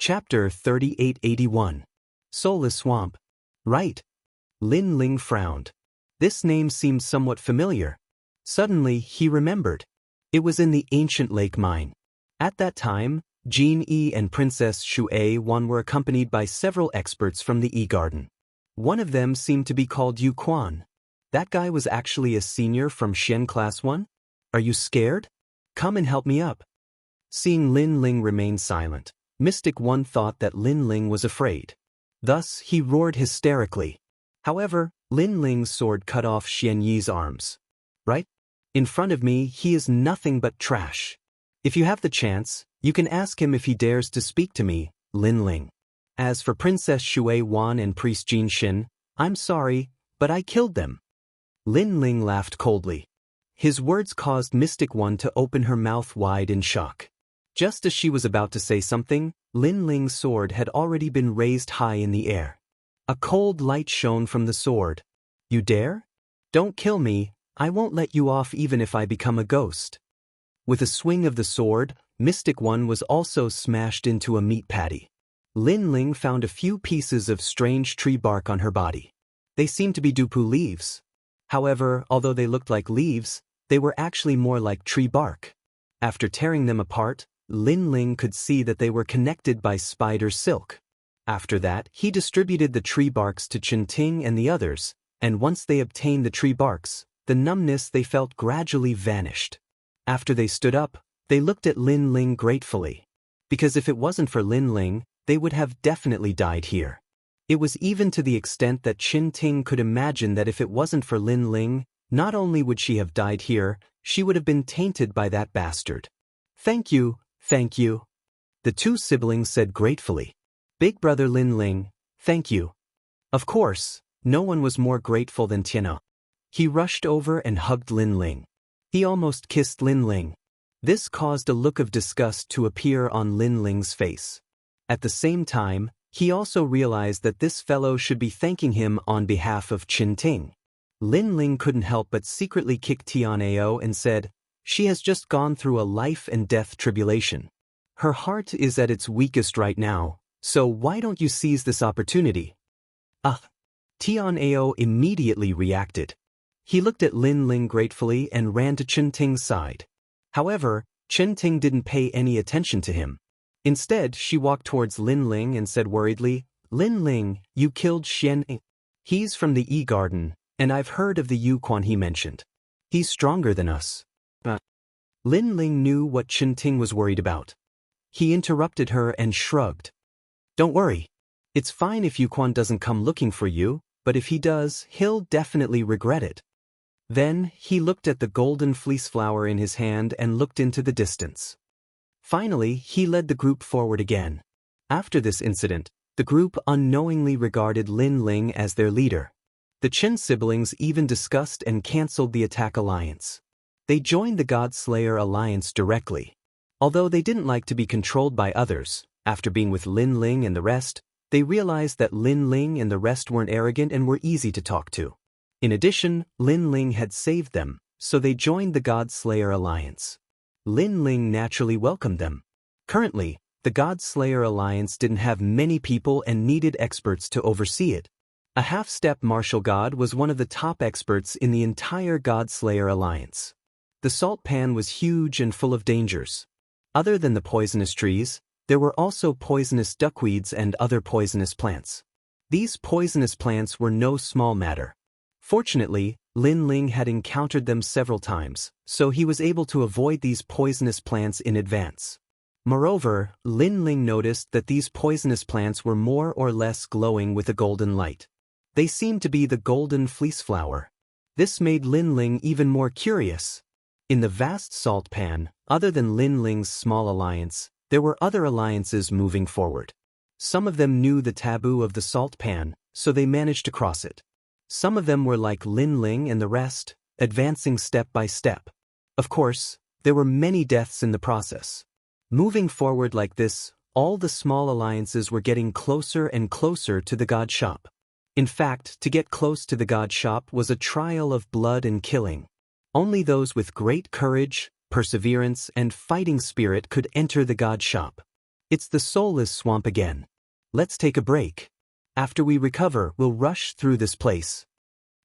Chapter 3881. Soulless Swamp. Right. Lin Ling frowned. This name seemed somewhat familiar. Suddenly, he remembered. It was in the ancient lake mine. At that time, Jin Yi and Princess Shui Wan were accompanied by several experts from the E-Garden. One of them seemed to be called Yu Quan. That guy was actually a senior from Xian Class 1? Are you scared? Come and help me up. Seeing Lin Ling remain silent, Mystic One thought that Lin Ling was afraid. Thus, he roared hysterically. However, Lin Ling's sword cut off Xian Yi's arms. Right? In front of me, he is nothing but trash. If you have the chance, you can ask him if he dares to speak to me, Lin Ling. As for Princess Shui Wan and Priest Jin Xin, I'm sorry, but I killed them. Lin Ling laughed coldly. His words caused Mystic One to open her mouth wide in shock. Just as she was about to say something, Lin Ling's sword had already been raised high in the air. A cold light shone from the sword. You dare? Don't kill me, I won't let you off even if I become a ghost. With a swing of the sword, Mystic One was also smashed into a meat patty. Lin Ling found a few pieces of strange tree bark on her body. They seemed to be dupu leaves. However, although they looked like leaves, they were actually more like tree bark. After tearing them apart, Lin Ling could see that they were connected by spider silk. After that, he distributed the tree barks to Chen Ting and the others, and once they obtained the tree barks, the numbness they felt gradually vanished. After they stood up, they looked at Lin Ling gratefully. Because if it wasn't for Lin Ling, they would have definitely died here. It was even to the extent that Chen Ting could imagine that if it wasn't for Lin Ling, not only would she have died here, she would have been tainted by that bastard. Thank you, thank you. The two siblings said gratefully. Big brother Lin Ling, thank you. Of course, no one was more grateful than Tiana. He rushed over and hugged Lin Ling. He almost kissed Lin Ling. This caused a look of disgust to appear on Lin Ling's face. At the same time, he also realized that this fellow should be thanking him on behalf of Chen Ting. Lin Ling couldn't help but secretly kick Tianao and said, "She has just gone through a life and death tribulation. Her heart is at its weakest right now, so why don't you seize this opportunity?" Tianao immediately reacted. He looked at Lin Ling gratefully and ran to Chen Ting's side. However, Chen Ting didn't pay any attention to him. Instead, she walked towards Lin Ling and said worriedly, "Lin Ling, you killed Xian Yi. He's from the E-Garden, and I've heard of the Yu Quan he mentioned. He's stronger than us." Lin Ling knew what Chen Ting was worried about. He interrupted her and shrugged. "Don't worry. It's fine if Yu Quan doesn't come looking for you, but if he does, he'll definitely regret it." Then, he looked at the golden fleece flower in his hand and looked into the distance. Finally, he led the group forward again. After this incident, the group unknowingly regarded Lin Ling as their leader. The Chen siblings even discussed and cancelled the attack alliance. They joined the God Slayer alliance directly. Although they didn't like to be controlled by others, after being with Lin Ling and the rest, they realized that Lin Ling and the rest weren't arrogant and were easy to talk to. In addition, Lin Ling had saved them, so they joined the God Slayer alliance. Lin Ling naturally welcomed them. Currently, the God Slayer alliance didn't have many people and needed experts to oversee it. A half-step martial god was one of the top experts in the entire God Slayer alliance. The salt pan was huge and full of dangers. Other than the poisonous trees, there were also poisonous duckweeds and other poisonous plants. These poisonous plants were no small matter. Fortunately, Lin Ling had encountered them several times, so he was able to avoid these poisonous plants in advance. Moreover, Lin Ling noticed that these poisonous plants were more or less glowing with a golden light. They seemed to be the golden fleece flower. This made Lin Ling even more curious. In the vast salt pan, other than Lin Ling's small alliance, there were other alliances moving forward. Some of them knew the taboo of the salt pan, so they managed to cross it. Some of them were like Lin Ling and the rest, advancing step by step. Of course, there were many deaths in the process. Moving forward like this, all the small alliances were getting closer and closer to the God Shop. In fact, to get close to the God Shop was a trial of blood and killing. Only those with great courage, perseverance, and fighting spirit could enter the God Shop. It's the soulless swamp again. Let's take a break. After we recover, we'll rush through this place.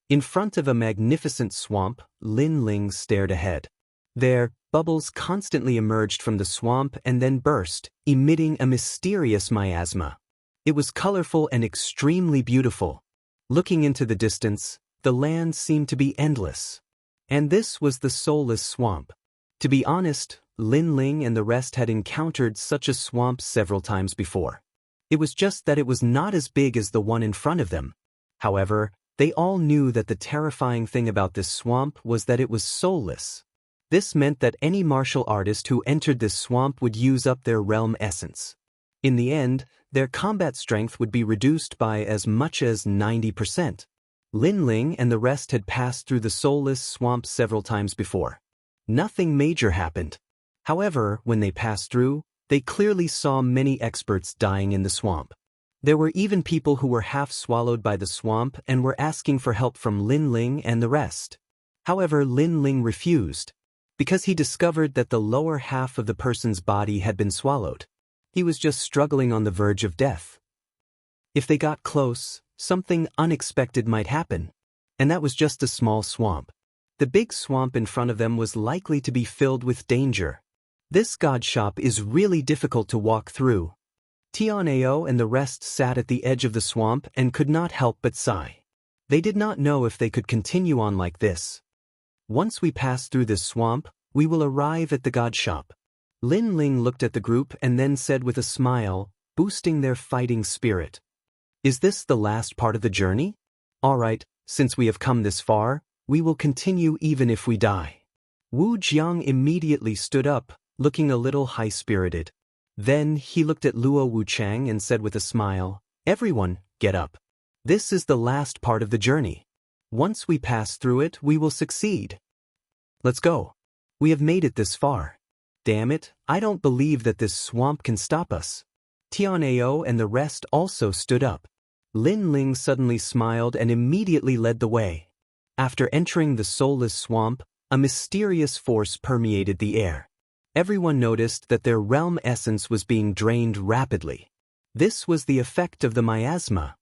In front of a magnificent swamp, Lin Ling stared ahead. There, bubbles constantly emerged from the swamp and then burst, emitting a mysterious miasma. It was colorful and extremely beautiful. Looking into the distance, the land seemed to be endless. And this was the soulless swamp. To be honest, Lin Ling and the rest had encountered such a swamp several times before. It was just that it was not as big as the one in front of them. However, they all knew that the terrifying thing about this swamp was that it was soulless. This meant that any martial artist who entered this swamp would use up their realm essence. In the end, their combat strength would be reduced by as much as 90%. Lin Ling and the rest had passed through the soulless swamp several times before. Nothing major happened. However, when they passed through, they clearly saw many experts dying in the swamp. There were even people who were half swallowed by the swamp and were asking for help from Lin Ling and the rest. However, Lin Ling refused, because he discovered that the lower half of the person's body had been swallowed. He was just struggling on the verge of death. If they got close, something unexpected might happen. And that was just a small swamp. The big swamp in front of them was likely to be filled with danger. This god shop is really difficult to walk through. Tianao and the rest sat at the edge of the swamp and could not help but sigh. They did not know if they could continue on like this. Once we pass through this swamp, we will arrive at the god shop. Lin Ling looked at the group and then said with a smile, boosting their fighting spirit. Is this the last part of the journey? All right, since we have come this far, we will continue even if we die. Wu Jiang immediately stood up, looking a little high-spirited. Then he looked at Luo Wuchang and said with a smile, everyone, get up. This is the last part of the journey. Once we pass through it, we will succeed. Let's go. We have made it this far. Damn it, I don't believe that this swamp can stop us. Tianao and the rest also stood up. Lin Ling suddenly smiled and immediately led the way. After entering the soulless swamp, a mysterious force permeated the air. Everyone noticed that their realm essence was being drained rapidly. This was the effect of the miasma.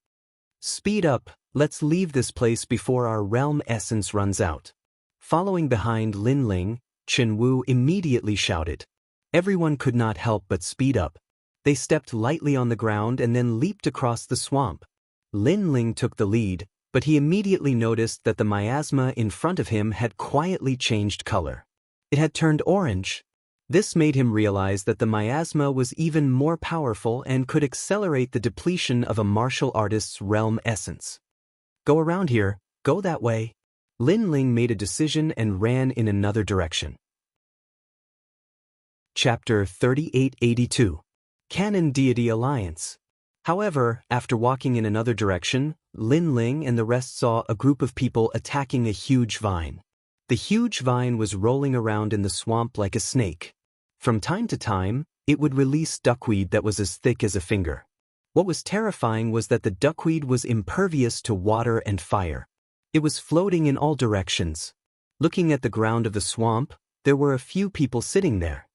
Speed up, let's leave this place before our realm essence runs out. Following behind Lin Ling, Chen Wu immediately shouted. Everyone could not help but speed up. They stepped lightly on the ground and then leaped across the swamp. Lin Ling took the lead, but he immediately noticed that the miasma in front of him had quietly changed color. It had turned orange. This made him realize that the miasma was even more powerful and could accelerate the depletion of a martial artist's realm essence. Go around here, go that way. Lin Ling made a decision and ran in another direction. Chapter 3882. Canon Deity Alliance. However, after walking in another direction, Lin Ling and the rest saw a group of people attacking a huge vine. The huge vine was rolling around in the swamp like a snake. From time to time, it would release duckweed that was as thick as a finger. What was terrifying was that the duckweed was impervious to water and fire. It was floating in all directions. Looking at the ground of the swamp, there were a few people sitting there.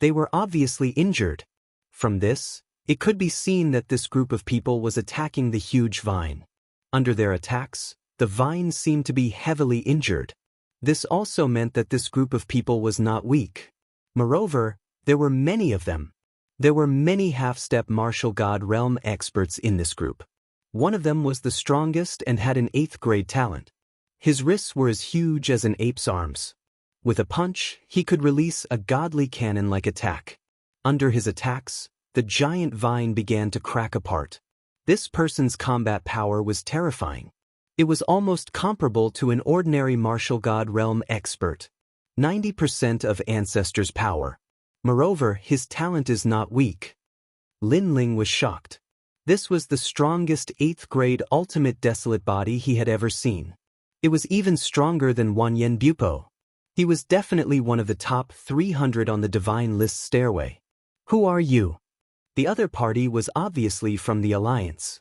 They were obviously injured. From this, it could be seen that this group of people was attacking the huge vine. Under their attacks, the vine seemed to be heavily injured. This also meant that this group of people was not weak. Moreover, there were many of them. There were many half-step martial god realm experts in this group. One of them was the strongest and had an 8th grade talent. His wrists were as huge as an ape's arms. With a punch, he could release a godly cannon-like attack. Under his attacks, the giant vine began to crack apart. This person's combat power was terrifying. It was almost comparable to an ordinary martial god realm expert. 90% of ancestors' power. Moreover, his talent is not weak. Lin Ling was shocked. This was the strongest 8th grade ultimate desolate body he had ever seen. It was even stronger than Wanyan Bupo. He was definitely one of the top 300 on the divine list stairway. Who are you? The other party was obviously from the Alliance.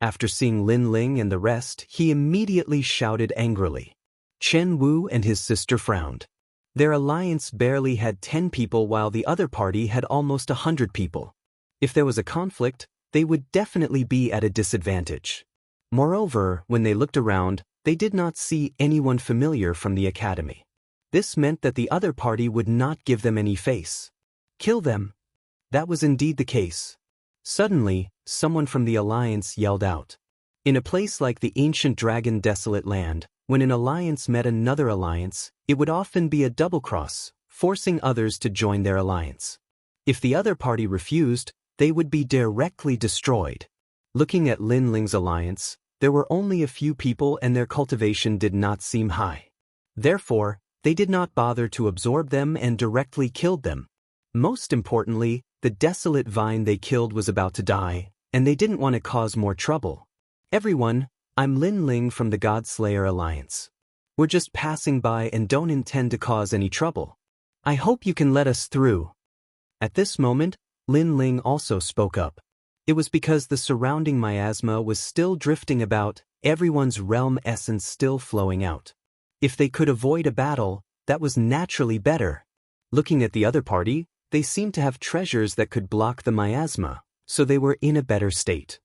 After seeing Lin Ling and the rest, he immediately shouted angrily. Chen Wu and his sister frowned. Their alliance barely had 10 people while the other party had almost 100 people. If there was a conflict, they would definitely be at a disadvantage. Moreover, when they looked around, they did not see anyone familiar from the academy. This meant that the other party would not give them any face. Kill them. That was indeed the case. Suddenly, someone from the alliance yelled out. In a place like the ancient dragon desolate land, when an alliance met another alliance, it would often be a double cross, forcing others to join their alliance. If the other party refused, they would be directly destroyed. Looking at Lin Ling's alliance, there were only a few people and their cultivation did not seem high. Therefore, they did not bother to absorb them and directly killed them. Most importantly, the desolate vine they killed was about to die, and they didn't want to cause more trouble. Everyone, I'm Lin Ling from the God-Slayer Alliance. We're just passing by and don't intend to cause any trouble. I hope you can let us through. At this moment, Lin Ling also spoke up. It was because the surrounding miasma was still drifting about, everyone's realm essence still flowing out. If they could avoid a battle, that was naturally better. Looking at the other party, they seemed to have treasures that could block the miasma, so they were in a better state.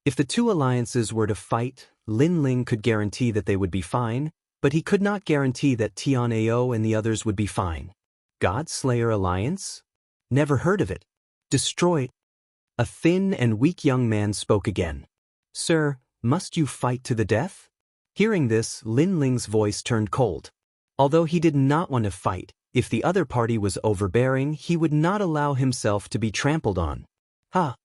If the two alliances were to fight, Lin Ling could guarantee that they would be fine, but he could not guarantee that Tianao and the others would be fine. God-Slayer Alliance? Never heard of it. Destroy. A thin and weak young man spoke again. Sir, must you fight to the death? Hearing this, Lin Ling's voice turned cold. Although he did not want to fight, if the other party was overbearing, he would not allow himself to be trampled on. Ha!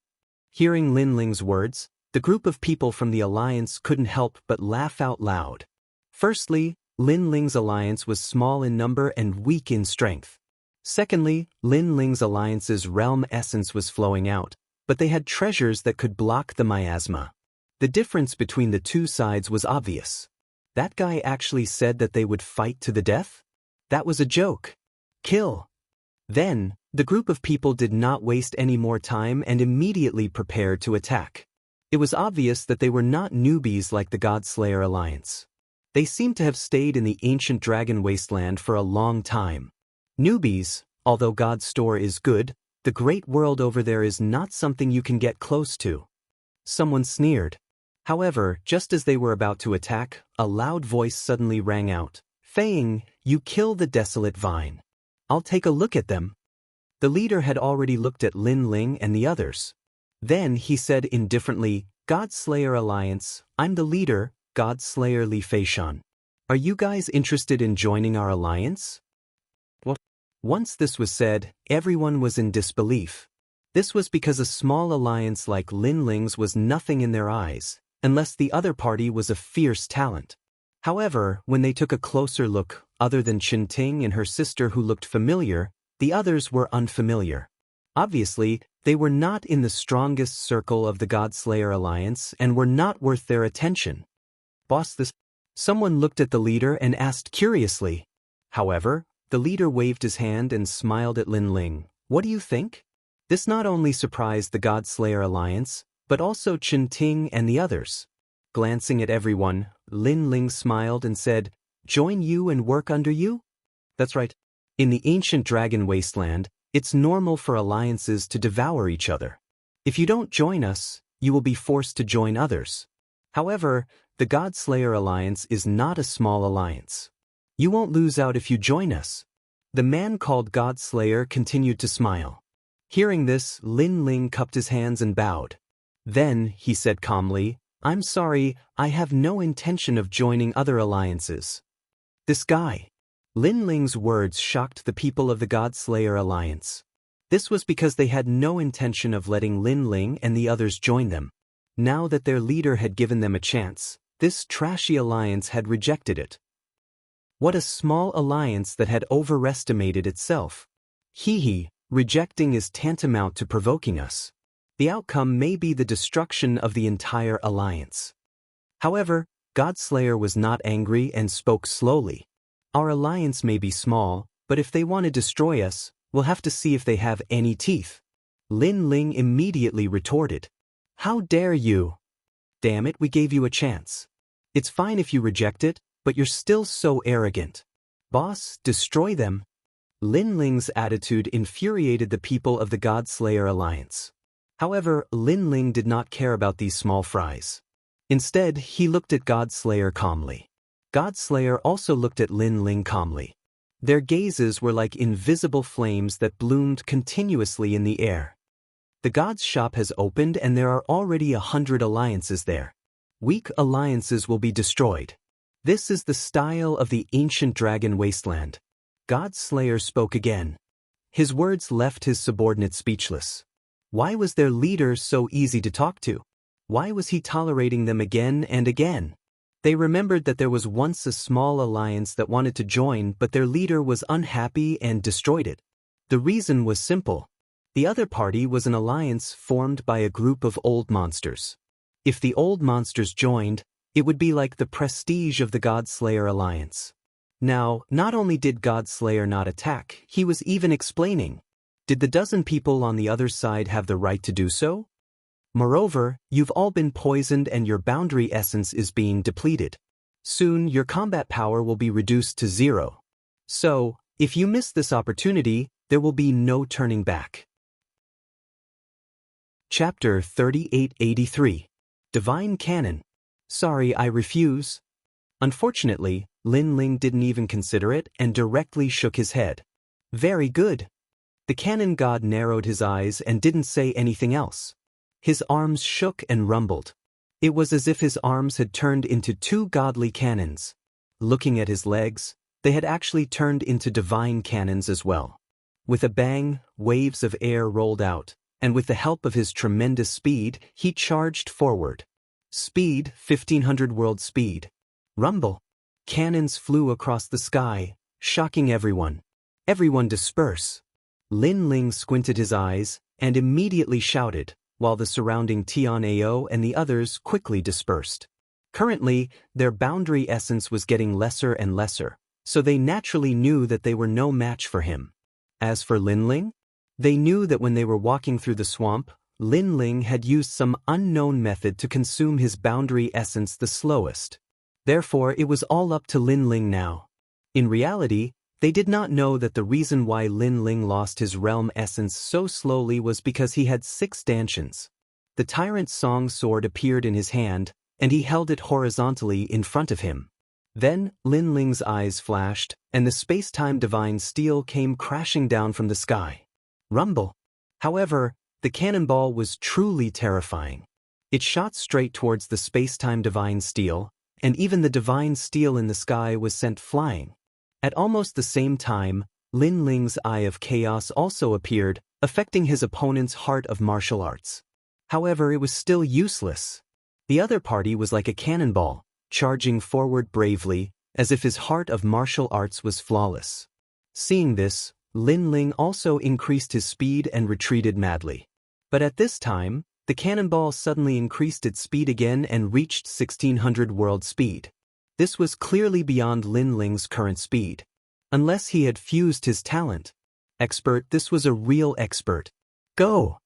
Hearing Lin Ling's words, the group of people from the alliance couldn't help but laugh out loud. Firstly, Lin Ling's alliance was small in number and weak in strength. Secondly, Lin Ling's alliance's realm essence was flowing out, but they had treasures that could block the miasma. The difference between the two sides was obvious. That guy actually said that they would fight to the death? That was a joke. Kill. Then, the group of people did not waste any more time and immediately prepared to attack. It was obvious that they were not newbies like the God-Slayer Alliance. They seemed to have stayed in the ancient dragon wasteland for a long time. Newbies, although God's store is good, the great world over there is not something you can get close to. Someone sneered. However, just as they were about to attack, a loud voice suddenly rang out. Fang, you kill the desolate vine. I'll take a look at them. The leader had already looked at Lin Ling and the others. Then he said indifferently, God-Slayer Alliance, I'm the leader, God-Slayer Li Feishan. Are you guys interested in joining our alliance? What? Once this was said, everyone was in disbelief. This was because a small alliance like Lin Ling's was nothing in their eyes, unless the other party was a fierce talent. However, when they took a closer look, other than Chen Ting and her sister who looked familiar, the others were unfamiliar. Obviously, they were not in the strongest circle of the God-Slayer Alliance and were not worth their attention. Boss, this... Someone looked at the leader and asked curiously. However, the leader waved his hand and smiled at Lin Ling. What do you think? This not only surprised the God-Slayer Alliance, but also Chen Ting and the others. Glancing at everyone, Lin Ling smiled and said, Join you and work under you? That's right. In the ancient dragon wasteland, it's normal for alliances to devour each other. If you don't join us, you will be forced to join others. However, the God-Slayer Alliance is not a small alliance. You won't lose out if you join us. The man called God-Slayer continued to smile. Hearing this, Lin Ling cupped his hands and bowed. Then, he said calmly, I'm sorry, I have no intention of joining other alliances. This guy. Lin Ling's words shocked the people of the God-Slayer Alliance. This was because they had no intention of letting Lin Ling and the others join them. Now that their leader had given them a chance, this trashy alliance had rejected it. What a small alliance that had overestimated itself. Hee, rejecting is tantamount to provoking us. The outcome may be the destruction of the entire alliance. However, God-Slayer was not angry and spoke slowly. Our alliance may be small, but if they want to destroy us, we'll have to see if they have any teeth. Lin Ling immediately retorted. How dare you? Damn it, we gave you a chance. It's fine if you reject it, but you're still so arrogant. Boss, destroy them. Lin Ling's attitude infuriated the people of the God-Slayer Alliance. However, Lin Ling did not care about these small fries. Instead, he looked at God-Slayer calmly. God-Slayer also looked at Lin Ling calmly. Their gazes were like invisible flames that bloomed continuously in the air. The God's shop has opened and there are already 100 alliances there. Weak alliances will be destroyed. This is the style of the ancient dragon wasteland. God-Slayer spoke again. His words left his subordinates speechless. Why was their leader so easy to talk to? Why was he tolerating them again and again? They remembered that there was once a small alliance that wanted to join, but their leader was unhappy and destroyed it. The reason was simple. The other party was an alliance formed by a group of old monsters. If the old monsters joined, it would be like the prestige of the God-Slayer Alliance. Now, not only did God-Slayer not attack, he was even explaining. Did the dozen people on the other side have the right to do so? Moreover, you've all been poisoned and your boundary essence is being depleted. Soon, your combat power will be reduced to 0. So, if you miss this opportunity, there will be no turning back. Chapter 3883. Divine Cannon. Sorry, I refuse. Unfortunately, Lin Ling didn't even consider it and directly shook his head. Very good. The cannon god narrowed his eyes and didn't say anything else. His arms shook and rumbled. It was as if his arms had turned into 2 godly cannons. Looking at his legs, they had actually turned into divine cannons as well. With a bang, waves of air rolled out, and with the help of his tremendous speed, he charged forward. Speed, 1500 world speed. Rumble. Cannons flew across the sky, shocking everyone. Everyone disperse. Lin Ling squinted his eyes and immediately shouted, while the surrounding Tian-Ao and the others quickly dispersed. Currently, their boundary essence was getting lesser and lesser, so they naturally knew that they were no match for him. As for Lin Ling, they knew that when they were walking through the swamp, Lin Ling had used some unknown method to consume his boundary essence the slowest. Therefore, it was all up to Lin Ling now. In reality, they did not know that the reason why Lin Ling lost his realm essence so slowly was because he had 6 stanchions. The tyrant song sword appeared in his hand, and he held it horizontally in front of him. Then, Lin Ling's eyes flashed, and the space-time divine steel came crashing down from the sky. Rumble. However, the cannonball was truly terrifying. It shot straight towards the space-time divine steel, and even the divine steel in the sky was sent flying. At almost the same time, Lin Ling's Eye of Chaos also appeared, affecting his opponent's heart of martial arts. However, it was still useless. The other party was like a cannonball, charging forward bravely, as if his heart of martial arts was flawless. Seeing this, Lin Ling also increased his speed and retreated madly. But at this time, the cannonball suddenly increased its speed again and reached 1600 world speed. This was clearly beyond Lin Ling's current speed. Unless he had fused his talent. Expert, this was a real expert. Go!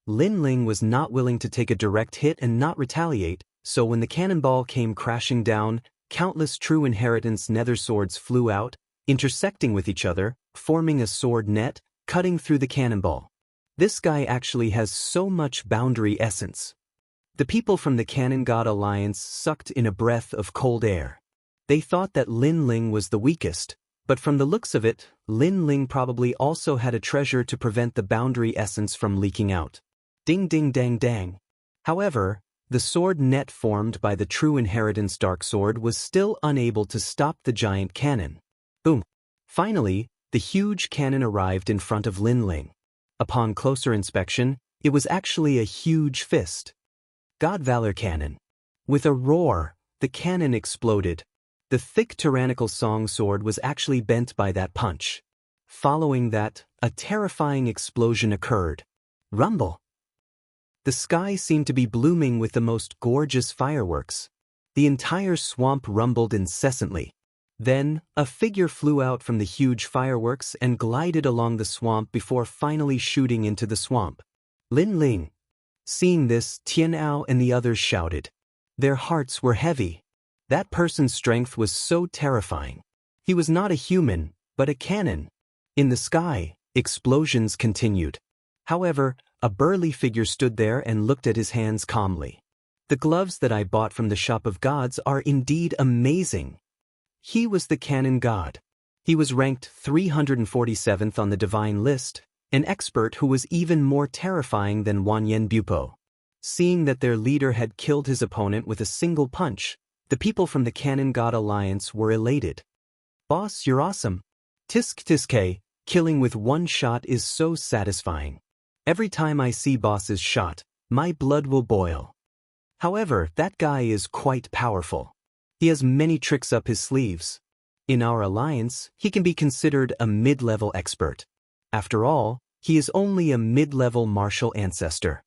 Lin Ling was not willing to take a direct hit and not retaliate, so when the cannonball came crashing down, countless true inheritance nether swords flew out, intersecting with each other, forming a sword net, cutting through the cannonball. This guy actually has so much boundary essence. The people from the Cannon God Alliance sucked in a breath of cold air. They thought that Lin Ling was the weakest, but from the looks of it, Lin Ling probably also had a treasure to prevent the boundary essence from leaking out. Ding ding dang dang. However, the sword net formed by the True Inheritance Dark Sword was still unable to stop the giant cannon. Boom. Finally, the huge cannon arrived in front of Lin Ling. Upon closer inspection, it was actually a huge fist. God Valor Cannon. With a roar, the cannon exploded. The thick tyrannical song sword was actually bent by that punch. Following that, a terrifying explosion occurred. Rumble. The sky seemed to be blooming with the most gorgeous fireworks. The entire swamp rumbled incessantly. Then, a figure flew out from the huge fireworks and glided along the swamp before finally shooting into the swamp. Lin Ling. Seeing this, Tian-Ao and the others shouted. Their hearts were heavy. That person's strength was so terrifying. He was not a human, but a cannon. In the sky, explosions continued. However, a burly figure stood there and looked at his hands calmly. The gloves that I bought from the shop of gods are indeed amazing. He was the canon god. He was ranked 347th on the divine list, an expert who was even more terrifying than Wanyen Bupo. Seeing that their leader had killed his opponent with a single punch, the people from the Canon God Alliance were elated. Boss, you're awesome. Tisk Tiske, killing with one shot is so satisfying. Every time I see boss's shot, my blood will boil. However, that guy is quite powerful. He has many tricks up his sleeves. In our alliance, he can be considered a mid-level expert. After all, he is only a mid-level martial ancestor.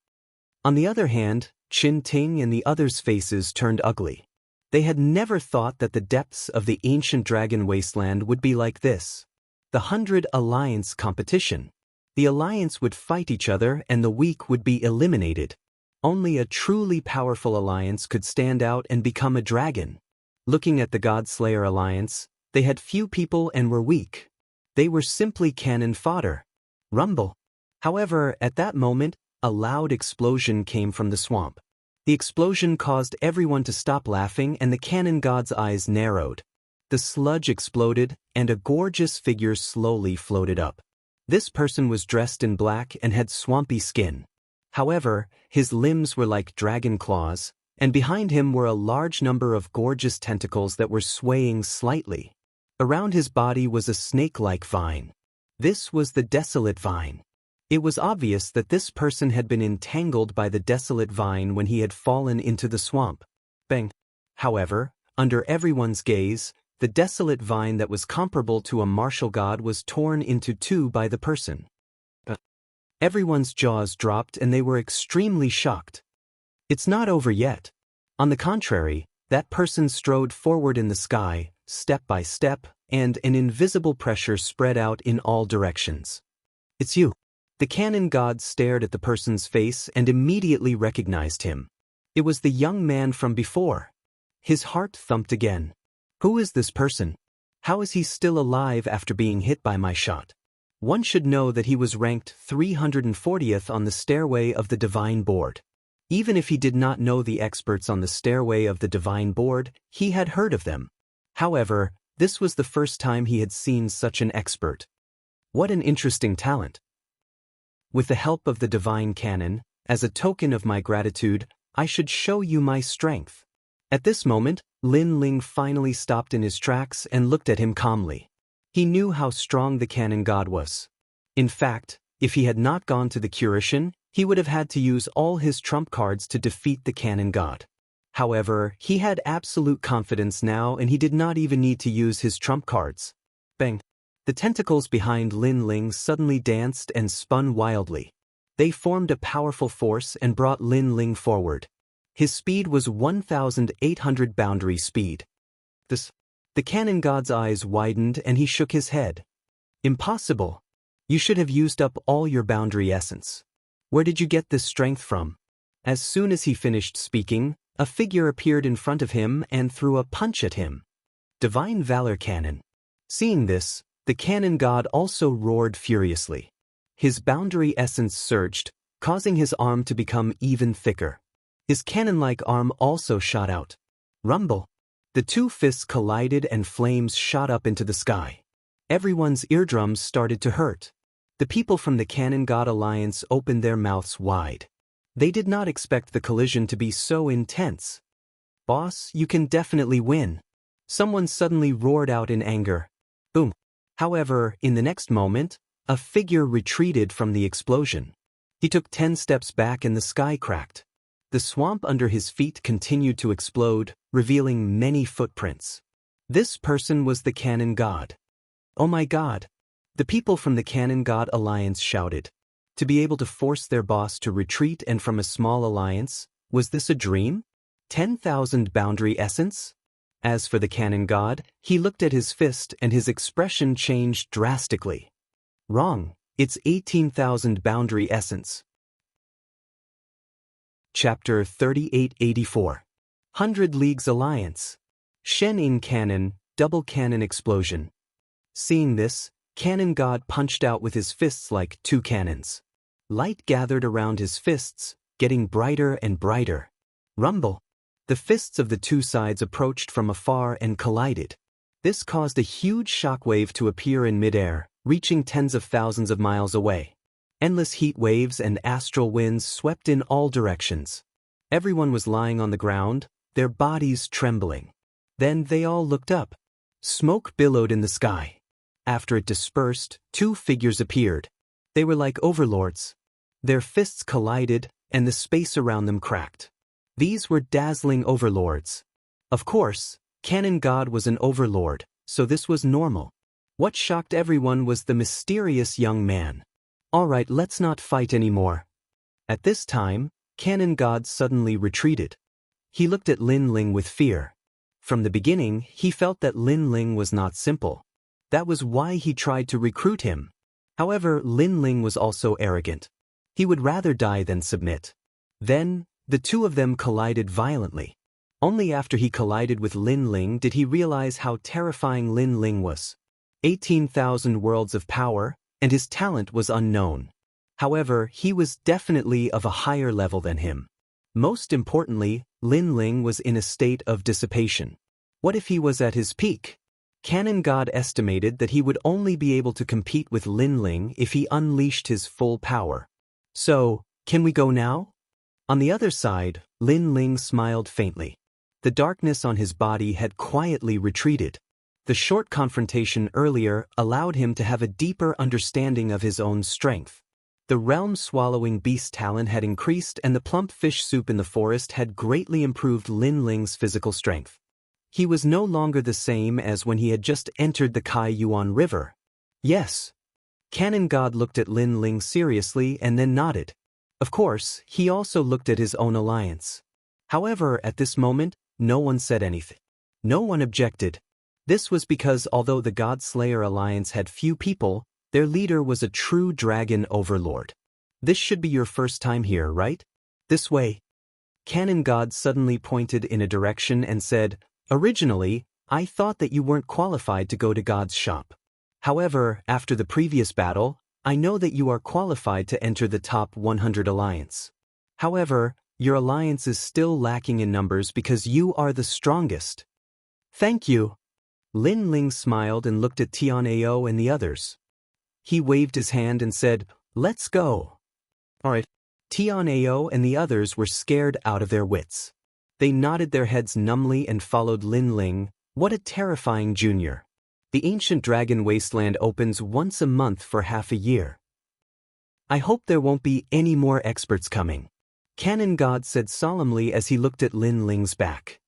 On the other hand, Chin Ting and the others' faces turned ugly. They had never thought that the depths of the ancient dragon wasteland would be like this. The 100 Alliance competition. The Alliance would fight each other and the weak would be eliminated. Only a truly powerful alliance could stand out and become a dragon. Looking at the Godslayer Alliance, they had few people and were weak. They were simply cannon fodder. Rumble. However, at that moment, a loud explosion came from the swamp. The explosion caused everyone to stop laughing and the cannon god's eyes narrowed. The sludge exploded and a gorgeous figure slowly floated up. This person was dressed in black and had swampy skin. However, his limbs were like dragon claws, and behind him were a large number of gorgeous tentacles that were swaying slightly. Around his body was a snake-like vine. This was the Desolate Vine. It was obvious that this person had been entangled by the Desolate Vine when he had fallen into the swamp. Bang! However, under everyone's gaze, the Desolate Vine that was comparable to a martial god was torn into two by the person. Everyone's jaws dropped and they were extremely shocked. It's not over yet. On the contrary, that person strode forward in the sky, step by step, and an invisible pressure spread out in all directions. It's you. The cannon god stared at the person's face and immediately recognized him. It was the young man from before. His heart thumped again. Who is this person? How is he still alive after being hit by my shot? One should know that he was ranked 340th on the stairway of the divine board. Even if he did not know the experts on the stairway of the divine board, he had heard of them. However, this was the first time he had seen such an expert. What an interesting talent. With the help of the divine canon, as a token of my gratitude, I should show you my strength. At this moment, Lin Ling finally stopped in his tracks and looked at him calmly. He knew how strong the canon god was. In fact, if he had not gone to the Curishan, he would have had to use all his trump cards to defeat the canon god. However, he had absolute confidence now and he did not even need to use his trump cards. Bang! The tentacles behind Lin Ling suddenly danced and spun wildly. They formed a powerful force and brought Lin Ling forward. His speed was 1,800 boundary speed. The canon god's eyes widened and he shook his head. Impossible. You should have used up all your boundary essence. Where did you get this strength from? As soon as he finished speaking, a figure appeared in front of him and threw a punch at him. Divine Valor Cannon. Seeing this, the canon god also roared furiously. His boundary essence surged, causing his arm to become even thicker. His cannon-like arm also shot out. Rumble. The two fists collided and flames shot up into the sky. Everyone's eardrums started to hurt. The people from the Canon God Alliance opened their mouths wide. They did not expect the collision to be so intense. Boss, you can definitely win. Someone suddenly roared out in anger. Boom. However, in the next moment, a figure retreated from the explosion. He took 10 steps back and the sky cracked. The swamp under his feet continued to explode, revealing many footprints. This person was the Canon God. Oh my God! The people from the Canon God Alliance shouted. To be able to force their boss to retreat and from a small alliance, was this a dream? 10,000 boundary essence? As for the Canon God, he looked at his fist and his expression changed drastically. Wrong, it's 18,000 boundary essence. Chapter 3884. 100 Leagues Alliance. Shen in Cannon, Double Cannon Explosion. Seeing this, Cannon God punched out with his fists like two cannons. Light gathered around his fists, getting brighter and brighter. Rumble! The fists of the two sides approached from afar and collided. This caused a huge shockwave to appear in midair, reaching tens of thousands of miles away. Endless heat waves and astral winds swept in all directions. Everyone was lying on the ground, their bodies trembling. Then they all looked up. Smoke billowed in the sky. After it dispersed, two figures appeared. They were like overlords. Their fists collided, and the space around them cracked. These were dazzling overlords. Of course, Cannon God was an overlord, so this was normal. What shocked everyone was the mysterious young man. Alright, let's not fight anymore. At this time, Cannon God suddenly retreated. He looked at Lin Ling with fear. From the beginning, he felt that Lin Ling was not simple. That was why he tried to recruit him. However, Lin Ling was also arrogant. He would rather die than submit. Then, the two of them collided violently. Only after he collided with Lin Ling did he realize how terrifying Lin Ling was. 18,000 worlds of power, and his talent was unknown. However, he was definitely of a higher level than him. Most importantly, Lin Ling was in a state of dissipation. What if he was at his peak? Cannon God estimated that he would only be able to compete with Lin Ling if he unleashed his full power. So, can we go now? On the other side, Lin Ling smiled faintly. The darkness on his body had quietly retreated. The short confrontation earlier allowed him to have a deeper understanding of his own strength. The realm-swallowing beast talent had increased, and the plump fish soup in the forest had greatly improved Lin Ling's physical strength. He was no longer the same as when he had just entered the Kai Yuan River. Yes. Cannon God looked at Lin Ling seriously and then nodded. Of course, he also looked at his own alliance. However, at this moment, no one said anything. No one objected. This was because although the God Slayer alliance had few people, their leader was a true dragon overlord. This should be your first time here, right? This way. Cannon God suddenly pointed in a direction and said, "Originally, I thought that you weren't qualified to go to God's shop. However, after the previous battle, I know that you are qualified to enter the top 100 alliance. However, your alliance is still lacking in numbers because you are the strongest." Thank you. Lin Ling smiled and looked at Tian'ao and the others. He waved his hand and said, "Let's go." Alright. Tian'ao and the others were scared out of their wits. They nodded their heads numbly and followed Lin Ling. What a terrifying junior. The ancient dragon wasteland opens once a month for half a year. I hope there won't be any more experts coming. Cannon God said solemnly as he looked at Lin Ling's back.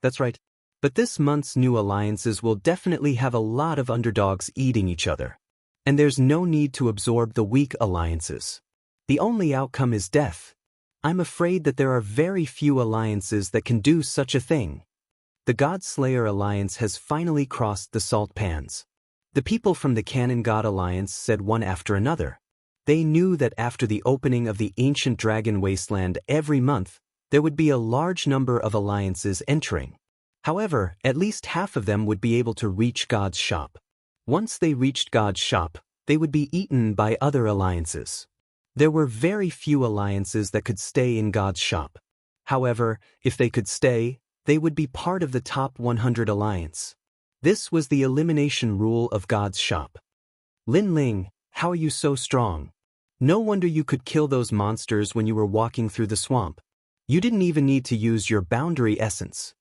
That's right. But this month's new alliances will definitely have a lot of underdogs eating each other. And there's no need to absorb the weak alliances. The only outcome is death. I'm afraid that there are very few alliances that can do such a thing. The God Slayer alliance has finally crossed the salt pans. The people from the Cannon God alliance said one after another. They knew that after the opening of the ancient dragon wasteland every month, there would be a large number of alliances entering. However, at least half of them would be able to reach God's shop. Once they reached God's shop, they would be eaten by other alliances. There were very few alliances that could stay in God's shop. However, if they could stay, they would be part of the top 100 alliance. This was the elimination rule of God's shop. Lin Ling, how are you so strong? No wonder you could kill those monsters when you were walking through the swamp. You didn't even need to use your boundary essence.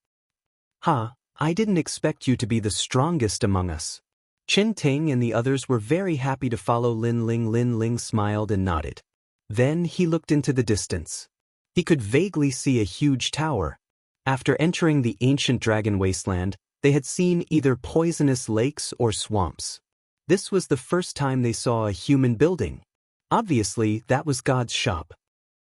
I didn't expect you to be the strongest among us. Chen Ting and the others were very happy to follow Lin Ling. Lin Ling smiled and nodded. Then he looked into the distance. He could vaguely see a huge tower. After entering the ancient dragon wasteland, they had seen either poisonous lakes or swamps. This was the first time they saw a human building. Obviously, that was God's shop.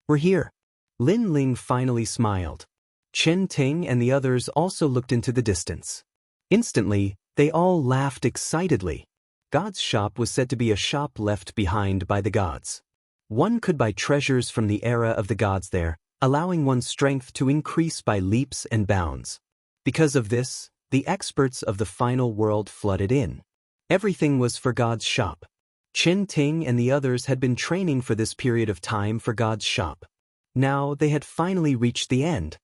We're here. Lin Ling finally smiled. Chen Ting and the others also looked into the distance. Instantly, they all laughed excitedly. God's shop was said to be a shop left behind by the gods. One could buy treasures from the era of the gods there, allowing one's strength to increase by leaps and bounds. Because of this, the experts of the final world flooded in. Everything was for God's shop. Qin Ting and the others had been training for this period of time for God's shop. Now they had finally reached the end.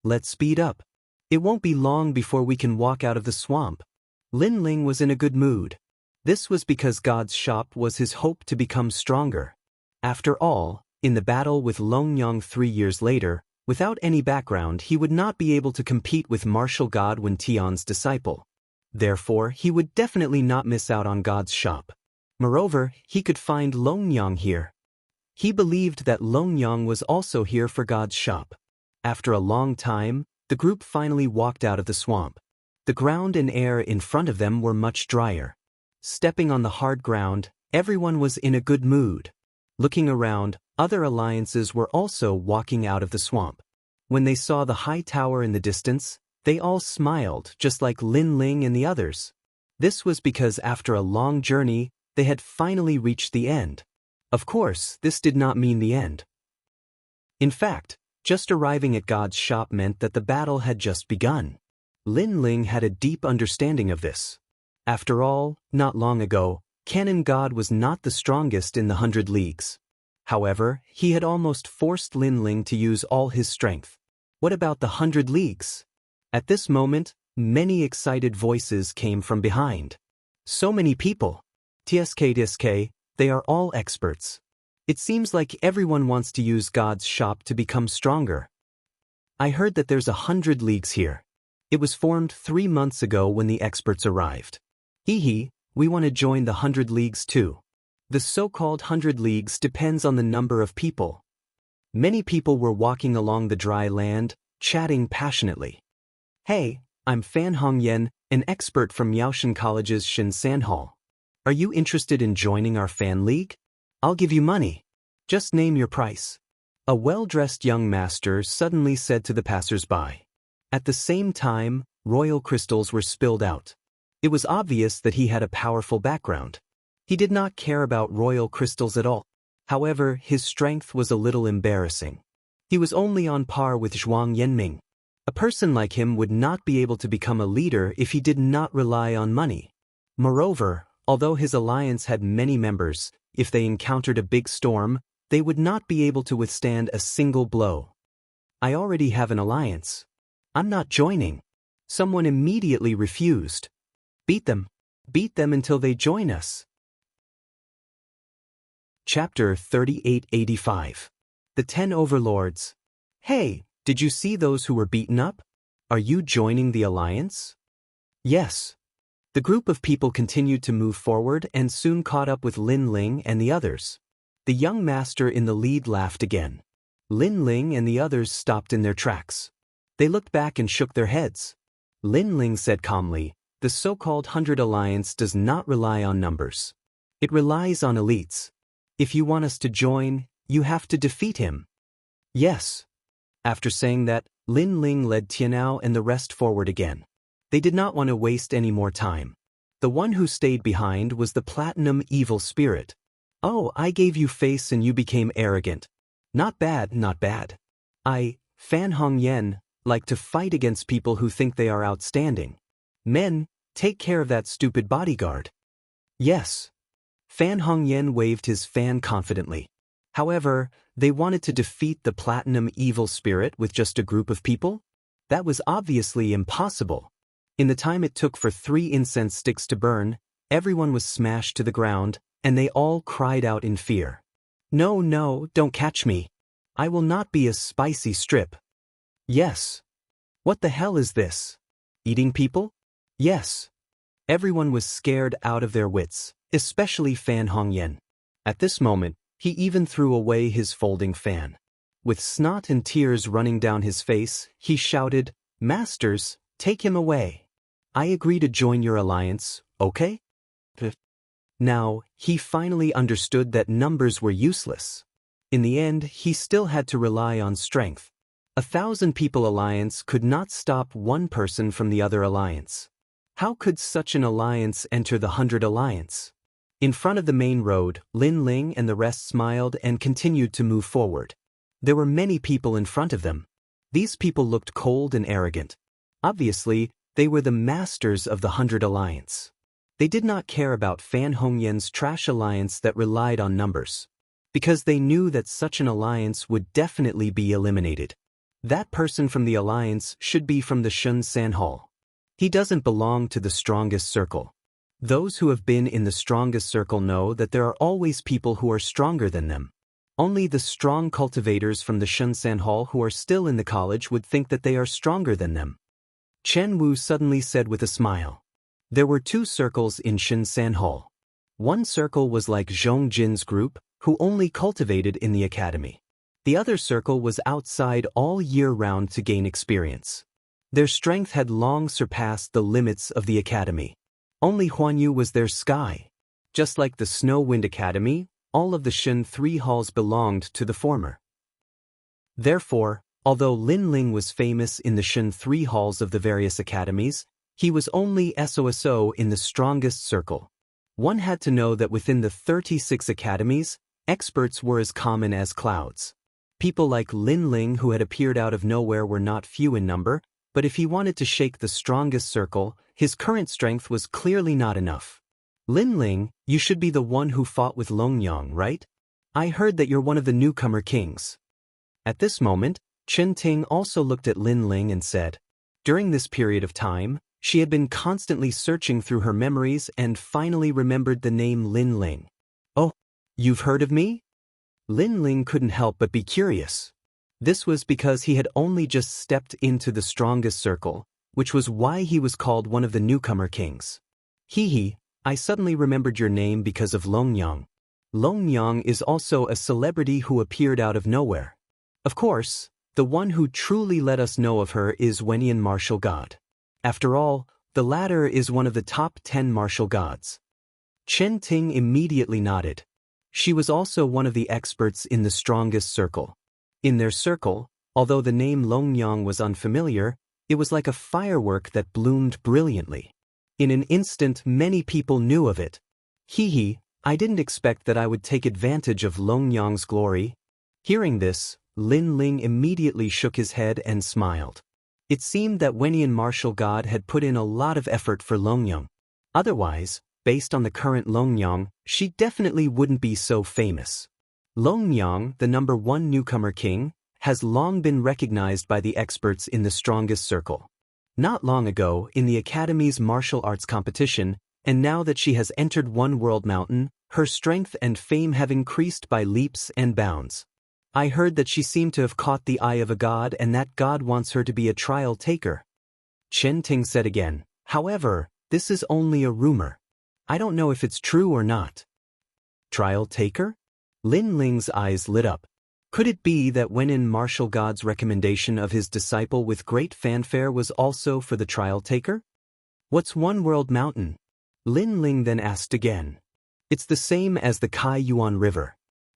Let's speed up. It won't be long before we can walk out of the swamp. Lin Ling was in a good mood. This was because God's shop was his hope to become stronger. After all, in the battle with Long Yang 3 years later, without any background he would not be able to compete with martial god Wen Tian's disciple. Therefore, he would definitely not miss out on God's shop. Moreover, he could find Long Yang here. He believed that Long Yang was also here for God's shop. After a long time, the group finally walked out of the swamp. The ground and air in front of them were much drier. Stepping on the hard ground, everyone was in a good mood. Looking around, other alliances were also walking out of the swamp. When they saw the high tower in the distance, they all smiled just like Lin Ling and the others. This was because after a long journey, they had finally reached the end. Of course, this did not mean the end. In fact, just arriving at God's shop meant that the battle had just begun. Lin Ling had a deep understanding of this. After all, not long ago, Canon God was not the strongest in the 100 leagues. However, he had almost forced Lin Ling to use all his strength. What about the 100 leagues? At this moment, many excited voices came from behind. So many people. TSK, they are all experts. It seems like everyone wants to use God's shop to become stronger. I heard that there's 100 leagues here. It was formed 3 months ago when the experts arrived. Hee, we want to join the 100 leagues too. The so-called 100 leagues depends on the number of people. Many people were walking along the dry land, chatting passionately. Hey, I'm Fan Hongyan, an expert from Yaoshan College's Shinsan Hall. Are you interested in joining our fan league? I'll give you money. Just name your price. A well-dressed young master suddenly said to the passers-by. At the same time, royal crystals were spilled out. It was obvious that he had a powerful background. He did not care about royal crystals at all. However, his strength was a little embarrassing. He was only on par with Zhuang Yanming. A person like him would not be able to become a leader if he did not rely on money. Moreover, although his alliance had many members, if they encountered a big storm, they would not be able to withstand a single blow. I already have an alliance. I'm not joining. Someone immediately refused. Beat them. Beat them until they join us. Chapter 3885. The 10 Overlords. Hey, did you see those who were beaten up? Are you joining the alliance? Yes. The group of people continued to move forward and soon caught up with Lin Ling and the others. The young master in the lead laughed again. Lin Ling and the others stopped in their tracks. They looked back and shook their heads. Lin Ling said calmly, the so-called 100 Alliance does not rely on numbers. It relies on elites. If you want us to join, you have to defeat him. Yes. After saying that, Lin Ling led Tianao and the rest forward again. They did not want to waste any more time. The one who stayed behind was the Platinum Evil Spirit. Oh, I gave you face and you became arrogant. Not bad, not bad. I, Fan Hongyan, like to fight against people who think they are outstanding. Men, take care of that stupid bodyguard. Yes. Fan Hongyan waved his fan confidently. However, they wanted to defeat the Platinum Evil Spirit with just a group of people? That was obviously impossible. In the time it took for 3 incense sticks to burn, everyone was smashed to the ground, and they all cried out in fear. No, no, don't catch me. I will not be a spicy strip. Yes. What the hell is this? Eating people? Yes. Everyone was scared out of their wits, especially Fan Hongyan. At this moment, he even threw away his folding fan. With snot and tears running down his face, he shouted, Masters, take him away. I agree to join your alliance, okay? Now, he finally understood that numbers were useless. In the end, he still had to rely on strength. 1,000 people alliance could not stop one person from the other alliance. How could such an alliance enter the 100 alliance? In front of the main road, Lin Ling and the rest smiled and continued to move forward. There were many people in front of them. These people looked cold and arrogant. Obviously, they were the masters of the 100 alliance. They did not care about Fan Hongyan's trash alliance that relied on numbers, because they knew that such an alliance would definitely be eliminated. That person from the alliance should be from the Shun San Hall. He doesn't belong to the strongest circle. Those who have been in the strongest circle know that there are always people who are stronger than them. Only the strong cultivators from the Shun San Hall who are still in the college would think that they are stronger than them. Chen Wu suddenly said with a smile. There were 2 circles in Shun San Hall. One circle was like Zhong Jin's group, who only cultivated in the academy. The other circle was outside all year round to gain experience. Their strength had long surpassed the limits of the academy. Only Huanyu was their sky. Just like the Snow Wind Academy, all of the Shun 3 halls belonged to the former. Therefore, although Lin Ling was famous in the Shun 3 halls of the various academies, he was only SOSO in the strongest circle. One had to know that within the 36 academies, experts were as common as clouds. People like Lin Ling who had appeared out of nowhere were not few in number, but if he wanted to shake the strongest circle, his current strength was clearly not enough. Lin Ling, you should be the one who fought with Longyang, right? I heard that you're one of the newcomer kings. At this moment, Chen Ting also looked at Lin Ling and said, during this period of time, she had been constantly searching through her memories and finally remembered the name Lin Ling. Oh, you've heard of me? Lin Ling couldn't help but be curious. This was because he had only just stepped into the strongest circle, which was why he was called one of the newcomer kings. Hee, I suddenly remembered your name because of Longyang. Longyang is also a celebrity who appeared out of nowhere. Of course, the one who truly let us know of her is Wenyan martial god. After all, the latter is one of the top 10 martial gods. Chen Ting immediately nodded. She was also one of the experts in the strongest circle. In their circle, although the name Longyang was unfamiliar, it was like a firework that bloomed brilliantly. In an instant, many people knew of it. Hee, I didn't expect that I would take advantage of Longyang's glory. Hearing this, Lin Ling immediately shook his head and smiled. It seemed that Wenyan martial god had put in a lot of effort for Longyang. Otherwise, based on the current Longyang, she definitely wouldn't be so famous. Longyang, the number 1 newcomer king, has long been recognized by the experts in the strongest circle. Not long ago, in the Academy's martial arts competition, and now that she has entered One World Mountain, her strength and fame have increased by leaps and bounds. I heard that she seemed to have caught the eye of a god and that god wants her to be a trial taker. Chen Ting said again, however, this is only a rumor. I don't know if it's true or not. Trial taker? Lin Ling's eyes lit up. Could it be that Wenyan martial god's recommendation of his disciple with great fanfare was also for the trial taker? What's One World Mountain? Lin Ling then asked again. It's the same as the Kai Yuan River.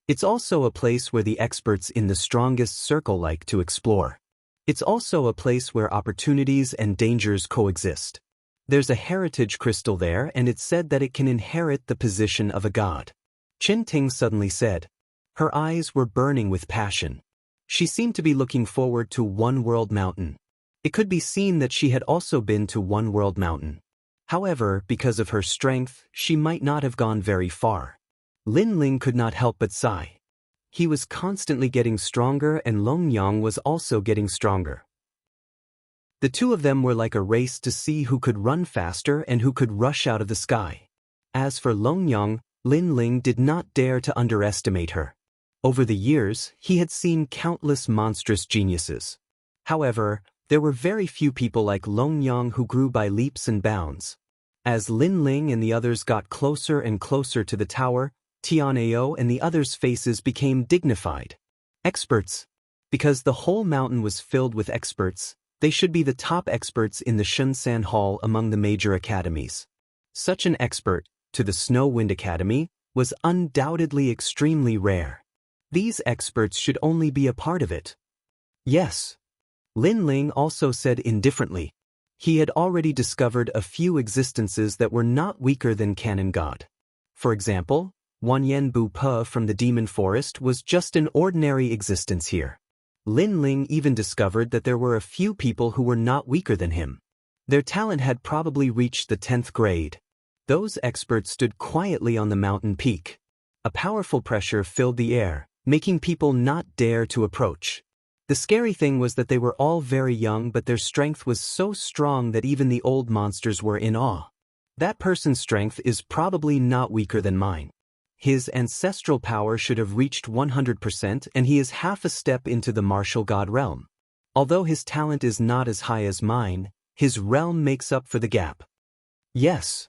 It's also a place where the experts in the strongest circle like to explore. It's also a place where opportunities and dangers coexist. There's a heritage crystal there and it's said that it can inherit the position of a god. Chen Ting suddenly said. Her eyes were burning with passion. She seemed to be looking forward to One World Mountain. It could be seen that she had also been to One World Mountain. However, because of her strength, she might not have gone very far. Lin Ling could not help but sigh. He was constantly getting stronger and Longyang was also getting stronger. The two of them were like a race to see who could run faster and who could rush out of the sky. As for Longyang, Lin Ling did not dare to underestimate her. Over the years, he had seen countless monstrous geniuses. However, there were very few people like Longyang who grew by leaps and bounds. As Lin Ling and the others got closer and closer to the tower, Tianao and the others' faces became dignified. Experts. Because the whole mountain was filled with experts, they should be the top experts in the Shunsan Hall among the major academies. Such an expert, to the Snow Wind Academy, was undoubtedly extremely rare. These experts should only be a part of it. Yes. Lin Ling also said indifferently. He had already discovered a few existences that were not weaker than Canon God. For example, Wanyan Bu Pe from the Demon Forest was just an ordinary existence here. Lin Ling even discovered that there were a few people who were not weaker than him. Their talent had probably reached the 10th grade. Those experts stood quietly on the mountain peak. A powerful pressure filled the air, making people not dare to approach. The scary thing was that they were all very young, but their strength was so strong that even the old monsters were in awe. That person's strength is probably not weaker than mine. His ancestral power should have reached 100%, and he is half a step into the martial god realm. Although his talent is not as high as mine, his realm makes up for the gap. Yes.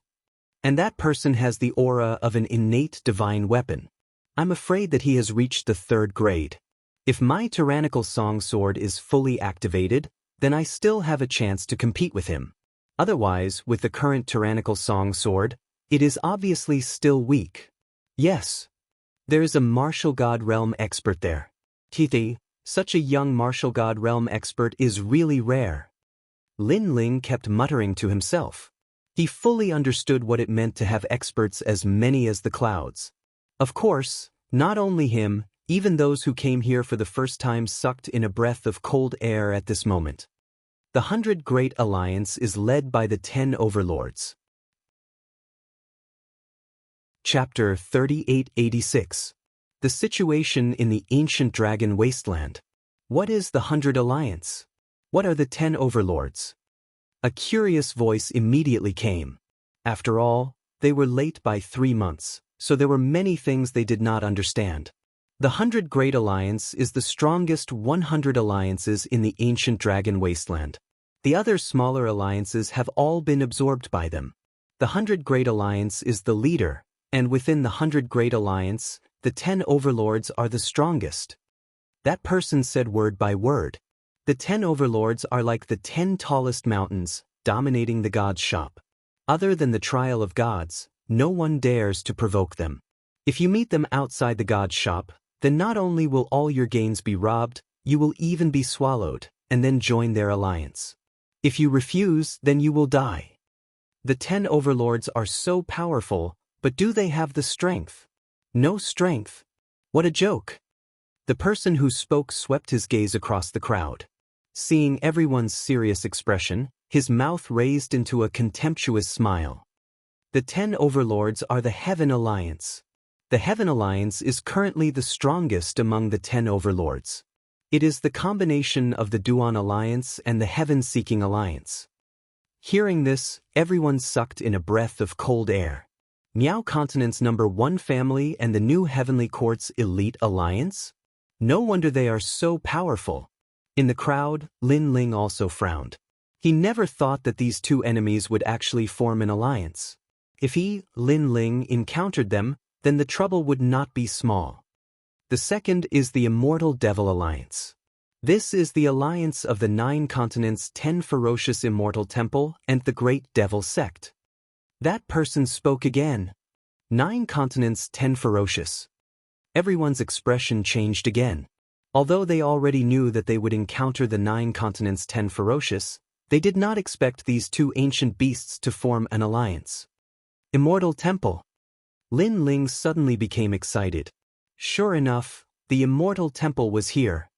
And that person has the aura of an innate divine weapon. I'm afraid that he has reached the 3rd grade. If my tyrannical song sword is fully activated, then I still have a chance to compete with him. Otherwise, with the current tyrannical song sword, it is obviously still weak. Yes. There is a martial god realm expert there. Tithi, such a young martial god realm expert is really rare. Lin Ling kept muttering to himself. He fully understood what it meant to have experts as many as the clouds. Of course, not only him, even those who came here for the first time sucked in a breath of cold air at this moment. The 100 Great Alliance is led by the 10 Overlords. Chapter 3886. The situation in the ancient dragon wasteland. What is the 100 Alliance? What are the 10 Overlords? A curious voice immediately came. After all, they were late by 3 months, so there were many things they did not understand. The 100 Great Alliance is the strongest 100 alliances in the ancient dragon wasteland. The other smaller alliances have all been absorbed by them. The 100 Great Alliance is the leader, and within the 100 Great Alliance, the 10 Overlords are the strongest. That person said word by word. The 10 Overlords are like the 10 tallest mountains, dominating the gods' shop. Other than the trial of gods, no one dares to provoke them. If you meet them outside the gods' shop, then not only will all your gains be robbed, you will even be swallowed, and then join their alliance. If you refuse, then you will die. The 10 Overlords are so powerful, but do they have the strength? No strength. What a joke. The person who spoke swept his gaze across the crowd. Seeing everyone's serious expression, his mouth raised into a contemptuous smile. The 10 Overlords are the Heaven Alliance. The Heaven Alliance is currently the strongest among the 10 Overlords. It is the combination of the Duan Alliance and the Heaven-Seeking Alliance. Hearing this, everyone sucked in a breath of cold air. Miao Continent's #1 family and the New Heavenly Court's Elite Alliance? No wonder they are so powerful. In the crowd, Lin Ling also frowned. He never thought that these two enemies would actually form an alliance. If he, Lin Ling, encountered them, then the trouble would not be small. The second is the Immortal Devil Alliance. This is the alliance of the 9 continents' 10 ferocious immortal temple and the Great Devil Sect. That person spoke again. 9 continents, 10 ferocious. Everyone's expression changed again. Although they already knew that they would encounter the 9 continents 10 ferocious, they did not expect these two ancient beasts to form an alliance. Immortal Temple. Lin Ling suddenly became excited. Sure enough, the Immortal Temple was here.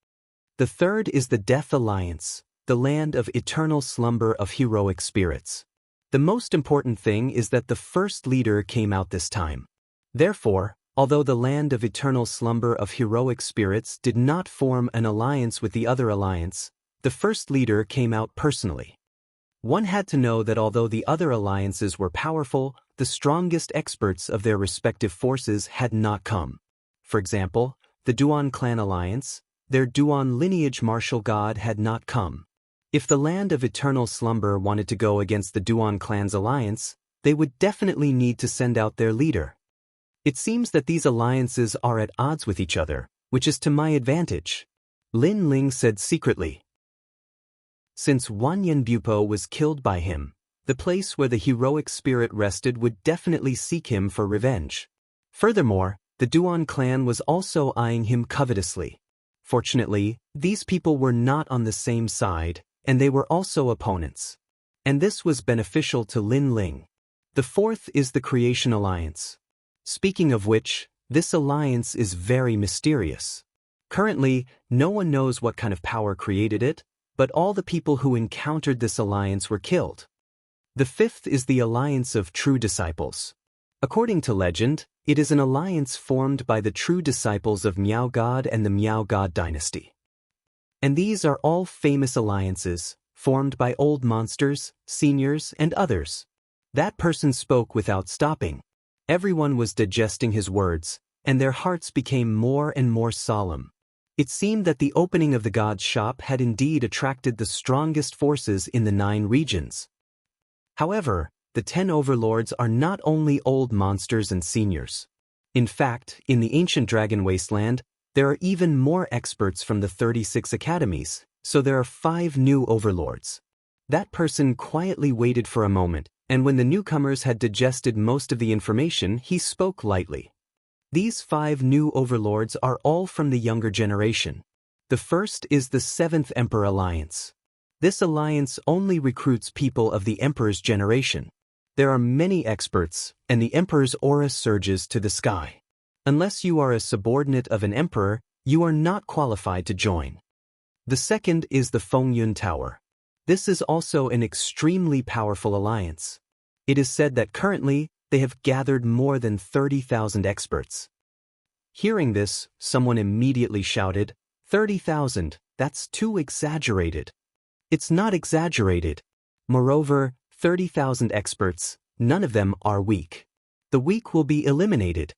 The third is the Death Alliance, the land of eternal slumber of heroic spirits. The most important thing is that the first leader came out this time. Therefore, although the land of eternal slumber of heroic spirits did not form an alliance with the other alliance, the first leader came out personally. One had to know that although the other alliances were powerful, the strongest experts of their respective forces had not come. For example, the Duan Clan Alliance, their Duan lineage martial god had not come. If the land of eternal slumber wanted to go against the Duan Clan's alliance, they would definitely need to send out their leader. It seems that these alliances are at odds with each other, which is to my advantage, Lin Ling said secretly. Since Wanyan Bupo was killed by him, the place where the heroic spirit rested would definitely seek him for revenge. Furthermore, the Duan clan was also eyeing him covetously. Fortunately, these people were not on the same side, and they were also opponents. And this was beneficial to Lin Ling. The fourth is the Creation Alliance. Speaking of which, this alliance is very mysterious. Currently, no one knows what kind of power created it, but all the people who encountered this alliance were killed. The fifth is the alliance of true disciples. According to legend, it is an alliance formed by the true disciples of Miao God and the Miao God dynasty. And these are all famous alliances, formed by old monsters, seniors, and others. That person spoke without stopping. Everyone was digesting his words, and their hearts became more and more solemn. It seemed that the opening of the god's shop had indeed attracted the strongest forces in the 9 regions. However, the 10 overlords are not only old monsters and seniors. In fact, in the ancient dragon wasteland, there are even more experts from the 36 academies, so there are 5 new overlords. That person quietly waited for a moment, and when the newcomers had digested most of the information, he spoke lightly. These 5 new overlords are all from the younger generation. The first is the 7th Emperor Alliance. This alliance only recruits people of the Emperor's generation. There are many experts, and the Emperor's aura surges to the sky. Unless you are a subordinate of an Emperor, you are not qualified to join. The second is the Fengyun Tower. This is also an extremely powerful alliance. It is said that currently, they have gathered more than 30,000 experts. Hearing this, someone immediately shouted, 30,000, that's too exaggerated. It's not exaggerated. Moreover, 30,000 experts, none of them are weak. The weak will be eliminated.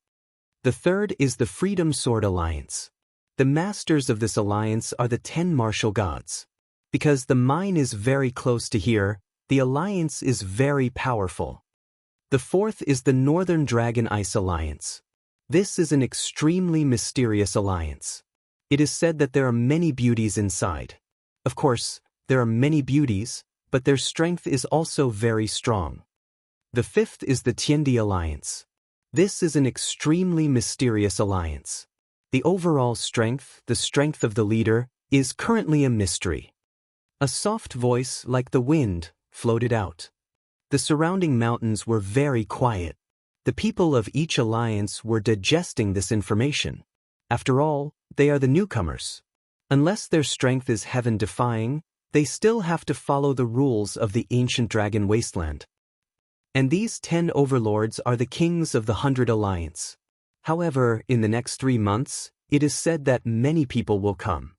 The third is the Freedom Sword Alliance. The masters of this alliance are the 10 martial gods. Because the mine is very close to here, the alliance is very powerful. The fourth is the Northern Dragon Ice Alliance. This is an extremely mysterious alliance. It is said that there are many beauties inside. Of course, there are many beauties, but their strength is also very strong. The fifth is the Tiandi Alliance. This is an extremely mysterious alliance. The overall strength, the strength of the leader, is currently a mystery. A soft voice like the wind floated out. The surrounding mountains were very quiet. The people of each alliance were digesting this information. After all, they are the newcomers. Unless their strength is heaven-defying, they still have to follow the rules of the ancient dragon wasteland. And these 10 overlords are the kings of the 100 Alliance. However, in the next 3 months, it is said that many people will come.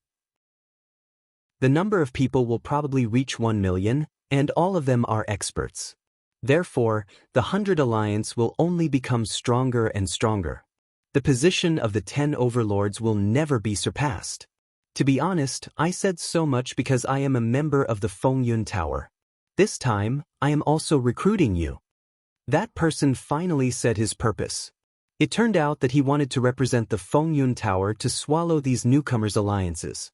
The number of people will probably reach 1 million, and all of them are experts. Therefore, the 100 Alliance will only become stronger and stronger. The position of the 10 overlords will never be surpassed. To be honest, I said so much because I am a member of the Fengyun Tower. This time, I am also recruiting you. That person finally said his purpose. It turned out that he wanted to represent the Fengyun Tower to swallow these newcomers' alliances.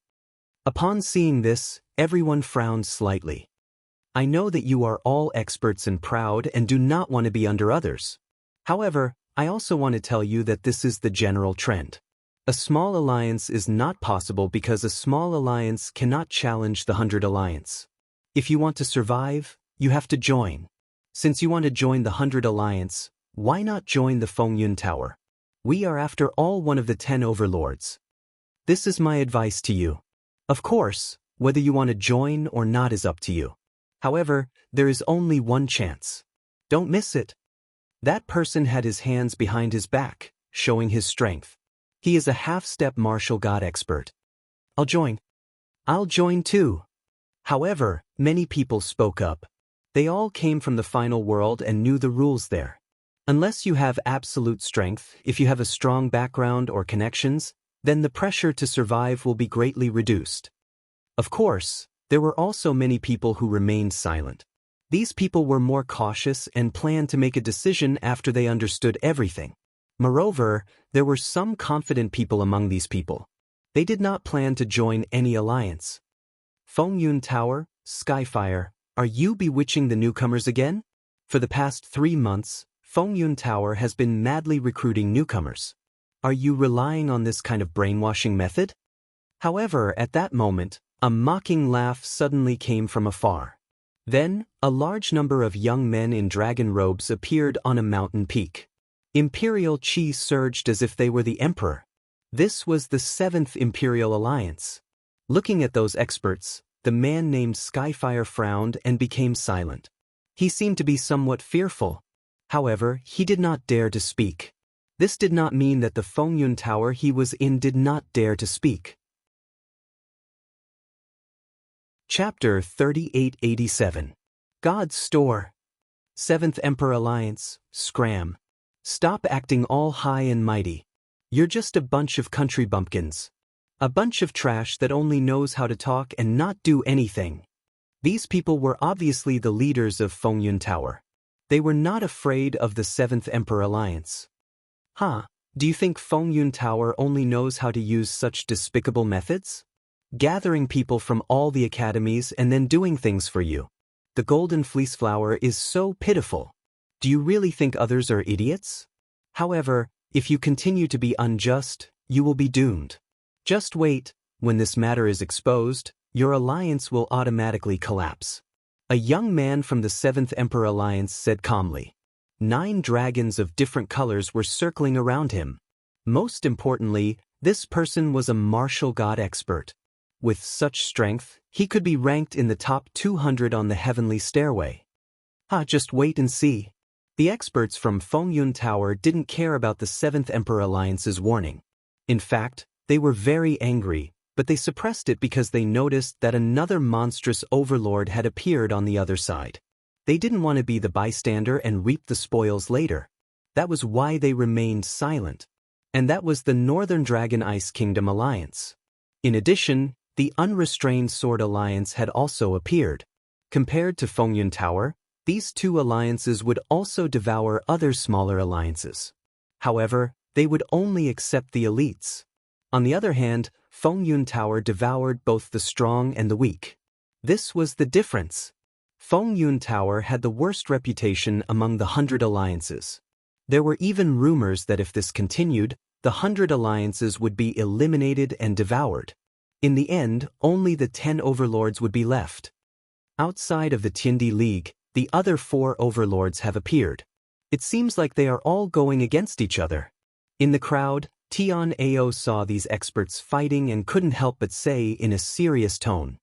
Upon seeing this, everyone frowned slightly. I know that you are all experts and proud and do not want to be under others. However, I also want to tell you that this is the general trend. A small alliance is not possible because a small alliance cannot challenge the 100 Alliance. If you want to survive, you have to join. Since you want to join the 100 Alliance, why not join the Fengyun Tower? We are after all one of the 10 overlords. This is my advice to you. Of course, whether you want to join or not is up to you. However, there is only one chance. Don't miss it. That person had his hands behind his back, showing his strength. He is a half-step martial god expert. I'll join. I'll join too. However, many people spoke up. They all came from the final world and knew the rules there. Unless you have absolute strength, if you have a strong background or connections, then the pressure to survive will be greatly reduced. Of course, there were also many people who remained silent. These people were more cautious and planned to make a decision after they understood everything. Moreover, there were some confident people among these people. They did not plan to join any alliance. Fengyun Tower, Skyfire, are you bewitching the newcomers again? For the past 3 months, Fengyun Tower has been madly recruiting newcomers. Are you relying on this kind of brainwashing method? However, at that moment, a mocking laugh suddenly came from afar. Then, a large number of young men in dragon robes appeared on a mountain peak. Imperial chi surged as if they were the emperor. This was the 7th Imperial Alliance. Looking at those experts, the man named Skyfire frowned and became silent. He seemed to be somewhat fearful. However, he did not dare to speak. This did not mean that the Fengyun Tower he was in did not dare to speak. Chapter 3887. God's Store. 7th Emperor Alliance, Scram. Stop acting all high and mighty. You're just a bunch of country bumpkins. A bunch of trash that only knows how to talk and not do anything. These people were obviously the leaders of Fengyun Tower. They were not afraid of the 7th Emperor Alliance. Do you think Fengyun Tower only knows how to use such despicable methods? Gathering people from all the academies and then doing things for you. The golden fleece flower is so pitiful. Do you really think others are idiots? However, if you continue to be unjust, you will be doomed. Just wait, when this matter is exposed, your alliance will automatically collapse. A young man from the 7th Emperor Alliance said calmly. 9 dragons of different colors were circling around him. Most importantly, this person was a martial god expert. With such strength, he could be ranked in the top 200 on the heavenly stairway. Just wait and see. The experts from Fengyun Tower didn't care about the 7th Emperor Alliance's warning. In fact, they were very angry, but they suppressed it because they noticed that another monstrous overlord had appeared on the other side. They didn't want to be the bystander and reap the spoils later. That was why they remained silent. And that was the Northern Dragon Ice Kingdom Alliance. In addition, the Unrestrained Sword Alliance had also appeared. Compared to Fengyun Tower, these 2 alliances would also devour other smaller alliances. However, they would only accept the elites. On the other hand, Fengyun Tower devoured both the strong and the weak. This was the difference. Fengyun Tower had the worst reputation among the 100 alliances. There were even rumors that if this continued, the 100 alliances would be eliminated and devoured. In the end, only the 10 overlords would be left. Outside of the Tiandi League, the other 4 overlords have appeared. It seems like they are all going against each other. In the crowd, Tian Ao saw these experts fighting and couldn't help but say in a serious tone,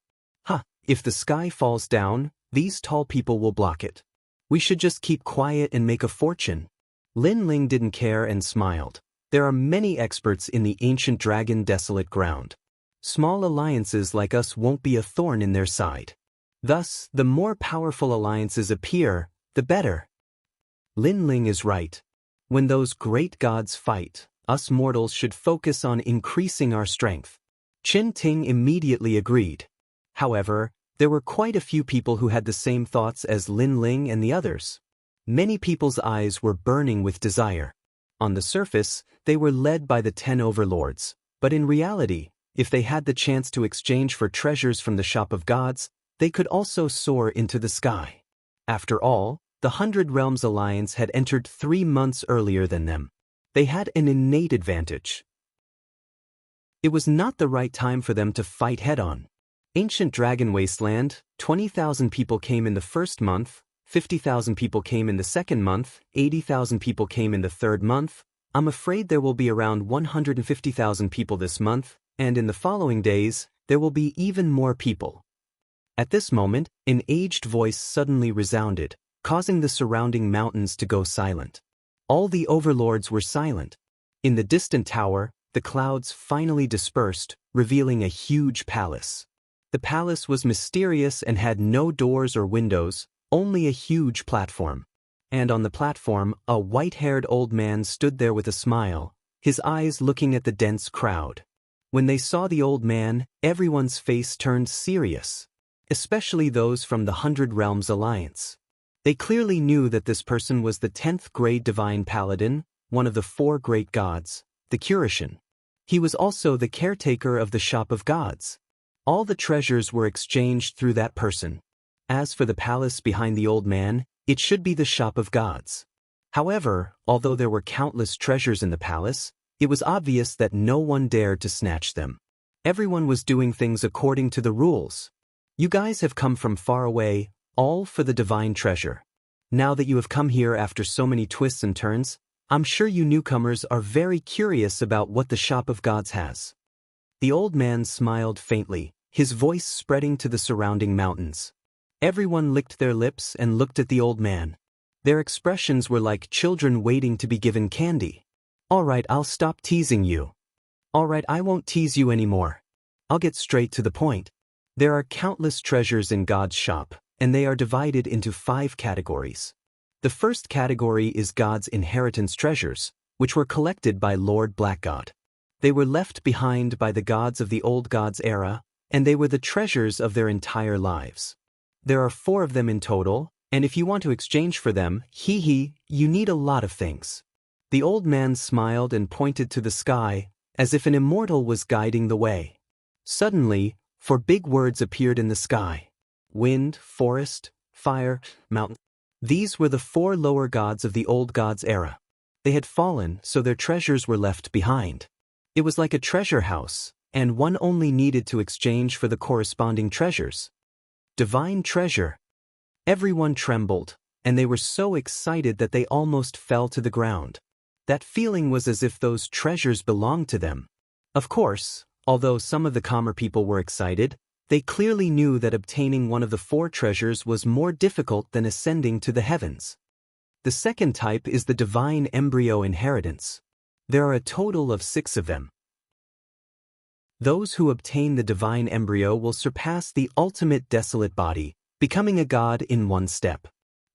if the sky falls down, these tall people will block it. We should just keep quiet and make a fortune. Lin Ling didn't care and smiled. There are many experts in the ancient dragon desolate ground. Small alliances like us won't be a thorn in their side. Thus, the more powerful alliances appear, the better. Lin Ling is right. When those great gods fight, us mortals should focus on increasing our strength. Qin Ting immediately agreed. However, there were quite a few people who had the same thoughts as Lin Ling and the others. Many people's eyes were burning with desire. On the surface, they were led by the 10 overlords, but in reality, if they had the chance to exchange for treasures from the Shop of Gods, they could also soar into the sky. After all, the 100 Realms Alliance had entered 3 months earlier than them. They had an innate advantage. It was not the right time for them to fight head-on. Ancient Dragon Wasteland, 20,000 people came in the first month, 50,000 people came in the second month, 80,000 people came in the third month. I'm afraid there will be around 150,000 people this month, and in the following days, there will be even more people. At this moment, an aged voice suddenly resounded, causing the surrounding mountains to go silent. All the overlords were silent. In the distant tower, the clouds finally dispersed, revealing a huge palace. The palace was mysterious and had no doors or windows, only a huge platform. And on the platform, a white-haired old man stood there with a smile, his eyes looking at the dense crowd. When they saw the old man, everyone's face turned serious, especially those from the 100 Realms Alliance. They clearly knew that this person was the 10th grade divine paladin, one of the 4 great gods, the Curishan. He was also the caretaker of the Shop of Gods. All the treasures were exchanged through that person. As for the palace behind the old man, it should be the Shop of Gods. However, although there were countless treasures in the palace, it was obvious that no one dared to snatch them. Everyone was doing things according to the rules. You guys have come from far away, all for the divine treasure. Now that you have come here after so many twists and turns, I'm sure you newcomers are very curious about what the Shop of Gods has. The old man smiled faintly, his voice spreading to the surrounding mountains. Everyone licked their lips and looked at the old man. Their expressions were like children waiting to be given candy. "All right, I'll stop teasing you. All right, I won't tease you anymore. I'll get straight to the point. There are countless treasures in God's shop, and they are divided into 5 categories. The first category is God's inheritance treasures, which were collected by Lord Blackgod. They were left behind by the gods of the old gods era, and they were the treasures of their entire lives. There are 4 of them in total, and if you want to exchange for them, you need a lot of things." The old man smiled and pointed to the sky, as if an immortal was guiding the way. Suddenly, 4 big words appeared in the sky: wind, forest, fire, mountain. These were the 4 lower gods of the old gods era. They had fallen, so their treasures were left behind. It was like a treasure house, and one only needed to exchange for the corresponding treasures. Divine treasure. Everyone trembled, and they were so excited that they almost fell to the ground. That feeling was as if those treasures belonged to them. Of course, although some of the calmer people were excited, they clearly knew that obtaining one of the 4 treasures was more difficult than ascending to the heavens. The second type is the divine embryo inheritance. There are a total of 6 of them. Those who obtain the divine embryo will surpass the ultimate desolate body, becoming a god in one step.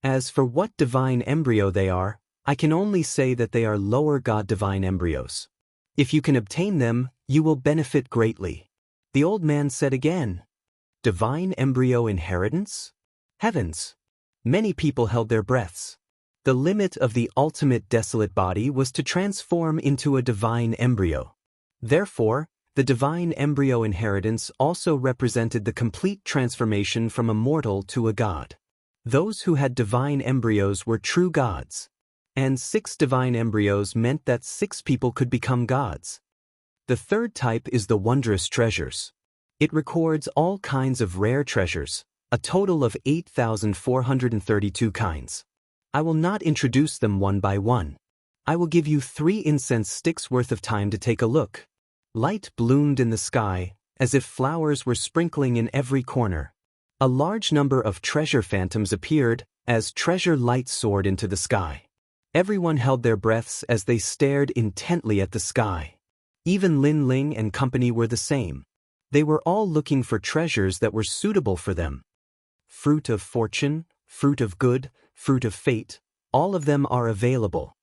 As for what divine embryo they are, I can only say that they are lower god divine embryos. If you can obtain them, you will benefit greatly. The old man said again, "Divine embryo inheritance? Heavens!" Many people held their breaths. The limit of the ultimate desolate body was to transform into a divine embryo. Therefore, the divine embryo inheritance also represented the complete transformation from a mortal to a god. Those who had divine embryos were true gods. And 6 divine embryos meant that 6 people could become gods. The third type is the wondrous treasures. It records all kinds of rare treasures, a total of 8,432 kinds. I will not introduce them one by one. I will give you 3 incense sticks worth of time to take a look. Light bloomed in the sky, as if flowers were sprinkling in every corner. A large number of treasure phantoms appeared, as treasure light soared into the sky. Everyone held their breaths as they stared intently at the sky. Even Lin Ling and company were the same. They were all looking for treasures that were suitable for them. Fruit of fortune, fruit of good, fruit of fate, all of them are available.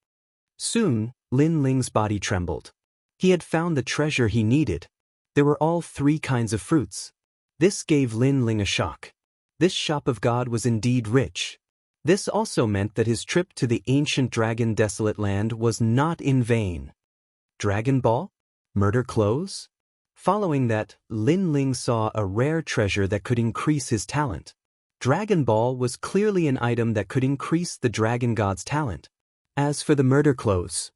Soon, Lin Ling's body trembled. He had found the treasure he needed. There were all 3 kinds of fruits. This gave Lin Ling a shock. This shop of God was indeed rich. This also meant that his trip to the ancient dragon desolate land was not in vain. Dragon Ball? Murder clothes? Following that, Lin Ling saw a rare treasure that could increase his talent. Dragon Ball was clearly an item that could increase the dragon god's talent. As for the murder clothes.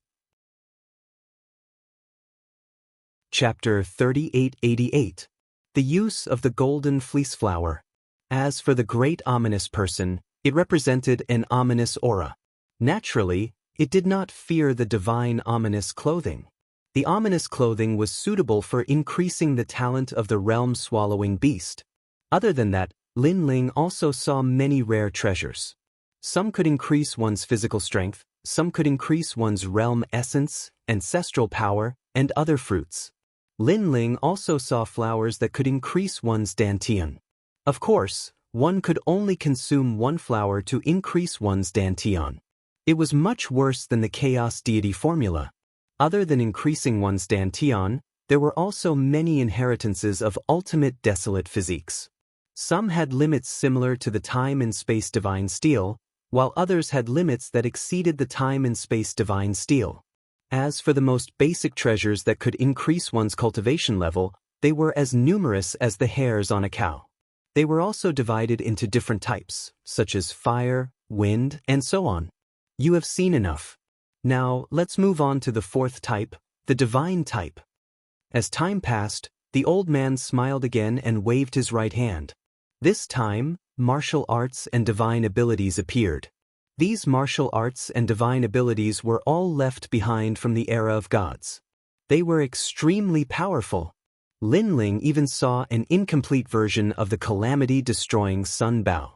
Chapter 3888. The use of the golden fleece flower. As for the great ominous person, it represented an ominous aura. Naturally, it did not fear the divine ominous clothing. The ominous clothing was suitable for increasing the talent of the realm-swallowing beast. Other than that, Lin Ling also saw many rare treasures. Some could increase one's physical strength, some could increase one's realm essence, ancestral power, and other fruits. Lin Ling also saw flowers that could increase one's dantian. Of course, one could only consume 1 flower to increase one's dantian. It was much worse than the chaos deity formula. Other than increasing one's dantian, there were also many inheritances of ultimate desolate physiques. Some had limits similar to the time and space divine steel, while others had limits that exceeded the time and space divine steel. As for the most basic treasures that could increase one's cultivation level, they were as numerous as the hairs on a cow. They were also divided into different types, such as fire, wind, and so on. You have seen enough. Now, let's move on to the 4th type, the divine type. As time passed, the old man smiled again and waved his right hand. This time, martial arts and divine abilities appeared. These martial arts and divine abilities were all left behind from the era of gods. They were extremely powerful. Lin Ling even saw an incomplete version of the calamity-destroying Sun Bao.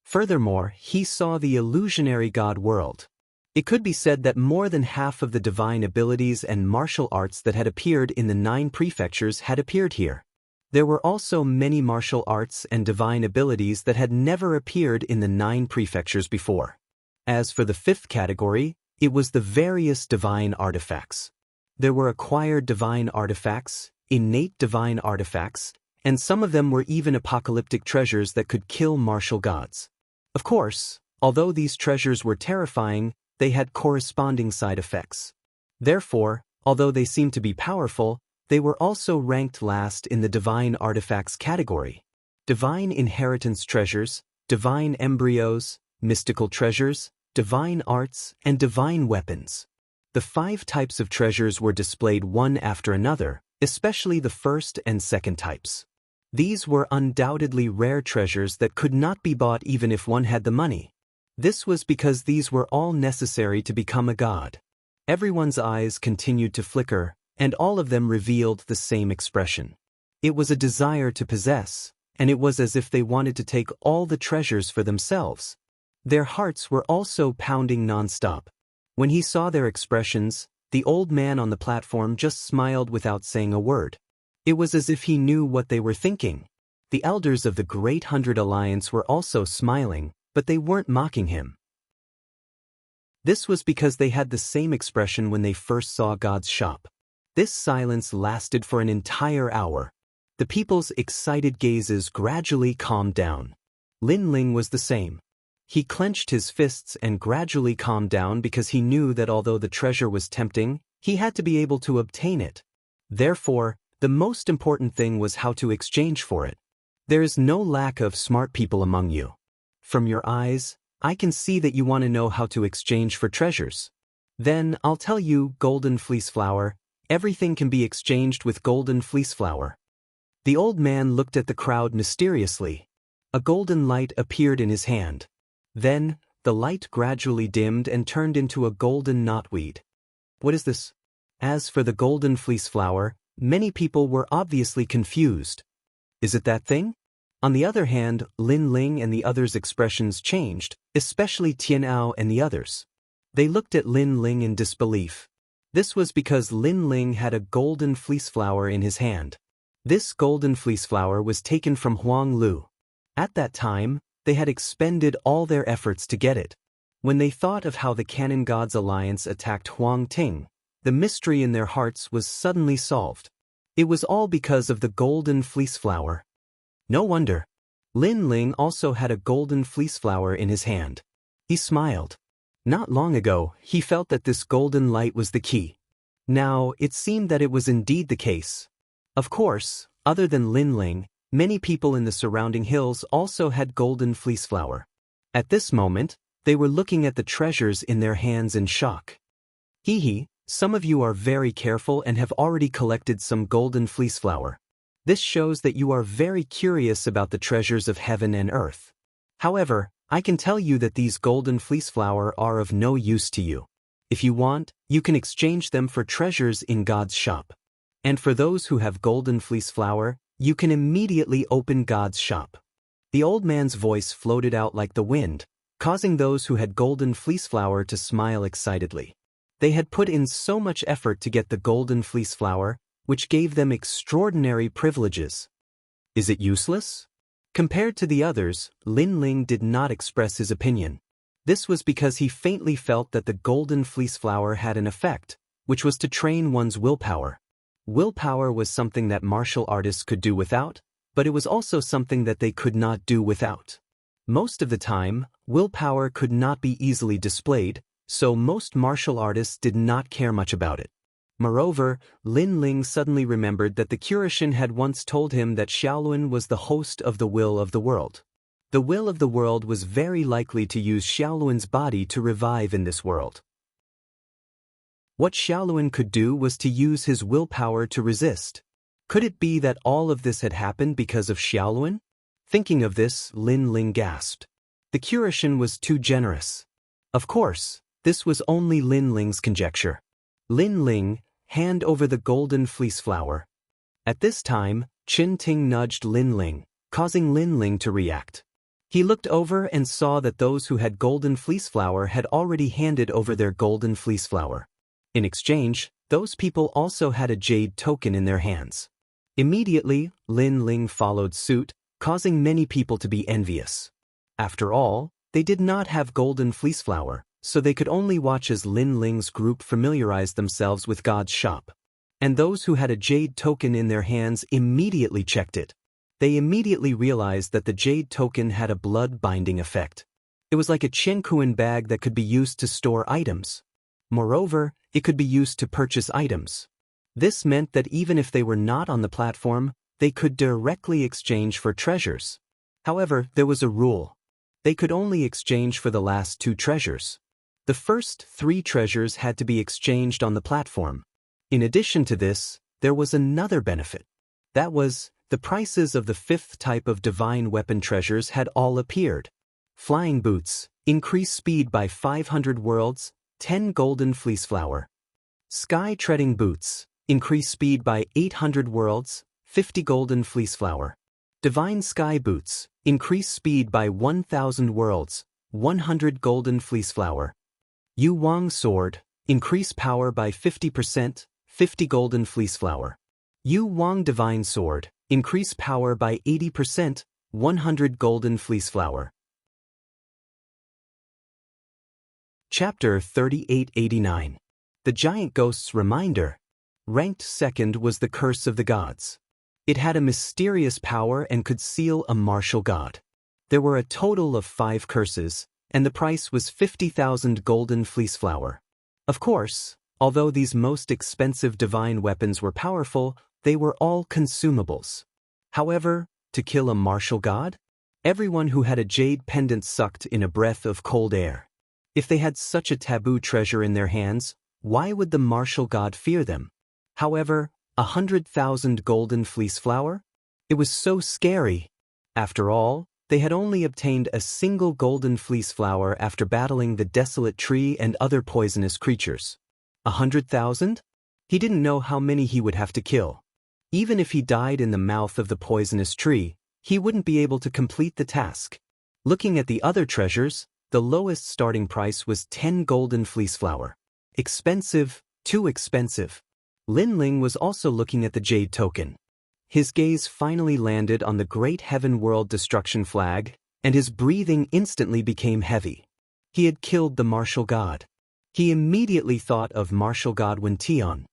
Furthermore, he saw the illusionary god world. It could be said that more than half of the divine abilities and martial arts that had appeared in the 9 prefectures had appeared here. There were also many martial arts and divine abilities that had never appeared in the 9 prefectures before. As for the 5th category, it was the various divine artifacts. There were acquired divine artifacts, innate divine artifacts, and some of them were even apocalyptic treasures that could kill martial gods. Of course, although these treasures were terrifying, they had corresponding side effects. Therefore, although they seemed to be powerful, they were also ranked last in the divine artifacts category. Divine inheritance treasures, divine embryos, mystical treasures, divine arts, and divine weapons. The 5 types of treasures were displayed one after another, especially the 1st and 2nd types. These were undoubtedly rare treasures that could not be bought even if one had the money. This was because these were all necessary to become a god. Everyone's eyes continued to flicker, and all of them revealed the same expression. It was a desire to possess, and it was as if they wanted to take all the treasures for themselves. Their hearts were also pounding nonstop. When he saw their expressions, the old man on the platform just smiled without saying a word. It was as if he knew what they were thinking. The elders of the Great 100 Alliance were also smiling, but they weren't mocking him. This was because they had the same expression when they first saw God's shop. This silence lasted for an entire hour. The people's excited gazes gradually calmed down. Lin Ling was the same. He clenched his fists and gradually calmed down because he knew that although the treasure was tempting, he had to be able to obtain it. Therefore, the most important thing was how to exchange for it. There is no lack of smart people among you. From your eyes, I can see that you want to know how to exchange for treasures. Then, I'll tell you, golden fleece flower, everything can be exchanged with golden fleece flower. The old man looked at the crowd mysteriously. A golden light appeared in his hand. Then, the light gradually dimmed and turned into a golden knotweed. What is this? As for the golden fleece flower, many people were obviously confused. Is it that thing? On the other hand, Lin Ling and the others' expressions changed, especially Tianao and the others. They looked at Lin Ling in disbelief. This was because Lin Ling had a golden fleece flower in his hand. This golden fleece flower was taken from Huang Lu. At that time, they had expended all their efforts to get it. When they thought of how the Canon Gods Alliance attacked Huang Ting, the mystery in their hearts was suddenly solved. It was all because of the golden fleece flower. No wonder. Lin Ling also had a golden fleece flower in his hand. He smiled. Not long ago, he felt that this golden light was the key. Now, it seemed that it was indeed the case. Of course, other than Lin Ling, many people in the surrounding hills also had golden fleece flower. At this moment, they were looking at the treasures in their hands in shock. Hee, some of you are very careful and have already collected some golden fleece flower. This shows that you are very curious about the treasures of heaven and earth. However, I can tell you that these golden fleece flower are of no use to you. If you want, you can exchange them for treasures in God's shop. And for those who have golden fleece flower, you can immediately open God's shop. The old man's voice floated out like the wind, causing those who had golden fleece flower to smile excitedly. They had put in so much effort to get the golden fleece flower, which gave them extraordinary privileges. Is it useless? Compared to the others, Lin Ling did not express his opinion. This was because he faintly felt that the golden fleece flower had an effect, which was to train one's willpower. Willpower was something that martial artists could do without, but it was also something that they could not do without. Most of the time, willpower could not be easily displayed, so most martial artists did not care much about it. Moreover, Lin Ling suddenly remembered that the Kurishin had once told him that Xiaolun was the host of the will of the world. The will of the world was very likely to use Xiaolun's body to revive in this world. What Xiaolun could do was to use his willpower to resist. Could it be that all of this had happened because of Xiaolun? Thinking of this, Lin Ling gasped. The Kurishin was too generous. Of course, this was only Lin Ling's conjecture. Lin Ling, hand over the golden fleece flower. At this time, Qin Ting nudged Lin Ling, causing Lin Ling to react. He looked over and saw that those who had golden fleece flower had already handed over their golden fleece flower. In exchange, those people also had a jade token in their hands. Immediately, Lin Ling followed suit, causing many people to be envious. After all, they did not have golden fleece flower, so they could only watch as Lin Ling's group familiarized themselves with God's shop. And those who had a jade token in their hands immediately checked it. They immediately realized that the jade token had a blood-binding effect. It was like a Qiankuan bag that could be used to store items. Moreover, it could be used to purchase items. This meant that even if they were not on the platform, they could directly exchange for treasures. However, there was a rule. They could only exchange for the last 2 treasures. The first 3 treasures had to be exchanged on the platform. In addition to this, there was another benefit. That was, the prices of the 5th type of divine weapon treasures had all appeared. Flying boots, increase speed by 500 worlds, 10 golden fleece flower. Sky treading boots, increase speed by 800 worlds, 50 golden fleece flower. Divine sky boots, increase speed by 1000 worlds, 100 golden fleece flower. Yu Wang sword, increase power by 50%, 50 golden fleece flower. Yu Wang divine sword, increase power by 80%, 100 golden fleece flower. Chapter 3889. The Giant Ghost's Reminder. Ranked 2nd was the Curse of the Gods. It had a mysterious power and could seal a martial god. There were a total of 5 curses, and the price was 50,000 golden fleece flower. Of course, although these most expensive divine weapons were powerful, they were all consumables. However, to kill a martial god? Everyone who had a jade pendant sucked in a breath of cold air. If they had such a taboo treasure in their hands, why would the martial god fear them? However, 100,000 golden fleece flower? It was so scary. After all, they had only obtained a single golden fleece flower after battling the desolate tree and other poisonous creatures. 100,000? He didn't know how many he would have to kill. Even if he died in the mouth of the poisonous tree, he wouldn't be able to complete the task. Looking at the other treasures, the lowest starting price was 10 golden fleece flower. Expensive, too expensive. Lin Ling was also looking at the jade token. His gaze finally landed on the great heaven world destruction flag, and his breathing instantly became heavy. He had killed the martial god. He immediately thought of martial god Wention.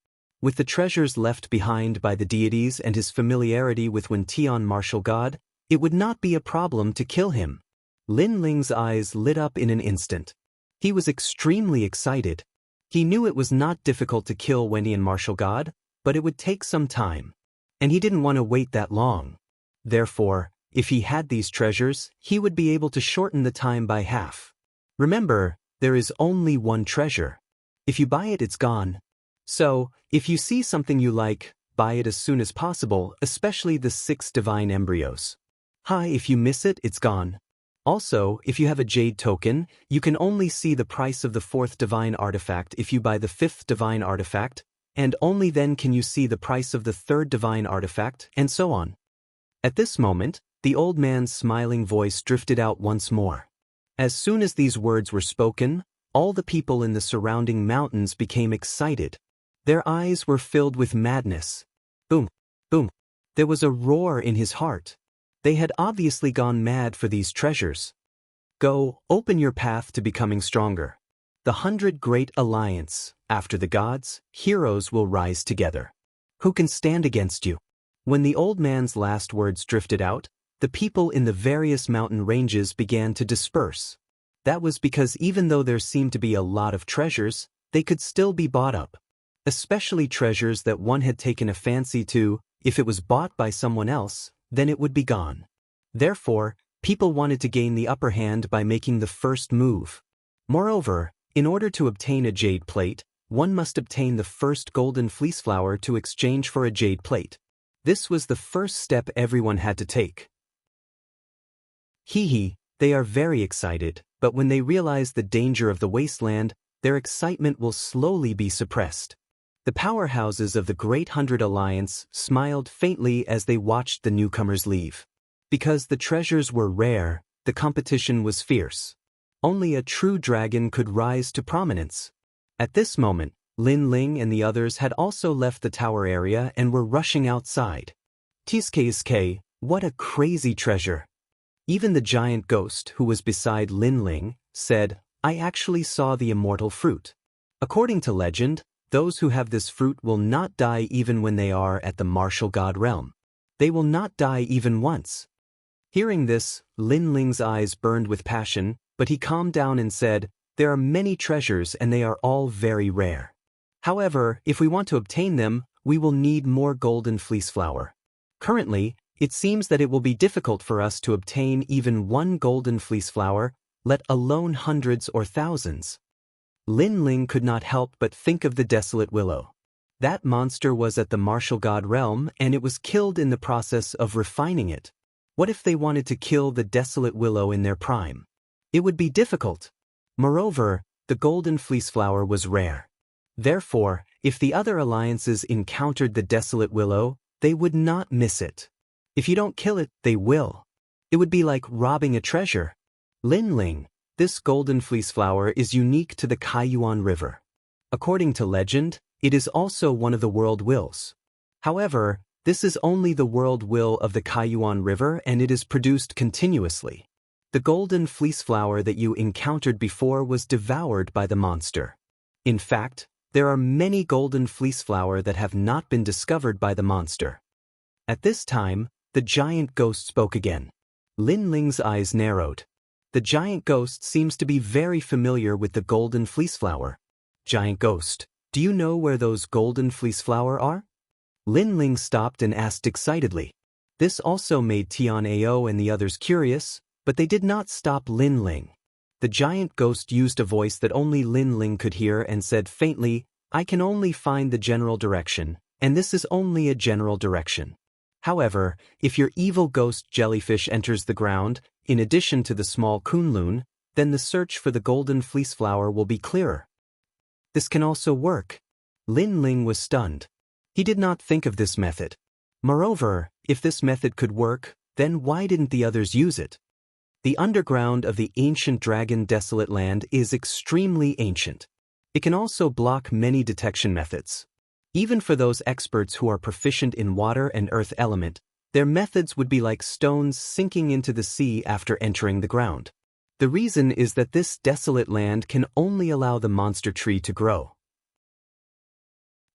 With the treasures left behind by the deities and his familiarity with Wention martial god, it would not be a problem to kill him. Lin Ling's eyes lit up in an instant. He was extremely excited. He knew it was not difficult to kill Wendian martial god, but it would take some time. And he didn't want to wait that long. Therefore, if he had these treasures, he would be able to shorten the time by half. Remember, there is only one treasure. If you buy it, it's gone. So, if you see something you like, buy it as soon as possible, especially the 6 divine embryos. If you miss it, it's gone. Also, if you have a jade token, you can only see the price of the 4th divine artifact if you buy the 5th divine artifact, and only then can you see the price of the 3rd divine artifact, and so on. At this moment, the old man's smiling voice drifted out once more. As soon as these words were spoken, all the people in the surrounding mountains became excited. Their eyes were filled with madness. Boom, boom. There was a roar in his heart. They had obviously gone mad for these treasures. Go, open your path to becoming stronger. The 100 Great Alliance, after the gods, heroes will rise together. Who can stand against you? When the old man's last words drifted out, the people in the various mountain ranges began to disperse. That was because even though there seemed to be a lot of treasures, they could still be bought up. Especially treasures that one had taken a fancy to. If it was bought by someone else, then it would be gone. Therefore, people wanted to gain the upper hand by making the first move. Moreover, in order to obtain a jade plate, one must obtain the first golden fleece flower to exchange for a jade plate. This was the first step everyone had to take. They are very excited, but when they realize the danger of the wasteland, their excitement will slowly be suppressed. The powerhouses of the Great 100 Alliance smiled faintly as they watched the newcomers leave. Because the treasures were rare, the competition was fierce. Only a true dragon could rise to prominence. At this moment, Lin Ling and the others had also left the tower area and were rushing outside. Tsk, what a crazy treasure. Even the giant ghost who was beside Lin Ling said, I actually saw the immortal fruit. According to legend, those who have this fruit will not die even when they are at the martial god realm. They will not die even once. Hearing this, Lin Ling's eyes burned with passion, but he calmed down and said, there are many treasures and they are all very rare. However, if we want to obtain them, we will need more golden fleece flower. Currently, it seems that it will be difficult for us to obtain even one golden fleece flower, let alone hundreds or thousands. Lin Ling could not help but think of the desolate willow. That monster was at the martial god realm and it was killed in the process of refining it. What if they wanted to kill the desolate willow in their prime? It would be difficult. Moreover, the golden fleece flower was rare. Therefore, if the other alliances encountered the desolate willow, they would not miss it. If you don't kill it, they will. It would be like robbing a treasure. Lin Ling, this golden fleece flower is unique to the Kaiyuan River. According to legend, it is also one of the world wills. However, this is only the world will of the Kaiyuan River and it is produced continuously. The golden fleece flower that you encountered before was devoured by the monster. In fact, there are many golden fleece flower that have not been discovered by the monster. At this time, the giant ghost spoke again. Lin Ling's eyes narrowed. The giant ghost seems to be very familiar with the golden fleece flower. Giant ghost, do you know where those golden fleece flower are? Lin Ling stopped and asked excitedly. This also made Tian Ao and the others curious, but they did not stop Lin Ling. The giant ghost used a voice that only Lin Ling could hear and said faintly, I can only find the general direction, and this is only a general direction. However, if your evil ghost jellyfish enters the ground, in addition to the small kunlun, then the search for the golden fleece flower will be clearer. This can also work. Lin Ling was stunned. He did not think of this method. Moreover, if this method could work, then why didn't the others use it? The underground of the ancient dragon desolate land is extremely ancient. It can also block many detection methods. Even for those experts who are proficient in water and earth element, their methods would be like stones sinking into the sea after entering the ground. The reason is that this desolate land can only allow the monster tree to grow.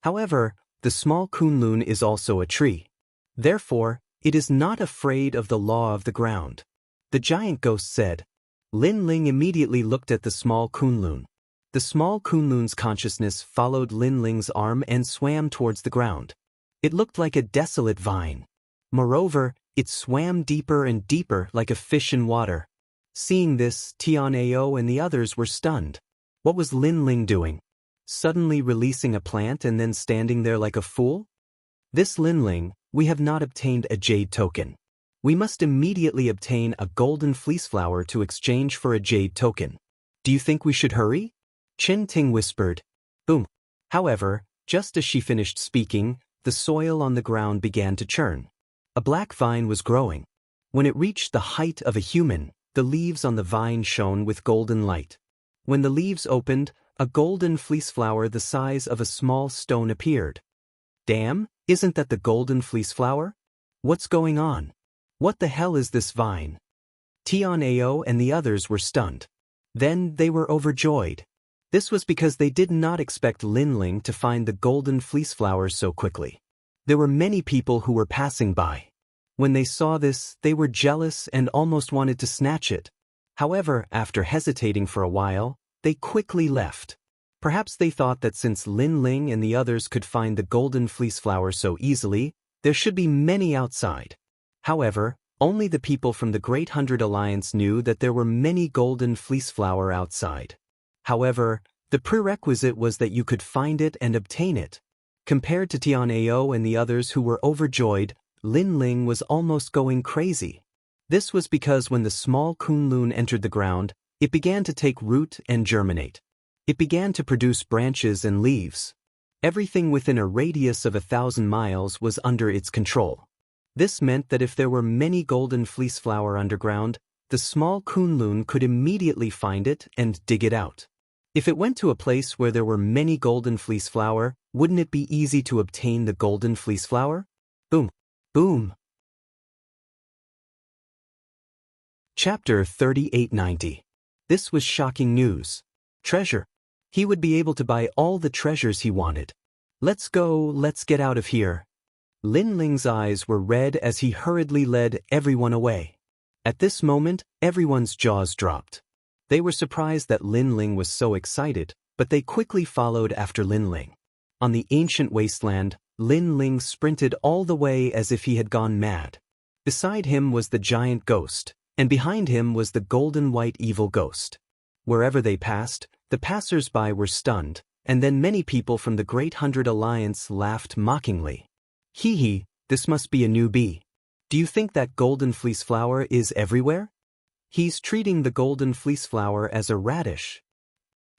However, the small kunlun is also a tree. Therefore, it is not afraid of the law of the ground. The giant ghost said. Lin Ling immediately looked at the small kunlun. The small kunlun's consciousness followed Lin Ling's arm and swam towards the ground. It looked like a desolate vine. Moreover, it swam deeper and deeper like a fish in water. Seeing this, Tian Ao and the others were stunned. What was Lin Ling doing? Suddenly releasing a plant and then standing there like a fool? This Lin Ling, we have not obtained a jade token. We must immediately obtain a golden fleece flower to exchange for a jade token. Do you think we should hurry? Chen Ting whispered. Boom. However, just as she finished speaking, the soil on the ground began to churn. A black vine was growing. When it reached the height of a human, the leaves on the vine shone with golden light. When the leaves opened, a golden fleece flower the size of a small stone appeared. Damn, isn't that the golden fleece flower? What's going on? What the hell is this vine? Tian Ao and the others were stunned. Then they were overjoyed. This was because they did not expect Lin Ling to find the golden fleece flowers so quickly. There were many people who were passing by. When they saw this, they were jealous and almost wanted to snatch it. However, after hesitating for a while, they quickly left. Perhaps they thought that since Lin Ling and the others could find the golden fleece flower so easily, there should be many outside. However, only the people from the Great Hundred Alliance knew that there were many golden fleece flower outside. However, the prerequisite was that you could find it and obtain it. Compared to Tian Ao and the others who were overjoyed, Lin Ling was almost going crazy. This was because when the small kunlun entered the ground, it began to take root and germinate. It began to produce branches and leaves. Everything within a radius of 1,000 miles was under its control. This meant that if there were many golden fleece flower underground, the small Kunlun could immediately find it and dig it out. If it went to a place where there were many golden fleece flower, wouldn't it be easy to obtain the golden fleece flower? Boom. Boom. Chapter 3890. This was shocking news. Treasure. He would be able to buy all the treasures he wanted. Let's go, let's get out of here. Lin Ling's eyes were red as he hurriedly led everyone away. At this moment, everyone's jaws dropped. They were surprised that Lin Ling was so excited, but they quickly followed after Lin Ling. On the ancient wasteland, Lin Ling sprinted all the way as if he had gone mad. Beside him was the giant ghost, and behind him was the golden white evil ghost. Wherever they passed, the passers-by were stunned, and then many people from the Great Hundred Alliance laughed mockingly. Hee hee, this must be a new bee. Do you think that golden fleece flower is everywhere? He's treating the golden fleece flower as a radish.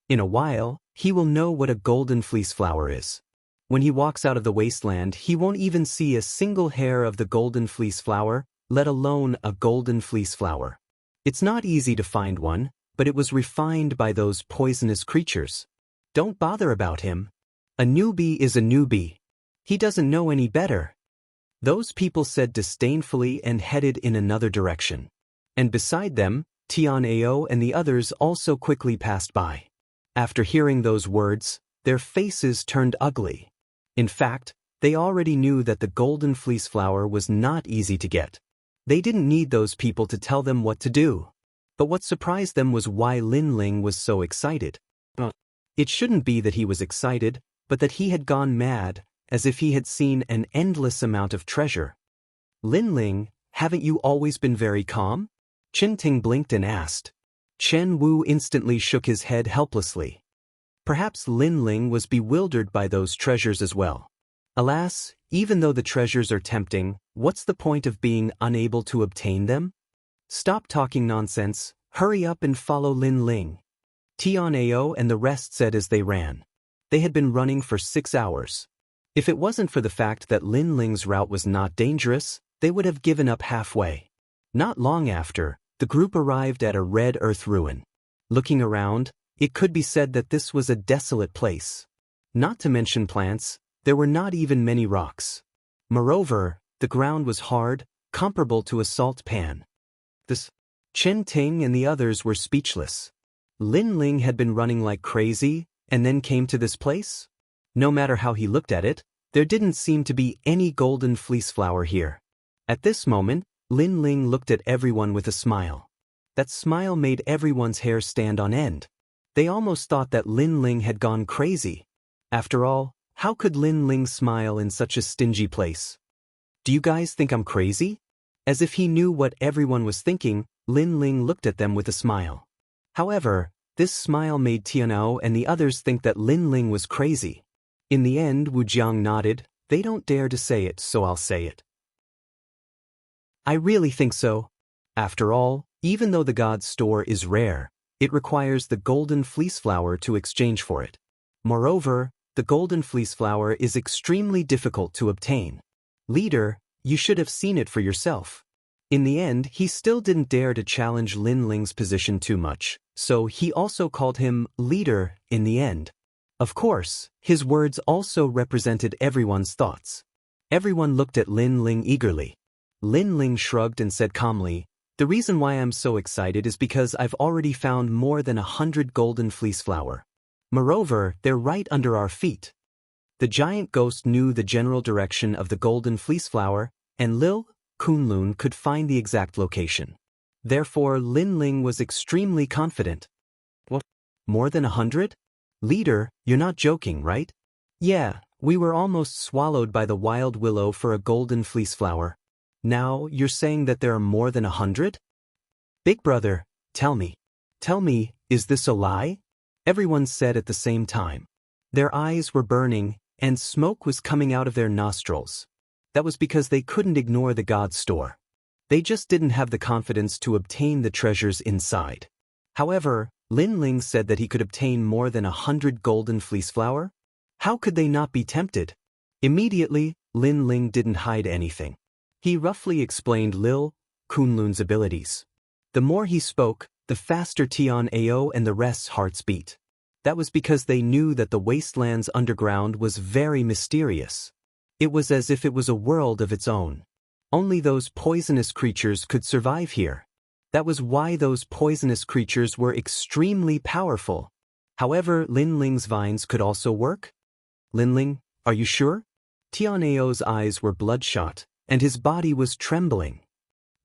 In a while, he will know what a golden fleece flower is. When he walks out of the wasteland, he won't even see a single hair of the golden fleece flower, let alone a golden fleece flower. It's not easy to find one, but it was refined by those poisonous creatures. Don't bother about him. A newbie is a newbie. He doesn't know any better. Those people said disdainfully and headed in another direction. And beside them, Tian'ao and the others also quickly passed by. After hearing those words, their faces turned ugly. In fact, they already knew that the golden fleece flower was not easy to get. They didn't need those people to tell them what to do. But what surprised them was why Lin Ling was so excited. It shouldn't be that he was excited, but that he had gone mad, as if he had seen an endless amount of treasure. Lin Ling, haven't you always been very calm? Chen Ting blinked and asked. Chen Wu instantly shook his head helplessly. Perhaps Lin Ling was bewildered by those treasures as well. Alas, even though the treasures are tempting, what's the point of being unable to obtain them? Stop talking nonsense, hurry up and follow Lin Ling. Tian'ao and the rest said as they ran. They had been running for 6 hours. If it wasn't for the fact that Lin Ling's route was not dangerous, they would have given up halfway. Not long after, the group arrived at a red earth ruin. Looking around, it could be said that this was a desolate place. Not to mention plants, there were not even many rocks. Moreover, the ground was hard, comparable to a salt pan. Chen Ting and the others were speechless. Lin Ling had been running like crazy, and then came to this place? No matter how he looked at it, there didn't seem to be any golden fleece flower here. At this moment, Lin Ling looked at everyone with a smile. That smile made everyone's hair stand on end. They almost thought that Lin Ling had gone crazy. After all, how could Lin Ling smile in such a stingy place? Do you guys think I'm crazy? As if he knew what everyone was thinking, Lin Ling looked at them with a smile. However, this smile made Tian'ao and the others think that Lin Ling was crazy. In the end, Wu Jiang nodded. They don't dare to say it, so I'll say it. I really think so. After all, even though the god's store is rare, it requires the golden fleece flower to exchange for it. Moreover, the golden fleece flower is extremely difficult to obtain. Leader, you should have seen it for yourself. In the end, he still didn't dare to challenge Lin Ling's position too much, so he also called him leader in the end. Of course, his words also represented everyone's thoughts. Everyone looked at Lin Ling eagerly. Lin Ling shrugged and said calmly, "The reason why I'm so excited is because I've already found more than 100 golden fleece flower. Moreover, they're right under our feet." The giant ghost knew the general direction of the golden fleece flower, and Lil Kunlun could find the exact location. Therefore, Lin Ling was extremely confident. What? More than 100? Leader, you're not joking, right? Yeah, we were almost swallowed by the wild willow for a golden fleece flower. Now, you're saying that there are more than 100? Big brother, tell me, is this a lie? Everyone said at the same time. Their eyes were burning, and smoke was coming out of their nostrils. That was because they couldn't ignore the god's store. They just didn't have the confidence to obtain the treasures inside. However, Lin Ling said that he could obtain more than 100 golden fleece flower. How could they not be tempted? Immediately, Lin Ling didn't hide anything. He roughly explained Lil Kunlun's abilities. The more he spoke, the faster Tian Ao and the rest's hearts beat. That was because they knew that the wasteland's underground was very mysterious. It was as if it was a world of its own. Only those poisonous creatures could survive here. That was why those poisonous creatures were extremely powerful. However, Lin Ling's vines could also work? Lin Ling, are you sure? Tian Ao's eyes were bloodshot, and his body was trembling.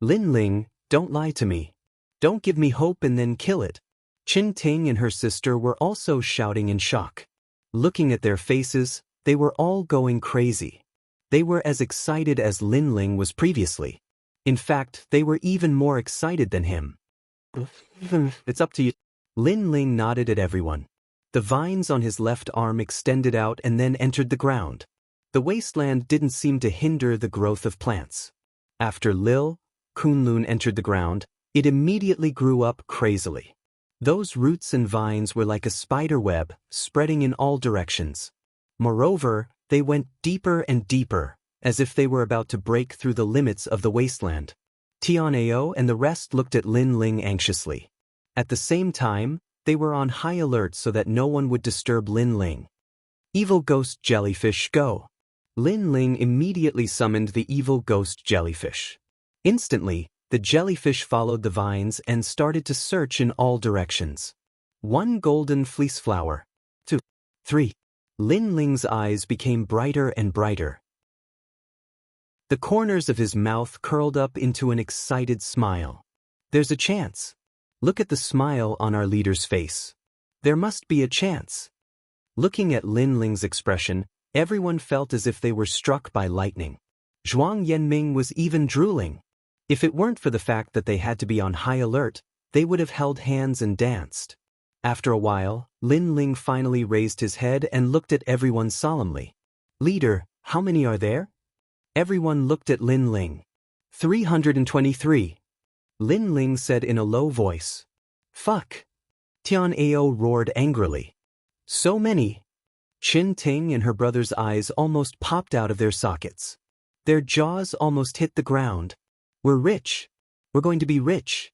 Lin Ling, don't lie to me. Don't give me hope and then kill it. Qin Ting and her sister were also shouting in shock. Looking at their faces, they were all going crazy. They were as excited as Lin Ling was previously. In fact, they were even more excited than him. It's up to you. Lin Ling nodded at everyone. The vines on his left arm extended out and then entered the ground. The wasteland didn't seem to hinder the growth of plants. After Lil Kunlun entered the ground, it immediately grew up crazily. Those roots and vines were like a spider web, spreading in all directions. Moreover, they went deeper and deeper, as if they were about to break through the limits of the wasteland. Tian Ao and the rest looked at Lin Ling anxiously. At the same time, they were on high alert so that no one would disturb Lin Ling. Evil Ghost Jellyfish, go! Lin Ling immediately summoned the evil ghost jellyfish. Instantly, the jellyfish followed the vines and started to search in all directions. 1 golden fleece flower. 2. 3. Lin Ling's eyes became brighter and brighter. The corners of his mouth curled up into an excited smile. There's a chance. Look at the smile on our leader's face. There must be a chance. Looking at Lin Ling's expression, everyone felt as if they were struck by lightning. Zhuang Yanming was even drooling. If it weren't for the fact that they had to be on high alert, they would have held hands and danced. After a while, Lin Ling finally raised his head and looked at everyone solemnly. Leader, how many are there? Everyone looked at Lin Ling. 323. Lin Ling said in a low voice. Fuck. Tian Ao roared angrily. So many. Qin Ting and her brother's eyes almost popped out of their sockets. Their jaws almost hit the ground. We're rich. We're going to be rich.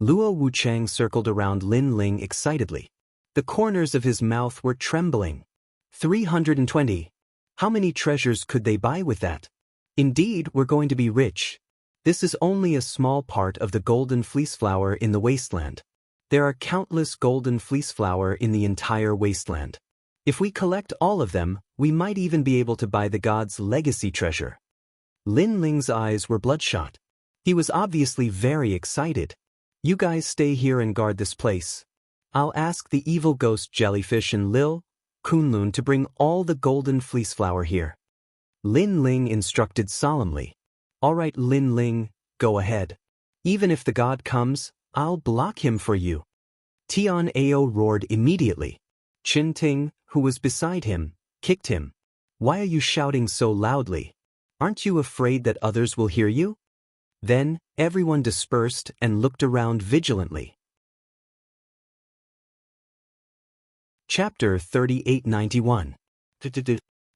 Luo Wuchang circled around Lin Ling excitedly. The corners of his mouth were trembling. 320. How many treasures could they buy with that? Indeed, we're going to be rich. This is only a small part of the golden fleece flower in the wasteland. There are countless golden fleece flower in the entire wasteland. If we collect all of them, we might even be able to buy the god's legacy treasure. Lin Ling's eyes were bloodshot. He was obviously very excited. You guys stay here and guard this place. I'll ask the evil ghost jellyfish and Lil Kunlun to bring all the golden fleece flower here. Lin Ling instructed solemnly. All right, Lin Ling, go ahead. Even if the god comes, I'll block him for you. Tian Ao roared immediately. Qin Ting, who was beside him, kicked him. Why are you shouting so loudly? Aren't you afraid that others will hear you? Then, everyone dispersed and looked around vigilantly. Chapter 3891.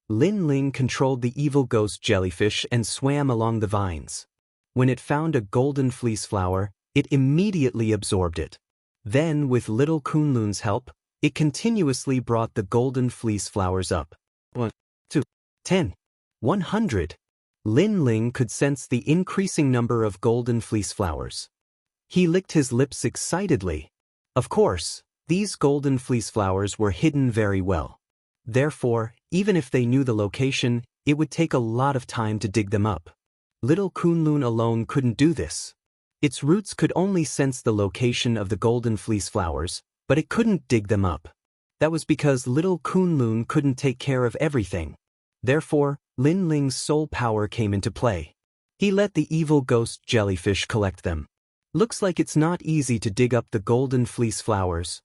Lin Ling controlled the evil ghost jellyfish and swam along the vines. When it found a golden fleece flower, it immediately absorbed it. Then, with little Kunlun's help, it continuously brought the golden fleece flowers up. 1, 2, 10, 100. Lin Ling could sense the increasing number of golden fleece flowers. He licked his lips excitedly. Of course, these golden fleece flowers were hidden very well. Therefore, even if they knew the location, it would take a lot of time to dig them up. Little Kunlun alone couldn't do this. Its roots could only sense the location of the golden fleece flowers, but it couldn't dig them up. That was because little Kunlun couldn't take care of everything. Therefore, Lin Ling's soul power came into play. He let the evil ghost jellyfish collect them. Looks like it's not easy to dig up the golden fleece flowers.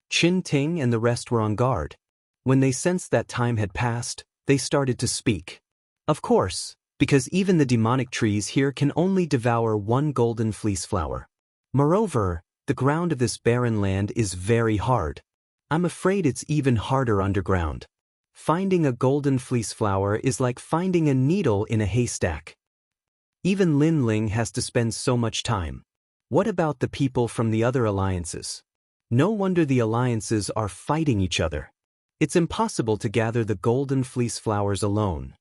Qin Ting and the rest were on guard. When they sensed that time had passed, they started to speak. Of course, because even the demonic trees here can only devour 1 golden fleece flower. Moreover, the ground of this barren land is very hard. I'm afraid it's even harder underground. Finding a golden fleece flower is like finding a needle in a haystack. Even Lin Ling has to spend so much time. What about the people from the other alliances? No wonder the alliances are fighting each other. It's impossible to gather the golden fleece flowers alone.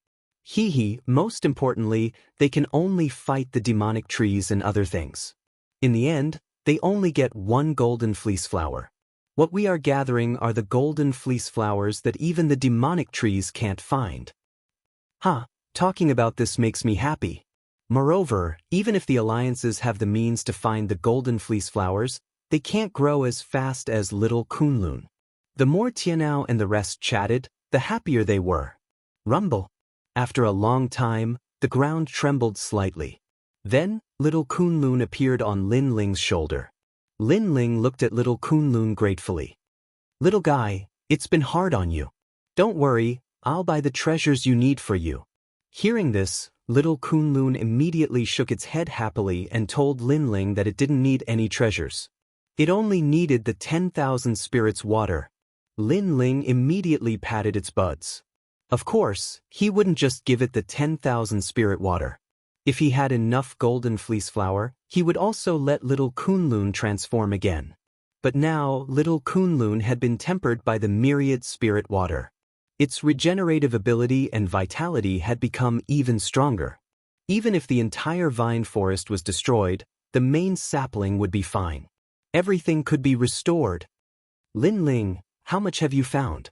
Most importantly, they can only fight the demonic trees and other things. In the end, they only get one golden fleece flower. What we are gathering are the golden fleece flowers that even the demonic trees can't find. Talking about this makes me happy. Moreover, even if the alliances have the means to find the golden fleece flowers, they can't grow as fast as little Kunlun. The more Tianao and the rest chatted, the happier they were. Rumble. After a long time, the ground trembled slightly. Then, little Kunlun appeared on Lin Ling's shoulder. Lin Ling looked at little Kunlun gratefully. Little guy, it's been hard on you. Don't worry, I'll buy the treasures you need for you. Hearing this, little Kunlun immediately shook its head happily and told Lin Ling that it didn't need any treasures. It only needed the 10,000 spirits water. Lin Ling immediately patted its buds. Of course, he wouldn't just give it the 10,000 spirit water. If he had enough golden fleece flower, he would also let little Kunlun transform again. But now, little Kunlun had been tempered by the myriad spirit water. Its regenerative ability and vitality had become even stronger. Even if the entire vine forest was destroyed, the main sapling would be fine. Everything could be restored. Lin Ling, how much have you found?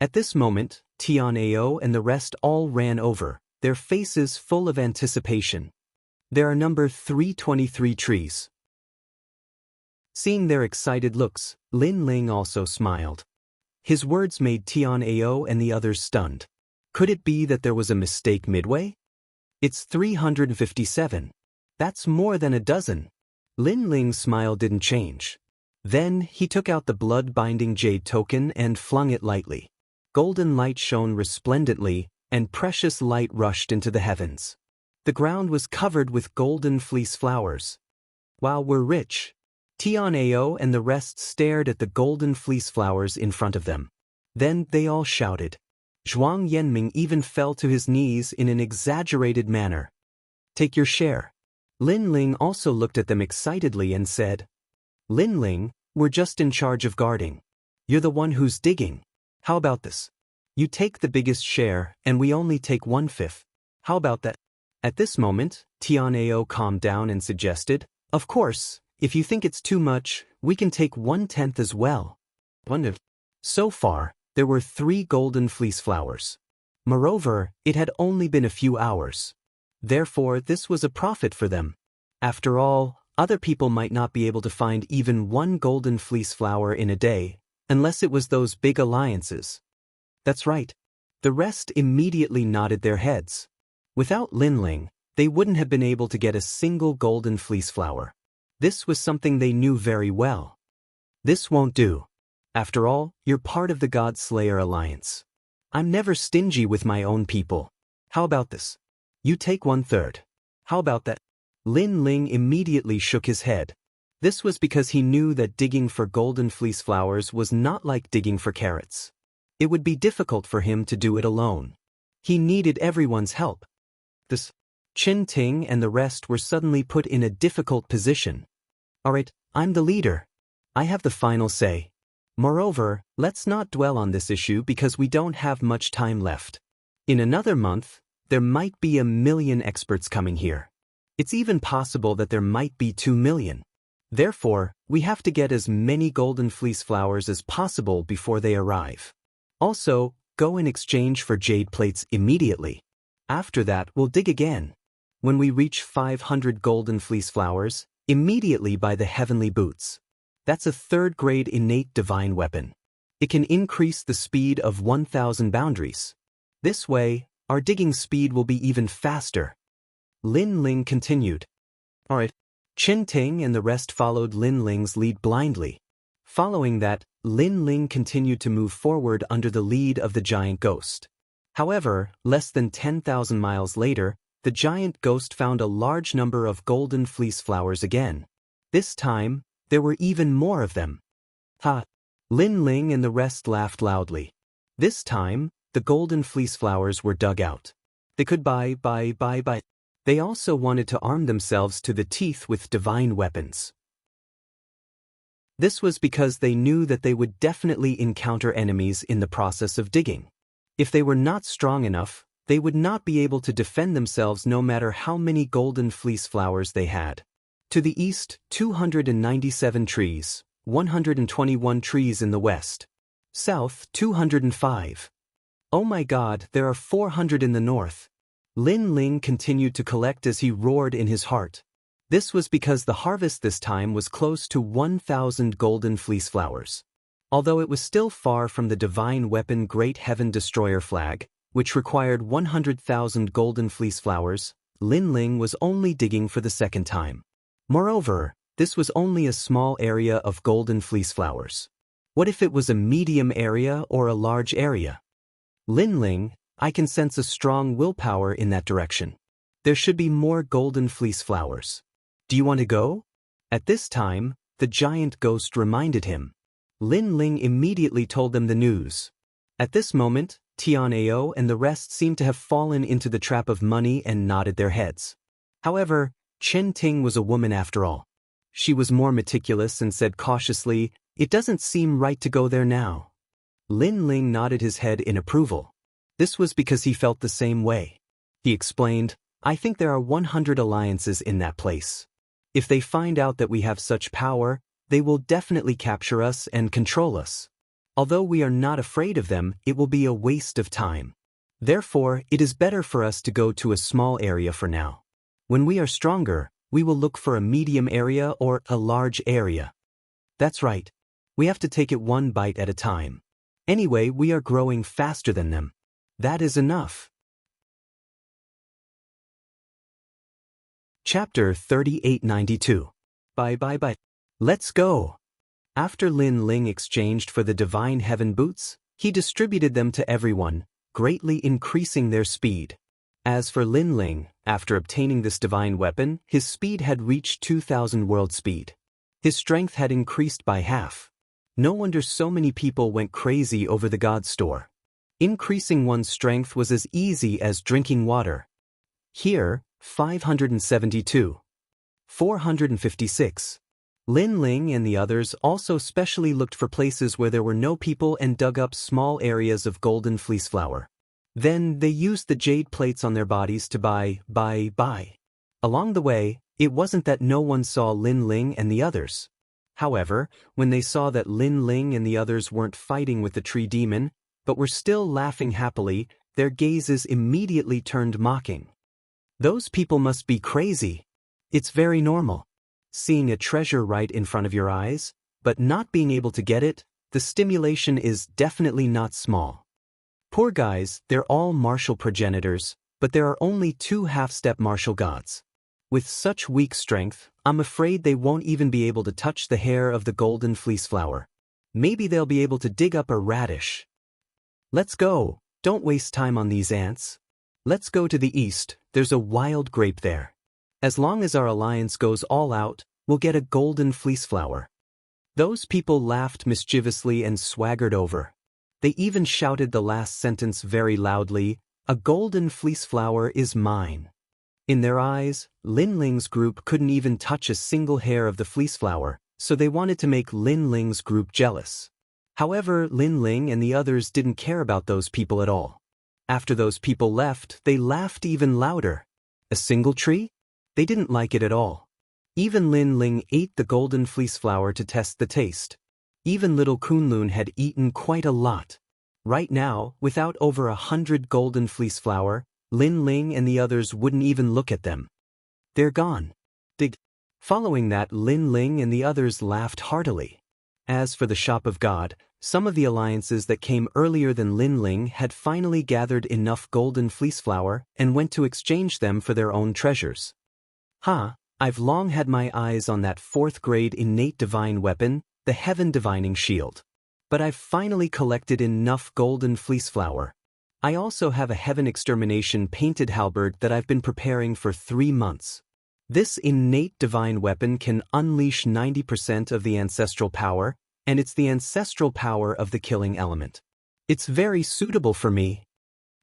At this moment, Tianao and the rest all ran over, their faces full of anticipation. There are number 323 trees. Seeing their excited looks, Lin Ling also smiled. His words made Tianao and the others stunned. Could it be that there was a mistake midway? It's 357. That's more than a dozen. Lin Ling's smile didn't change. Then, he took out the blood-binding jade token and flung it lightly. Golden light shone resplendently, and precious light rushed into the heavens. The ground was covered with golden fleece flowers. Wow, we're rich. Tianao and the rest stared at the golden fleece flowers in front of them. Then they all shouted. Zhuang Yanming even fell to his knees in an exaggerated manner. Take your share. Lin Ling also looked at them excitedly and said, Lin Ling, we're just in charge of guarding. You're the one who's digging. How about this? You take the biggest share, and we only take 1/5. How about that? At this moment, Tianao calmed down and suggested, of course, if you think it's too much, we can take 1/10 as well. So far, there were 3 golden fleece flowers. Moreover, it had only been a few hours. Therefore, this was a profit for them. After all, other people might not be able to find even 1 golden fleece flower in a day, unless it was those big alliances. That's right. The rest immediately nodded their heads. Without Lin Ling, they wouldn't have been able to get a single golden fleece flower. This was something they knew very well. This won't do. After all, you're part of the God Slayer Alliance. I'm never stingy with my own people. How about this? You take 1/3. How about that? Lin Ling immediately shook his head. This was because he knew that digging for golden fleece flowers was not like digging for carrots. It would be difficult for him to do it alone. He needed everyone's help. This Qin Ting and the rest were suddenly put in a difficult position. Alright, I'm the leader. I have the final say. Moreover, let's not dwell on this issue because we don't have much time left. In another month, there might be 1 million experts coming here. It's even possible that there might be 2 million. Therefore, we have to get as many golden fleece flowers as possible before they arrive. Also, go in exchange for jade plates immediately. After that, we'll dig again. When we reach 500 golden fleece flowers, immediately buy the heavenly boots. That's a 3rd-grade innate divine weapon. It can increase the speed of 1,000 boundaries. This way, our digging speed will be even faster. Lin Ling continued. Alright. Qin Ting and the rest followed Lin Ling's lead blindly. Following that, Lin Ling continued to move forward under the lead of the giant ghost. However, less than 10,000 miles later, the giant ghost found a large number of golden fleece flowers again. This time, there were even more of them. Lin Ling and the rest laughed loudly. This time, the golden fleece flowers were dug out. They could buy. They also wanted to arm themselves to the teeth with divine weapons. This was because they knew that they would definitely encounter enemies in the process of digging. If they were not strong enough, they would not be able to defend themselves no matter how many golden fleece flowers they had. To the east, 297 trees, 121 trees in the west. South, 205. Oh my God, there are 400 in the north. Lin Ling continued to collect as he roared in his heart. This was because the harvest this time was close to 1,000 golden fleece flowers. Although it was still far from the divine weapon Great Heaven Destroyer flag, which required 100,000 golden fleece flowers, Lin Ling was only digging for the second time. Moreover, this was only a small area of golden fleece flowers. What if it was a medium area or a large area? Lin Ling, I can sense a strong willpower in that direction. There should be more golden fleece flowers. Do you want to go? At this time, the giant ghost reminded him. Lin Ling immediately told them the news. At this moment, Tian'ao and the rest seemed to have fallen into the trap of money and nodded their heads. However, Chen Ting was a woman after all. She was more meticulous and said cautiously, "It doesn't seem right to go there now." Lin Ling nodded his head in approval. This was because he felt the same way. He explained, "I think there are 100 alliances in that place. If they find out that we have such power, they will definitely capture us and control us. Although we are not afraid of them, it will be a waste of time. Therefore, it is better for us to go to a small area for now. When we are stronger, we will look for a medium area or a large area." That's right. We have to take it one bite at a time. Anyway, we are growing faster than them. That is enough. Chapter 3892. Bye. Let's go. After Lin Ling exchanged for the divine heaven boots, he distributed them to everyone, greatly increasing their speed. As for Lin Ling, after obtaining this divine weapon, his speed had reached 2,000 world speed. His strength had increased by half. No wonder so many people went crazy over the God store. Increasing one's strength was as easy as drinking water. Here, 572. 456. Lin Ling and the others also specially looked for places where there were no people and dug up small areas of golden fleece flower. Then they used the jade plates on their bodies to buy. Along the way, it wasn't that no one saw Lin Ling and the others. However, when they saw that Lin Ling and the others weren't fighting with the tree demon, but were still laughing happily, their gazes immediately turned mocking. Those people must be crazy. It's very normal. Seeing a treasure right in front of your eyes, but not being able to get it, the stimulation is definitely not small. Poor guys, they're all martial progenitors, but there are only 2 half-step martial gods. With such weak strength, I'm afraid they won't even be able to touch the hair of the golden fleece flower. Maybe they'll be able to dig up a radish. Let's go, don't waste time on these ants. Let's go to the east, there's a wild grape there. As long as our alliance goes all out, we'll get a golden fleece flower. Those people laughed mischievously and swaggered over. They even shouted the last sentence very loudly, "A golden fleece flower is mine." In their eyes, Lin Ling's group couldn't even touch a single hair of the fleece flower, so they wanted to make Lin Ling's group jealous. However, Lin Ling and the others didn't care about those people at all. After those people left, they laughed even louder. A single tree? They didn't like it at all. Even Lin Ling ate the golden fleece flower to test the taste. Even little Kunlun had eaten quite a lot. Right now, without over 100 golden fleece flower, Lin Ling and the others wouldn't even look at them. They're gone. Following that, Lin Ling and the others laughed heartily. As for the Shop of God, some of the alliances that came earlier than Lin Ling had finally gathered enough golden fleece flower and went to exchange them for their own treasures. I've long had my eyes on that 4th grade innate divine weapon, the Heaven Divining Shield. But I've finally collected enough golden fleece flower. I also have a Heaven Extermination painted halberd that I've been preparing for 3 months. This innate divine weapon can unleash 90% of the ancestral power, and it's the ancestral power of the killing element. It's very suitable for me.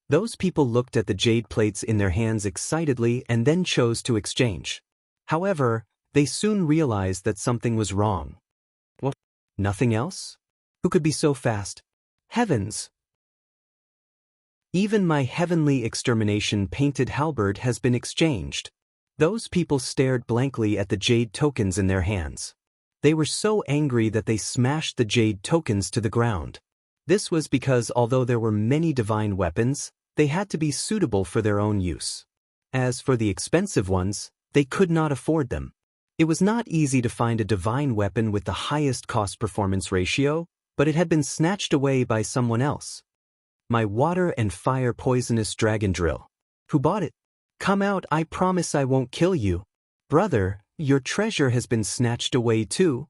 Those people looked at the jade plates in their hands excitedly and then chose to exchange. However, they soon realized that something was wrong. What? Nothing else? Who could be so fast? Heavens! Even my heavenly extermination painted halberd has been exchanged. Those people stared blankly at the jade tokens in their hands. They were so angry that they smashed the jade tokens to the ground. This was because although there were many divine weapons, they had to be suitable for their own use. As for the expensive ones, they could not afford them. It was not easy to find a divine weapon with the highest cost-performance ratio, but it had been snatched away by someone else. My water and fire poisonous dragon drill. Who bought it? Come out, I promise I won't kill you. Brother, your treasure has been snatched away too.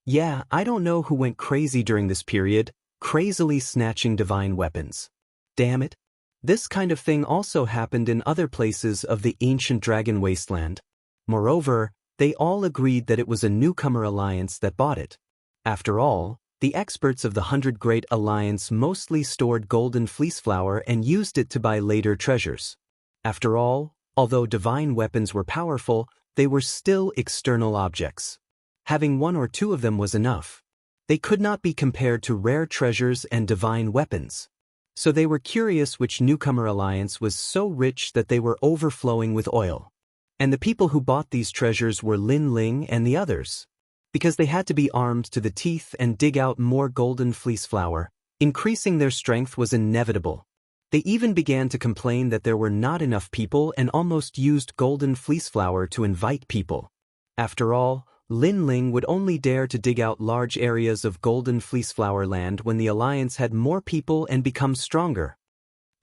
Yeah, I don't know who went crazy during this period, crazily snatching divine weapons. Damn it. This kind of thing also happened in other places of the ancient dragon wasteland. Moreover, they all agreed that it was a newcomer alliance that bought it. After all, the experts of the 100 Great Alliance mostly stored golden fleece flower and used it to buy later treasures. After all, although divine weapons were powerful, they were still external objects. Having one or two of them was enough. They could not be compared to rare treasures and divine weapons. So they were curious which newcomer alliance was so rich that they were overflowing with oil. And the people who bought these treasures were Lin Ling and the others. Because they had to be armed to the teeth and dig out more golden fleece flower, increasing their strength was inevitable. They even began to complain that there were not enough people and almost used golden fleece flower to invite people. After all, Lin Ling would only dare to dig out large areas of golden fleece flower land when the alliance had more people and become stronger.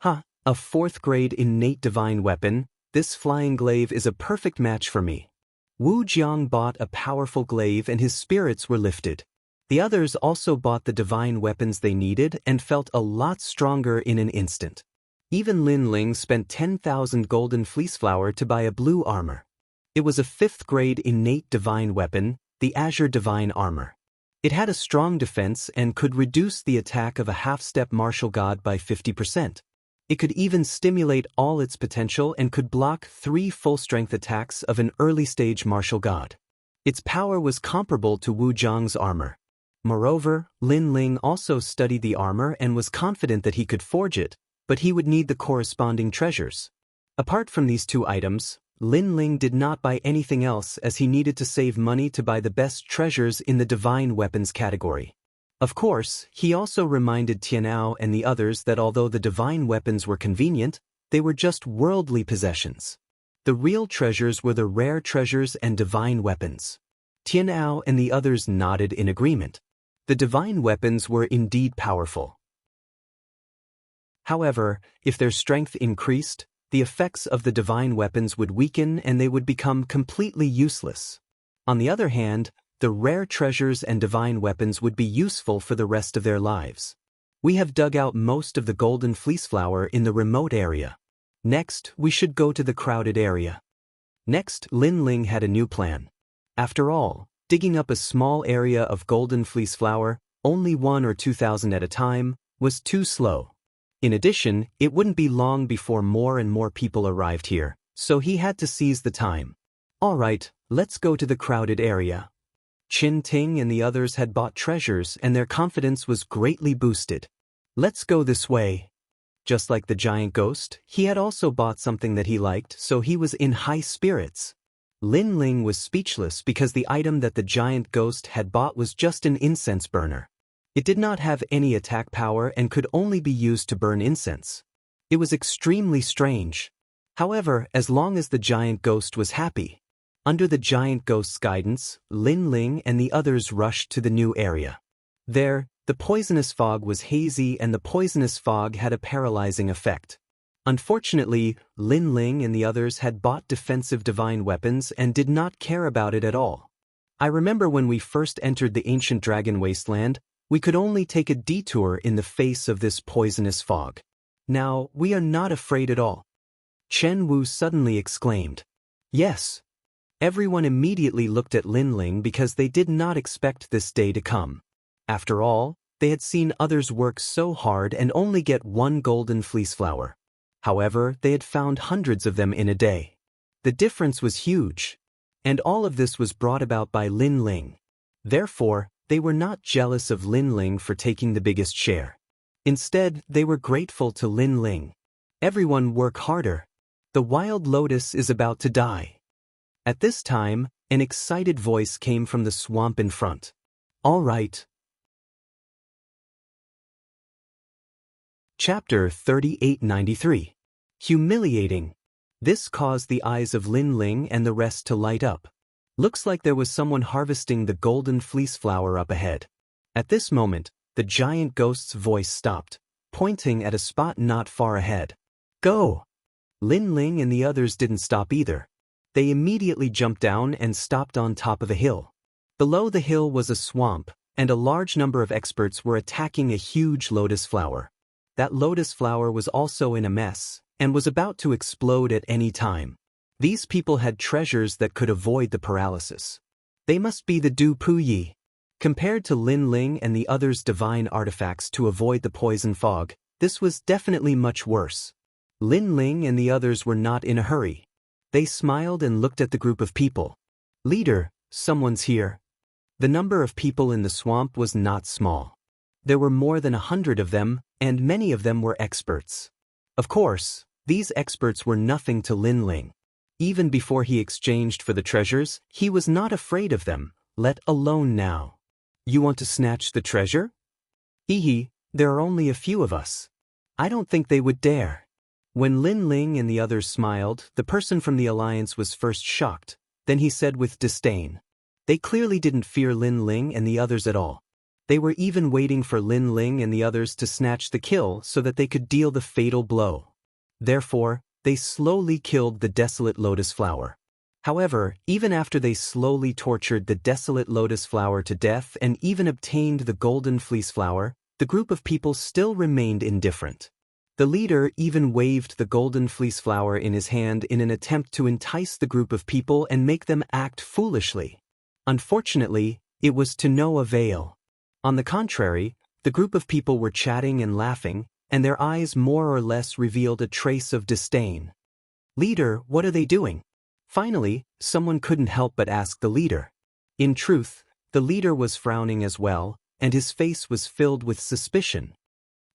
A 4th grade innate divine weapon, this flying glaive is a perfect match for me. Wu Jiang bought a powerful glaive and his spirits were lifted. The others also bought the divine weapons they needed and felt a lot stronger in an instant. Even Lin Ling spent 10,000 golden fleece flower to buy a blue armor. It was a 5th grade innate divine weapon, the Azure Divine Armor. It had a strong defense and could reduce the attack of a half-step martial god by 50%. It could even stimulate all its potential and could block 3 full-strength attacks of an early-stage martial god. Its power was comparable to Wu Jiang's armor. Moreover, Lin Ling also studied the armor and was confident that he could forge it, but he would need the corresponding treasures. Apart from these 2 items, Lin Ling did not buy anything else as he needed to save money to buy the best treasures in the divine weapons category. Of course, he also reminded Tianao and the others that although the divine weapons were convenient, they were just worldly possessions. The real treasures were the rare treasures and divine weapons. Tianao and the others nodded in agreement. The divine weapons were indeed powerful. However, if their strength increased, the effects of the divine weapons would weaken and they would become completely useless. On the other hand, the rare treasures and divine weapons would be useful for the rest of their lives. We have dug out most of the golden fleece flower in the remote area. Next, we should go to the crowded area. Next, Lin Ling had a new plan. After all, digging up a small area of golden fleece flower, only 1 or 2,000 at a time, was too slow. In addition, it wouldn't be long before more and more people arrived here, so he had to seize the time. Alright, let's go to the crowded area. Qin Ting and the others had bought treasures and their confidence was greatly boosted. Let's go this way. Just like the giant ghost, he had also bought something that he liked, so he was in high spirits. Lin Ling was speechless because the item that the giant ghost had bought was just an incense burner. It did not have any attack power and could only be used to burn incense. It was extremely strange. However, as long as the giant ghost was happy. Under the giant ghost's guidance, Lin Ling and the others rushed to the new area. There, the poisonous fog was hazy and the poisonous fog had a paralyzing effect. Unfortunately, Lin Ling and the others had bought defensive divine weapons and did not care about it at all. I remember when we first entered the ancient dragon wasteland, we could only take a detour in the face of this poisonous fog. Now, we are not afraid at all. Chen Wu suddenly exclaimed. Yes. Everyone immediately looked at Lin Ling because they did not expect this day to come. After all, they had seen others work so hard and only get 1 golden fleece flower. However, they had found hundreds of them in a day. The difference was huge. And all of this was brought about by Lin Ling. Therefore, they were not jealous of Lin Ling for taking the biggest share. Instead, they were grateful to Lin Ling. Everyone work harder. The wild lotus is about to die. At this time, an excited voice came from the swamp in front. All right. Chapter 3893. Humiliating. This caused the eyes of Lin Ling and the rest to light up. Looks like there was someone harvesting the golden fleece flower up ahead. At this moment, the giant ghost's voice stopped, pointing at a spot not far ahead. Go! Lin Ling and the others didn't stop either. They immediately jumped down and stopped on top of a hill. Below the hill was a swamp, and a large number of experts were attacking a huge lotus flower. That lotus flower was also in a mess, and was about to explode at any time. These people had treasures that could avoid the paralysis. They must be the Du Puyi. Compared to Lin Ling and the others' divine artifacts to avoid the poison fog, this was definitely much worse. Lin Ling and the others were not in a hurry. They smiled and looked at the group of people. Leader, someone's here. The number of people in the swamp was not small. There were more than 100 of them, and many of them were experts. Of course, these experts were nothing to Lin Ling. Even before he exchanged for the treasures, he was not afraid of them, let alone now. You want to snatch the treasure? Hee, there are only a few of us. I don't think they would dare. When Lin Ling and the others smiled, the person from the alliance was first shocked, then he said with disdain. They clearly didn't fear Lin Ling and the others at all. They were even waiting for Lin Ling and the others to snatch the kill so that they could deal the fatal blow. Therefore, they slowly killed the desolate lotus flower. However, even after they slowly tortured the desolate lotus flower to death and even obtained the golden fleece flower, the group of people still remained indifferent. The leader even waved the golden fleece flower in his hand in an attempt to entice the group of people and make them act foolishly. Unfortunately, it was to no avail. On the contrary, the group of people were chatting and laughing, and their eyes more or less revealed a trace of disdain. Leader, what are they doing? Finally, someone couldn't help but ask the leader. In truth, the leader was frowning as well, and his face was filled with suspicion.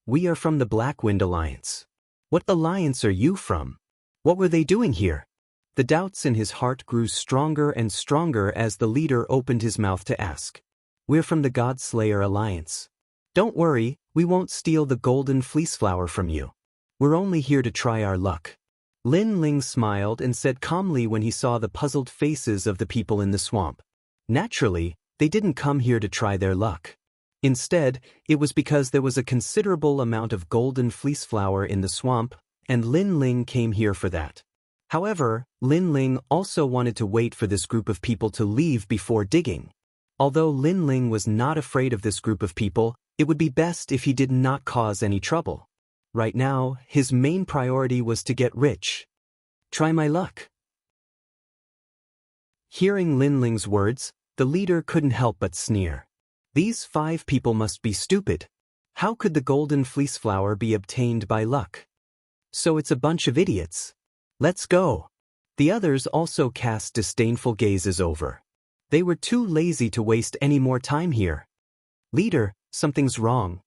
We are from the Blackwind Alliance. What alliance are you from? What were they doing here? The doubts in his heart grew stronger and stronger as the leader opened his mouth to ask. We're from the Godslayer Alliance. Don't worry, we won't steal the golden fleece flower from you. We're only here to try our luck. Lin Ling smiled and said calmly when he saw the puzzled faces of the people in the swamp. Naturally, they didn't come here to try their luck. Instead, it was because there was a considerable amount of golden fleece flower in the swamp, and Lin Ling came here for that. However, Lin Ling also wanted to wait for this group of people to leave before digging. Although Lin Ling was not afraid of this group of people, it would be best if he did not cause any trouble. Right now, his main priority was to get rich. Try my luck. Hearing Lin Ling's words, the leader couldn't help but sneer. These 5 people must be stupid. How could the golden fleece flower be obtained by luck? So it's a bunch of idiots. Let's go. The others also cast disdainful gazes over. They were too lazy to waste any more time here. Leader, something's wrong.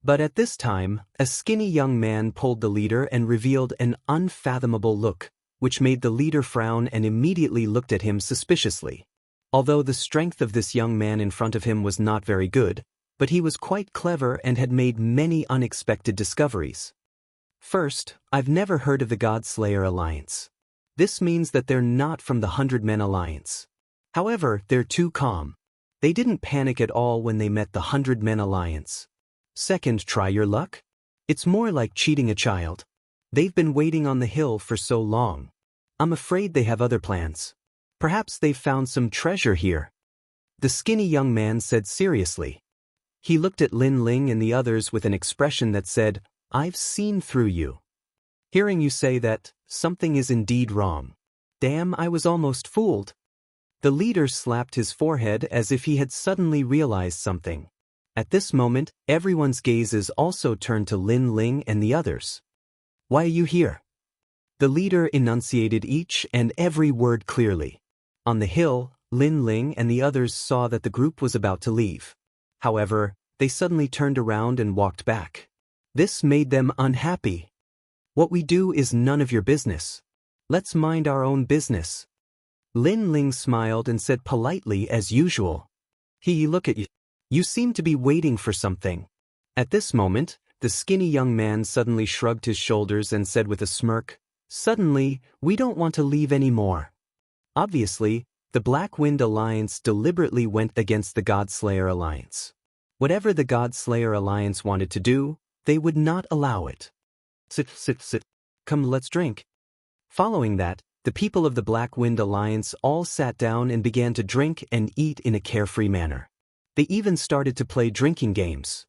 But at this time, a skinny young man pulled the leader and revealed an unfathomable look, which made the leader frown and immediately looked at him suspiciously. Although the strength of this young man in front of him was not very good, but he was quite clever and had made many unexpected discoveries. First, I've never heard of the Godslayer Alliance. This means that they're not from the 100 Men Alliance. However, they're too calm. They didn't panic at all when they met the 100 Men Alliance. Second, try your luck? It's more like cheating a child. They've been waiting on the hill for so long. I'm afraid they have other plans. Perhaps they've found some treasure here. The skinny young man said seriously. He looked at Lin Ling and the others with an expression that said, I've seen through you. Hearing you say that, something is indeed wrong. Damn, I was almost fooled. The leader slapped his forehead as if he had suddenly realized something. At this moment, everyone's gazes also turned to Lin Ling and the others. Why are you here? The leader enunciated each and every word clearly. On the hill, Lin Ling and the others saw that the group was about to leave. However, they suddenly turned around and walked back. This made them unhappy. What we do is none of your business. Let's mind our own business. Lin Ling smiled and said politely as usual. Look at you. You seem to be waiting for something. At this moment, the skinny young man suddenly shrugged his shoulders and said with a smirk, "Suddenly, we don't want to leave anymore." Obviously, the Black Wind Alliance deliberately went against the Godslayer Alliance. Whatever the Godslayer Alliance wanted to do, they would not allow it. Sit. Come, let's drink. Following that, the people of the Black Wind Alliance all sat down and began to drink and eat in a carefree manner. They even started to play drinking games.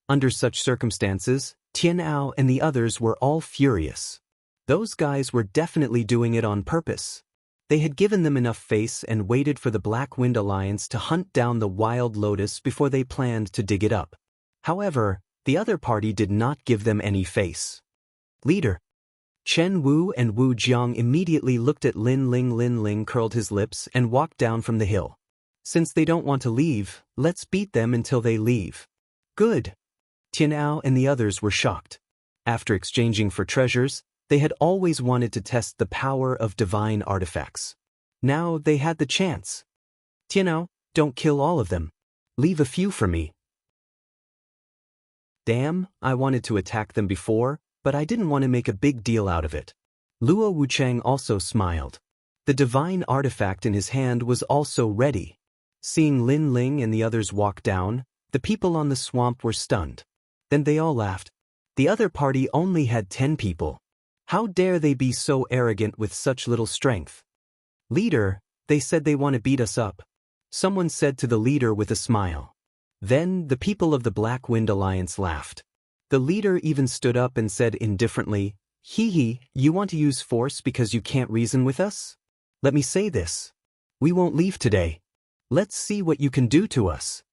Under such circumstances, Tianao and the others were all furious. Those guys were definitely doing it on purpose. They had given them enough face and waited for the Black Wind Alliance to hunt down the wild lotus before they planned to dig it up. However, the other party did not give them any face. Leader. Chen Wu and Wu Jiang immediately looked at Lin Ling. Lin Ling curled his lips and walked down from the hill. Since they don't want to leave, let's beat them until they leave. Good. Tianao and the others were shocked. After exchanging for treasures, they had always wanted to test the power of divine artifacts. Now they had the chance. Tianao, don't kill all of them. Leave a few for me. Damn, I wanted to attack them before, but I didn't want to make a big deal out of it. Luo Wuchang also smiled. The divine artifact in his hand was also ready. Seeing Lin Ling and the others walk down, the people on the swamp were stunned. Then they all laughed. The other party only had 10 people. How dare they be so arrogant with such little strength? Leader, they said they want to beat us up. Someone said to the leader with a smile. Then the people of the Black Wind Alliance laughed. The leader even stood up and said indifferently, you want to use force because you can't reason with us? Let me say this. We won't leave today. Let's see what you can do to us.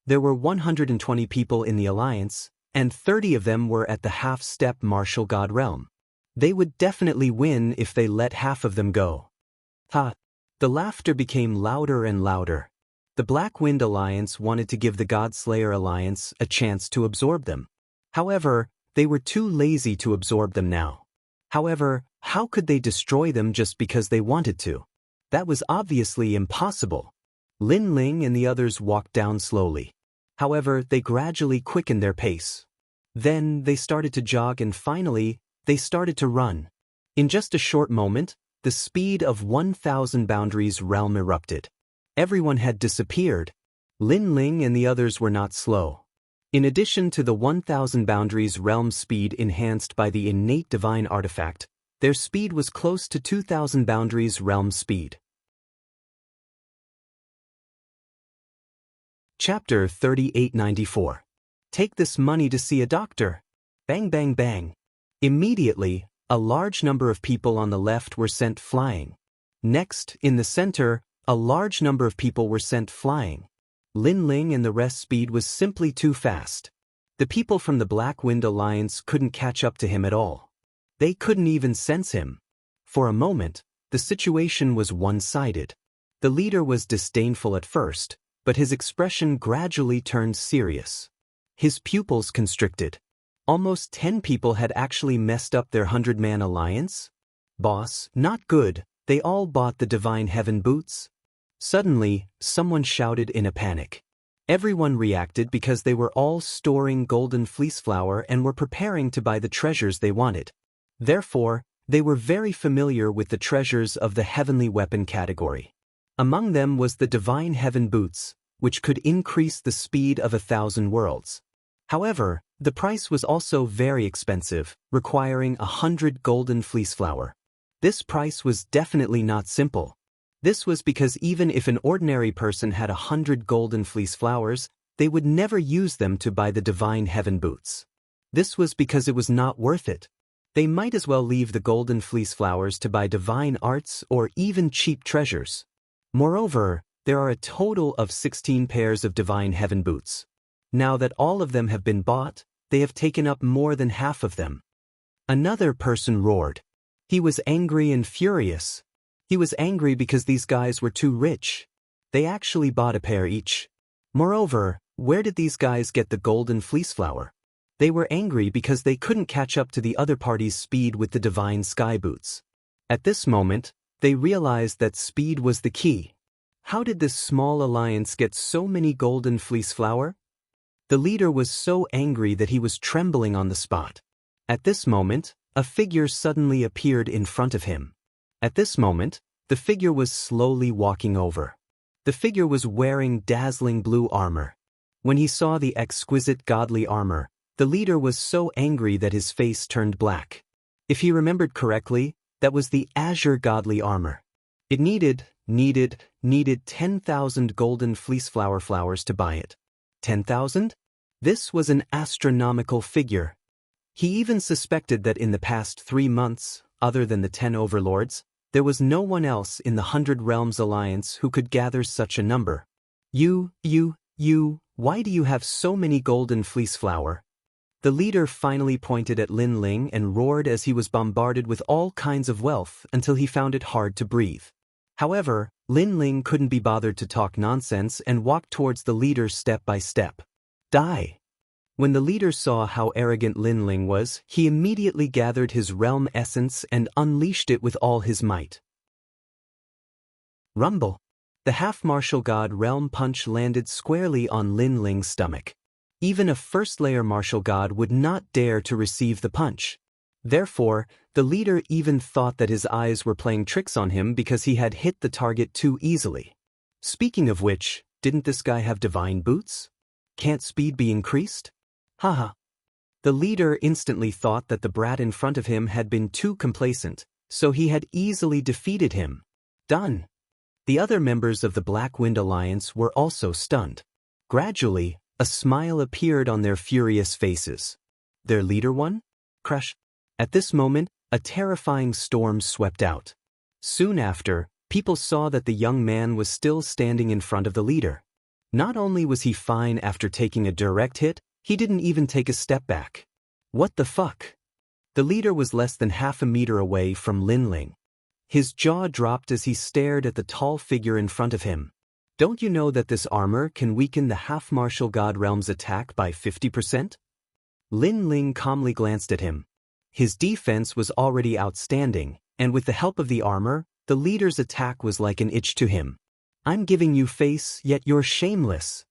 There were 120 people in the alliance, and 30 of them were at the half-step martial god realm. They would definitely win if they let half of them go. Ha! The laughter became louder and louder. The Black Wind Alliance wanted to give the Godslayer Alliance a chance to absorb them. However, they were too lazy to absorb them now. However, how could they destroy them just because they wanted to? That was obviously impossible. Lin Ling and the others walked down slowly. However, they gradually quickened their pace. Then they started to jog and finally, they started to run. In just a short moment, the speed of 1,000 boundaries realm erupted. Everyone had disappeared. Lin Ling and the others were not slow. In addition to the 1,000 boundaries realm speed enhanced by the innate divine artifact, their speed was close to 2,000 boundaries realm speed. Chapter 3894. Take this money to see a doctor. Bang bang bang. Immediately, a large number of people on the left were sent flying. Next, in the center, a large number of people were sent flying. Lin Ling and the rest speed was simply too fast. The people from the Black Wind Alliance couldn't catch up to him at all. They couldn't even sense him. For a moment, the situation was one-sided. The leader was disdainful at first, but his expression gradually turned serious. His pupils constricted. Almost 10 people had actually messed up their 100-man alliance? Boss, not good, they all bought the Divine Heaven boots? Suddenly, someone shouted in a panic. Everyone reacted because they were all storing golden fleece flower and were preparing to buy the treasures they wanted. Therefore, they were very familiar with the treasures of the heavenly weapon category. Among them was the Divine Heaven boots, which could increase the speed of 1,000 worlds. However, the price was also very expensive, requiring 100 golden fleece flower. This price was definitely not simple. This was because even if an ordinary person had 100 golden fleece flowers, they would never use them to buy the Divine Heaven boots. This was because it was not worth it. They might as well leave the golden fleece flowers to buy divine arts or even cheap treasures. Moreover, there are a total of 16 pairs of Divine Heaven boots. Now that all of them have been bought, they have taken up more than half of them. Another person roared. He was angry and furious. He was angry because these guys were too rich. They actually bought a pair each. Moreover, where did these guys get the golden fleece flower? They were angry because they couldn't catch up to the other party's speed with the divine sky boots. At this moment, they realized that speed was the key. How did this small alliance get so many golden fleece flower? The leader was so angry that he was trembling on the spot. At this moment, a figure suddenly appeared in front of him. At this moment, the figure was slowly walking over. The figure was wearing dazzling blue armor. When he saw the exquisite godly armor, the leader was so angry that his face turned black. If he remembered correctly, that was the azure godly armor. It needed 10,000 golden fleece flower flowers to buy it. 10,000? This was an astronomical figure. He even suspected that in the past 3 months, other than the 10 overlords, there was no one else in the 100 Realms Alliance who could gather such a number. Why do you have so many golden fleece flower? The leader finally pointed at Lin Ling and roared as he was bombarded with all kinds of wealth until he found it hard to breathe. However, Lin Ling couldn't be bothered to talk nonsense and walked towards the leader step by step. Die! When the leader saw how arrogant Lin Ling was, he immediately gathered his realm essence and unleashed it with all his might. Rumble! The half-martial god realm punch landed squarely on Lin Ling's stomach. Even a first-layer martial god would not dare to receive the punch. Therefore, the leader even thought that his eyes were playing tricks on him because he had hit the target too easily. Speaking of which, didn't this guy have divine boots? Can't speed be increased? Haha. The leader instantly thought that the brat in front of him had been too complacent, so he had easily defeated him. Done. The other members of the Black Wind Alliance were also stunned. Gradually, a smile appeared on their furious faces. Their leader won? Crash. At this moment, a terrifying storm swept out. Soon after, people saw that the young man was still standing in front of the leader. Not only was he fine after taking a direct hit, he didn't even take a step back. What the fuck? The leader was less than half a meter away from Lin Ling. His jaw dropped as he stared at the tall figure in front of him. Don't you know that this armor can weaken the half-martial god realm's attack by 50%? Lin Ling calmly glanced at him. His defense was already outstanding, and with the help of the armor, the leader's attack was like an itch to him. I'm giving you face, yet you're shameless.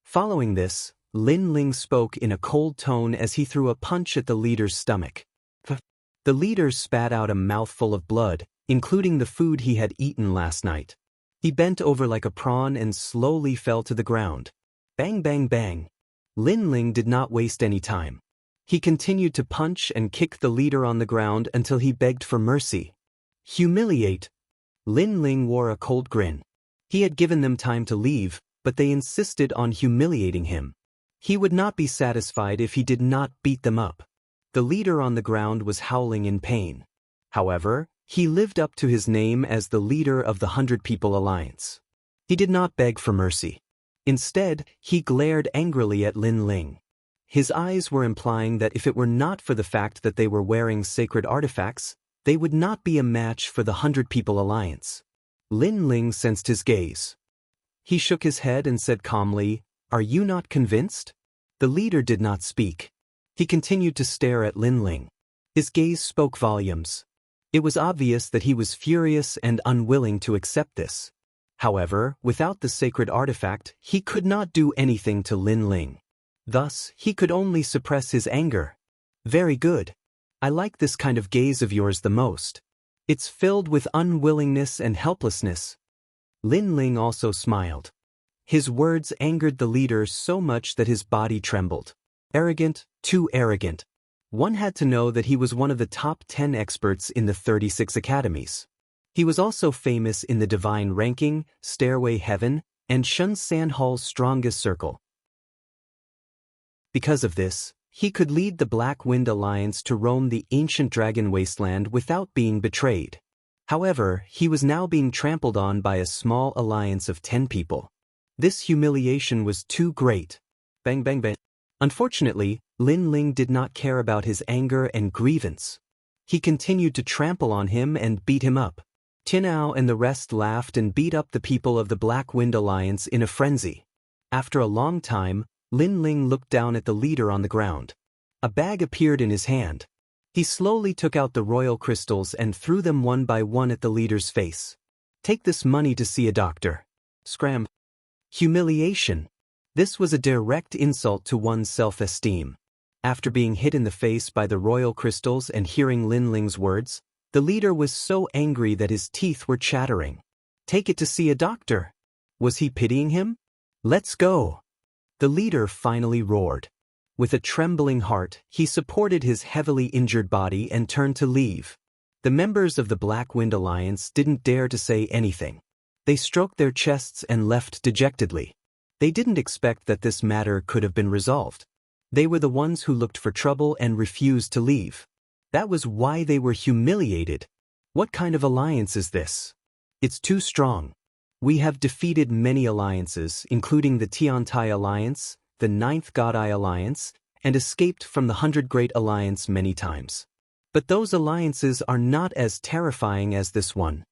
Following this, Lin Ling spoke in a cold tone as he threw a punch at the leader's stomach. The leader spat out a mouthful of blood, including the food he had eaten last night. He bent over like a prawn and slowly fell to the ground. Bang bang bang. Lin Ling did not waste any time. He continued to punch and kick the leader on the ground until he begged for mercy. Humiliate. Lin Ling wore a cold grin. He had given them time to leave, but they insisted on humiliating him. He would not be satisfied if he did not beat them up. The leader on the ground was howling in pain. However, he lived up to his name as the leader of the 100 People Alliance. He did not beg for mercy. Instead, he glared angrily at Lin Ling. His eyes were implying that if it were not for the fact that they were wearing sacred artifacts, they would not be a match for the 100 People Alliance. Lin Ling sensed his gaze. He shook his head and said calmly, "Are you not convinced?" The leader did not speak. He continued to stare at Lin Ling. His gaze spoke volumes. It was obvious that he was furious and unwilling to accept this. However, without the sacred artifact, he could not do anything to Lin Ling. Thus, he could only suppress his anger. Very good. I like this kind of gaze of yours the most. It's filled with unwillingness and helplessness. Lin Ling also smiled. His words angered the leader so much that his body trembled. Arrogant, too arrogant. One had to know that he was one of the top 10 experts in the 36 academies. He was also famous in the Divine Ranking, Stairway Heaven, and Shun San Hall's strongest circle. Because of this, he could lead the Black Wind Alliance to roam the ancient dragon wasteland without being betrayed. However, he was now being trampled on by a small alliance of 10 people. This humiliation was too great. Bang bang bang. Unfortunately, Lin Ling did not care about his anger and grievance. He continued to trample on him and beat him up. Tinao and the rest laughed and beat up the people of the Black Wind Alliance in a frenzy. After a long time, Lin Ling looked down at the leader on the ground. A bag appeared in his hand. He slowly took out the royal crystals and threw them one by one at the leader's face. "Take this money to see a doctor." Scram. Humiliation. This was a direct insult to one's self-esteem. After being hit in the face by the royal crystals and hearing Lin Ling's words, the leader was so angry that his teeth were chattering. Take it to see a doctor. Was he pitying him? Let's go. The leader finally roared. With a trembling heart, he supported his heavily injured body and turned to leave. The members of the Black Wind Alliance didn't dare to say anything. They stroked their chests and left dejectedly. They didn't expect that this matter could have been resolved. They were the ones who looked for trouble and refused to leave. That was why they were humiliated. What kind of alliance is this? It's too strong. We have defeated many alliances, including the Tiantai Alliance, the Ninth God Eye Alliance, and escaped from the 100 Great Alliance many times. But those alliances are not as terrifying as this one.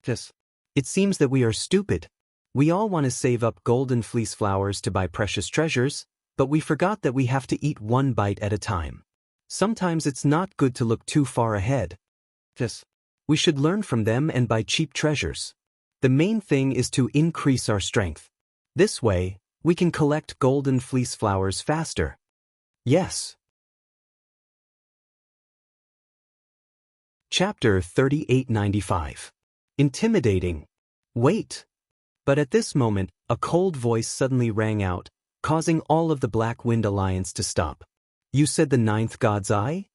Yes. It seems that we are stupid. We all want to save up golden fleece flowers to buy precious treasures, but we forgot that we have to eat one bite at a time. Sometimes it's not good to look too far ahead. Yes. We should learn from them and buy cheap treasures. The main thing is to increase our strength. This way, we can collect golden fleece flowers faster. Yes. Chapter 3895. Intimidating. Wait. But at this moment, a cold voice suddenly rang out, causing all of the Black Wind Alliance to stop. You said the Ninth God's Eye?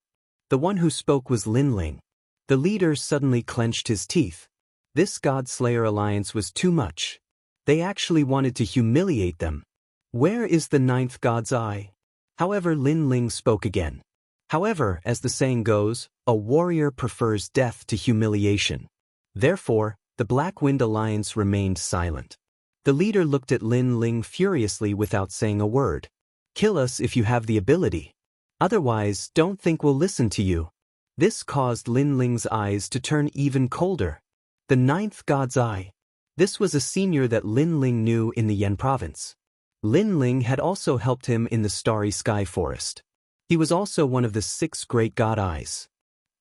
The one who spoke was Lin Ling. The leader suddenly clenched his teeth. This God Slayer alliance was too much. They actually wanted to humiliate them. Where is the Ninth God's Eye? However, Lin Ling spoke again. However, as the saying goes, a warrior prefers death to humiliation. Therefore, the Black Wind Alliance remained silent. The leader looked at Lin Ling furiously without saying a word. Kill us if you have the ability. Otherwise, don't think we'll listen to you. This caused Lin Ling's eyes to turn even colder. The Ninth God's Eye. This was a senior that Lin Ling knew in the Yan province. Lin Ling had also helped him in the Starry Sky Forest. He was also one of the 6 great God Eyes.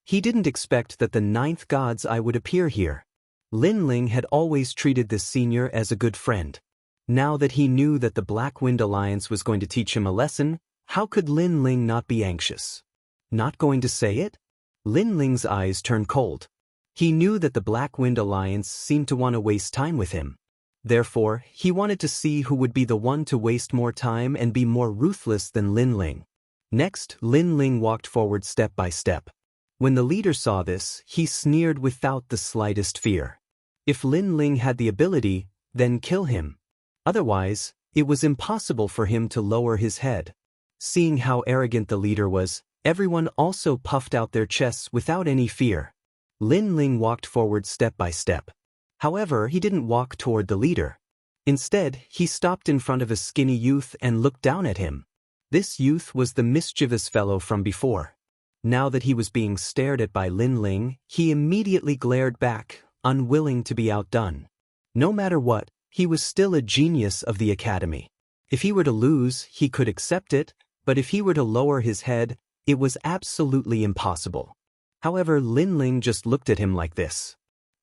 He didn't expect that the Ninth God's Eye would appear here. Lin Ling had always treated this senior as a good friend. Now that he knew that the Black Wind Alliance was going to teach him a lesson, how could Lin Ling not be anxious? Not going to say it? Lin Ling's eyes turned cold. He knew that the Black Wind Alliance seemed to want to waste time with him. Therefore, he wanted to see who would be the one to waste more time and be more ruthless than Lin Ling. Next, Lin Ling walked forward step by step. When the leader saw this, he sneered without the slightest fear. If Lin Ling had the ability, then kill him. Otherwise, it was impossible for him to lower his head. Seeing how arrogant the leader was, everyone also puffed out their chests without any fear. Lin Ling walked forward step by step. However, he didn't walk toward the leader. Instead, he stopped in front of a skinny youth and looked down at him. This youth was the mischievous fellow from before. Now that he was being stared at by Lin Ling, he immediately glared back, unwilling to be outdone. No matter what, he was still a genius of the academy. If he were to lose, he could accept it, but if he were to lower his head, it was absolutely impossible. However, Lin Ling just looked at him like this.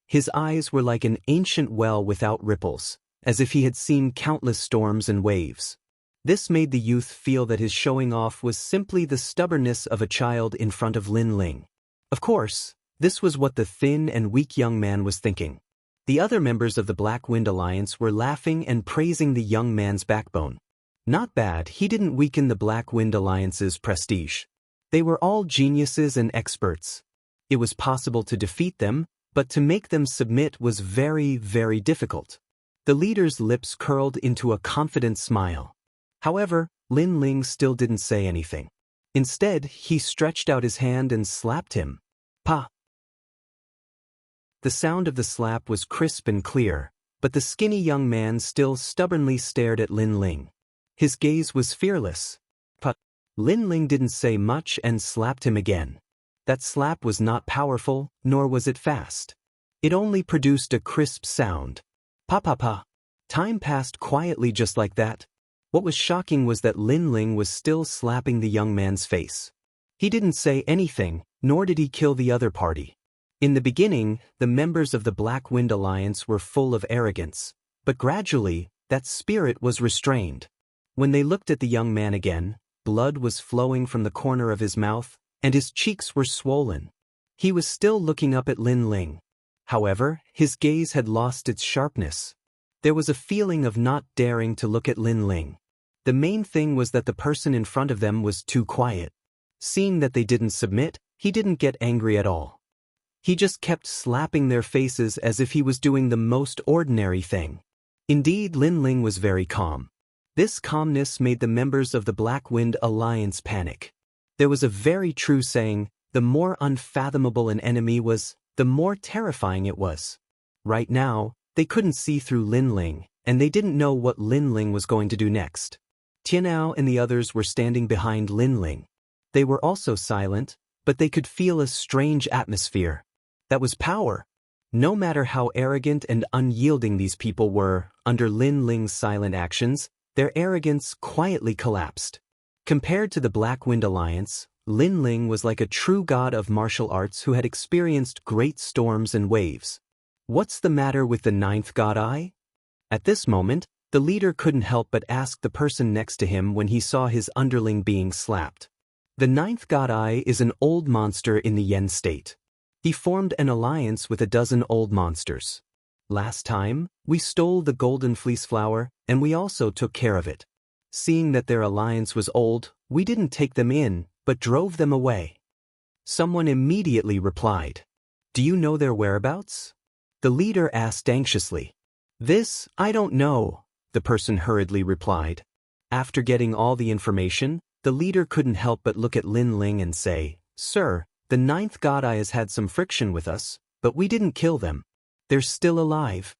His eyes were like an ancient well without ripples, as if he had seen countless storms and waves. This made the youth feel that his showing off was simply the stubbornness of a child in front of Lin Ling. Of course, this was what the thin and weak young man was thinking. The other members of the Black Wind Alliance were laughing and praising the young man's backbone. Not bad, he didn't weaken the Black Wind Alliance's prestige. They were all geniuses and experts. It was possible to defeat them, but to make them submit was very, very difficult. The leader's lips curled into a confident smile. However, Lin Ling still didn't say anything. Instead, he stretched out his hand and slapped him. Pa! The sound of the slap was crisp and clear, but the skinny young man still stubbornly stared at Lin Ling. His gaze was fearless. Pa! Lin Ling didn't say much and slapped him again. That slap was not powerful, nor was it fast. It only produced a crisp sound. Pa pa pa. Time passed quietly just like that. What was shocking was that Lin Ling was still slapping the young man's face. He didn't say anything, nor did he kill the other party. In the beginning, the members of the Black Wind Alliance were full of arrogance, but gradually, that spirit was restrained. When they looked at the young man again, blood was flowing from the corner of his mouth, and his cheeks were swollen. He was still looking up at Lin Ling. However, his gaze had lost its sharpness. There was a feeling of not daring to look at Lin Ling. The main thing was that the person in front of them was too quiet. Seeing that they didn't submit, he didn't get angry at all. He just kept slapping their faces as if he was doing the most ordinary thing. Indeed, Lin Ling was very calm. This calmness made the members of the Black Wind Alliance panic. There was a very true saying, the more unfathomable an enemy was, the more terrifying it was. Right now, they couldn't see through Lin Ling, and they didn't know what Lin Ling was going to do next. Tianao and the others were standing behind Lin Ling. They were also silent, but they could feel a strange atmosphere. That was power. No matter how arrogant and unyielding these people were, under Lin Ling's silent actions, their arrogance quietly collapsed. Compared to the Black Wind Alliance, Lin Ling was like a true god of martial arts who had experienced great storms and waves. What's the matter with the ninth god eye? At this moment, the leader couldn't help but ask the person next to him when he saw his underling being slapped. The ninth god eye is an old monster in the Yen state. He formed an alliance with a dozen old monsters. Last time, we stole the golden fleece flower, and we also took care of it. Seeing that their alliance was old, we didn't take them in, but drove them away. Someone immediately replied. Do you know their whereabouts? The leader asked anxiously. This, I don't know, the person hurriedly replied. After getting all the information, the leader couldn't help but look at Lin Ling and say, Sir, the ninth god eye has had some friction with us, but we didn't kill them. They're still alive.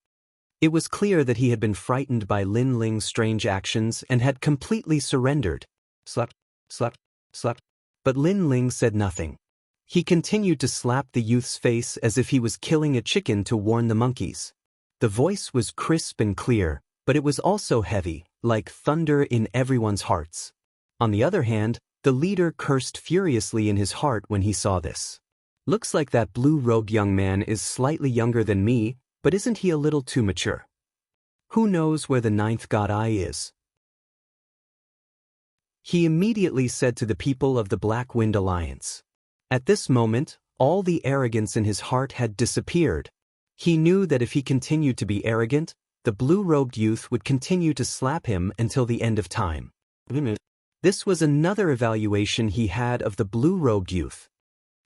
It was clear that he had been frightened by Lin Ling's strange actions and had completely surrendered. Slap, slap, slap. But Lin Ling said nothing. He continued to slap the youth's face as if he was killing a chicken to warn the monkeys. The voice was crisp and clear, but it was also heavy, like thunder in everyone's hearts. On the other hand, the leader cursed furiously in his heart when he saw this. Looks like that blue-robed young man is slightly younger than me, but isn't he a little too mature? Who knows where the ninth god eye is? He immediately said to the people of the Black Wind Alliance. At this moment, all the arrogance in his heart had disappeared. He knew that if he continued to be arrogant, the blue-robed youth would continue to slap him until the end of time. This was another evaluation he had of the blue-robed youth.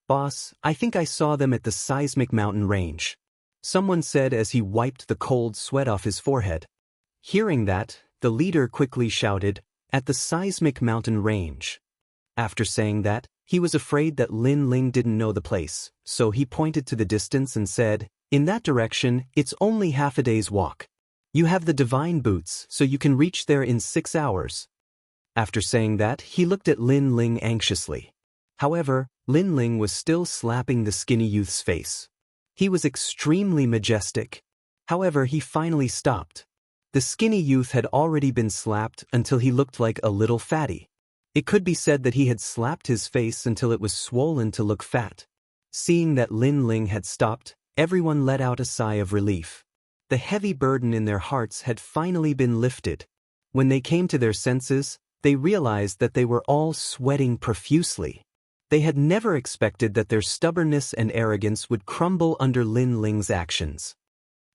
Boss, I think I saw them at the seismic mountain range. Someone said as he wiped the cold sweat off his forehead. Hearing that, the leader quickly shouted, At the seismic mountain range. After saying that, he was afraid that Lin Ling didn't know the place, so he pointed to the distance and said, In that direction, it's only half a day's walk. You have the divine boots, so you can reach there in 6 hours. After saying that, he looked at Lin Ling anxiously. However, Lin Ling was still slapping the skinny youth's face. He was extremely majestic. However, he finally stopped. The skinny youth had already been slapped until he looked like a little fatty. It could be said that he had slapped his face until it was swollen to look fat. Seeing that Lin Ling had stopped, everyone let out a sigh of relief. The heavy burden in their hearts had finally been lifted. When they came to their senses, they realized that they were all sweating profusely. They had never expected that their stubbornness and arrogance would crumble under Lin Ling's actions.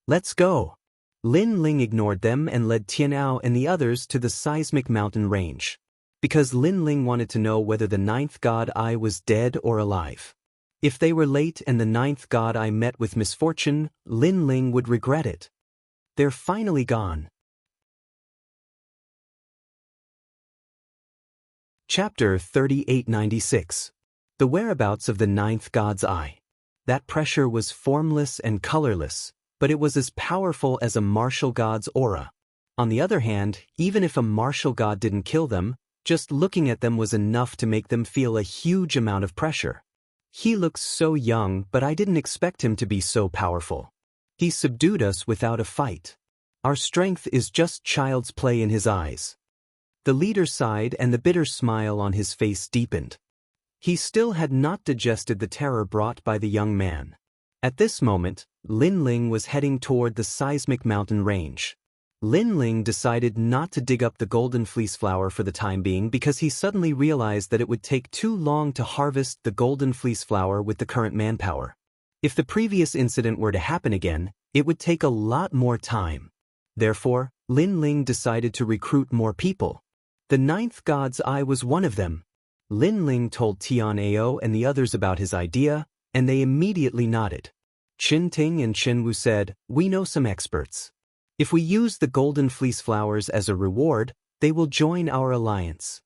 Let's go. Lin Ling ignored them and led Tianao and the others to the seismic mountain range. Because Lin Ling wanted to know whether the ninth god eye was dead or alive. If they were late and the ninth god eye met with misfortune, Lin Ling would regret it. They're finally gone. Chapter 3896. The whereabouts of the ninth god's eye. That pressure was formless and colorless, but it was as powerful as a martial god's aura. On the other hand, even if a martial god didn't kill them, just looking at them was enough to make them feel a huge amount of pressure. He looks so young, but I didn't expect him to be so powerful. He subdued us without a fight. Our strength is just child's play in his eyes." The leader sighed and the bitter smile on his face deepened. He still had not digested the terror brought by the young man. At this moment, Lin Ling was heading toward the seismic mountain range. Lin Ling decided not to dig up the golden fleece flower for the time being because he suddenly realized that it would take too long to harvest the golden fleece flower with the current manpower. If the previous incident were to happen again, it would take a lot more time. Therefore, Lin Ling decided to recruit more people. The ninth god's eye was one of them. Lin Ling told Tian Ao and the others about his idea, and they immediately nodded. Qin Ting and Qin Wu said, "We know some experts. If we use the golden fleece flowers as a reward, they will join our alliance."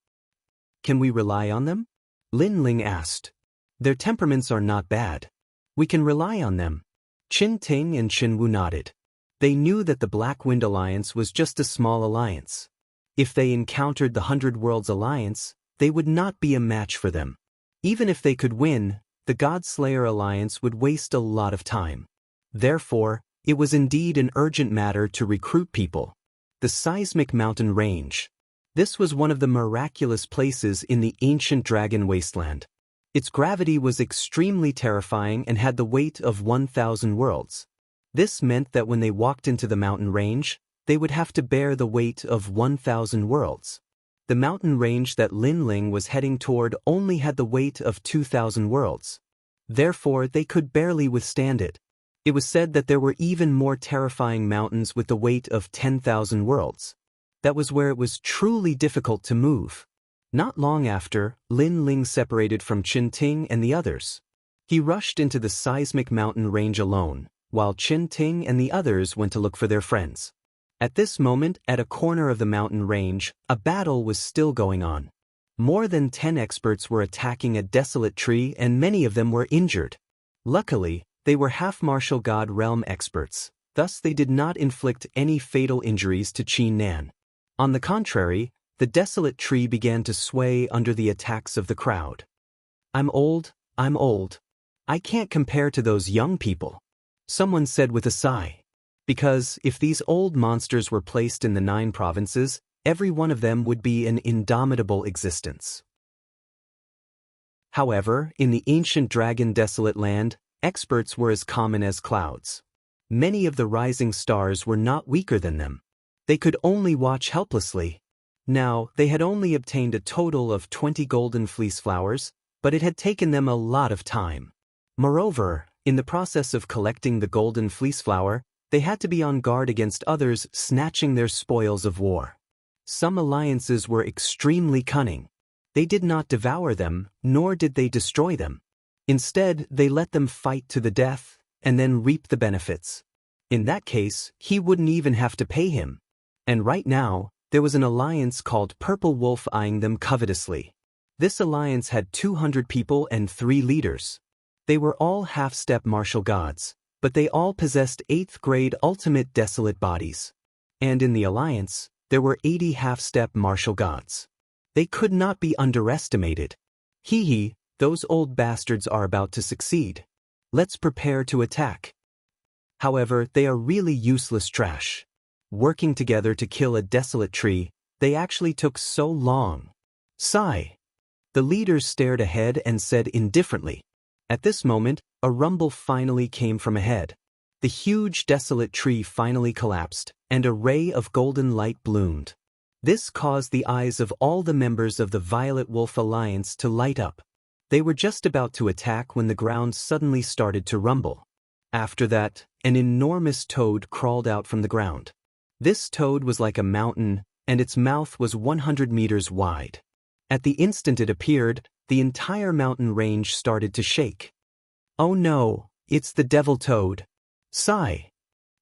"Can we rely on them?" Lin Ling asked. "Their temperaments are not bad. We can rely on them." Qin Ting and Qin Wu nodded. They knew that the Black Wind Alliance was just a small alliance. If they encountered the 100 Worlds Alliance, they would not be a match for them. Even if they could win, the God-Slayer Alliance would waste a lot of time. Therefore, it was indeed an urgent matter to recruit people. The seismic mountain range. This was one of the miraculous places in the ancient dragon wasteland. Its gravity was extremely terrifying and had the weight of 1,000 worlds. This meant that when they walked into the mountain range, they would have to bear the weight of 1,000 worlds. The mountain range that Lin Ling was heading toward only had the weight of 2,000 worlds. Therefore, they could barely withstand it. It was said that there were even more terrifying mountains with the weight of 10,000 worlds. That was where it was truly difficult to move. Not long after, Lin Ling separated from Qin Ting and the others. He rushed into the seismic mountain range alone, while Qin Ting and the others went to look for their friends. At this moment, at a corner of the mountain range, a battle was still going on. More than 10 experts were attacking a desolate tree and many of them were injured. Luckily, they were half-martial god realm experts, thus they did not inflict any fatal injuries to Qin Nan. On the contrary, the desolate tree began to sway under the attacks of the crowd. I'm old. I can't compare to those young people," someone said with a sigh. Because if these old monsters were placed in the 9 provinces, every one of them would be an indomitable existence. However, in the ancient dragon desolate land, experts were as common as clouds. Many of the rising stars were not weaker than them. They could only watch helplessly. Now, they had only obtained a total of 20 golden fleece flowers, but it had taken them a lot of time. Moreover, in the process of collecting the golden fleece flower, they had to be on guard against others snatching their spoils of war. Some alliances were extremely cunning. They did not devour them, nor did they destroy them. Instead, they let them fight to the death, and then reap the benefits. In that case, he wouldn't even have to pay him. And right now, there was an alliance called Purple Wolf eyeing them covetously. This alliance had 200 people and 3 leaders. They were all half-step martial gods, but they all possessed 8th grade ultimate desolate bodies. And in the alliance, there were 80 half-step martial gods. They could not be underestimated. Hee, those old bastards are about to succeed. Let's prepare to attack. However, they are really useless trash. Working together to kill a desolate tree, they actually took so long. Sigh. The leaders stared ahead and said indifferently. At this moment, a rumble finally came from ahead. The huge desolate tree finally collapsed, and a ray of golden light bloomed. This caused the eyes of all the members of the Violet Wolf Alliance to light up. They were just about to attack when the ground suddenly started to rumble. After that, an enormous toad crawled out from the ground. This toad was like a mountain, and its mouth was 100 meters wide. At the instant it appeared, the entire mountain range started to shake. Oh no, it's the devil toad. Sigh.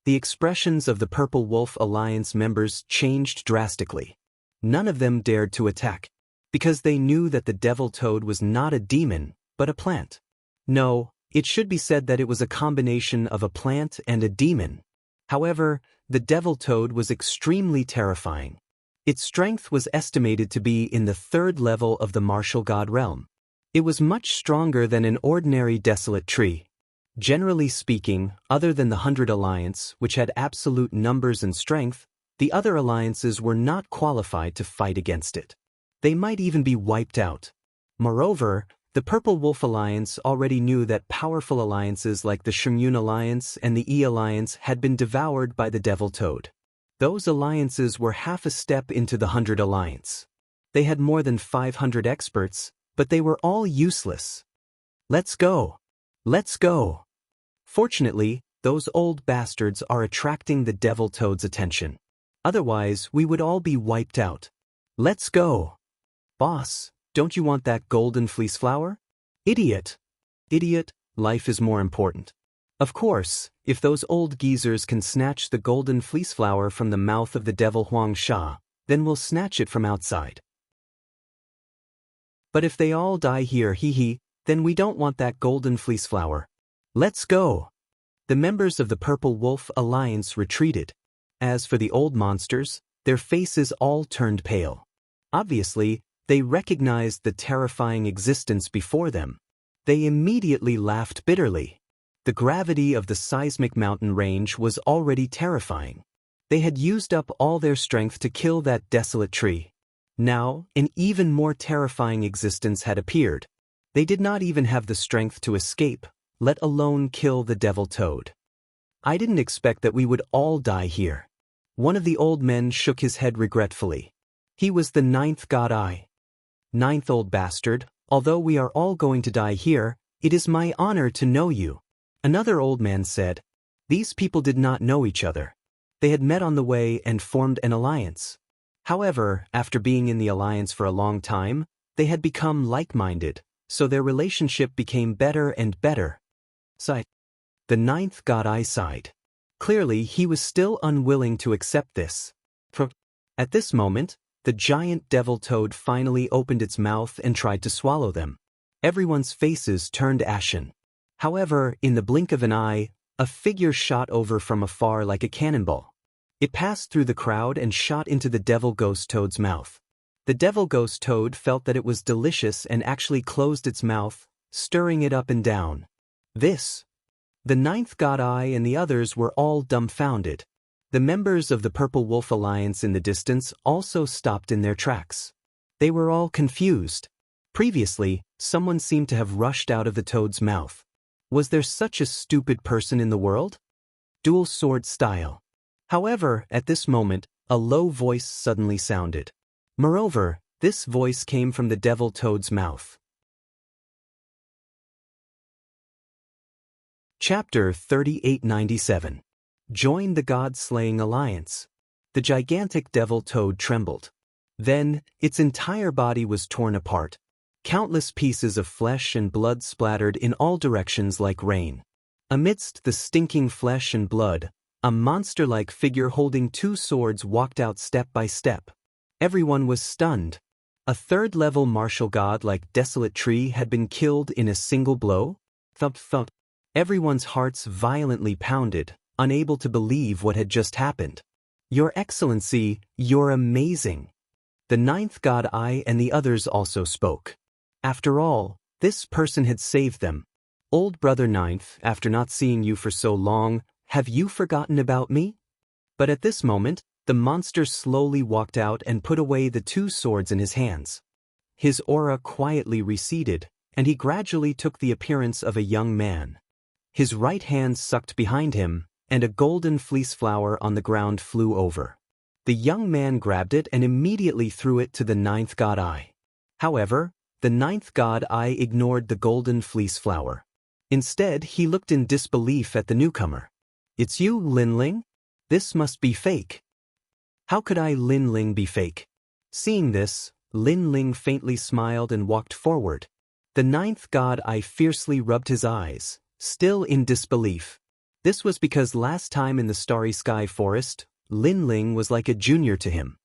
The expressions of the Purple Wolf Alliance members changed drastically. None of them dared to attack, because they knew that the devil toad was not a demon, but a plant. No, it should be said that it was a combination of a plant and a demon. However, the devil toad was extremely terrifying. Its strength was estimated to be in the 3rd level of the martial god realm. It was much stronger than an ordinary desolate tree. Generally speaking, other than the 100 Alliance, which had absolute numbers and strength, the other alliances were not qualified to fight against it. They might even be wiped out. Moreover, the Purple Wolf Alliance already knew that powerful alliances like the Shimyun Alliance and the E Alliance had been devoured by the Devil Toad. Those alliances were half a step into the 100 Alliance. They had more than 500 experts, but they were all useless. Let's go. Let's go. Fortunately, those old bastards are attracting the Devil Toad's attention. Otherwise, we would all be wiped out. Let's go. Boss, don't you want that golden fleece flower? Idiot. Idiot, life is more important. Of course, if those old geezers can snatch the golden fleece flower from the mouth of the devil Huang Sha, then we'll snatch it from outside. But if they all die here, then we don't want that golden fleece flower. Let's go. The members of the Purple Wolf Alliance retreated. As for the old monsters, their faces all turned pale. Obviously, they recognized the terrifying existence before them. They immediately laughed bitterly. The gravity of the seismic mountain range was already terrifying. They had used up all their strength to kill that desolate tree. Now, an even more terrifying existence had appeared. They did not even have the strength to escape, let alone kill the Devil Toad. I didn't expect that we would all die here. One of the old men shook his head regretfully. He was the 9th God Eye. 9th old bastard, although we are all going to die here, it is my honor to know you. Another old man said. These people did not know each other. They had met on the way and formed an alliance. However, after being in the alliance for a long time, they had become like-minded, so their relationship became better and better. Sighed. The 9th God Eye sighed. Clearly, he was still unwilling to accept this. At this moment, the giant Devil Toad finally opened its mouth and tried to swallow them. Everyone's faces turned ashen. However, in the blink of an eye, a figure shot over from afar like a cannonball. It passed through the crowd and shot into the Devil Ghost Toad's mouth. The Devil Ghost Toad felt that it was delicious and actually closed its mouth, stirring it up and down. This. The 9th God Eye and the others were all dumbfounded. The members of the Purple Wolf Alliance in the distance also stopped in their tracks. They were all confused. Previously, someone seemed to have rushed out of the toad's mouth. Was there such a stupid person in the world? Dual sword style. However, at this moment, a low voice suddenly sounded. Moreover, this voice came from the Devil Toad's mouth. Chapter 3897. Join the God-slaying alliance. The gigantic Devil Toad trembled. Then, its entire body was torn apart. Countless pieces of flesh and blood splattered in all directions like rain. Amidst the stinking flesh and blood, a monster-like figure holding 2 swords walked out step by step. Everyone was stunned. A 3rd-level martial god like Desolate Tree had been killed in a single blow? Thump thump. Everyone's hearts violently pounded, unable to believe what had just happened. Your Excellency, you're amazing. The 9th God Eye and the others also spoke. After all, this person had saved them. Old Brother 9th, after not seeing you for so long, have you forgotten about me? But at this moment, the monster slowly walked out and put away the 2 swords in his hands. His aura quietly receded, and he gradually took the appearance of a young man. His right hand sucked behind him, and a golden fleece flower on the ground flew over. The young man grabbed it and immediately threw it to the 9th God Eye. However, the 9th God Eye ignored the golden fleece flower. Instead, he looked in disbelief at the newcomer. It's you, Lin Ling? This must be fake. How could Lin Ling be fake? Seeing this, Lin Ling faintly smiled and walked forward. The 9th God Eye fiercely rubbed his eyes, still in disbelief. This was because last time in the Starry Sky Forest, Lin Ling was like a junior to him.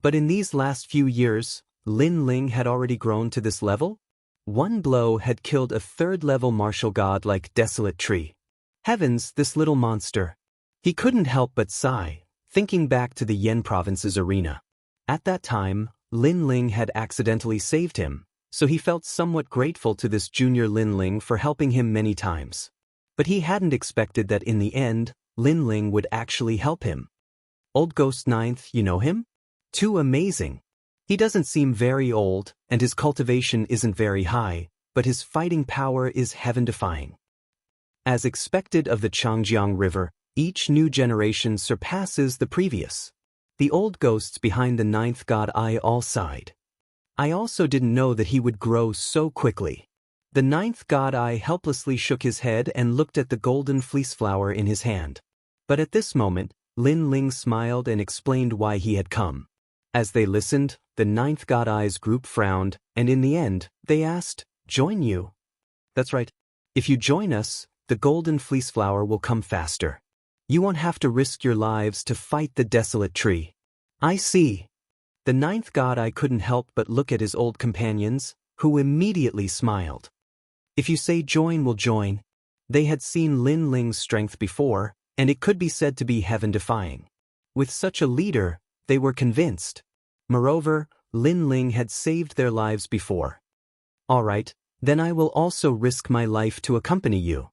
But in these last few years, Lin Ling had already grown to this level? One blow had killed a 3rd-level martial god like Desolate Tree. Heavens, this little monster. He couldn't help but sigh, thinking back to the Yen Province's arena. At that time, Lin Ling had accidentally saved him, so he felt somewhat grateful to this junior Lin Ling for helping him many times. But he hadn't expected that in the end, Lin Ling would actually help him. Old Ghost Ninth, you know him? Too amazing. He doesn't seem very old, and his cultivation isn't very high, but his fighting power is heaven-defying. As expected of the Changjiang River, each new generation surpasses the previous. The old ghosts behind the ninth god eye all sighed. I also didn't know that he would grow so quickly. The ninth god eye helplessly shook his head and looked at the golden fleece flower in his hand. But at this moment, Lin Ling smiled and explained why he had come. As they listened, the ninth god eye's group frowned, and in the end, they asked, "Join you?" "That's right. If you join us, the golden fleece flower will come faster. You won't have to risk your lives to fight the desolate tree." "I see." The ninth god eye couldn't help but look at his old companions, who immediately smiled. If you say join, we'll join. They had seen Lin Ling's strength before, and it could be said to be heaven-defying. With such a leader, they were convinced. Moreover, Lin Ling had saved their lives before. "All right, then I will also risk my life to accompany you."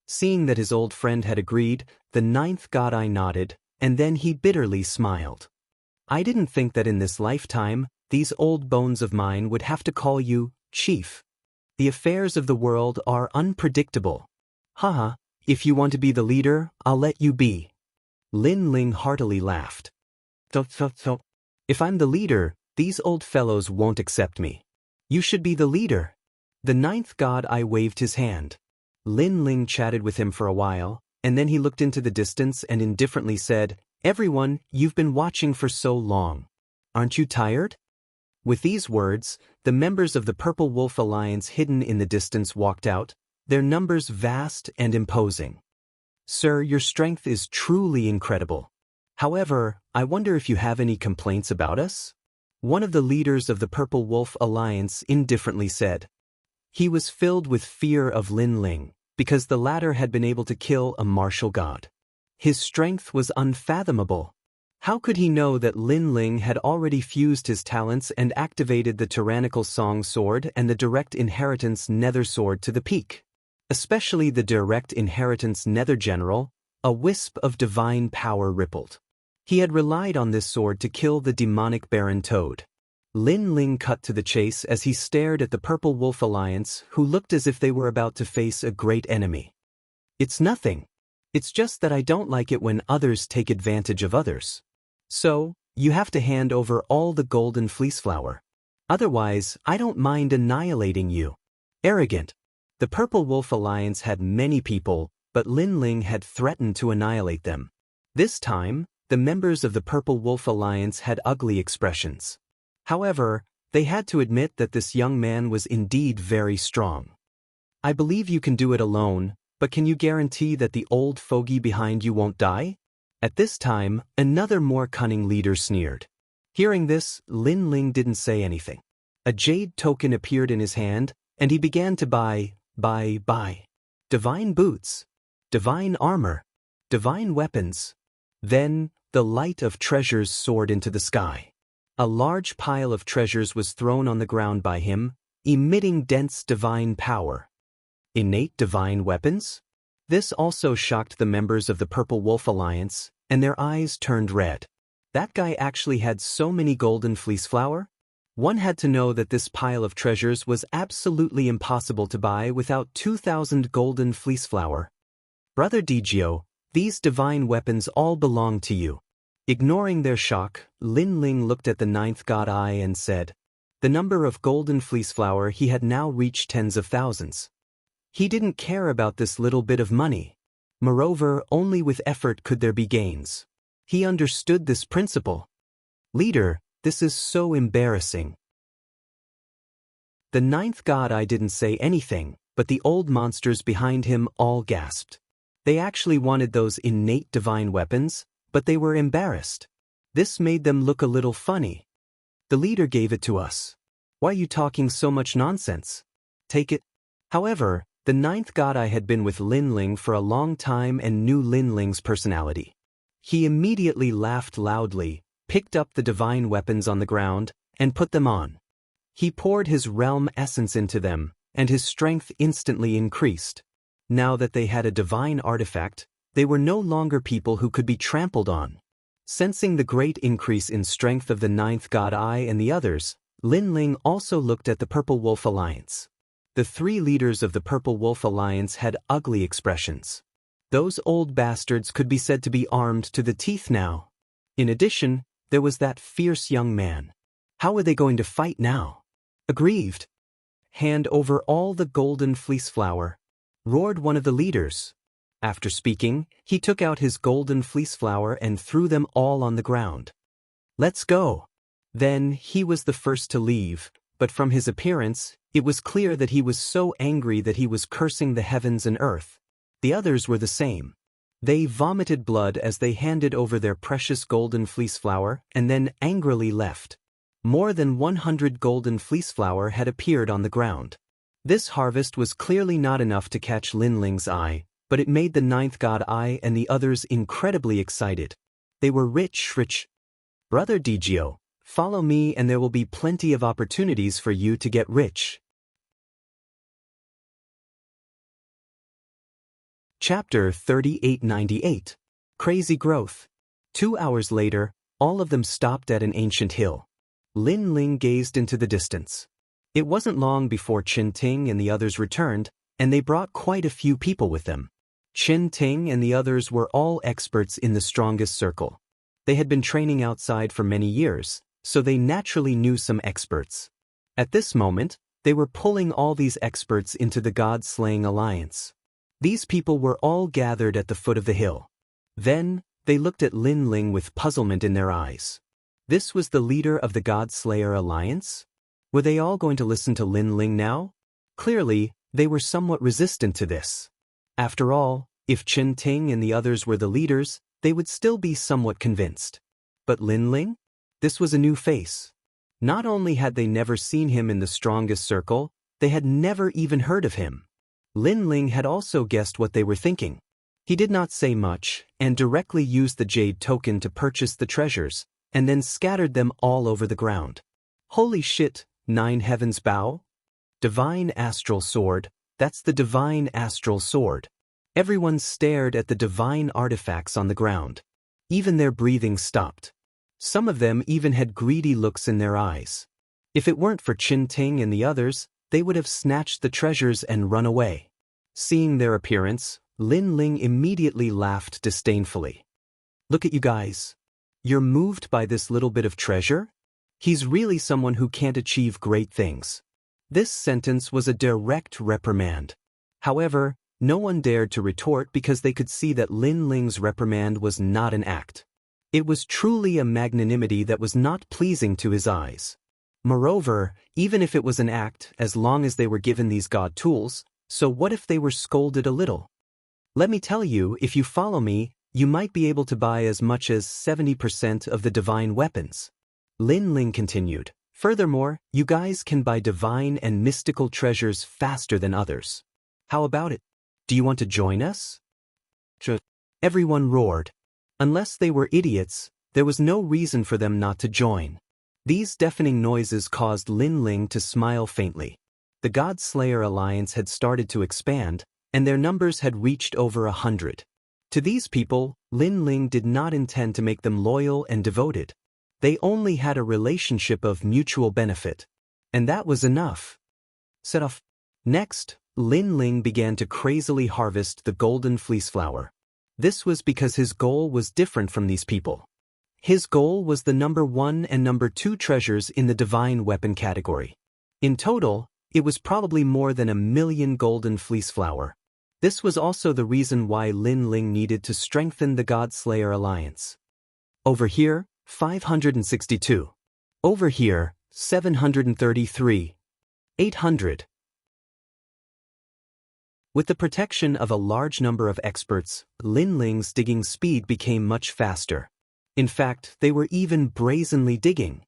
Seeing that his old friend had agreed, the ninth god eye nodded, and then he bitterly smiled. "I didn't think that in this lifetime, these old bones of mine would have to call you Chief. The affairs of the world are unpredictable. Haha, if you want to be the leader, I'll let you be." Lin Ling heartily laughed. If I'm the leader, these old fellows won't accept me. You should be the leader." The ninth god eye waved his hand. Lin Ling chatted with him for a while, and then he looked into the distance and indifferently said, "Everyone, you've been watching for so long. Aren't you tired?" With these words, the members of the Purple Wolf Alliance hidden in the distance walked out, their numbers vast and imposing. "Sir, your strength is truly incredible. However, I wonder if you have any complaints about us?" One of the leaders of the Purple Wolf Alliance indifferently said. He was filled with fear of Lin Ling, because the latter had been able to kill a martial god. His strength was unfathomable. How could he know that Lin Ling had already fused his talents and activated the tyrannical Song Sword and the Direct Inheritance Nether Sword to the peak? Especially the Direct Inheritance Nether General, a wisp of divine power rippled. He had relied on this sword to kill the demonic Baron Toad. Lin Ling cut to the chase as he stared at the Purple Wolf Alliance, who looked as if they were about to face a great enemy. "It's nothing. It's just that I don't like it when others take advantage of others. So, you have to hand over all the golden fleece flower. Otherwise, I don't mind annihilating you." Arrogant. The Purple Wolf Alliance had many people, but Lin Ling had threatened to annihilate them. This time, the members of the Purple Wolf Alliance had ugly expressions. However, they had to admit that this young man was indeed very strong. "I believe you can do it alone, but can you guarantee that the old fogey behind you won't die?" At this time, another more cunning leader sneered. Hearing this, Lin Ling didn't say anything. A jade token appeared in his hand, and he began to buy. Divine boots, divine armor, divine weapons. Then, the light of treasures soared into the sky. A large pile of treasures was thrown on the ground by him, emitting dense divine power. Innate divine weapons? This also shocked the members of the Purple Wolf Alliance, and their eyes turned red. That guy actually had so many golden fleece flower? One had to know that this pile of treasures was absolutely impossible to buy without 2,000 golden fleece flower. "Brother Digio, these divine weapons all belong to you." Ignoring their shock, Lin Ling looked at the ninth god eye and said, the number of golden fleece flower he had now reached tens of thousands. He didn't care about this little bit of money. Moreover, only with effort could there be gains. He understood this principle. "Leader, this is so embarrassing." The ninth god eye didn't say anything, but the old monsters behind him all gasped. They actually wanted those innate divine weapons, but they were embarrassed. This made them look a little funny. "The leader gave it to us. Why are you talking so much nonsense? Take it." However, the ninth god eye had been with Lin Ling for a long time and knew Lin Ling's personality. He immediately laughed loudly, picked up the divine weapons on the ground, and put them on. He poured his realm essence into them, and his strength instantly increased. Now that they had a divine artifact, they were no longer people who could be trampled on. Sensing the great increase in strength of the ninth god Eye and the others, Lin Ling also looked at the Purple Wolf Alliance. The three leaders of the Purple Wolf Alliance had ugly expressions. Those old bastards could be said to be armed to the teeth now. In addition, there was that fierce young man. How were they going to fight now? Aggrieved. "Hand over all the golden fleece flower," roared one of the leaders. After speaking, he took out his golden fleece flower and threw them all on the ground. "Let's go." Then he was the first to leave, but from his appearance, it was clear that he was so angry that he was cursing the heavens and earth. The others were the same. They vomited blood as they handed over their precious golden fleece flower and then angrily left. More than 100 golden fleece flower had appeared on the ground. This harvest was clearly not enough to catch Lin Ling's eye, but it made the ninth god Eye and the others incredibly excited. They were rich. "Brother Digio, follow me and there will be plenty of opportunities for you to get rich." Chapter 3898. Crazy Growth. 2 hours later, all of them stopped at an ancient hill. Lin Ling gazed into the distance. It wasn't long before Qin Ting and the others returned, and they brought quite a few people with them. Qin Ting and the others were all experts in the strongest circle. They had been training outside for many years, so they naturally knew some experts. At this moment, they were pulling all these experts into the God-slaying alliance. These people were all gathered at the foot of the hill. Then, they looked at Lin Ling with puzzlement in their eyes. This was the leader of the God-Slayer alliance? Were they all going to listen to Lin Ling now? Clearly, they were somewhat resistant to this. After all, if Qin Ting and the others were the leaders, they would still be somewhat convinced. But Lin Ling? This was a new face. Not only had they never seen him in the strongest circle, they had never even heard of him. Lin Ling had also guessed what they were thinking. He did not say much, and directly used the jade token to purchase the treasures, and then scattered them all over the ground. Holy shit, 9 heavens bow? Divine astral sword, that's the divine astral sword. Everyone stared at the divine artifacts on the ground. Even their breathing stopped. Some of them even had greedy looks in their eyes. If it weren't for Qin Ting and the others, they would have snatched the treasures and run away. Seeing their appearance, Lin Ling immediately laughed disdainfully. "Look at you guys. You're moved by this little bit of treasure? He's really someone who can't achieve great things." This sentence was a direct reprimand. However, no one dared to retort because they could see that Lin Ling's reprimand was not an act. It was truly a magnanimity that was not pleasing to his eyes. Moreover, even if it was an act, as long as they were given these god tools, so what if they were scolded a little? "Let me tell you, if you follow me, you might be able to buy as much as 70% of the divine weapons." Lin Ling continued. "Furthermore, you guys can buy divine and mystical treasures faster than others. How about it? Do you want to join us?" Everyone roared. Unless they were idiots, there was no reason for them not to join. These deafening noises caused Lin Ling to smile faintly. The God-Slayer alliance had started to expand, and their numbers had reached over 100. To these people, Lin Ling did not intend to make them loyal and devoted. They only had a relationship of mutual benefit. And that was enough. Set off. Next, Lin Ling began to crazily harvest the golden fleece flower. This was because his goal was different from these people. His goal was the number 1 and number 2 treasures in the divine weapon category. In total, it was probably more than 1,000,000 golden fleece flower. This was also the reason why Lin Ling needed to strengthen the God-Slayer alliance. Over here, 562. Over here, 733. 800. With the protection of a large number of experts, Lin Ling's digging speed became much faster. In fact, they were even brazenly digging.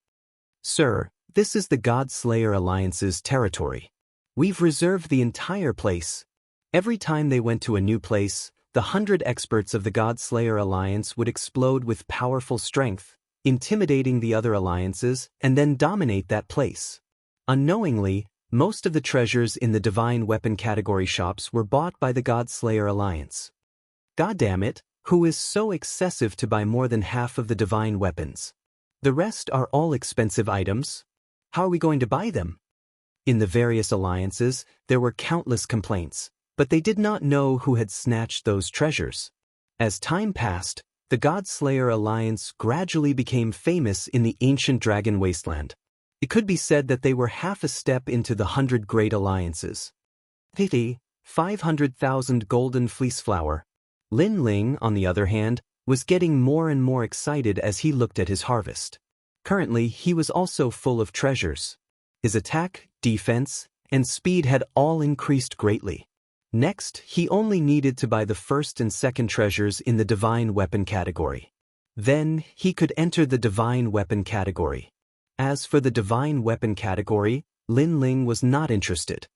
"Sir, this is the God-Slayer Alliance's territory. We've reserved the entire place." Every time they went to a new place, the 100 experts of the God-Slayer Alliance would explode with powerful strength, intimidating the other alliances, and then dominate that place. Unknowingly, most of the treasures in the divine weapon category shops were bought by the Godslayer Alliance. Goddamn it, who is so excessive to buy more than half of the divine weapons? The rest are all expensive items. How are we going to buy them? In the various alliances, there were countless complaints, but they did not know who had snatched those treasures. As time passed, the Godslayer Alliance gradually became famous in the ancient dragon wasteland. It could be said that they were half a step into the 100 great alliances. 500,000 golden fleece flower. Lin Ling, on the other hand, was getting more and more excited as he looked at his harvest. Currently, he was also full of treasures. His attack, defense, and speed had all increased greatly. Next, he only needed to buy the first and second treasures in the divine weapon category. Then, he could enter the divine weapon category. As for the divine weapon category, Lin Ling was not interested.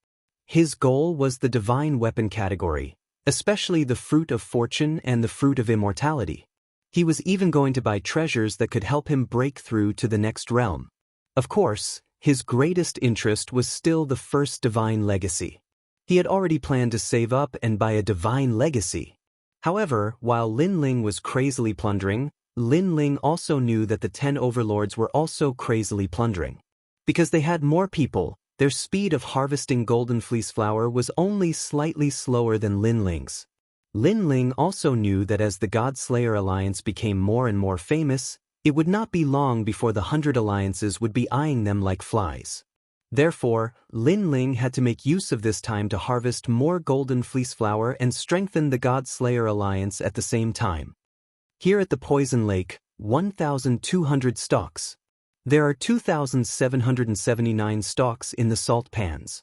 His goal was the divine weapon category, especially the fruit of fortune and the fruit of immortality. He was even going to buy treasures that could help him break through to the next realm. Of course, his greatest interest was still the first divine legacy. He had already planned to save up and buy a divine legacy. However, while Lin Ling was crazily plundering, Lin Ling also knew that the 10 overlords were also crazily plundering. Because they had more people, their speed of harvesting golden fleece flower was only slightly slower than Lin Ling's. Lin Ling also knew that as the Godslayer Alliance became more and more famous, it would not be long before the 100 alliances would be eyeing them like flies. Therefore, Lin Ling had to make use of this time to harvest more golden fleece flower and strengthen the Godslayer Alliance at the same time. Here at the Poison Lake, 1,200 stalks. There are 2,779 stalks in the salt pans.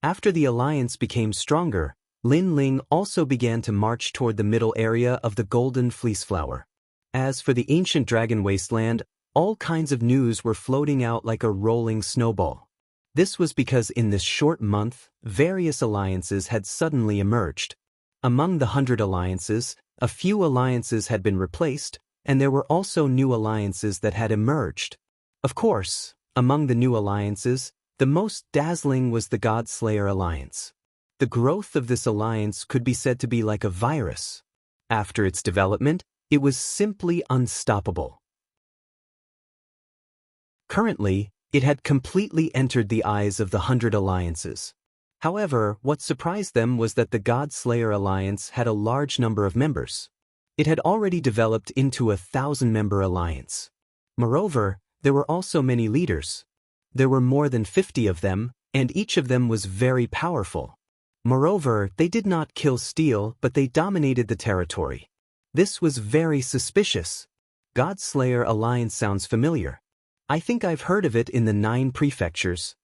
After the alliance became stronger, Lin Ling also began to march toward the middle area of the golden fleece flower. As for the ancient dragon wasteland, all kinds of news were floating out like a rolling snowball. This was because in this short month, various alliances had suddenly emerged. Among the 100 alliances, a few alliances had been replaced, and there were also new alliances that had emerged. Of course, among the new alliances, the most dazzling was the Godslayer Alliance. The growth of this alliance could be said to be like a virus. After its development, it was simply unstoppable. Currently, it had completely entered the eyes of the 100 alliances. However, what surprised them was that the Godslayer Alliance had a large number of members. It had already developed into a 1,000-member alliance. Moreover, there were also many leaders. There were more than 50 of them, and each of them was very powerful. Moreover, they did not kill steal, but they dominated the territory. This was very suspicious. Godslayer Alliance sounds familiar. I think I've heard of it in the 9 prefectures.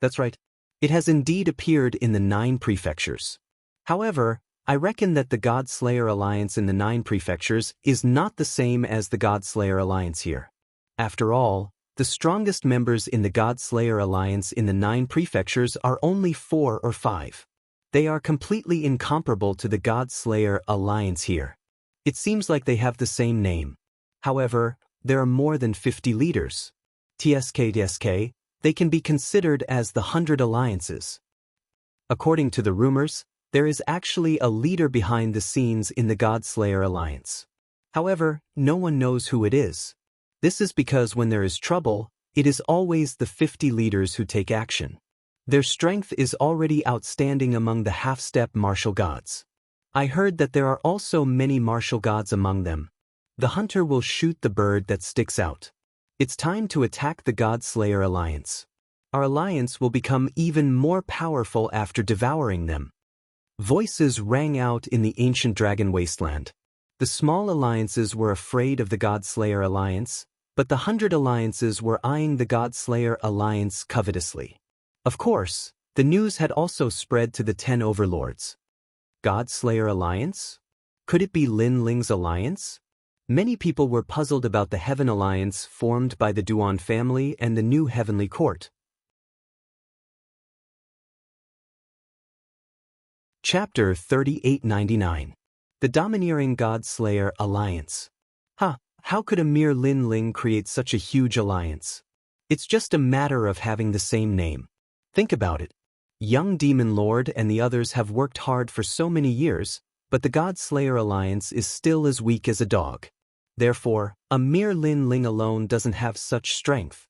That's right. It has indeed appeared in the 9 prefectures. However, I reckon that the Godslayer Alliance in the 9 prefectures is not the same as the Godslayer Alliance here. After all, the strongest members in the Godslayer Alliance in the 9 prefectures are only 4 or 5. They are completely incomparable to the Godslayer Alliance here. It seems like they have the same name. However, there are more than 50 leaders. TSK, they can be considered as the 100 alliances. According to the rumors, there is actually a leader behind the scenes in the Godslayer Alliance. However, no one knows who it is. This is because when there is trouble, it is always the 50 leaders who take action. Their strength is already outstanding among the half-step martial gods. I heard that there are also many martial gods among them. The hunter will shoot the bird that sticks out. It's time to attack the Godslayer Alliance. Our alliance will become even more powerful after devouring them. Voices rang out in the ancient dragon wasteland. The small alliances were afraid of the Godslayer Alliance, but the 100 alliances were eyeing the Godslayer Alliance covetously. Of course, the news had also spread to the 10 overlords. Godslayer Alliance? Could it be Lin Ling's alliance? Many people were puzzled about the Heaven Alliance formed by the Duan family and the new heavenly court. Chapter 3899. The Domineering Godslayer Alliance. How could a mere Lin Ling create such a huge alliance? It's just a matter of having the same name. Think about it. Young Demon Lord and the others have worked hard for so many years, but the God Slayer Alliance is still as weak as a dog. Therefore, a mere Lin Ling alone doesn't have such strength.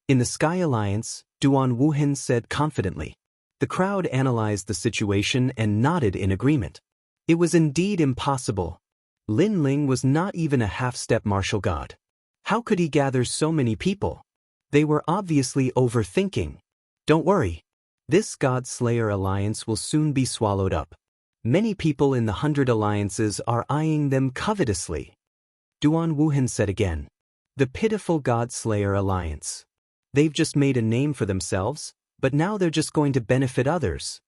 In the Sky Alliance, Duan Wuhan said confidently. The crowd analyzed the situation and nodded in agreement. It was indeed impossible. Lin Ling was not even a half-step martial god. How could he gather so many people? They were obviously overthinking. Don't worry. This God Slayer Alliance will soon be swallowed up. Many people in the 100 alliances are eyeing them covetously. Duan Wuhan said again. The pitiful God Slayer Alliance. They've just made a name for themselves, but now they're just going to benefit others.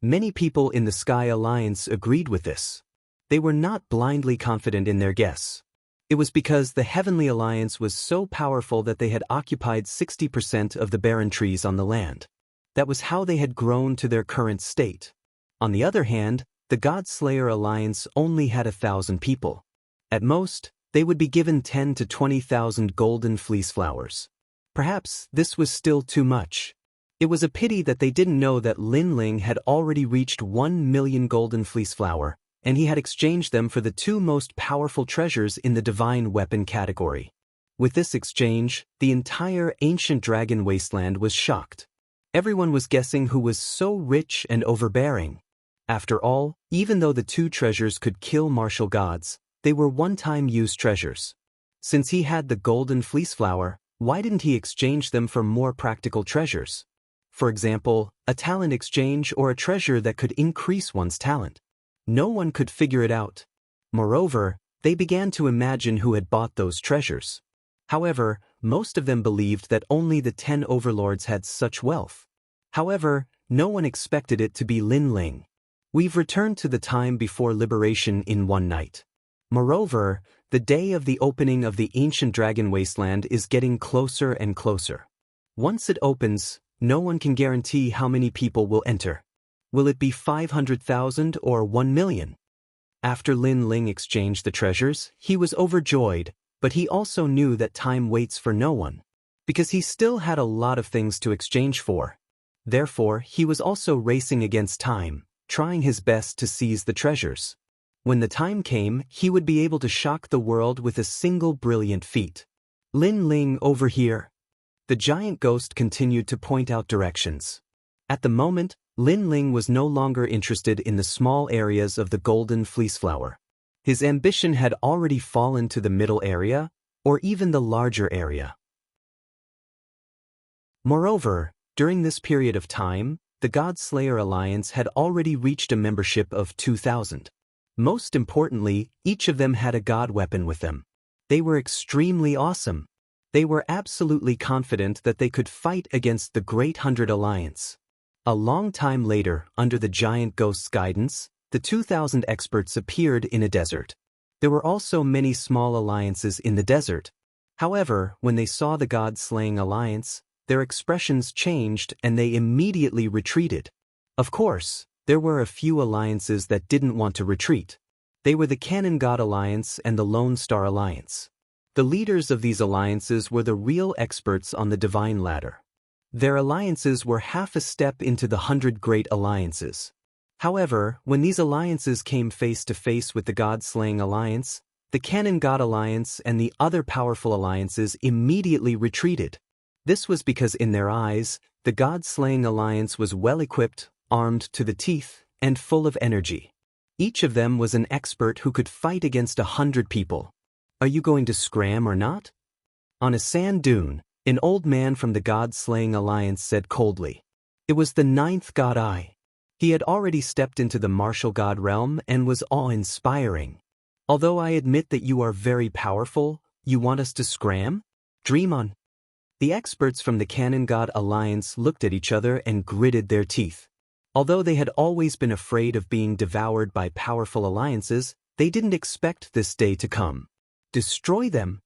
Many people in the Sky Alliance agreed with this. They were not blindly confident in their guess. It was because the Heavenly Alliance was so powerful that they had occupied 60% of the barren trees on the land. That was how they had grown to their current state. On the other hand, the God Slayer Alliance only had 1,000 people. At most, they would be given 10 to 20,000 golden fleece flowers. Perhaps this was still too much. It was a pity that they didn't know that Lin Ling had already reached 1 million golden fleece flower, and he had exchanged them for the 2 most powerful treasures in the divine weapon category. With this exchange, the entire ancient dragon wasteland was shocked. Everyone was guessing who was so rich and overbearing. After all, even though the 2 treasures could kill martial gods, they were one-time use treasures. Since he had the golden fleece flower, why didn't he exchange them for more practical treasures? For example, a talent exchange or a treasure that could increase one's talent. No one could figure it out. Moreover, they began to imagine who had bought those treasures. However, most of them believed that only the 10 overlords had such wealth. However, no one expected it to be Lin Ling. We've returned to the time before liberation in one night. Moreover, the day of the opening of the ancient dragon wasteland is getting closer and closer. Once it opens, no one can guarantee how many people will enter. Will it be 500,000 or 1 million? After Lin Ling exchanged the treasures, he was overjoyed, but he also knew that time waits for no one. Because he still had a lot of things to exchange for. Therefore, he was also racing against time, trying his best to seize the treasures. When the time came, he would be able to shock the world with a single brilliant feat. Lin Ling over here. The giant ghost continued to point out directions. At the moment, Lin Ling was no longer interested in the small areas of the golden fleece flower. His ambition had already fallen to the middle area, or even the larger area. Moreover, during this period of time, the God Slayer Alliance had already reached a membership of 2,000. Most importantly, each of them had a god weapon with them. They were extremely awesome. They were absolutely confident that they could fight against the Great 100 Alliance. A long time later, under the giant ghost's guidance, the 2,000 experts appeared in a desert. There were also many small alliances in the desert. However, when they saw the God-slaying alliance, their expressions changed and they immediately retreated. Of course, there were a few alliances that didn't want to retreat. They were the Cannon God Alliance and the Lone Star Alliance. The leaders of these alliances were the real experts on the divine ladder. Their alliances were half a step into the 100 great alliances. However, when these alliances came face to face with the God-slaying alliance, the Cannon God Alliance and the other powerful alliances immediately retreated. This was because in their eyes, the God-slaying alliance was well-equipped, armed to the teeth, and full of energy. Each of them was an expert who could fight against 100 people. Are you going to scram or not? On a sand dune, an old man from the God-slaying alliance said coldly. It was the 9th God Eye. He had already stepped into the martial god realm and was awe-inspiring. Although I admit that you are very powerful, you want us to scram? Dream on. The experts from the Cannon God Alliance looked at each other and gritted their teeth. Although they had always been afraid of being devoured by powerful alliances, they didn't expect this day to come. Destroy them.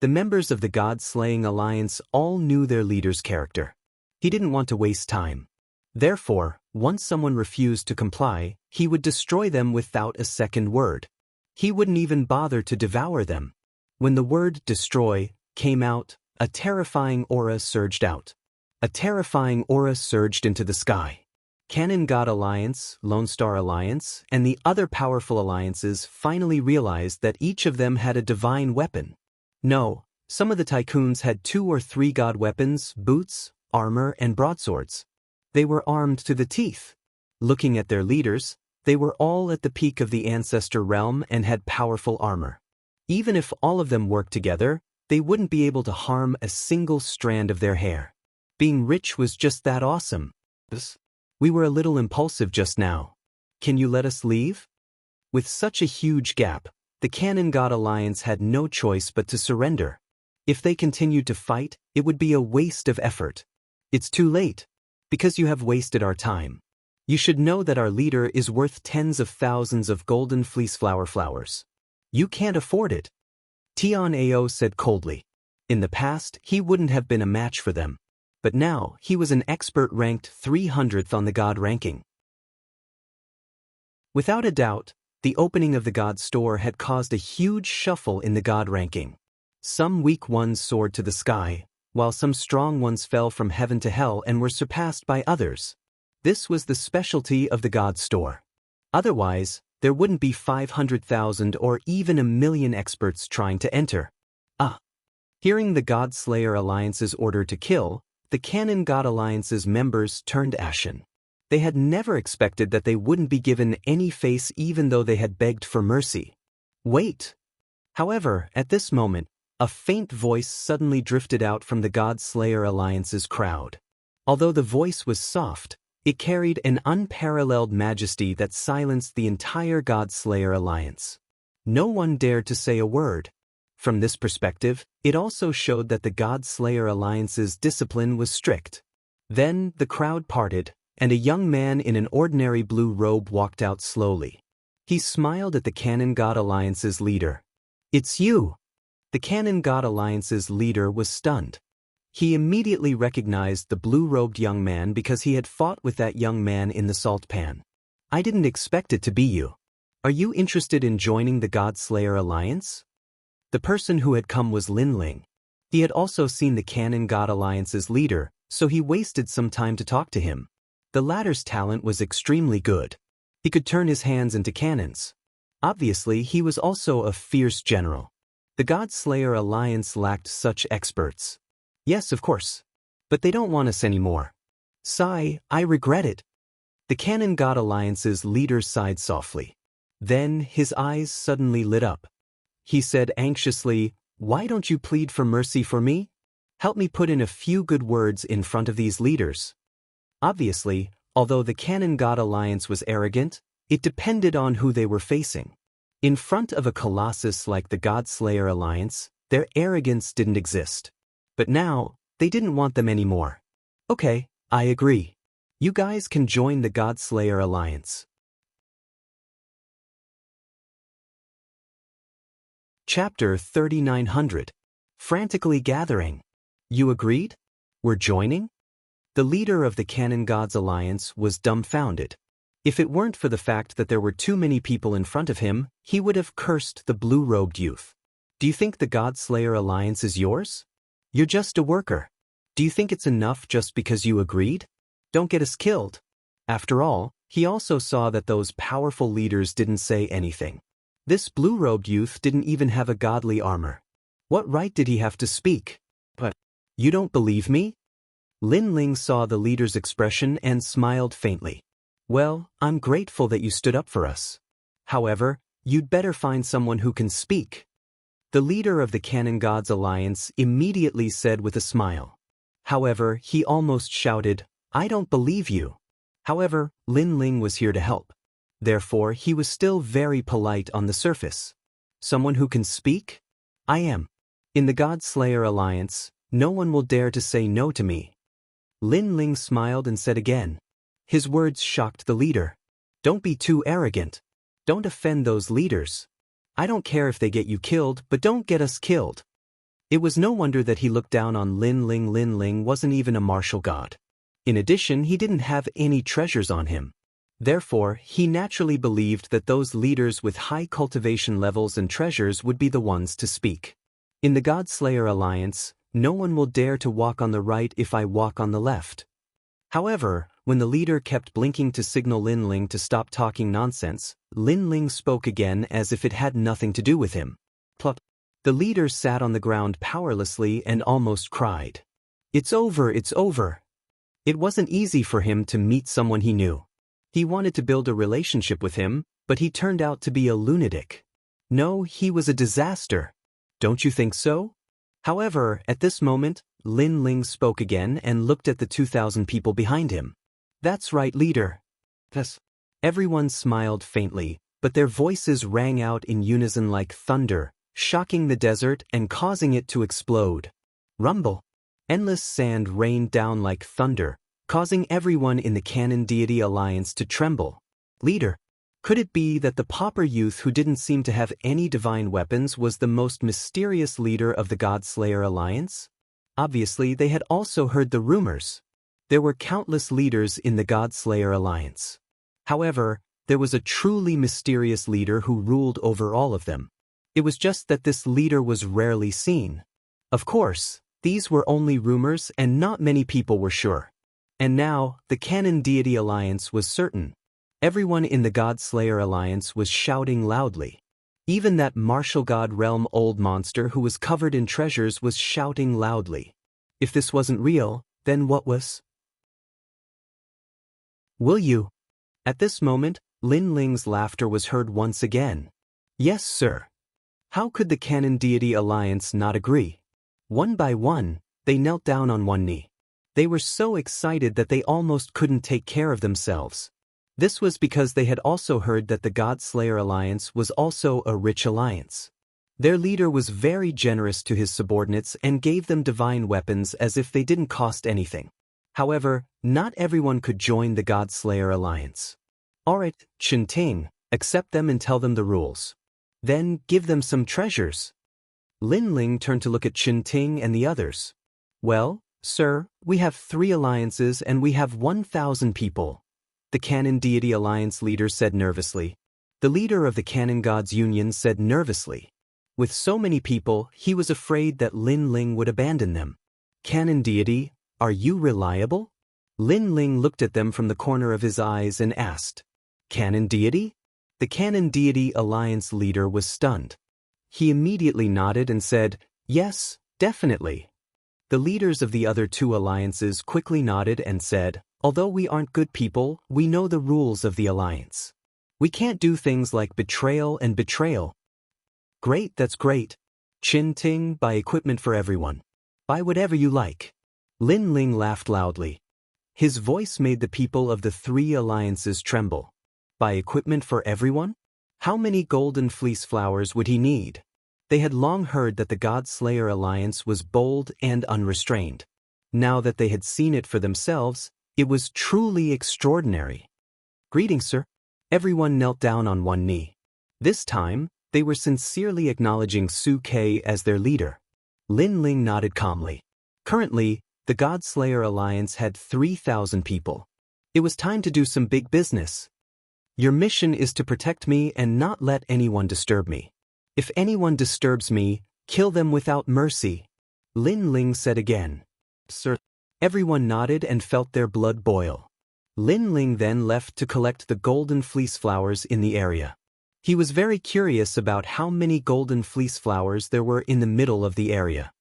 The members of the God-slaying alliance all knew their leader's character. He didn't want to waste time. Therefore, once someone refused to comply, he would destroy them without a second word. He wouldn't even bother to devour them. When the word destroy came out, a terrifying aura surged out. A terrifying aura surged into the sky. Cannon God Alliance, Lone Star Alliance, and the other powerful alliances finally realized that each of them had a divine weapon. No, some of the tycoons had 2 or 3 god weapons, boots, armor, and broadswords. They were armed to the teeth. Looking at their leaders, they were all at the peak of the ancestor realm and had powerful armor. Even if all of them worked together, they wouldn't be able to harm a single strand of their hair. Being rich was just that awesome. We were a little impulsive just now. Can you let us leave? With such a huge gap, the Cannon God Alliance had no choice but to surrender. If they continued to fight, it would be a waste of effort. It's too late. Because you have wasted our time. You should know that our leader is worth tens of thousands of golden fleeceflower flowers. You can't afford it. Tian Ao said coldly. In the past, he wouldn't have been a match for them. But now, he was an expert ranked 300th on the God ranking. Without a doubt, the opening of the God store had caused a huge shuffle in the God ranking. Some weak ones soared to the sky, while some strong ones fell from heaven to hell and were surpassed by others. This was the specialty of the God store. Otherwise, there wouldn't be 500,000 or even 1,000,000 experts trying to enter. Hearing the God Slayer Alliance's order to kill, the Cannon God Alliance's members turned ashen. They had never expected that they wouldn't be given any face even though they had begged for mercy. Wait! However, at this moment, a faint voice suddenly drifted out from the God Slayer Alliance's crowd. Although the voice was soft, it carried an unparalleled majesty that silenced the entire God Slayer Alliance. No one dared to say a word. From this perspective, it also showed that the God Slayer Alliance's discipline was strict. Then, the crowd parted, and a young man in an ordinary blue robe walked out slowly. He smiled at the Cannon God Alliance's leader. "It's you!" The Cannon God Alliance's leader was stunned. He immediately recognized the blue-robed young man because he had fought with that young man in the salt pan. "I didn't expect it to be you. Are you interested in joining the God Slayer Alliance?" The person who had come was Lin Ling. He had also seen the Cannon God Alliance's leader, so he wasted some time to talk to him. The latter's talent was extremely good. He could turn his hands into cannons. Obviously, he was also a fierce general. The God Slayer Alliance lacked such experts. Yes, of course. But they don't want us anymore. Sigh, I regret it. The Cannon God Alliance's leader sighed softly. Then his eyes suddenly lit up. He said anxiously, "Why don't you plead for mercy for me? Help me put in a few good words in front of these leaders." Obviously, although the Cannon God Alliance was arrogant, it depended on who they were facing. In front of a colossus like the God Slayer Alliance, their arrogance didn't exist. But now, they didn't want them anymore. "Okay, I agree. You guys can join the God Slayer Alliance." Chapter 3900. Frantically gathering. You agreed? We're joining? The leader of the Cannon Gods Alliance was dumbfounded. If it weren't for the fact that there were too many people in front of him, he would have cursed the blue-robed youth. "Do you think the God Slayer Alliance is yours? You're just a worker. Do you think it's enough just because you agreed? Don't get us killed." After all, he also saw that those powerful leaders didn't say anything. This blue-robed youth didn't even have a godly armor. What right did he have to speak? "But you don't believe me?" Lin Ling saw the leader's expression and smiled faintly. "Well, I'm grateful that you stood up for us. However, you'd better find someone who can speak." The leader of the Cannon Gods Alliance immediately said with a smile. However, he almost shouted, "I don't believe you." However, Lin Ling was here to help. Therefore, he was still very polite on the surface. "Someone who can speak? I am. In the God Slayer Alliance, no one will dare to say no to me." Lin Ling smiled and said again. His words shocked the leader. "Don't be too arrogant. Don't offend those leaders. I don't care if they get you killed, but don't get us killed." It was no wonder that he looked down on Lin Ling. Lin Ling wasn't even a martial god. In addition, he didn't have any treasures on him. Therefore, he naturally believed that those leaders with high cultivation levels and treasures would be the ones to speak. In the God Slayer Alliance, no one will dare to walk on the right if I walk on the left. However, when the leader kept blinking to signal Lin Ling to stop talking nonsense, Lin Ling spoke again as if it had nothing to do with him. Plop. The leader sat on the ground powerlessly and almost cried. It's over, it's over. It wasn't easy for him to meet someone he knew. He wanted to build a relationship with him, but he turned out to be a lunatic. No, he was a disaster. Don't you think so? However, at this moment, Lin Ling spoke again and looked at the 2,000 people behind him. That's right, leader. Yes. Everyone smiled faintly, but their voices rang out in unison like thunder, shocking the desert and causing it to explode. Rumble. Endless sand rained down like thunder, causing everyone in the Cannon Deity Alliance to tremble. Leader. Could it be that the pauper youth who didn't seem to have any divine weapons was the most mysterious leader of the God-Slayer Alliance? Obviously, they had also heard the rumors. There were countless leaders in the God-Slayer Alliance. However, there was a truly mysterious leader who ruled over all of them. It was just that this leader was rarely seen. Of course, these were only rumors and not many people were sure. And now, the Cannon Deity Alliance was certain. Everyone in the God-Slayer Alliance was shouting loudly. Even that martial god realm old monster who was covered in treasures was shouting loudly. If this wasn't real, then what was? Will you? At this moment, Lin Ling's laughter was heard once again. Yes, sir. How could the Cannon Deity Alliance not agree? One by one, they knelt down on one knee. They were so excited that they almost couldn't take care of themselves. This was because they had also heard that the God-Slayer Alliance was also a rich alliance. Their leader was very generous to his subordinates and gave them divine weapons as if they didn't cost anything. However, not everyone could join the God-Slayer Alliance. Alright, Chen Ting, accept them and tell them the rules. Then give them some treasures. Lin Ling turned to look at Chen Ting and the others. Well, sir, we have 3 alliances and we have 1,000 people. The Cannon Deity Alliance leader said nervously. The leader of the Cannon Gods Union said nervously. With so many people, he was afraid that Lin Ling would abandon them. Cannon Deity, are you reliable? Lin Ling looked at them from the corner of his eyes and asked. Cannon Deity? The Cannon Deity Alliance leader was stunned. He immediately nodded and said, yes, definitely. The leaders of the other 2 alliances quickly nodded and said, although we aren't good people, we know the rules of the alliance. We can't do things like betrayal and betrayal. Great, that's great. Chen Ting, buy equipment for everyone. Buy whatever you like. Lin Ling laughed loudly. His voice made the people of the 3 alliances tremble. Buy equipment for everyone? How many golden fleece flowers would he need? They had long heard that the God-Slayer Alliance was bold and unrestrained. Now that they had seen it for themselves, it was truly extraordinary. Greetings, sir. Everyone knelt down on one knee. This time, they were sincerely acknowledging Su Ke as their leader. Lin Ling nodded calmly. Currently, the God-Slayer Alliance had 3,000 people. It was time to do some big business. Your mission is to protect me and not let anyone disturb me. If anyone disturbs me, kill them without mercy. Lin Ling said again. Sir. Everyone nodded and felt their blood boil. Lin Ling then left to collect the golden fleece flowers in the area. He was very curious about how many golden fleece flowers there were in the middle of the area.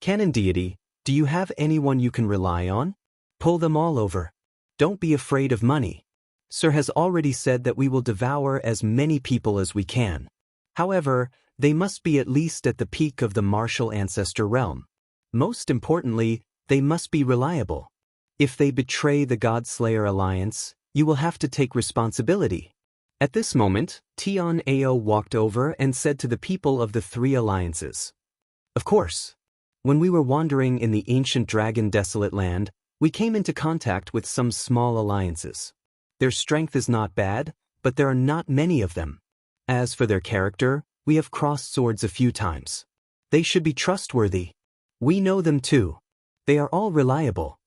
Cannon Deity, do you have anyone you can rely on? Pull them all over. Don't be afraid of money. Sir has already said that we will devour as many people as we can. However, they must be at least at the peak of the martial ancestor realm. Most importantly, they must be reliable. If they betray the God-Slayer Alliance, you will have to take responsibility. At this moment, Tian Ao walked over and said to the people of the 3 alliances. Of course. When we were wandering in the ancient dragon desolate land, we came into contact with some small alliances. Their strength is not bad, but there are not many of them. As for their character, we have crossed swords a few times. They should be trustworthy. We know them too. They are all reliable.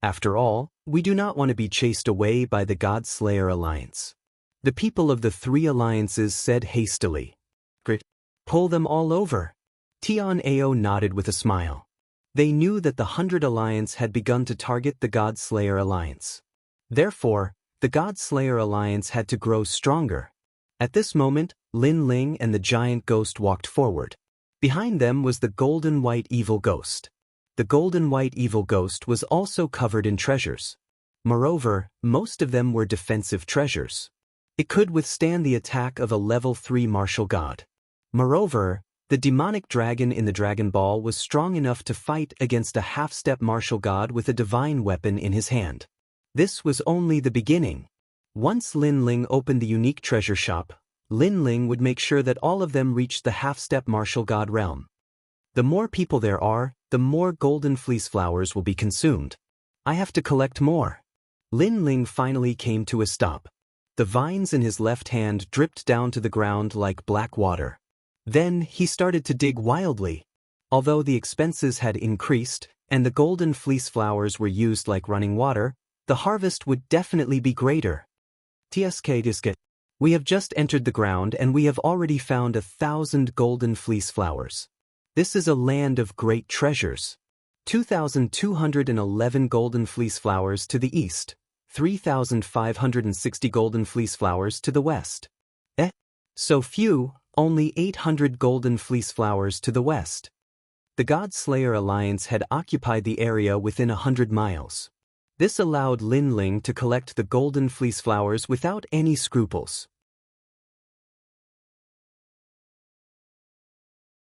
After all, we do not want to be chased away by the God-Slayer Alliance. The people of the 3 alliances said hastily. Great. Pull them all over. Tian Ao nodded with a smile. They knew that the 100 Alliance had begun to target the God Slayer Alliance. Therefore, the God Slayer Alliance had to grow stronger. At this moment, Lin Ling and the giant ghost walked forward. Behind them was the golden white evil ghost. The golden white evil ghost was also covered in treasures. Moreover, most of them were defensive treasures. It could withstand the attack of a level 3 martial god. Moreover, the demonic dragon in the Dragon Ball was strong enough to fight against a half-step martial god with a divine weapon in his hand. This was only the beginning. Once Lin Ling opened the unique treasure shop, Lin Ling would make sure that all of them reached the half-step martial god realm. The more people there are, the more golden fleece flowers will be consumed. I have to collect more. Lin Ling finally came to a stop. The vines in his left hand dripped down to the ground like black water. Then he started to dig wildly. Although the expenses had increased, and the golden fleece flowers were used like running water, the harvest would definitely be greater. TSK, we have just entered the ground and we have already found 1,000 golden fleece flowers. This is a land of great treasures. 2,211 golden fleece flowers to the east, 3,560 golden fleece flowers to the west. So few, only 800 golden fleece flowers to the west. The God Slayer Alliance had occupied the area within 100 miles. This allowed Lin Ling to collect the golden fleece flowers without any scruples.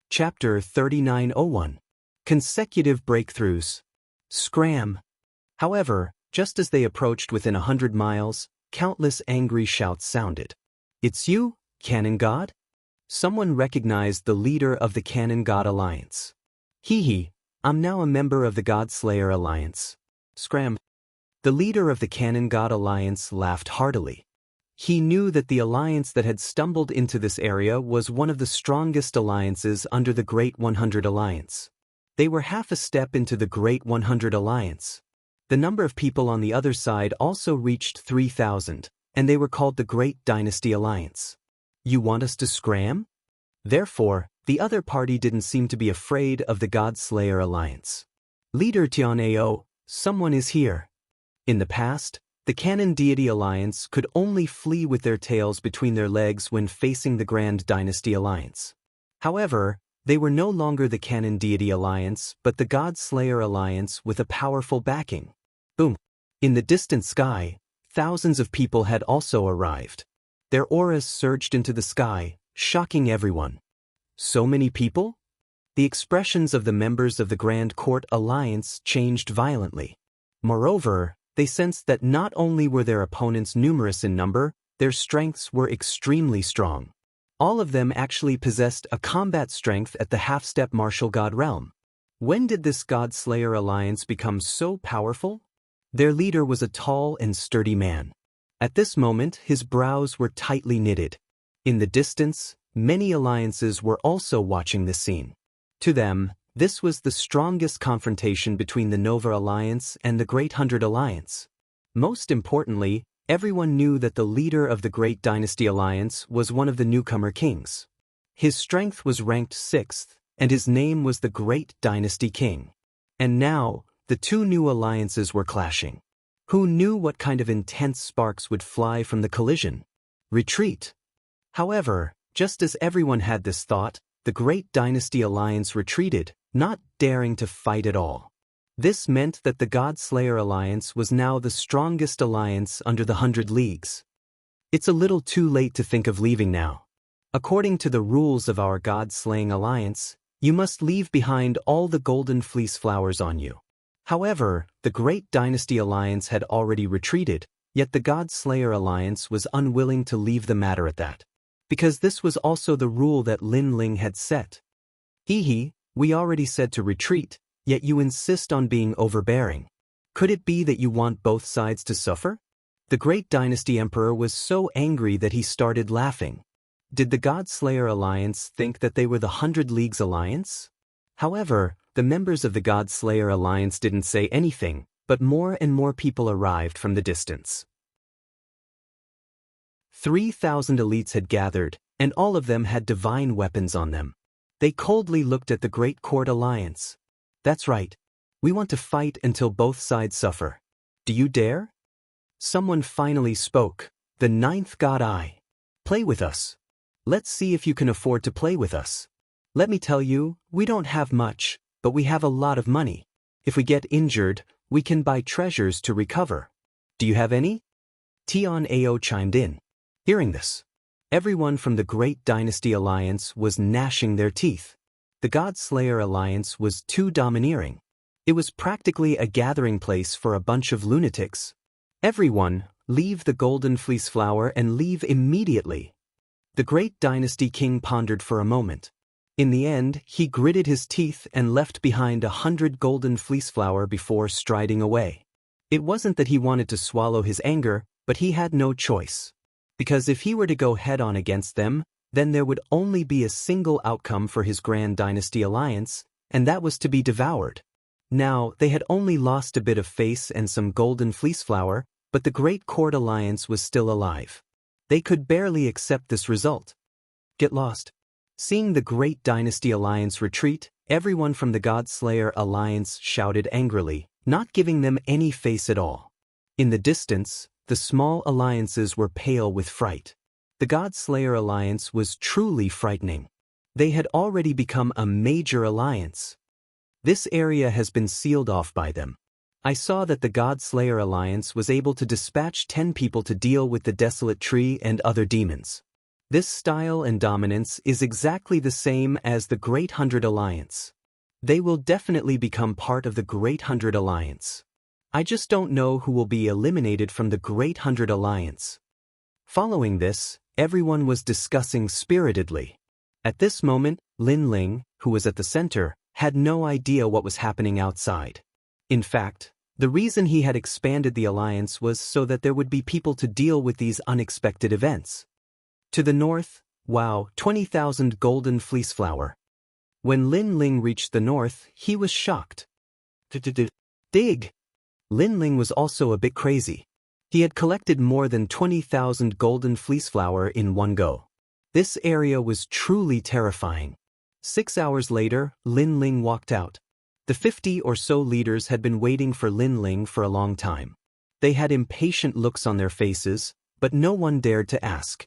Chapter 3901. Consecutive Breakthroughs. Scram. However, just as they approached within 100 miles, countless angry shouts sounded. It's you, Cannon God? Someone recognized the leader of the Cannon God Alliance. Hee, I'm now a member of the God Slayer Alliance. Scram. The leader of the Cannon God Alliance laughed heartily. He knew that the alliance that had stumbled into this area was one of the strongest alliances under the Great 100 Alliance. They were half a step into the Great 100 Alliance. The number of people on the other side also reached 3,000, and they were called the Great Dynasty Alliance. You want us to scram? Therefore, the other party didn't seem to be afraid of the God Slayer Alliance. Leader Tian Ao, someone is here. In the past, the Cannon Deity Alliance could only flee with their tails between their legs when facing the Grand Dynasty Alliance. However, they were no longer the Cannon Deity Alliance but the God Slayer Alliance with a powerful backing. Boom! In the distant sky, thousands of people had also arrived. Their auras surged into the sky, shocking everyone. So many people? The expressions of the members of the Grand Court Alliance changed violently. Moreover, they sensed that not only were their opponents numerous in number, their strengths were extremely strong. All of them actually possessed a combat strength at the half-step martial god realm. When did this God Slayer Alliance become so powerful? Their leader was a tall and sturdy man. At this moment, his brows were tightly knitted. In the distance, many alliances were also watching this scene. To them, this was the strongest confrontation between the Nova Alliance and the Great 100 Alliance. Most importantly, everyone knew that the leader of the Great Dynasty Alliance was one of the newcomer kings. His strength was ranked 6th, and his name was the Great Dynasty King. And now, the two new alliances were clashing. Who knew what kind of intense sparks would fly from the collision? Retreat. However, just as everyone had this thought, the Great Dynasty Alliance retreated, not daring to fight at all. This meant that the God Slayer Alliance was now the strongest alliance under the 100 Leagues. It's a little too late to think of leaving now. According to the rules of our God-slaying alliance, you must leave behind all the golden fleece flowers on you. However, the Great Dynasty Alliance had already retreated, yet the God Slayer Alliance was unwilling to leave the matter at that. Because this was also the rule that Lin Ling had set. We already said to retreat, yet you insist on being overbearing. Could it be that you want both sides to suffer? The Great Dynasty Emperor was so angry that he started laughing. Did the God Slayer Alliance think that they were the 100 Leagues Alliance? However, the members of the God Slayer Alliance didn't say anything, but more and more people arrived from the distance. 3,000 elites had gathered, and all of them had divine weapons on them. They coldly looked at the Great Court Alliance. That's right. We want to fight until both sides suffer. Do you dare? Someone finally spoke. The ninth god Eye. Play with us. Let's see if you can afford to play with us. Let me tell you, we don't have much, but we have a lot of money. If we get injured, we can buy treasures to recover. Do you have any? Tion Ao chimed in. Hearing this, everyone from the Great Dynasty Alliance was gnashing their teeth. The God Slayer Alliance was too domineering. It was practically a gathering place for a bunch of lunatics. Everyone, leave the Golden Fleece Flower and leave immediately. The Great Dynasty King pondered for a moment. In the end, he gritted his teeth and left behind 100 Golden Fleece Flower before striding away. It wasn't that he wanted to swallow his anger, but he had no choice. Because if he were to go head-on against them, then there would only be a single outcome for his Grand Dynasty Alliance, and that was to be devoured. Now, they had only lost a bit of face and some Golden Fleece Flower, but the Great Court Alliance was still alive. They could barely accept this result. Get lost. Seeing the Great Dynasty Alliance retreat, everyone from the God Slayer Alliance shouted angrily, not giving them any face at all. In the distance, the small alliances were pale with fright. The God Slayer Alliance was truly frightening. They had already become a major alliance. This area has been sealed off by them. I saw that the God Slayer Alliance was able to dispatch 10 people to deal with the Desolate Tree and other demons. This style and dominance is exactly the same as the Great 100 Alliance. They will definitely become part of the Great 100 Alliance. I just don't know who will be eliminated from the Great 100 Alliance. Following this, everyone was discussing spiritedly. At this moment, Lin Ling, who was at the center, had no idea what was happening outside. In fact, the reason he had expanded the alliance was so that there would be people to deal with these unexpected events. To the north, wow, 20,000 Golden Fleece Flower. When Lin Ling reached the north, he was shocked. Dig! Lin Ling was also a bit crazy. He had collected more than 20,000 Golden Fleece Flower in one go. This area was truly terrifying. 6 hours later, Lin Ling walked out. The 50 or so leaders had been waiting for Lin Ling for a long time. They had impatient looks on their faces, but no one dared to ask.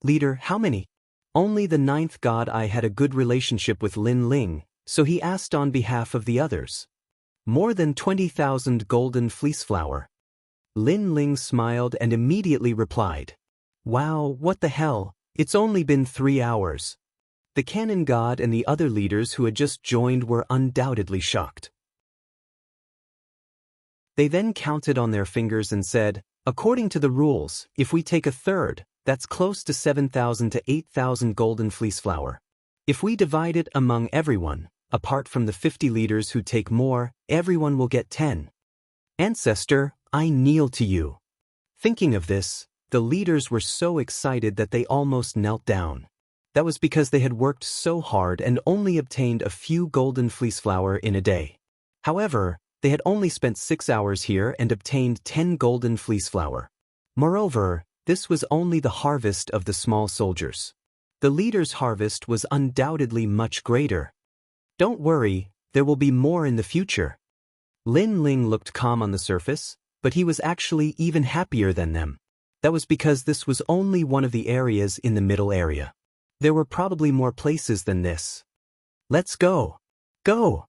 Leader, how many? Only the ninth god Eye had a good relationship with Lin Ling, so he asked on behalf of the others. More than 20,000 Golden Fleece Flower. Lin Ling smiled and immediately replied. Wow, what the hell, it's only been 3 hours. The Cannon God and the other leaders who had just joined were undoubtedly shocked. They then counted on their fingers and said, according to the rules, if we take a third, that's close to 7,000 to 8,000 Golden Fleece Flower. If we divide it among everyone, apart from the 50 leaders who take more, everyone will get 10. Ancestor, I kneel to you. Thinking of this, the leaders were so excited that they almost knelt down. That was because they had worked so hard and only obtained a few Golden Fleece Flower in a day. However, they had only spent 6 hours here and obtained 10 Golden Fleece Flower. Moreover, this was only the harvest of the small soldiers. The leaders' harvest was undoubtedly much greater. Don't worry, there will be more in the future. Lin Ling looked calm on the surface, but he was actually even happier than them. That was because this was only one of the areas in the middle area. There were probably more places than this. Let's go. Go!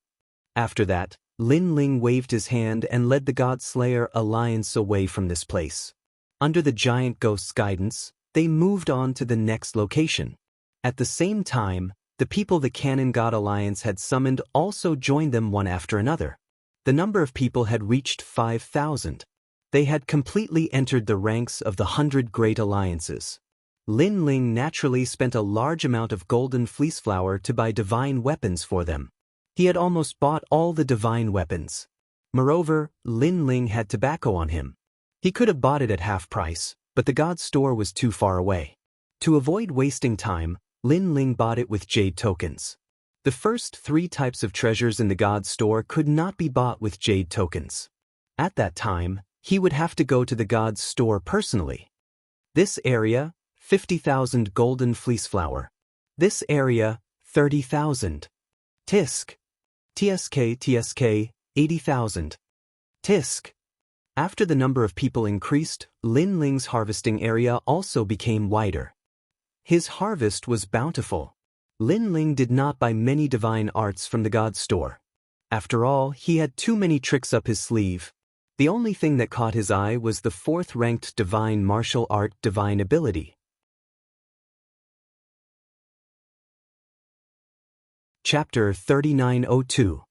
After that, Lin Ling waved his hand and led the God Slayer Alliance away from this place. Under the giant ghost's guidance, they moved on to the next location. At the same time, the people the Cannon God Alliance had summoned also joined them one after another. The number of people had reached 5,000. They had completely entered the ranks of the 100 Great Alliances. Lin Ling naturally spent a large amount of Golden Fleece Flower to buy divine weapons for them. He had almost bought all the divine weapons. Moreover, Lin Ling had tobacco on him. He could have bought it at half price, but the god's store was too far away. To avoid wasting time, Lin Ling bought it with jade tokens. The first 3 types of treasures in the god's store could not be bought with jade tokens. At that time, he would have to go to the god's store personally. This area, 50,000 Golden Fleece Flower. This area, 30,000. Tisk. TSK, 80,000. Tisk. After the number of people increased, Lin Ling's harvesting area also became wider. His harvest was bountiful. Lin Ling did not buy many divine arts from the god store. After all, he had too many tricks up his sleeve. The only thing that caught his eye was the 4th-ranked divine martial art divine ability. Chapter 3902.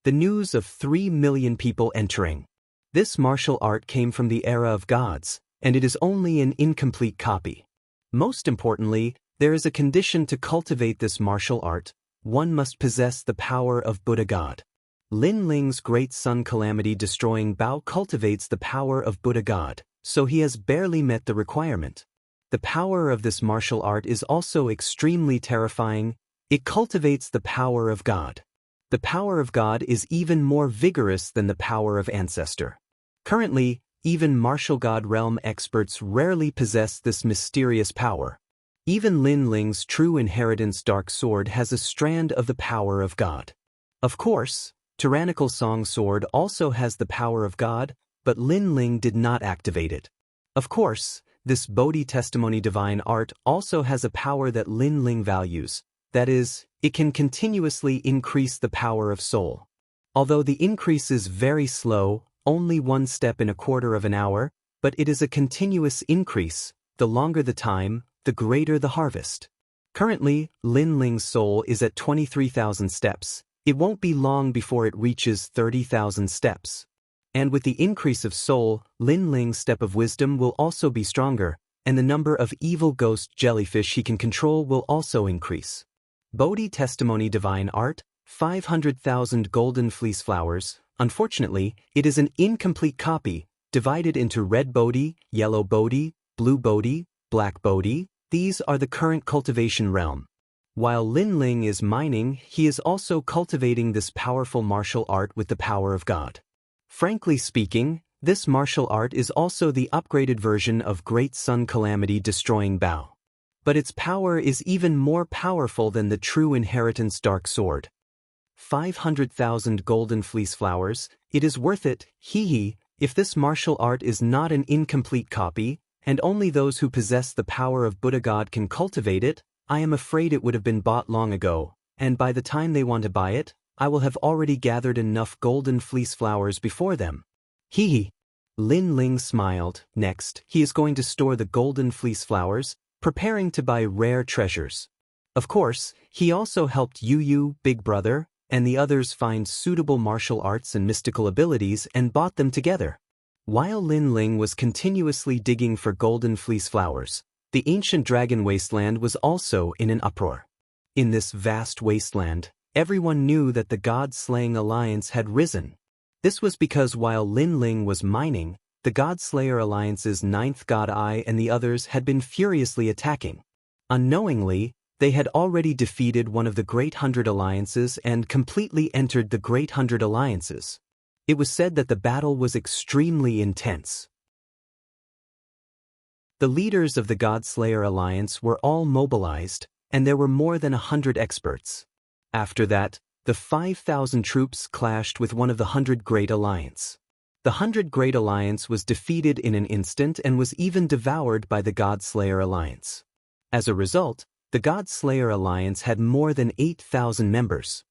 The news of 3 million people entering. This martial art came from the era of gods, and it is only an incomplete copy. Most importantly, there is a condition to cultivate this martial art: one must possess the power of Buddha God. Lin Ling's great sun calamity-destroying Bao cultivates the power of Buddha God, so he has barely met the requirement. The power of this martial art is also extremely terrifying. It cultivates the power of God. The power of God is even more vigorous than the power of Ancestor. Currently, even martial god realm experts rarely possess this mysterious power. Even Lin Ling's true inheritance Dark Sword has a strand of the power of God. Of course, Tyrannical Song Sword also has the power of God, but Lin Ling did not activate it. Of course, this Bodhi Testimony divine art also has a power that Lin Ling values. That is, it can continuously increase the power of soul. Although the increase is very slow, only 1 step in a quarter of an hour, but it is a continuous increase. The longer the time, the greater the harvest. Currently, Lin Ling's soul is at 23,000 steps. It won't be long before it reaches 30,000 steps. And with the increase of soul, Lin Ling's step of wisdom will also be stronger, and the number of evil ghost jellyfish he can control will also increase. Bodhi Testimony divine art, 500,000 golden fleece flowers. Unfortunately, it is an incomplete copy, divided into red Bodhi, yellow Bodhi, blue Bodhi, black Bodhi. These are the current cultivation realm. While Lin Ling is mining, he is also cultivating this powerful martial art with the power of God. Frankly speaking, this martial art is also the upgraded version of Great Sun Calamity destroying Bao. But its power is even more powerful than the true inheritance Dark Sword. 500,000 golden fleece flowers, it is worth it, hee. If this martial art is not an incomplete copy, and only those who possess the power of Buddha God can cultivate it, I am afraid it would have been bought long ago, and by the time they want to buy it, I will have already gathered enough golden fleece flowers before them. Hee. Lin Ling smiled. Next, he is going to store the golden fleece flowers, preparing to buy rare treasures. Of course, he also helped Yu, Big Brother, and the others find suitable martial arts and mystical abilities and bought them together. While Lin Ling was continuously digging for golden fleece flowers, the ancient dragon wasteland was also in an uproar. In this vast wasteland, everyone knew that the God-slaying alliance had risen. This was because while Lin Ling was mining, the God-Slayer Alliance's 9th God Eye and the others had been furiously attacking. Unknowingly, they had already defeated one of the Great 100 Alliances and completely entered the Great 100 Alliances. It was said that the battle was extremely intense. The leaders of the God-Slayer Alliance were all mobilized, and there were more than 100 experts. After that, the 5,000 troops clashed with one of the 100 Great Alliance. The 100 Great Alliance was defeated in an instant and was even devoured by the God-Slayer Alliance. As a result, the God-Slayer Alliance had more than 8,000 members.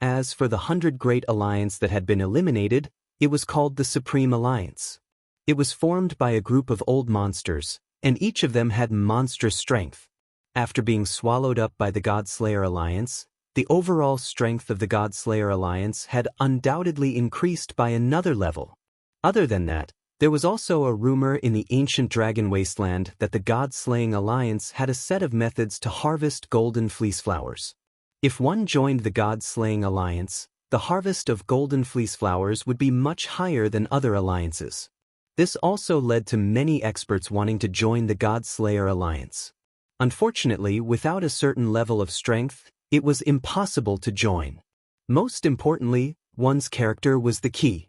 As for the 100 Great Alliance that had been eliminated, it was called the Supreme Alliance. It was formed by a group of old monsters, and each of them had monstrous strength. After being swallowed up by the God-Slayer Alliance, the overall strength of the God-Slayer Alliance had undoubtedly increased by another level. Other than that, there was also a rumor in the ancient dragon wasteland that the God-Slaying Alliance had a set of methods to harvest golden fleece flowers. If one joined the God-Slaying Alliance, the harvest of golden fleece flowers would be much higher than other alliances. This also led to many experts wanting to join the God-Slayer Alliance. Unfortunately, without a certain level of strength, it was impossible to join. Most importantly, one's character was the key.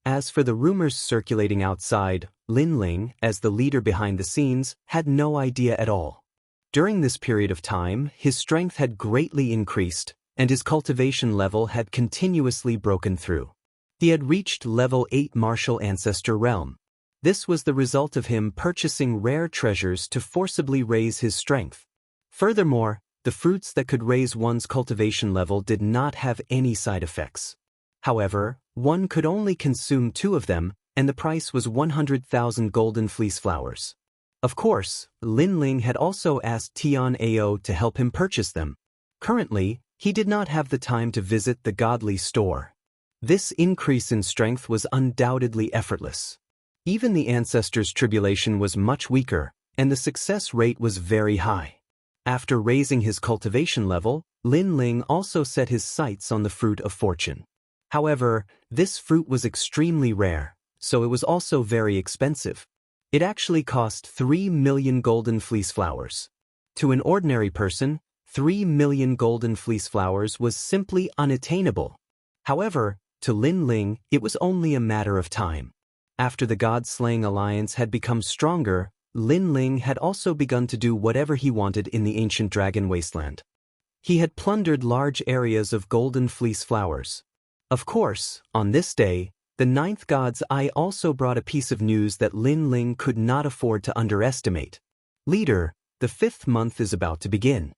As for the rumors circulating outside, Lin Ling, as the leader behind the scenes, had no idea at all. During this period of time, his strength had greatly increased, and his cultivation level had continuously broken through. He had reached level 8 martial ancestor realm. This was the result of him purchasing rare treasures to forcibly raise his strength. Furthermore, the fruits that could raise one's cultivation level did not have any side effects. However, one could only consume 2 of them, and the price was 100,000 golden fleece flowers. Of course, Lin Ling had also asked Tian Ao to help him purchase them. Currently, he did not have the time to visit the godly store. This increase in strength was undoubtedly effortless. Even the ancestors' tribulation was much weaker, and the success rate was very high. After raising his cultivation level, Lin Ling also set his sights on the fruit of fortune. However, this fruit was extremely rare, so it was also very expensive. It actually cost 3 million golden fleece flowers. To an ordinary person, 3 million golden fleece flowers was simply unattainable. However, to Lin Ling, it was only a matter of time. After the God-slaying alliance had become stronger, Lin Ling had also begun to do whatever he wanted in the ancient dragon wasteland. He had plundered large areas of golden fleece flowers. Of course, on this day, the 9th God's Eye also brought a piece of news that Lin Ling could not afford to underestimate. Leader, the 5th month is about to begin.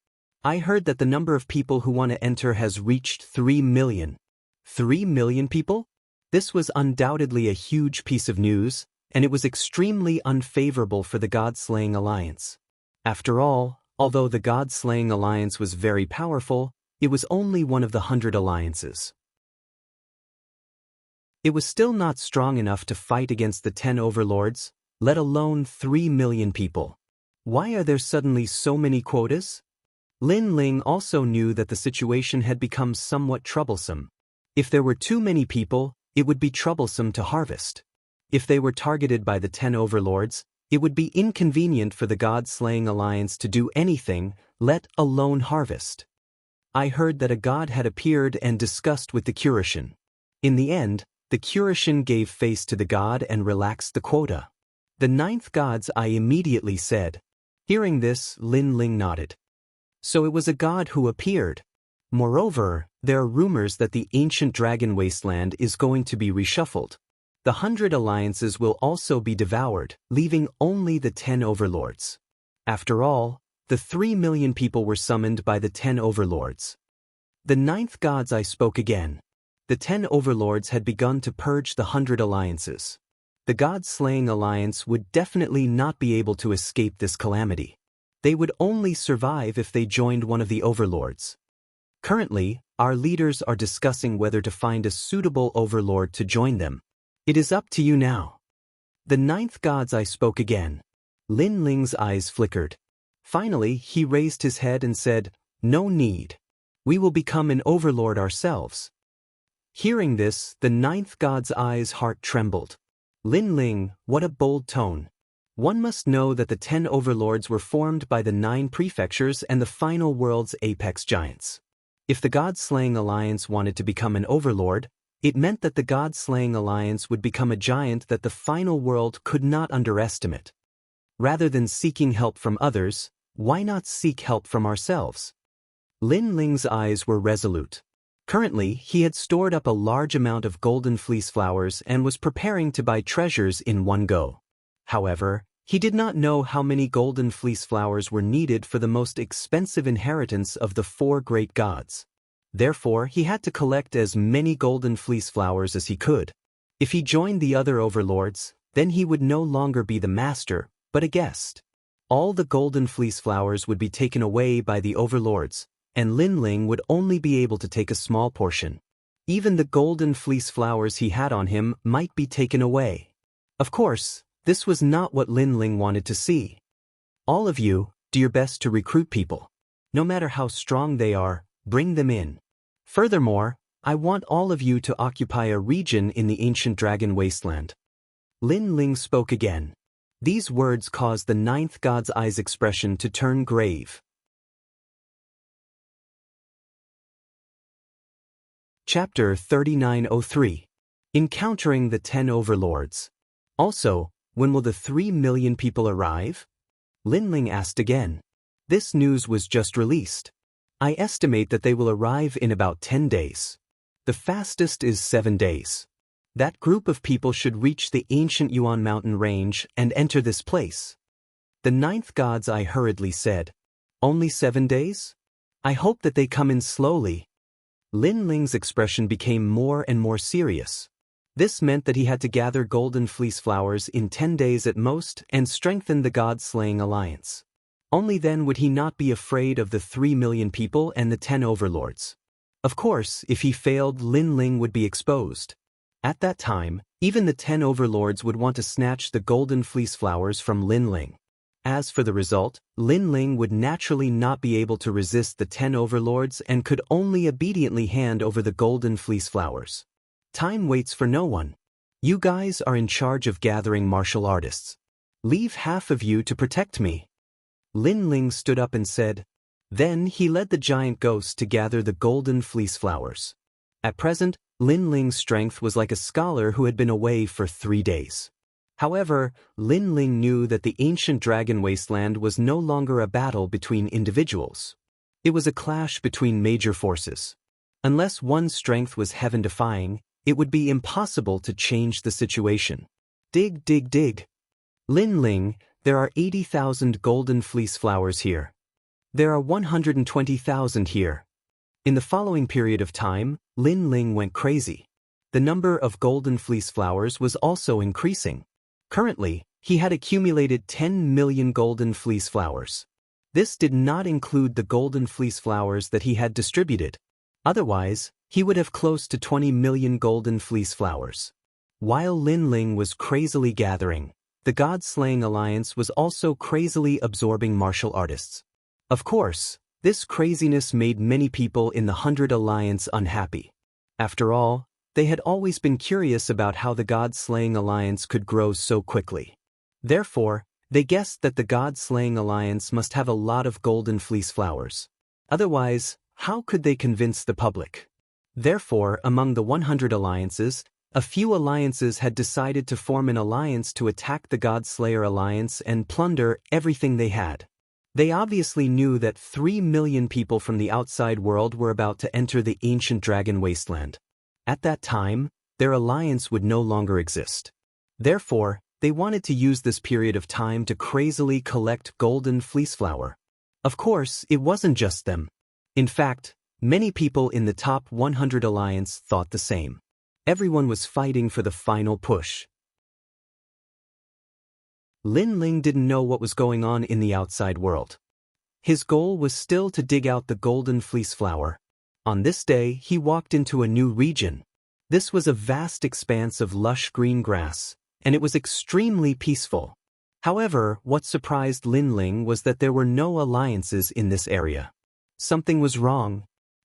I heard that the number of people who want to enter has reached 3 million. 3 million people? This was undoubtedly a huge piece of news, and it was extremely unfavorable for the God-slaying alliance. After all, although the God-slaying alliance was very powerful, it was only one of the 100 alliances. It was still not strong enough to fight against the 10 overlords, let alone 3 million people. Why are there suddenly so many quotas? Lin Ling also knew that the situation had become somewhat troublesome. If there were too many people, it would be troublesome to harvest. If they were targeted by the 10 overlords, it would be inconvenient for the God-slaying alliance to do anything, let alone harvest. I heard that a god had appeared and discussed with the Kurishin. In the end, the Kurishin gave face to the god and relaxed the quota. The 9th God's Eye immediately said. Hearing this, Lin Ling nodded. So it was a god who appeared. Moreover, there are rumors that the ancient dragon wasteland is going to be reshuffled. The 100 alliances will also be devoured, leaving only the 10 overlords. After all, the 3 million people were summoned by the 10 overlords. The 9th God's Eye spoke again. The 10 overlords had begun to purge the 100 alliances. The God-slaying alliance would definitely not be able to escape this calamity. They would only survive if they joined one of the overlords. Currently, our leaders are discussing whether to find a suitable overlord to join them. It is up to you now. The 9th God's Eye spoke again. Lin Ling's eyes flickered. Finally, he raised his head and said, No need. We will become an overlord ourselves. Hearing this, the 9th God's Eye's heart trembled. Lin Ling, what a bold tone. One must know that the 10 overlords were formed by the 9 prefectures and the final world's apex giants. If the God-slaying alliance wanted to become an overlord, it meant that the God-slaying alliance would become a giant that the final world could not underestimate. Rather than seeking help from others, why not seek help from ourselves? Lin Ling's eyes were resolute. Currently, he had stored up a large amount of golden fleece flowers and was preparing to buy treasures in one go. However, he did not know how many golden fleece flowers were needed for the most expensive inheritance of the 4 great gods. Therefore, he had to collect as many golden fleece flowers as he could. If he joined the other overlords, then he would no longer be the master, but a guest. All the golden fleece flowers would be taken away by the overlords, and Lin Ling would only be able to take a small portion. Even the golden fleece flowers he had on him might be taken away. Of course, this was not what Lin Ling wanted to see. All of you, do your best to recruit people. No matter how strong they are, bring them in. Furthermore, I want all of you to occupy a region in the ancient dragon wasteland. Lin Ling spoke again. These words caused the 9th God's Eye's expression to turn grave. Chapter 3903. Encountering the 10 overlords. Also, when will the 3 million people arrive? Lin Ling asked again. This news was just released. I estimate that they will arrive in about 10 days. The fastest is 7 days. That group of people should reach the ancient Yuan mountain range and enter this place. The ninth gods, I hurriedly said. Only 7 days? I hope that they come in slowly. Lin Ling's expression became more and more serious. This meant that he had to gather golden fleece flowers in 10 days at most and strengthen the god-slaying alliance. Only then would he not be afraid of the 3 million people and the 10 overlords. Of course, if he failed, Lin Ling would be exposed. At that time, even the 10 overlords would want to snatch the golden fleece flowers from Lin Ling. As for the result, Lin Ling would naturally not be able to resist the 10 overlords and could only obediently hand over the golden fleece flowers. Time waits for no one. You guys are in charge of gathering martial artists. Leave half of you to protect me. Lin Ling stood up and said. Then he led the giant ghost to gather the golden fleece flowers. At present, Lin Ling's strength was like a scholar who had been away for 3 days. However, Lin Ling knew that the ancient dragon wasteland was no longer a battle between individuals. It was a clash between major forces. Unless one's strength was heaven-defying, it would be impossible to change the situation. Dig, dig, dig. Lin Ling, there are 80,000 golden fleece flowers here. There are 120,000 here. In the following period of time, Lin Ling went crazy. The number of golden fleece flowers was also increasing. Currently, he had accumulated 10 million golden fleece flowers. This did not include the golden fleece flowers that he had distributed. Otherwise, he would have close to 20 million golden fleece flowers. While Lin Ling was crazily gathering, the God-Slaying Alliance was also crazily absorbing martial artists. Of course, this craziness made many people in the 100 Alliance unhappy. After all, they had always been curious about how the God-Slaying Alliance could grow so quickly. Therefore, they guessed that the God-Slaying Alliance must have a lot of golden fleece flowers. Otherwise, how could they convince the public? Therefore, among the 100 alliances, a few alliances had decided to form an alliance to attack the God-Slayer Alliance and plunder everything they had. They obviously knew that 3 million people from the outside world were about to enter the ancient dragon wasteland. At that time, their alliance would no longer exist. Therefore, they wanted to use this period of time to crazily collect golden fleece flower. Of course, it wasn't just them. In fact, many people in the top 100 alliance thought the same. Everyone was fighting for the final push. Lin Ling didn't know what was going on in the outside world. His goal was still to dig out the golden fleece flower. On this day, he walked into a new region. This was a vast expanse of lush green grass, and it was extremely peaceful. However, what surprised Lin Ling was that there were no alliances in this area. Something was wrong.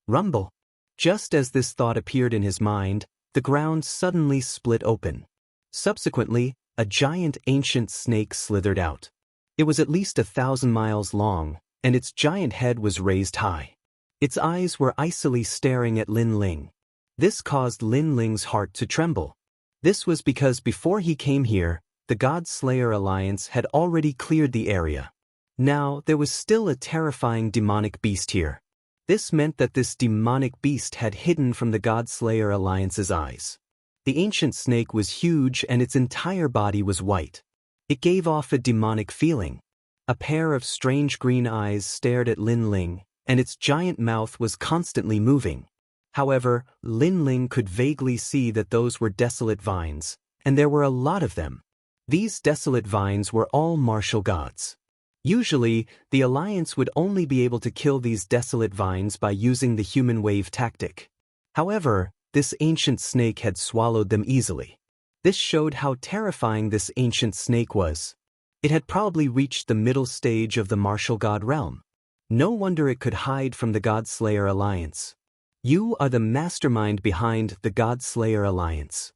Rumble. Just as this thought appeared in his mind, the ground suddenly split open. Subsequently, a giant ancient snake slithered out. It was at least 1,000 miles long, and its giant head was raised high. Its eyes were icily staring at Lin Ling. This caused Lin Ling's heart to tremble. This was because before he came here, the God-Slayer Alliance had already cleared the area. Now, there was still a terrifying demonic beast here. This meant that this demonic beast had hidden from the God-Slayer Alliance's eyes. The ancient snake was huge and its entire body was white. It gave off a demonic feeling. A pair of strange green eyes stared at Lin Ling, and its giant mouth was constantly moving. However, Lin Ling could vaguely see that those were desolate vines, and there were a lot of them. These desolate vines were all martial gods. Usually, the Alliance would only be able to kill these desolate vines by using the human wave tactic. However, this ancient snake had swallowed them easily. This showed how terrifying this ancient snake was. It had probably reached the middle stage of the martial god realm. No wonder it could hide from the God-Slayer Alliance. You are the mastermind behind the God-Slayer Alliance.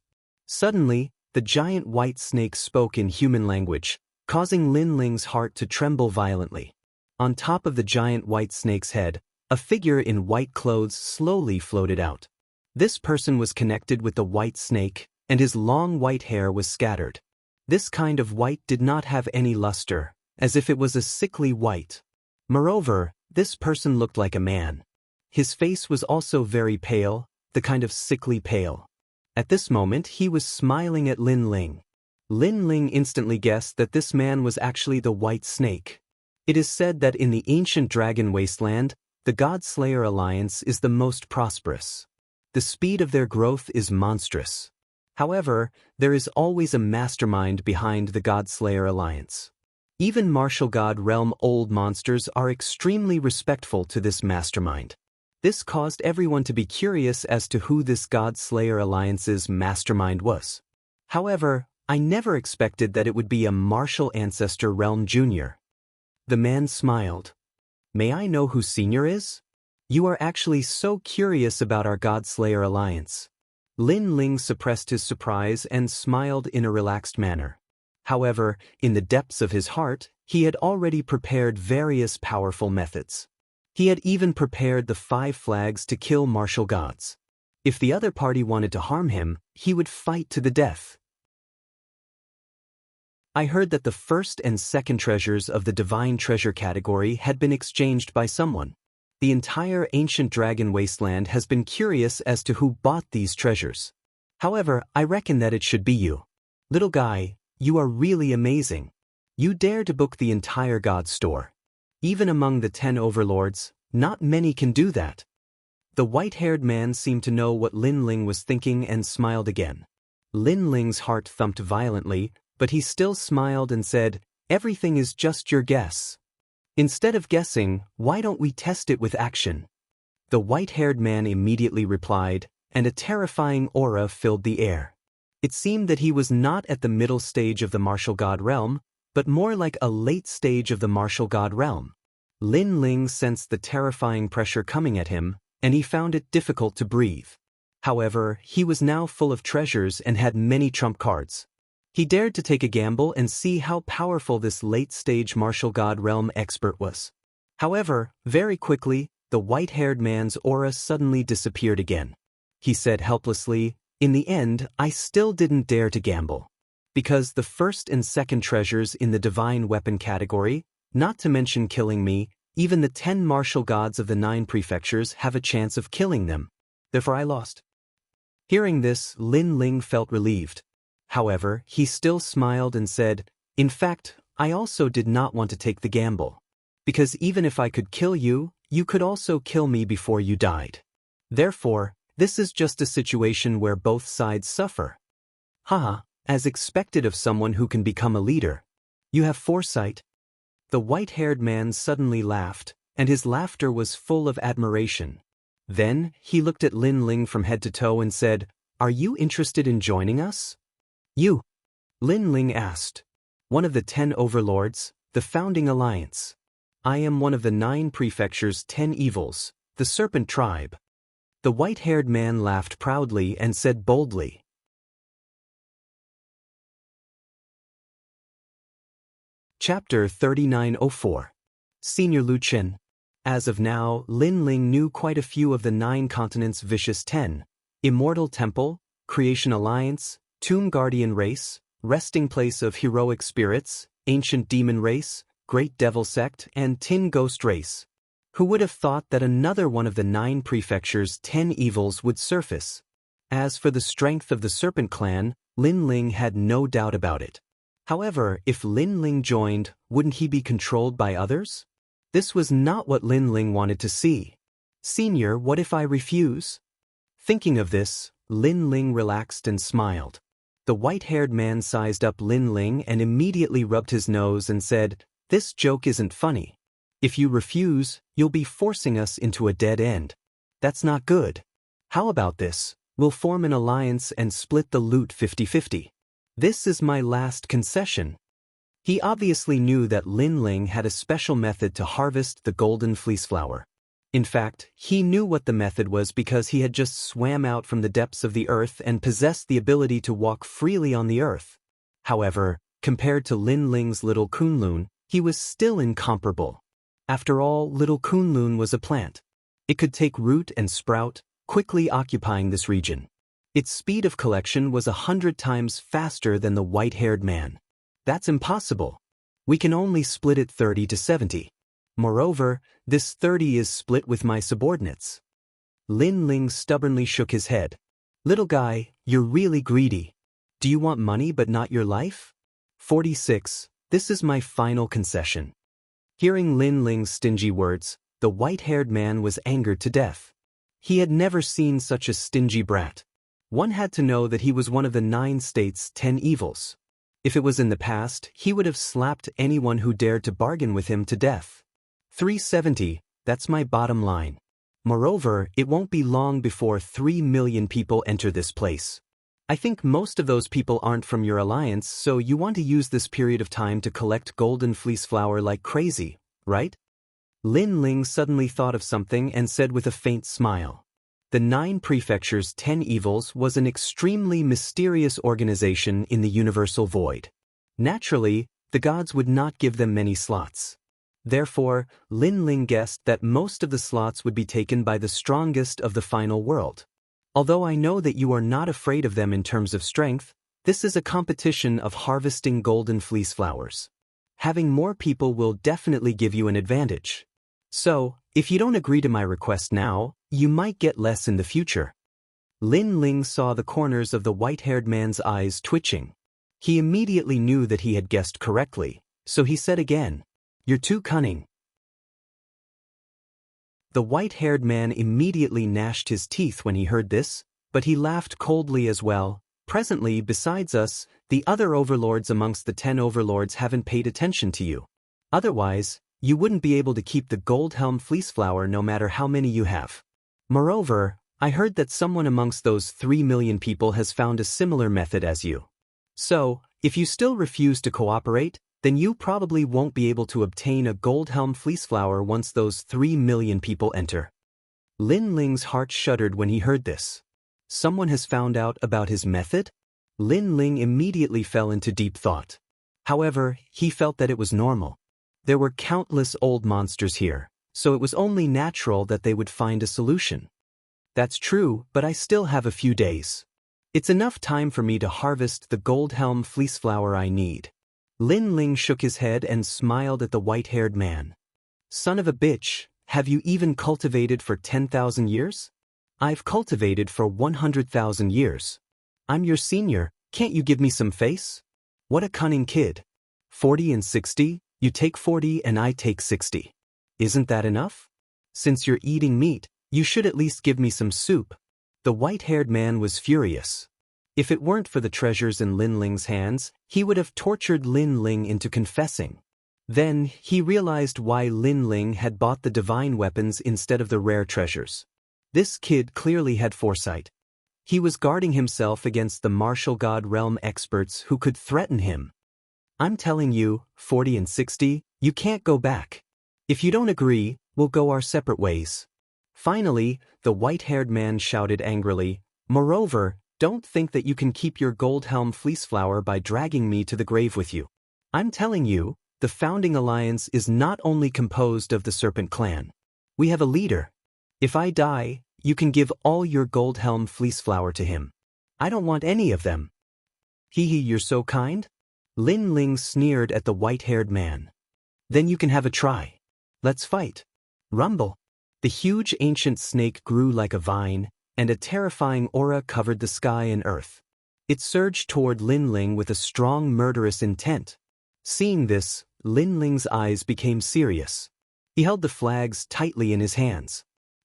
Suddenly, the giant white snake spoke in human language, causing Lin Ling's heart to tremble violently. On top of the giant white snake's head, a figure in white clothes slowly floated out. This person was connected with the white snake, and his long white hair was scattered. This kind of white did not have any luster, as if it was a sickly white. Moreover, this person looked like a man. His face was also very pale, the kind of sickly pale. At this moment he was smiling at Lin Ling. Lin Ling instantly guessed that this man was actually the White Snake. It is said that in the ancient dragon wasteland, the God-Slayer Alliance is the most prosperous. The speed of their growth is monstrous. However, there is always a mastermind behind the God-Slayer Alliance. Even martial god realm old monsters are extremely respectful to this mastermind. This caused everyone to be curious as to who this God-Slayer Alliance's mastermind was. However, I never expected that it would be a martial ancestor realm junior. The man smiled. May I know who Senior is? You are actually so curious about our God-Slayer Alliance. Lin Ling suppressed his surprise and smiled in a relaxed manner. However, in the depths of his heart, he had already prepared various powerful methods. He had even prepared the 5 flags to kill martial gods. If the other party wanted to harm him, he would fight to the death. I heard that the first and second treasures of the divine treasure category had been exchanged by someone. The entire ancient dragon wasteland has been curious as to who bought these treasures. However, I reckon that it should be you. Little guy, you are really amazing. You dare to book the entire god store. Even among the 10 overlords, not many can do that. The white-haired man seemed to know what Lin Ling was thinking and smiled again. Lin Ling's heart thumped violently, but he still smiled and said, "Everything is just your guess. Instead of guessing, why don't we test it with action?" The white-haired man immediately replied, and a terrifying aura filled the air. It seemed that he was not at the middle stage of the martial god realm, but more like a late stage of the martial god realm. Lin Ling sensed the terrifying pressure coming at him, and he found it difficult to breathe. However, he was now full of treasures and had many trump cards. He dared to take a gamble and see how powerful this late-stage martial god realm expert was. However, very quickly, the white-haired man's aura suddenly disappeared again. He said helplessly, "In the end, I still didn't dare to gamble. Because the first and second treasures in the divine weapon category, not to mention killing me, even the 10 martial gods of the 9 prefectures have a chance of killing them. Therefore I lost." Hearing this, Lin Ling felt relieved. However, he still smiled and said, "In fact, I also did not want to take the gamble. Because even if I could kill you, you could also kill me before you died. Therefore, this is just a situation where both sides suffer." Haha, as expected of someone who can become a leader. You have foresight. The white-haired man suddenly laughed, and his laughter was full of admiration. Then, he looked at Lin Ling from head to toe and said, "Are you interested in joining us?" "You?" Lin Ling asked. "One of the 10 overlords, the founding alliance. I am one of the 9 prefectures' 10 evils, the serpent tribe." The white-haired man laughed proudly and said boldly. Chapter 3904. Senior Lu Chen. As of now, Lin Ling knew quite a few of the 9 continents' vicious 10. Immortal Temple, Creation Alliance, Tomb Guardian Race, Resting Place of Heroic Spirits, Ancient Demon Race, Great Devil Sect, and Tin Ghost Race. Who would have thought that another one of the 9 prefectures' 10 evils would surface? As for the strength of the Serpent Clan, Lin Ling had no doubt about it. However, if Lin Ling joined, wouldn't he be controlled by others? This was not what Lin Ling wanted to see. "Senior, what if I refuse?" Thinking of this, Lin Ling relaxed and smiled. The white-haired man sized up Lin Ling and immediately rubbed his nose and said, "This joke isn't funny. If you refuse, you'll be forcing us into a dead end. That's not good. How about this? We'll form an alliance and split the loot 50-50. This is my last concession." He obviously knew that Lin Ling had a special method to harvest the golden fleece flower. In fact, he knew what the method was because he had just swam out from the depths of the earth and possessed the ability to walk freely on the earth. However, compared to Lin Ling's little Kunlun, he was still incomparable. After all, little Kunlun was a plant. It could take root and sprout, quickly occupying this region. Its speed of collection was 100 times faster than the white-haired man. That's impossible. We can only split it 30 to 70. Moreover, this 30 is split with my subordinates. Lin Ling stubbornly shook his head. Little guy, you're really greedy. Do you want money but not your life? 46. This is my final concession. Hearing Lin Ling's stingy words, the white-haired man was angered to death. He had never seen such a stingy brat. One had to know that he was one of the 9 states' 10 evils. If it was in the past, he would have slapped anyone who dared to bargain with him to death. 370, that's my bottom line. Moreover, it won't be long before 3 million people enter this place. I think most of those people aren't from your alliance, so you want to use this period of time to collect golden fleece flower like crazy, right? Lin Ling suddenly thought of something and said with a faint smile. The 9 Prefectures' 10 Evils was an extremely mysterious organization in the universal void. Naturally, the gods would not give them many slots. Therefore, Lin Ling guessed that most of the slots would be taken by the strongest of the final world. Although I know that you are not afraid of them in terms of strength, this is a competition of harvesting golden fleece flowers. Having more people will definitely give you an advantage. So, if you don't agree to my request now, you might get less in the future. Lin Ling saw the corners of the white-haired man's eyes twitching. He immediately knew that he had guessed correctly, so he said again, "You're too cunning." The white-haired man immediately gnashed his teeth when he heard this, but he laughed coldly as well. Presently, besides us, the other overlords amongst the 10 overlords haven't paid attention to you. Otherwise, you wouldn't be able to keep the gold helm fleece flower no matter how many you have. Moreover, I heard that someone amongst those 3 million people has found a similar method as you. So, if you still refuse to cooperate, then you probably won't be able to obtain a gold helm fleece flower once those 3 million people enter. Lin Ling's heart shuddered when he heard this. Someone has found out about his method? Lin Ling immediately fell into deep thought. However, he felt that it was normal. There were countless old monsters here, so it was only natural that they would find a solution. That's true, but I still have a few days. It's enough time for me to harvest the gold helm fleece flower I need. Lin Ling shook his head and smiled at the white-haired man. Son of a bitch, have you even cultivated for 10,000 years? I've cultivated for 100,000 years. I'm your senior, can't you give me some face? What a cunning kid. 40 and 60, you take 40 and I take 60. Isn't that enough? Since you're eating meat, you should at least give me some soup. The white-haired man was furious. If it weren't for the treasures in Lin Ling's hands, he would have tortured Lin Ling into confessing. Then, he realized why Lin Ling had bought the divine weapons instead of the rare treasures. This kid clearly had foresight. He was guarding himself against the martial god realm experts who could threaten him. I'm telling you, 40 and 60, you can't go back. If you don't agree, we'll go our separate ways. Finally, the white-haired man shouted angrily, Moreover, don't think that you can keep your gold helm fleece flower by dragging me to the grave with you. I'm telling you, the founding alliance is not only composed of the Serpent Clan. We have a leader. If I die, you can give all your gold helm fleece flower to him. I don't want any of them. Hee hee, you're so kind? Lin Ling sneered at the white-haired man. Then you can have a try. Let's fight. Rumble. The huge ancient snake grew like a vine, and a terrifying aura covered the sky and earth. It surged toward Lin Ling with a strong murderous intent. Seeing this, Lin Ling's eyes became serious. He held the flags tightly in his hands.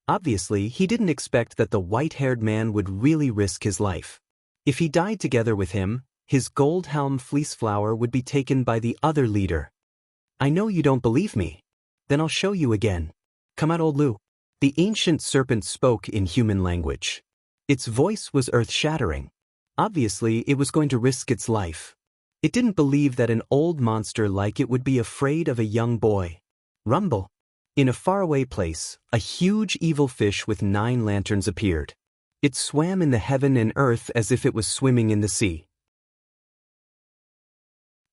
Obviously, he didn't expect that the white-haired man would really risk his life. If he died together with him, his gold helm fleece flower would be taken by the other leader. I know you don't believe me. Then I'll show you again. Come out, old Lu. The ancient serpent spoke in human language. Its voice was earth-shattering. Obviously, it was going to risk its life. It didn't believe that an old monster like it would be afraid of a young boy. Rumble. In a faraway place, a huge evil fish with 9 lanterns appeared. It swam in the heaven and earth as if it was swimming in the sea.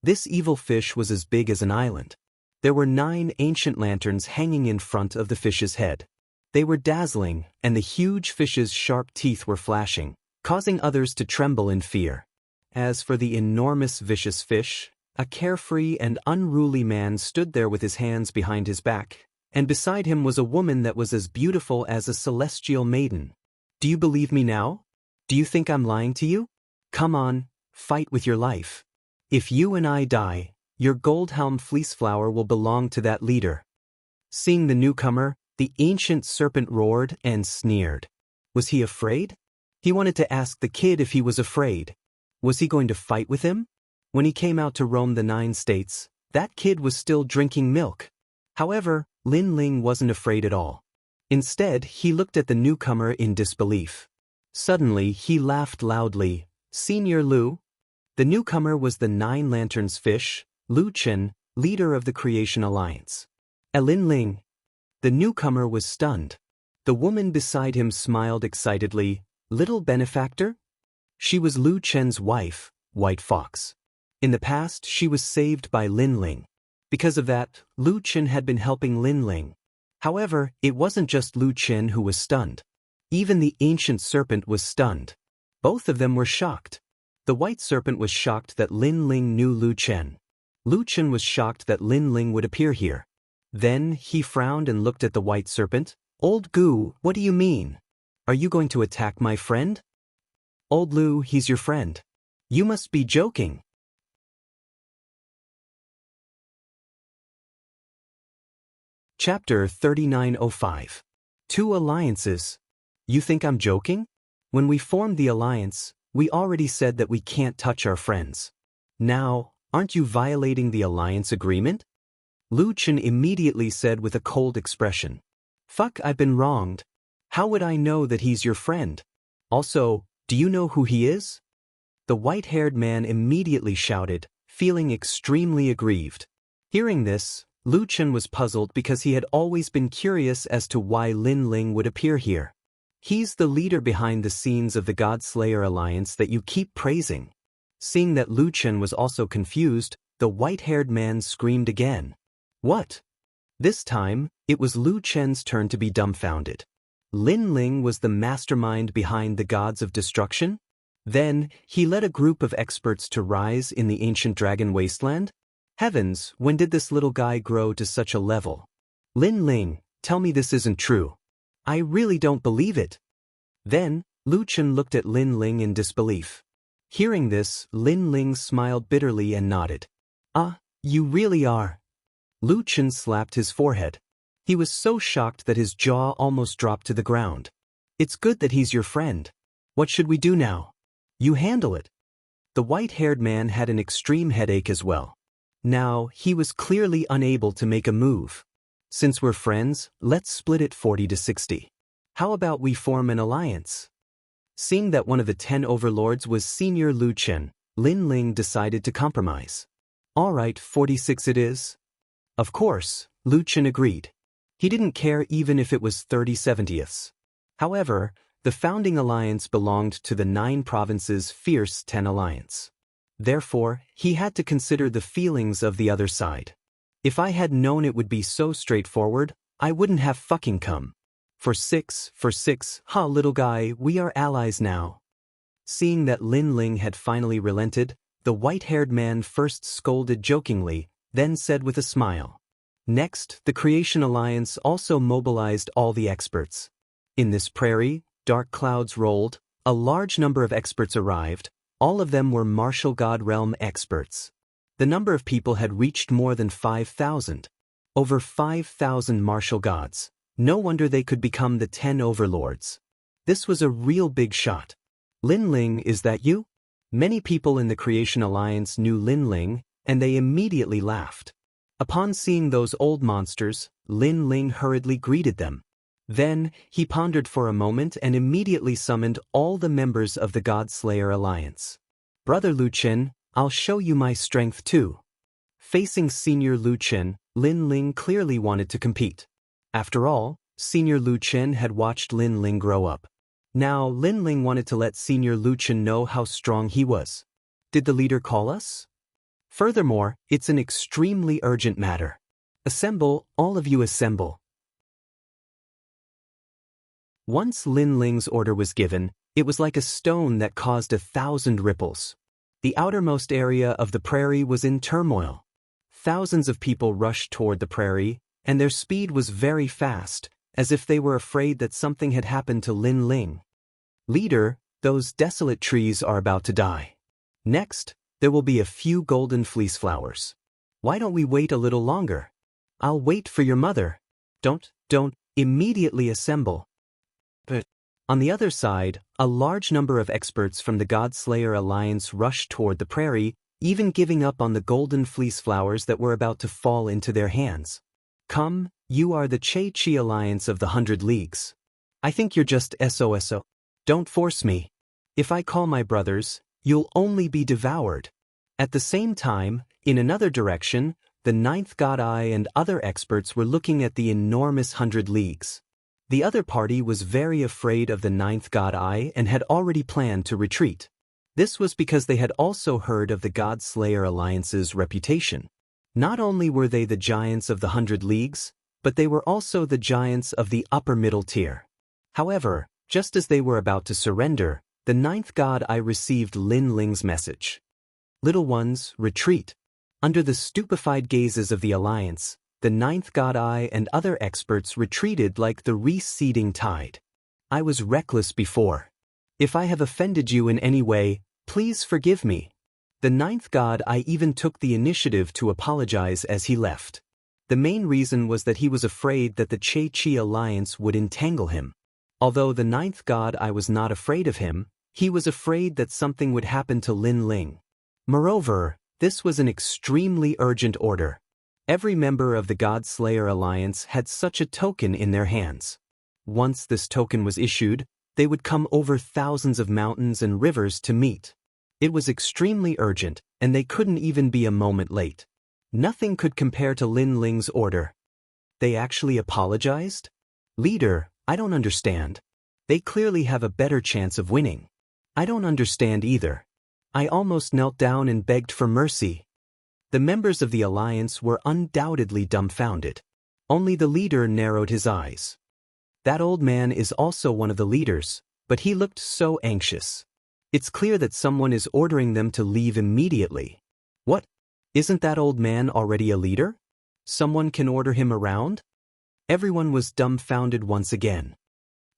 This evil fish was as big as an island. There were 9 ancient lanterns hanging in front of the fish's head. They were dazzling, and the huge fish's sharp teeth were flashing, causing others to tremble in fear. As for the enormous vicious fish, A carefree and unruly man stood there with his hands behind his back, and beside him was a woman that was as beautiful as a celestial maiden. Do you believe me now? Do you think I'm lying to you? Come on, fight with your life. If you and I die, your gold-helm fleeceflower will belong to that leader. Seeing the newcomer, the ancient serpent roared and sneered. Was he afraid? He wanted to ask the kid if he was afraid. Was he going to fight with him? When he came out to roam the 9 states, that kid was still drinking milk. However, Lin Ling wasn't afraid at all. Instead, he looked at the newcomer in disbelief. Suddenly, he laughed loudly. Senior Lu? The newcomer was the 9 Lanterns Fish, Lu Chen, leader of the Creation Alliance. Lin Ling. The newcomer was stunned. The woman beside him smiled excitedly. Little benefactor? She was Lu Chen's wife, White Fox. In the past, she was saved by Lin Ling. Because of that, Lu Chen had been helping Lin Ling. However, it wasn't just Lu Chen who was stunned. Even the ancient serpent was stunned. Both of them were shocked. The white serpent was shocked that Lin Ling knew Lu Chen. Lu Chen was shocked that Lin Ling would appear here. Then, he frowned and looked at the white serpent. Old Gu, what do you mean? Are you going to attack my friend? Old Lu, he's your friend. You must be joking. Chapter 3905. 2 Alliances. You think I'm joking? When we formed the alliance, we already said that we can't touch our friends. Now, aren't you violating the alliance agreement? Lu Chen immediately said with a cold expression. Fuck, I've been wronged. How would I know that he's your friend? Also, do you know who he is? The white-haired man immediately shouted, feeling extremely aggrieved. Hearing this, Lu Chen was puzzled because he had always been curious as to why Lin Ling would appear here. He's the leader behind the scenes of the God-Slayer Alliance that you keep praising. Seeing that Lu Chen was also confused, the white-haired man screamed again. What? This time, it was Lu Chen's turn to be dumbfounded. Lin Ling was the mastermind behind the gods of destruction? Then, he led a group of experts to rise in the ancient dragon wasteland? Heavens, when did this little guy grow to such a level? Lin Ling, tell me this isn't true. I really don't believe it. Then, Lu Chen looked at Lin Ling in disbelief. Hearing this, Lin Ling smiled bitterly and nodded. You really are. Lu Chen slapped his forehead. He was so shocked that his jaw almost dropped to the ground. It's good that he's your friend. What should we do now? You handle it. The white-haired man had an extreme headache as well. Now, he was clearly unable to make a move. Since we're friends, let's split it 40-60. How about we form an alliance? Seeing that one of the 10 overlords was Senior Lu Chen, Lin Ling decided to compromise. All right, 46 it is. Of course, Lu Chen agreed. He didn't care even if it was 30/70ths. However, the founding alliance belonged to the 9 provinces' fierce 10 alliance. Therefore, he had to consider the feelings of the other side. If I had known it would be so straightforward, I wouldn't have fucking come. For six, ha little guy, we are allies now. Seeing that Lin Ling had finally relented, the white-haired man first scolded jokingly, then said with a smile. Next, the Creation Alliance also mobilized all the experts. In this prairie, dark clouds rolled, a large number of experts arrived, all of them were martial god realm experts. The number of people had reached more than 5,000. Over 5,000 martial gods. No wonder they could become the 10 overlords. This was a real big shot. Lin Ling, is that you? Many people in the Creation Alliance knew Lin Ling, and they immediately laughed. Upon seeing those old monsters, Lin Ling hurriedly greeted them. Then, he pondered for a moment and immediately summoned all the members of the God-Slayer Alliance. Brother Lu Chen, I'll show you my strength too. Facing Senior Lu Chen, Lin Ling clearly wanted to compete. After all, Senior Lu Chen had watched Lin Ling grow up. Now, Lin Ling wanted to let Senior Lu Chen know how strong he was. Did the leader call us? Furthermore, it's an extremely urgent matter. Assemble, all of you assemble. Once Lin Ling's order was given, it was like a stone that caused 1,000 ripples. The outermost area of the prairie was in turmoil. Thousands of people rushed toward the prairie, and their speed was very fast, as if they were afraid that something had happened to Lin Ling. Leader, those desolate trees are about to die. Next, there will be a few golden fleece flowers. Why don't we wait a little longer? I'll wait for your mother. Don't immediately assemble. But on the other side, a large number of experts from the God-Slayer Alliance rushed toward the prairie, even giving up on the golden fleece flowers that were about to fall into their hands. Come, you are the Che-Chi Alliance of the 100 Leagues. I think you're just SOSO. Don't force me. If I call my brothers, you'll only be devoured. At the same time, in another direction, the Ninth God Eye and other experts were looking at the enormous 100 Leagues. The other party was very afraid of the Ninth God Eye and had already planned to retreat. This was because they had also heard of the God-Slayer Alliance's reputation. Not only were they the giants of the 100 Leagues, but they were also the giants of the upper middle tier. However, just as they were about to surrender, the Ninth God Eye received Lin Ling's message. Little ones, retreat. Under the stupefied gazes of the Alliance, the Ninth God Eye and other experts retreated like the receding tide. I was reckless before. If I have offended you in any way, please forgive me. The Ninth God Eye even took the initiative to apologize as he left. The main reason was that he was afraid that the Che-Chi Alliance would entangle him. Although the Ninth God Eye was not afraid of him, he was afraid that something would happen to Lin Ling. Moreover, this was an extremely urgent order. Every member of the God-Slayer Alliance had such a token in their hands. Once this token was issued, they would come over thousands of mountains and rivers to meet. It was extremely urgent, and they couldn't even be a moment late. Nothing could compare to Lin Ling's order. They actually apologized? Leader, I don't understand. They clearly have a better chance of winning. I don't understand either. I almost knelt down and begged for mercy. The members of the Alliance were undoubtedly dumbfounded. Only the leader narrowed his eyes. That old man is also one of the leaders, but he looked so anxious. It's clear that someone is ordering them to leave immediately. What? Isn't that old man already a leader? Someone can order him around? Everyone was dumbfounded once again.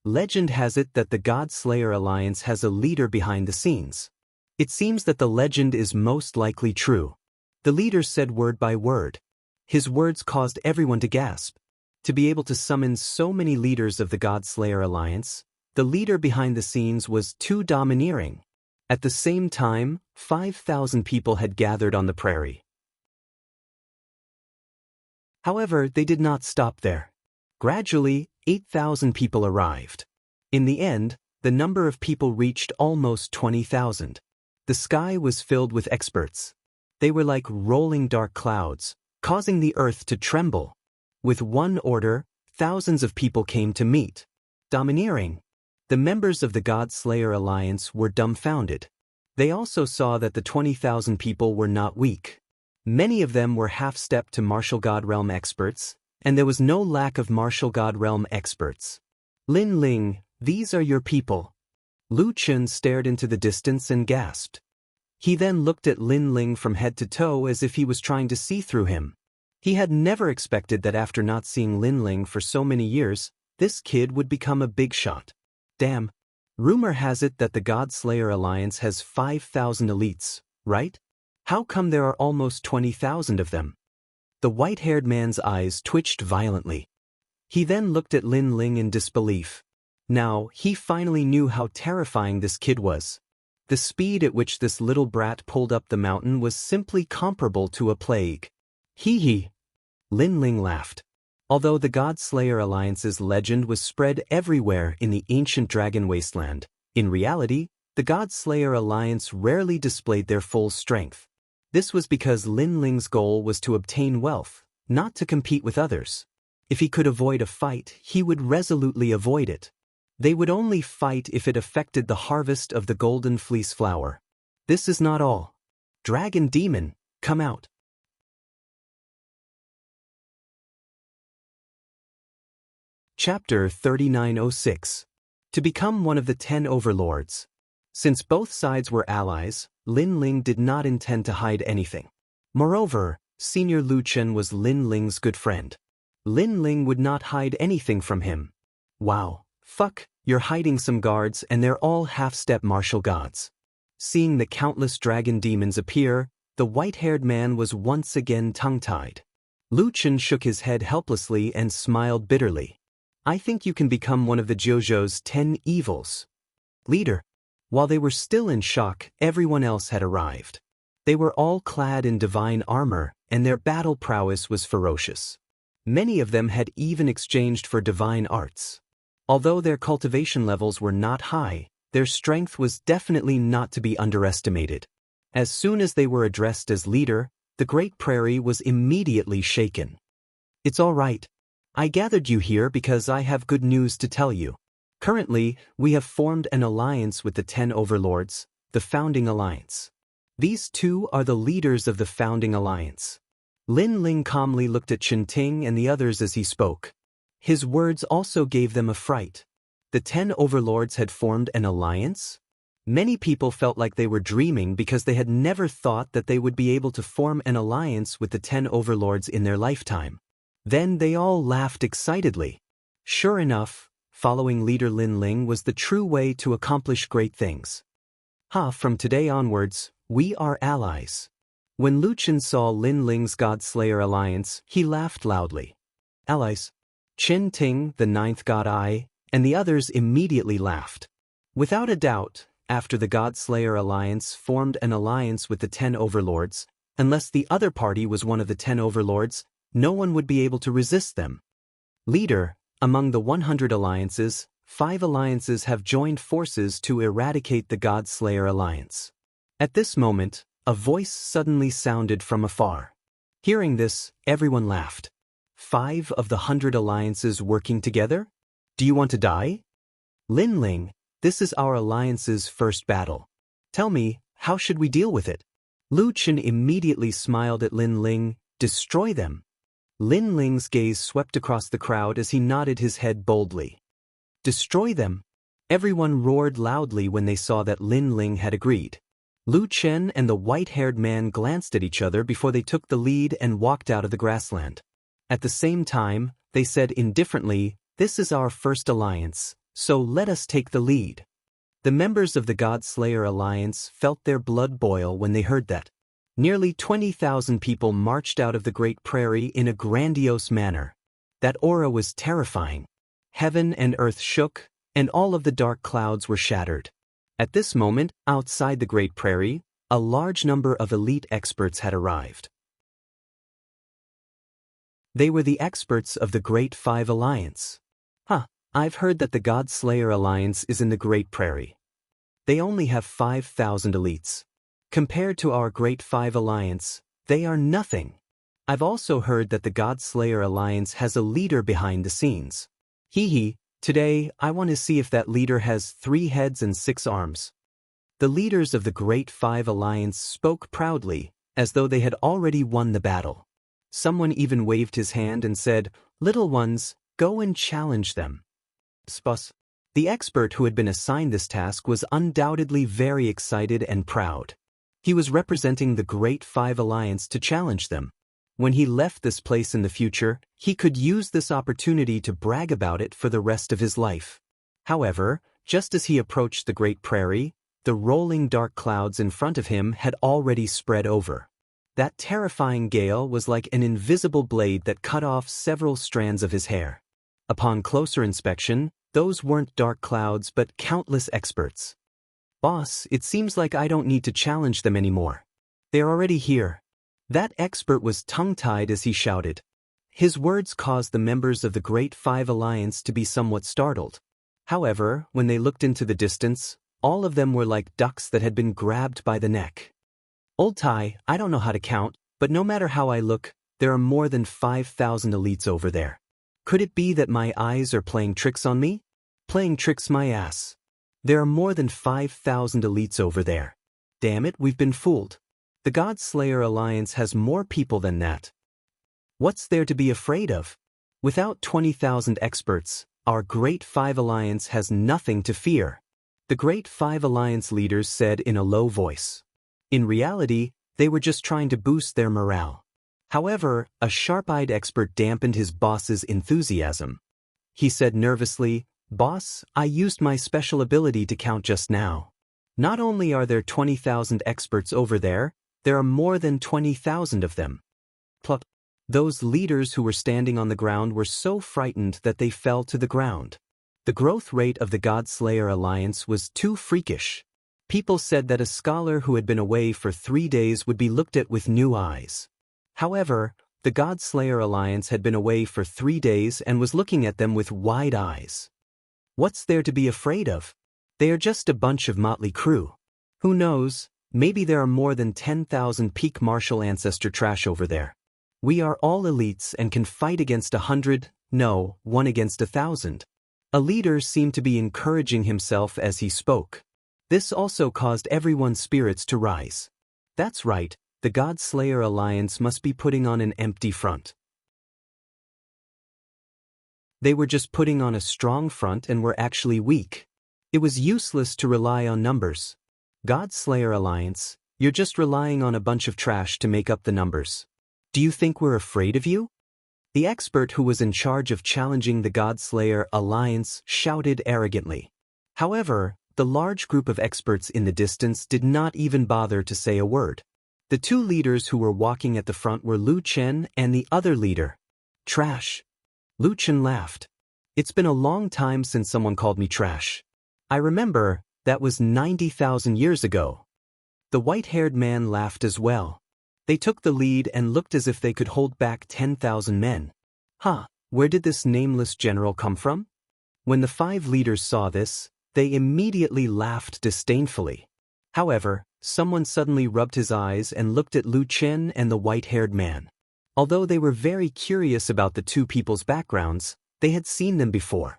Legend has it that the God-Slayer Alliance has a leader behind the scenes. It seems that the legend is most likely true. The leader said word by word. His words caused everyone to gasp. To be able to summon so many leaders of the God-Slayer Alliance, the leader behind the scenes was too domineering. At the same time, 5,000 people had gathered on the prairie. However, they did not stop there. Gradually, 8,000 people arrived. In the end, the number of people reached almost 20,000. The sky was filled with experts. They were like rolling dark clouds, causing the earth to tremble. With one order, thousands of people came to meet. Domineering. The members of the God-Slayer Alliance were dumbfounded. They also saw that the 20,000 people were not weak. Many of them were half-step to Martial God Realm experts, and there was no lack of Martial God Realm experts. Lin Ling, these are your people. Lu Chun stared into the distance and gasped. He then looked at Lin Ling from head to toe as if he was trying to see through him. He had never expected that after not seeing Lin Ling for so many years, this kid would become a big shot. Damn. Rumor has it that the God-Slayer Alliance has 5,000 elites, right? How come there are almost 20,000 of them? The white-haired man's eyes twitched violently. He then looked at Lin Ling in disbelief. Now, he finally knew how terrifying this kid was. The speed at which this little brat pulled up the mountain was simply comparable to a plague. Hee hee. Lin Ling laughed. Although the God-Slayer Alliance's legend was spread everywhere in the ancient dragon wasteland, in reality, the God-Slayer Alliance rarely displayed their full strength. This was because Lin Ling's goal was to obtain wealth, not to compete with others. If he could avoid a fight, he would resolutely avoid it. They would only fight if it affected the harvest of the golden fleece flower. This is not all. Dragon Demon, come out. Chapter 3906. To become one of the 10 overlords. Since both sides were allies, Lin Ling did not intend to hide anything. Moreover, Senior Lu Chen was Lin Ling's good friend. Lin Ling would not hide anything from him. Wow, fuck, you're hiding some guards and they're all half-step martial gods. Seeing the countless dragon demons appear, the white-haired man was once again tongue-tied. Lu Chen shook his head helplessly and smiled bitterly. I think you can become one of the Jiuzhou's 10 evils. Leader. While they were still in shock, everyone else had arrived. They were all clad in divine armor, and their battle prowess was ferocious. Many of them had even exchanged for divine arts. Although their cultivation levels were not high, their strength was definitely not to be underestimated. As soon as they were addressed as leader, the Great Prairie was immediately shaken. It's all right. I gathered you here because I have good news to tell you. Currently, we have formed an alliance with the 10 overlords, the Founding Alliance. These two are the leaders of the Founding Alliance. Lin Ling calmly looked at Chen Ting and the others as he spoke. His words also gave them a fright. The 10 overlords had formed an alliance? Many people felt like they were dreaming because they had never thought that they would be able to form an alliance with the 10 overlords in their lifetime. Then they all laughed excitedly. Sure enough, following leader Lin Ling was the true way to accomplish great things. From today onwards, we are allies. When Lu Chen saw Lin Ling's God-Slayer alliance, he laughed loudly. Allies. Chen Ting, the 9th God Eye, and the others immediately laughed. Without a doubt, after the God-Slayer alliance formed an alliance with the 10 overlords, unless the other party was one of the 10 overlords, no one would be able to resist them. Leader. Among the 100 alliances, 5 alliances have joined forces to eradicate the God-Slayer alliance. At this moment, a voice suddenly sounded from afar. Hearing this, everyone laughed. 5 of the 100 alliances working together? Do you want to die? Lin Ling, this is our alliance's first battle. Tell me, how should we deal with it? Lu Chen immediately smiled at Lin Ling. Destroy them. Lin Ling's gaze swept across the crowd as he nodded his head boldly. Destroy them. Everyone roared loudly when they saw that Lin Ling had agreed. Lu Chen and the white-haired man glanced at each other before they took the lead and walked out of the grassland. At the same time, they said indifferently, "This is our first alliance, so let us take the lead." The members of the God-Slayer alliance felt their blood boil when they heard that. Nearly 20,000 people marched out of the Great Prairie in a grandiose manner. That aura was terrifying. Heaven and earth shook, and all of the dark clouds were shattered. At this moment, outside the Great Prairie, a large number of elite experts had arrived. They were the experts of the Great Five Alliance. I've heard that the God-Slayer Alliance is in the Great Prairie. They only have 5,000 elites. Compared to our Great Five Alliance, they are nothing. I've also heard that the God-Slayer Alliance has a leader behind the scenes. Today, I want to see if that leader has 3 heads and 6 arms. The leaders of the Great Five Alliance spoke proudly, as though they had already won the battle. Someone even waved his hand and said, "Little ones, go and challenge them." The expert who had been assigned this task was undoubtedly very excited and proud. He was representing the Great Five Alliance to challenge them. When he left this place in the future, he could use this opportunity to brag about it for the rest of his life. However, just as he approached the Great Prairie, the rolling dark clouds in front of him had already spread over. That terrifying gale was like an invisible blade that cut off several strands of his hair. Upon closer inspection, those weren't dark clouds but countless experts. Boss, it seems like I don't need to challenge them anymore. They're already here. That expert was tongue-tied as he shouted. His words caused the members of the Great Five Alliance to be somewhat startled. However, when they looked into the distance, all of them were like ducks that had been grabbed by the neck. Old Tai, I don't know how to count, but no matter how I look, there are more than 5,000 elites over there. Could it be that my eyes are playing tricks on me? Playing tricks my ass. There are more than 5,000 elites over there. Damn it, we've been fooled. The God-Slayer Alliance has more people than that. What's there to be afraid of? Without 20,000 experts, our Great Five Alliance has nothing to fear. the Great Five Alliance leaders said in a low voice. In reality, they were just trying to boost their morale. However, a sharp-eyed expert dampened his boss's enthusiasm. He said nervously, "Boss, I used my special ability to count just now. Not only are there 20,000 experts over there are more than 20,000 of them." Plop. Those leaders who were standing on the ground were so frightened that they fell to the ground. The growth rate of the Godslayer Alliance was too freakish. People said that a scholar who had been away for 3 days would be looked at with new eyes. However, the Godslayer Alliance had been away for 3 days and was looking at them with wide eyes. What's there to be afraid of? They are just a bunch of motley crew. Who knows, maybe there are more than 10,000 peak martial ancestor trash over there. We are all elites and can fight against 100, no, 1 against 1,000. A leader seemed to be encouraging himself as he spoke. This also caused everyone's spirits to rise. That's right, the Godslayer Alliance must be putting on an empty front. They were just putting on a strong front and were actually weak. It was useless to rely on numbers. Godslayer Alliance, you're just relying on a bunch of trash to make up the numbers. Do you think we're afraid of you? The expert who was in charge of challenging the Godslayer Alliance shouted arrogantly. However, the large group of experts in the distance did not even bother to say a word. The 2 leaders who were walking at the front were Lu Chen and the other leader. Trash. Lu Chen laughed. It's been a long time since someone called me trash. I remember, that was 90,000 years ago. The white-haired man laughed as well. They took the lead and looked as if they could hold back 10,000 men. Where did this nameless general come from? When the 5 leaders saw this, they immediately laughed disdainfully. However, someone suddenly rubbed his eyes and looked at Lu Chen and the white-haired man. Although they were very curious about the 2 people's backgrounds, they had seen them before.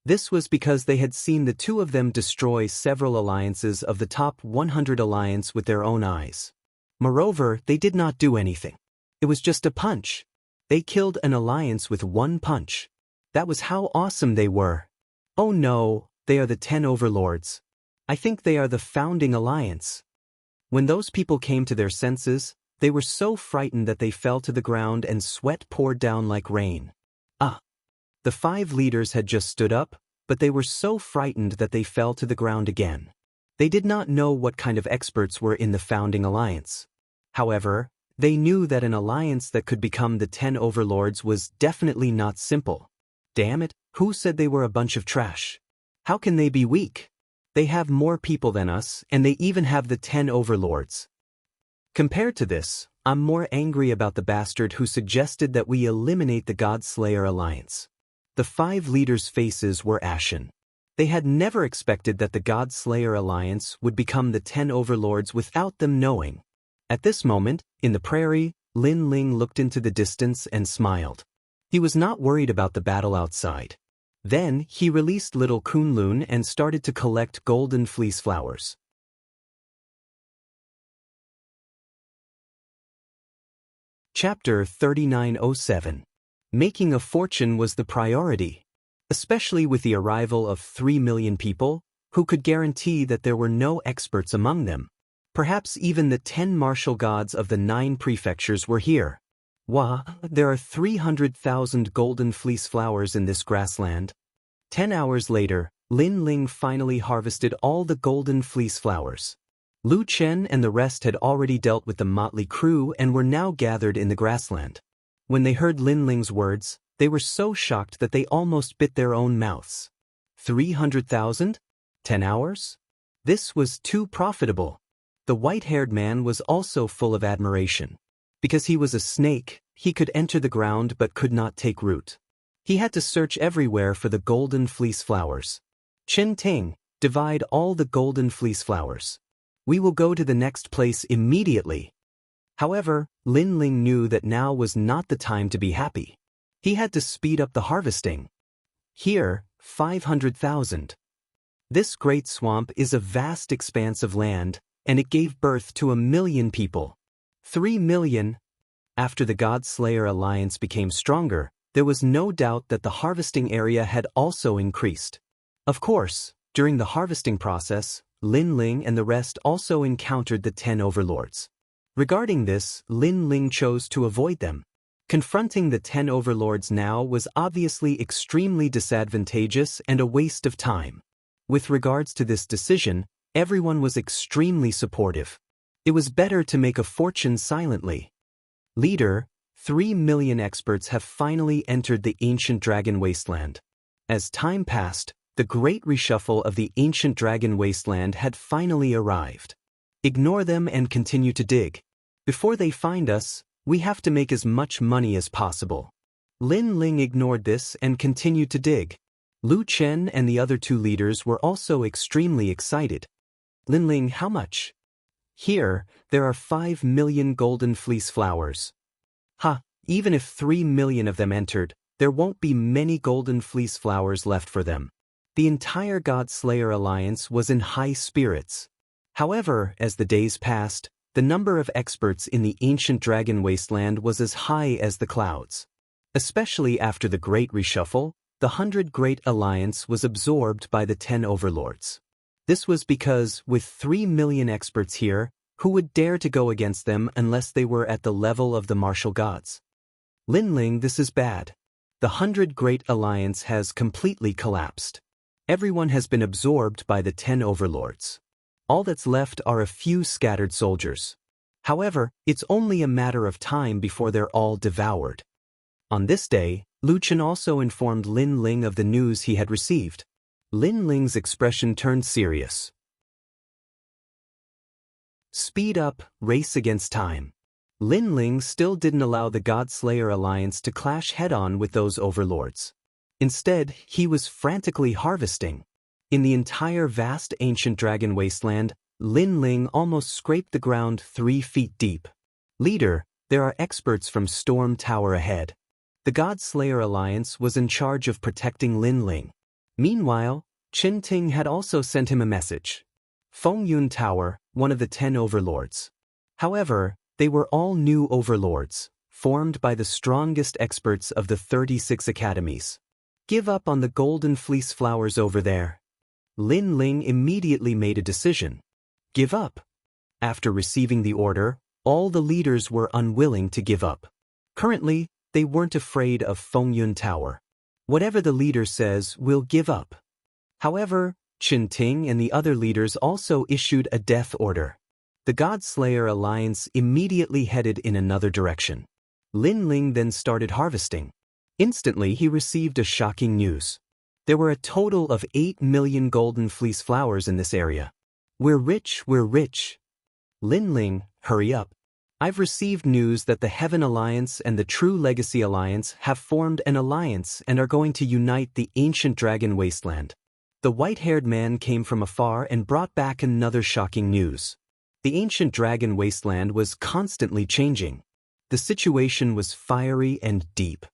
This was because they had seen the 2 of them destroy several alliances of the top 100 alliance with their own eyes. Moreover, they did not do anything. It was just a punch. They killed an alliance with 1 punch. That was how awesome they were. Oh no, they are the 10 overlords. I think they are the founding alliance. When those people came to their senses, they were so frightened that they fell to the ground and sweat poured down like rain. The 5 leaders had just stood up, but they were so frightened that they fell to the ground again. They did not know what kind of experts were in the founding alliance. However, they knew that an alliance that could become the 10 overlords was definitely not simple. Damn it, who said they were a bunch of trash? How can they be weak? They have more people than us, and they even have the 10 overlords. Compared to this, I'm more angry about the bastard who suggested that we eliminate the Godslayer Alliance. The 5 leaders' faces were ashen. They had never expected that the Godslayer Alliance would become the 10 overlords without them knowing. At this moment, in the prairie, Lin Ling looked into the distance and smiled. He was not worried about the battle outside. Then, he released little Kunlun and started to collect golden fleece flowers. Chapter 3907. Making a fortune was the priority, especially with the arrival of 3 million people, who could guarantee that there were no experts among them. Perhaps even the 10 martial gods of the 9 prefectures were here. There are 300,000 golden fleece flowers in this grassland. 10 hours later, Lin Ling finally harvested all the golden fleece flowers. Lu Chen and the rest had already dealt with the motley crew and were now gathered in the grassland. When they heard Lin Ling's words, they were so shocked that they almost bit their own mouths. 300,000? 10 hours? This was too profitable. The white-haired man was also full of admiration. Because he was a snake, he could enter the ground but could not take root. He had to search everywhere for the golden fleece flowers. Chen Ting, divide all the golden fleece flowers. We will go to the next place immediately. However, Lin Ling knew that now was not the time to be happy. He had to speed up the harvesting. Here, 500,000. This great swamp is a vast expanse of land, and it gave birth to 1 million people. 3 million. After the Godslayer Alliance became stronger, there was no doubt that the harvesting area had also increased. Of course, During the harvesting process, Lin Ling and the rest also encountered the 10 overlords. Regarding this, Lin Ling chose to avoid them. Confronting the 10 overlords now was obviously extremely disadvantageous and a waste of time. With regards to this decision, everyone was extremely supportive. It was better to make a fortune silently. Leader, 3 million experts have finally entered the ancient dragon wasteland. As time passed, the great reshuffle of the ancient dragon wasteland had finally arrived. Ignore them and continue to dig. Before they find us, we have to make as much money as possible. Lin Ling ignored this and continued to dig. Lu Chen and the other 2 leaders were also extremely excited. Lin Ling, how much? Here, there are 5 million golden fleece flowers. Even if 3 million of them entered, there won't be many golden fleece flowers left for them. The entire God Slayer alliance was in high spirits. However, as the days passed, the number of experts in the ancient dragon wasteland was as high as the clouds. Especially after the Great Reshuffle, the 100 Great Alliance was absorbed by the 10 overlords. This was because, with 3 million experts here, who would dare to go against them unless they were at the level of the martial gods? Lin Ling, this is bad. The 100 Great Alliance has completely collapsed. Everyone has been absorbed by the 10 overlords. All that's left are a few scattered soldiers. However, it's only a matter of time before they're all devoured. On this day, Lu Chen also informed Lin Ling of the news he had received. Lin Ling's expression turned serious. Speed up, race against time. Lin Ling still didn't allow the God Slayer alliance to clash head-on with those overlords. Instead, he was frantically harvesting. In the entire vast ancient dragon wasteland, Lin Ling almost scraped the ground 3 feet deep. Leader, there are experts from Storm Tower ahead. The God Slayer alliance was in charge of protecting Lin Ling. Meanwhile, Qin Ting had also sent him a message. Feng Yun Tower, one of the 10 overlords. However, they were all new overlords, formed by the strongest experts of the 36 academies. Give up on the golden fleece flowers over there. Lin Ling immediately made a decision. Give up. After receiving the order, all the leaders were unwilling to give up. Currently, they weren't afraid of Feng Yun Tower. Whatever the leader says, we'll give up. However, Qin Ting and the other leaders also issued a death order. The God Slayer alliance immediately headed in another direction. Lin Ling then started harvesting. Instantly, he received a shocking news. There were a total of 8 million golden fleece flowers in this area. We're rich, we're rich. Lin Ling, hurry up. I've received news that the Heaven Alliance and the True Legacy Alliance have formed an alliance and are going to unite the ancient dragon wasteland. The white-haired man came from afar and brought back another shocking news. The ancient dragon wasteland was constantly changing. The situation was fiery and deep.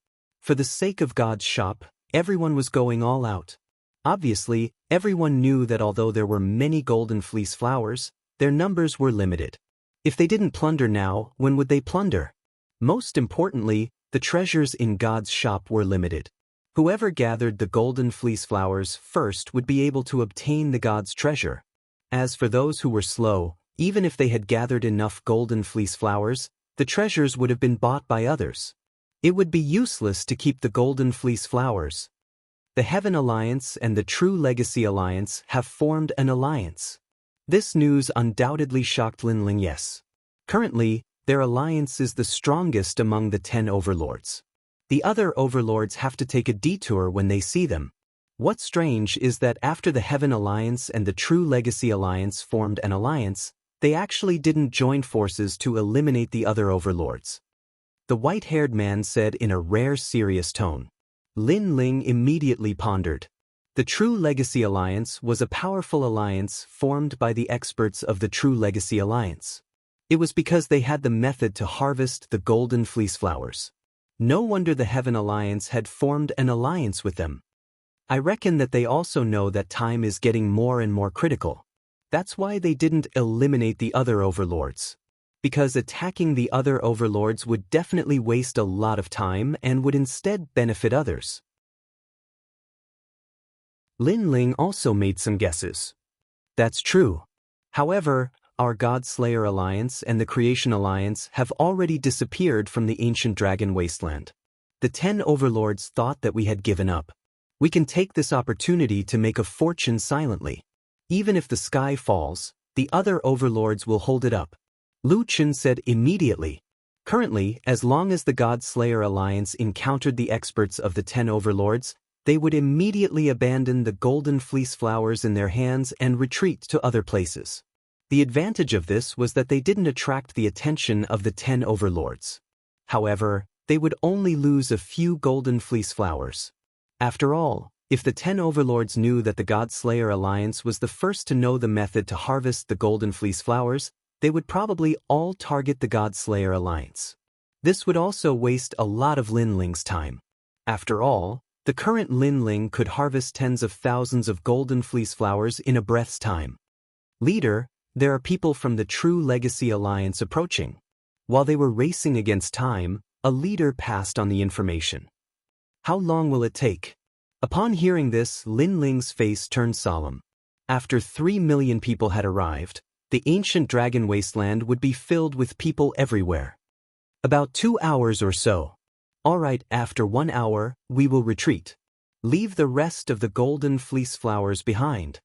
For the sake of God's shop, everyone was going all out. Obviously, everyone knew that although there were many golden fleece flowers, their numbers were limited. If they didn't plunder now, when would they plunder? Most importantly, the treasures in God's shop were limited. Whoever gathered the golden fleece flowers first would be able to obtain the God's treasure. As for those who were slow, even if they had gathered enough golden fleece flowers, the treasures would have been bought by others. It would be useless to keep the golden fleece flowers. The Heaven Alliance and the True Legacy Alliance have formed an alliance. This news undoubtedly shocked Lin Ling. Yes. Currently, their alliance is the strongest among the 10 overlords. The other overlords have to take a detour when they see them. What's strange is that after the Heaven Alliance and the True Legacy Alliance formed an alliance, they actually didn't join forces to eliminate the other overlords. The white-haired man said in a rare serious tone. Lin Ling immediately pondered. The True Legacy Alliance was a powerful alliance formed by the experts of the True Legacy Alliance. It was because they had the method to harvest the golden fleece flowers. No wonder the Heaven Alliance had formed an alliance with them. I reckon that they also know that time is getting more and more critical. That's why they didn't eliminate the other overlords. Because attacking the other overlords would definitely waste a lot of time and would instead benefit others. Lin Ling also made some guesses. That's true. However, our God-Slayer Alliance and the Creation Alliance have already disappeared from the ancient dragon wasteland. The 10 overlords thought that we had given up. We can take this opportunity to make a fortune silently. Even if the sky falls, the other overlords will hold it up. Lu Chen said immediately. Currently, as long as the God-Slayer Alliance encountered the experts of the 10 overlords, they would immediately abandon the golden fleece flowers in their hands and retreat to other places. The advantage of this was that they didn't attract the attention of the 10 overlords. However, they would only lose a few golden fleece flowers. After all, if the 10 overlords knew that the God-Slayer Alliance was the first to know the method to harvest the golden fleece flowers, they would probably all target the God-Slayer Alliance. This would also waste a lot of Lin Ling's time. After all, the current Lin Ling could harvest tens of thousands of golden fleece flowers in a breath's time. Leader, there are people from the True Legacy Alliance approaching. While they were racing against time, a leader passed on the information. How long will it take? Upon hearing this, Lin Ling's face turned solemn. After 3 million people had arrived, the ancient dragon wasteland would be filled with people everywhere. About 2 hours or so. All right, after 1 hour, we will retreat. Leave the rest of the golden fleece flowers behind.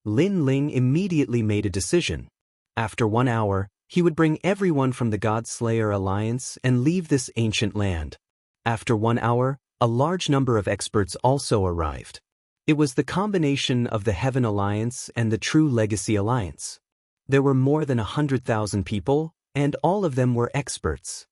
Lin Ling immediately made a decision. After 1 hour, he would bring everyone from the God-Slayer Alliance and leave this ancient land. After 1 hour, a large number of experts also arrived. It was the combination of the Heaven Alliance and the True Legacy Alliance. There were more than 100,000 people, and all of them were experts.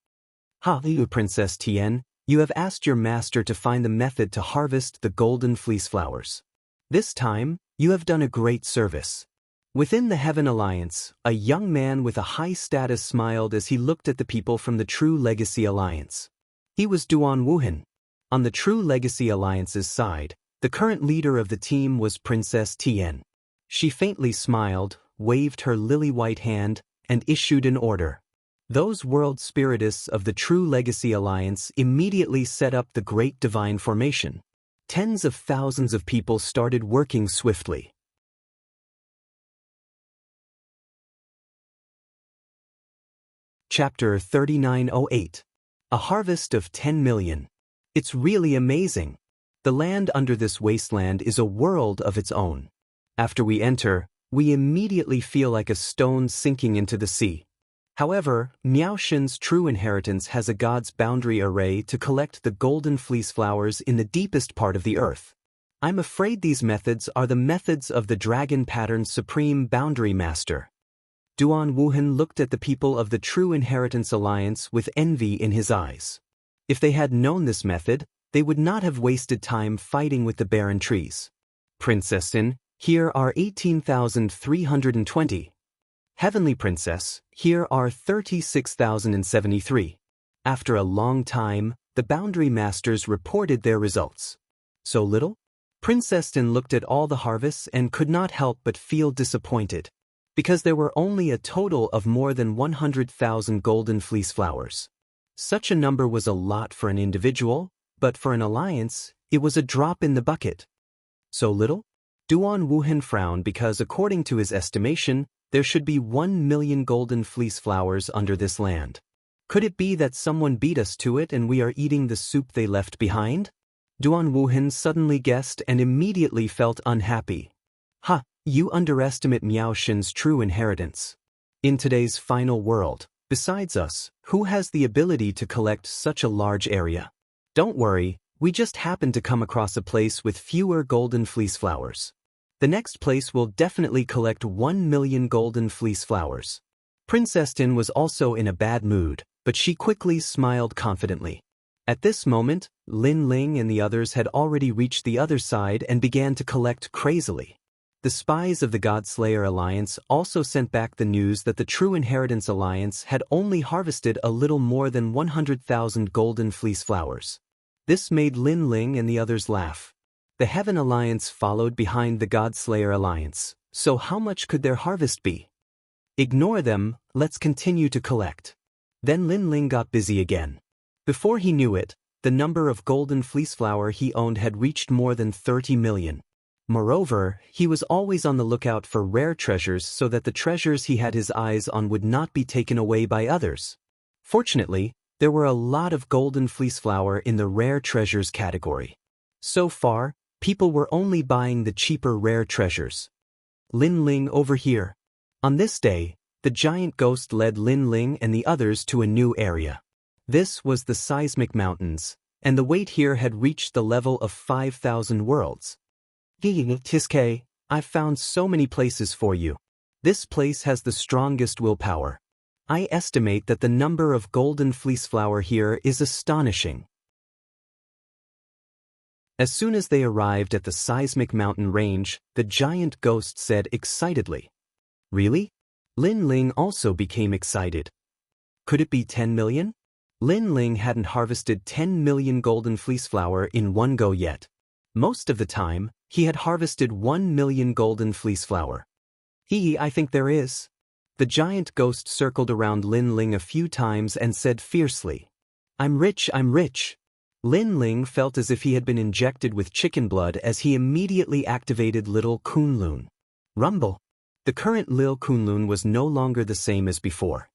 Princess Tian, you have asked your master to find the method to harvest the golden fleece flowers. This time, you have done a great service. Within the Heaven Alliance, a young man with a high status smiled as he looked at the people from the True Legacy Alliance. He was Duan Wuhan. On the True Legacy Alliance's side, the current leader of the team was Princess Tian. She faintly smiled, waved her lily-white hand, and issued an order. Those world spiritists of the True Legacy Alliance immediately set up the Great Divine Formation. Tens of thousands of people started working swiftly. Chapter 3908. A Harvest of 10 Million. It's really amazing. The land under this wasteland is a world of its own. After we enter, we immediately feel like a stone sinking into the sea. However, Miaoshen's true inheritance has a god's boundary array to collect the golden fleece flowers in the deepest part of the earth. I'm afraid these methods are the methods of the dragon pattern's supreme boundary master. Duan Wuhan looked at the people of the True Inheritance Alliance with envy in his eyes. If they had known this method, they would not have wasted time fighting with the barren trees. Princess Sin, here are 18,320. Heavenly Princess, here are 36,073. After a long time, the boundary masters reported their results. So little? Princess Sin looked at all the harvests and could not help but feel disappointed, because there were only a total of more than 100,000 golden fleece flowers. Such a number was a lot for an individual, but for an alliance, it was a drop in the bucket. So little? Duan Wuhan frowned because according to his estimation, there should be 1 million golden fleece flowers under this land. Could it be that someone beat us to it and we are eating the soup they left behind? Duan Wuhan suddenly guessed and immediately felt unhappy. You underestimate Miaoshen's true inheritance. In today's final world, besides us, who has the ability to collect such a large area? Don't worry, we just happened to come across a place with fewer golden fleece flowers. The next place will definitely collect 1 million golden fleece flowers. Princess Tin was also in a bad mood, but she quickly smiled confidently. At this moment, Lin Ling and the others had already reached the other side and began to collect crazily. The spies of the God-Slayer Alliance also sent back the news that the True Inheritance Alliance had only harvested a little more than 100,000 golden fleece flowers. This made Lin Ling and the others laugh. The Heaven Alliance followed behind the God-Slayer Alliance, so how much could their harvest be? Ignore them, let's continue to collect. Then Lin Ling got busy again. Before he knew it, the number of golden fleece flower he owned had reached more than 30 million. Moreover, he was always on the lookout for rare treasures so that the treasures he had his eyes on would not be taken away by others. Fortunately, there were a lot of golden fleece flower in the rare treasures category. So far, people were only buying the cheaper rare treasures. Lin Ling over here. On this day, the giant ghost led Lin Ling and the others to a new area. This was the Seismic Mountains, and the weight here had reached the level of 5,000 worlds. Tiske, I've found so many places for you. This place has the strongest willpower. I estimate that the number of golden fleece flower here is astonishing. As soon as they arrived at the Seismic Mountain range, the giant ghost said excitedly. Really? Lin Ling also became excited. Could it be 10 million? Lin Ling hadn't harvested 10 million golden fleece flower in one go yet. Most of the time, he had harvested 1 million golden fleece flower. I think there is. The giant ghost circled around Lin Ling a few times and said fiercely, I'm rich, I'm rich. Lin Ling felt as if he had been injected with chicken blood as he immediately activated Little Kunlun. Rumble. The current Lil Kunlun was no longer the same as before.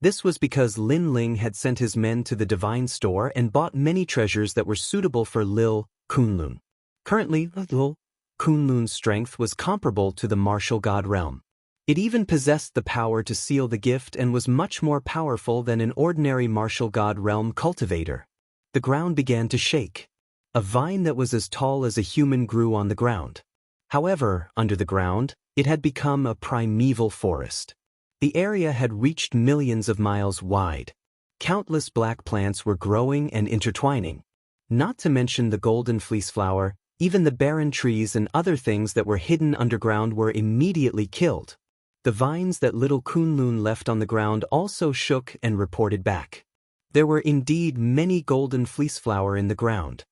This was because Lin Ling had sent his men to the divine store and bought many treasures that were suitable for Lil Kunlun. Currently, Lil Kunlun's strength was comparable to the martial god realm. It even possessed the power to seal the gift and was much more powerful than an ordinary martial god realm cultivator. The ground began to shake. A vine that was as tall as a human grew on the ground. However, under the ground, it had become a primeval forest. The area had reached millions of miles wide. Countless black plants were growing and intertwining. Not to mention the golden fleece flower, even the barren trees and other things that were hidden underground were immediately killed. The vines that Little Kunlun left on the ground also shook and reported back. There were indeed many golden fleece flower in the ground.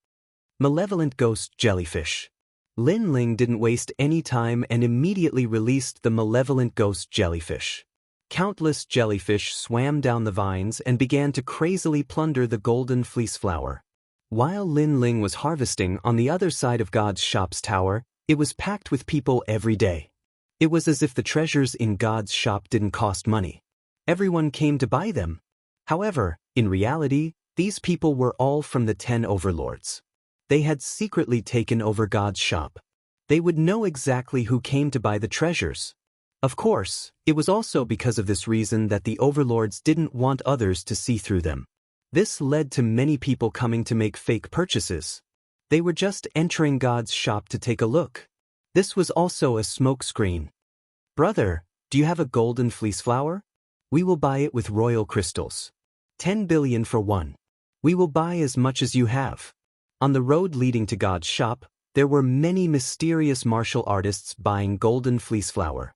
Malevolent ghost jellyfish. Lin Ling didn't waste any time and immediately released the malevolent ghost jellyfish. Countless jellyfish swam down the vines and began to crazily plunder the golden fleece flower. While Lin Ling was harvesting on the other side of God's shop's tower, it was packed with people every day. It was as if the treasures in God's shop didn't cost money. Everyone came to buy them. However, in reality, these people were all from the 10 overlords. They had secretly taken over God's shop. They would know exactly who came to buy the treasures. Of course, it was also because of this reason that the overlords didn't want others to see through them. This led to many people coming to make fake purchases. They were just entering God's shop to take a look. This was also a smokescreen. Brother, do you have a golden fleece flower? We will buy it with royal crystals. 10 billion for one. We will buy as much as you have. On the road leading to God's shop, there were many mysterious martial artists buying golden fleece flower.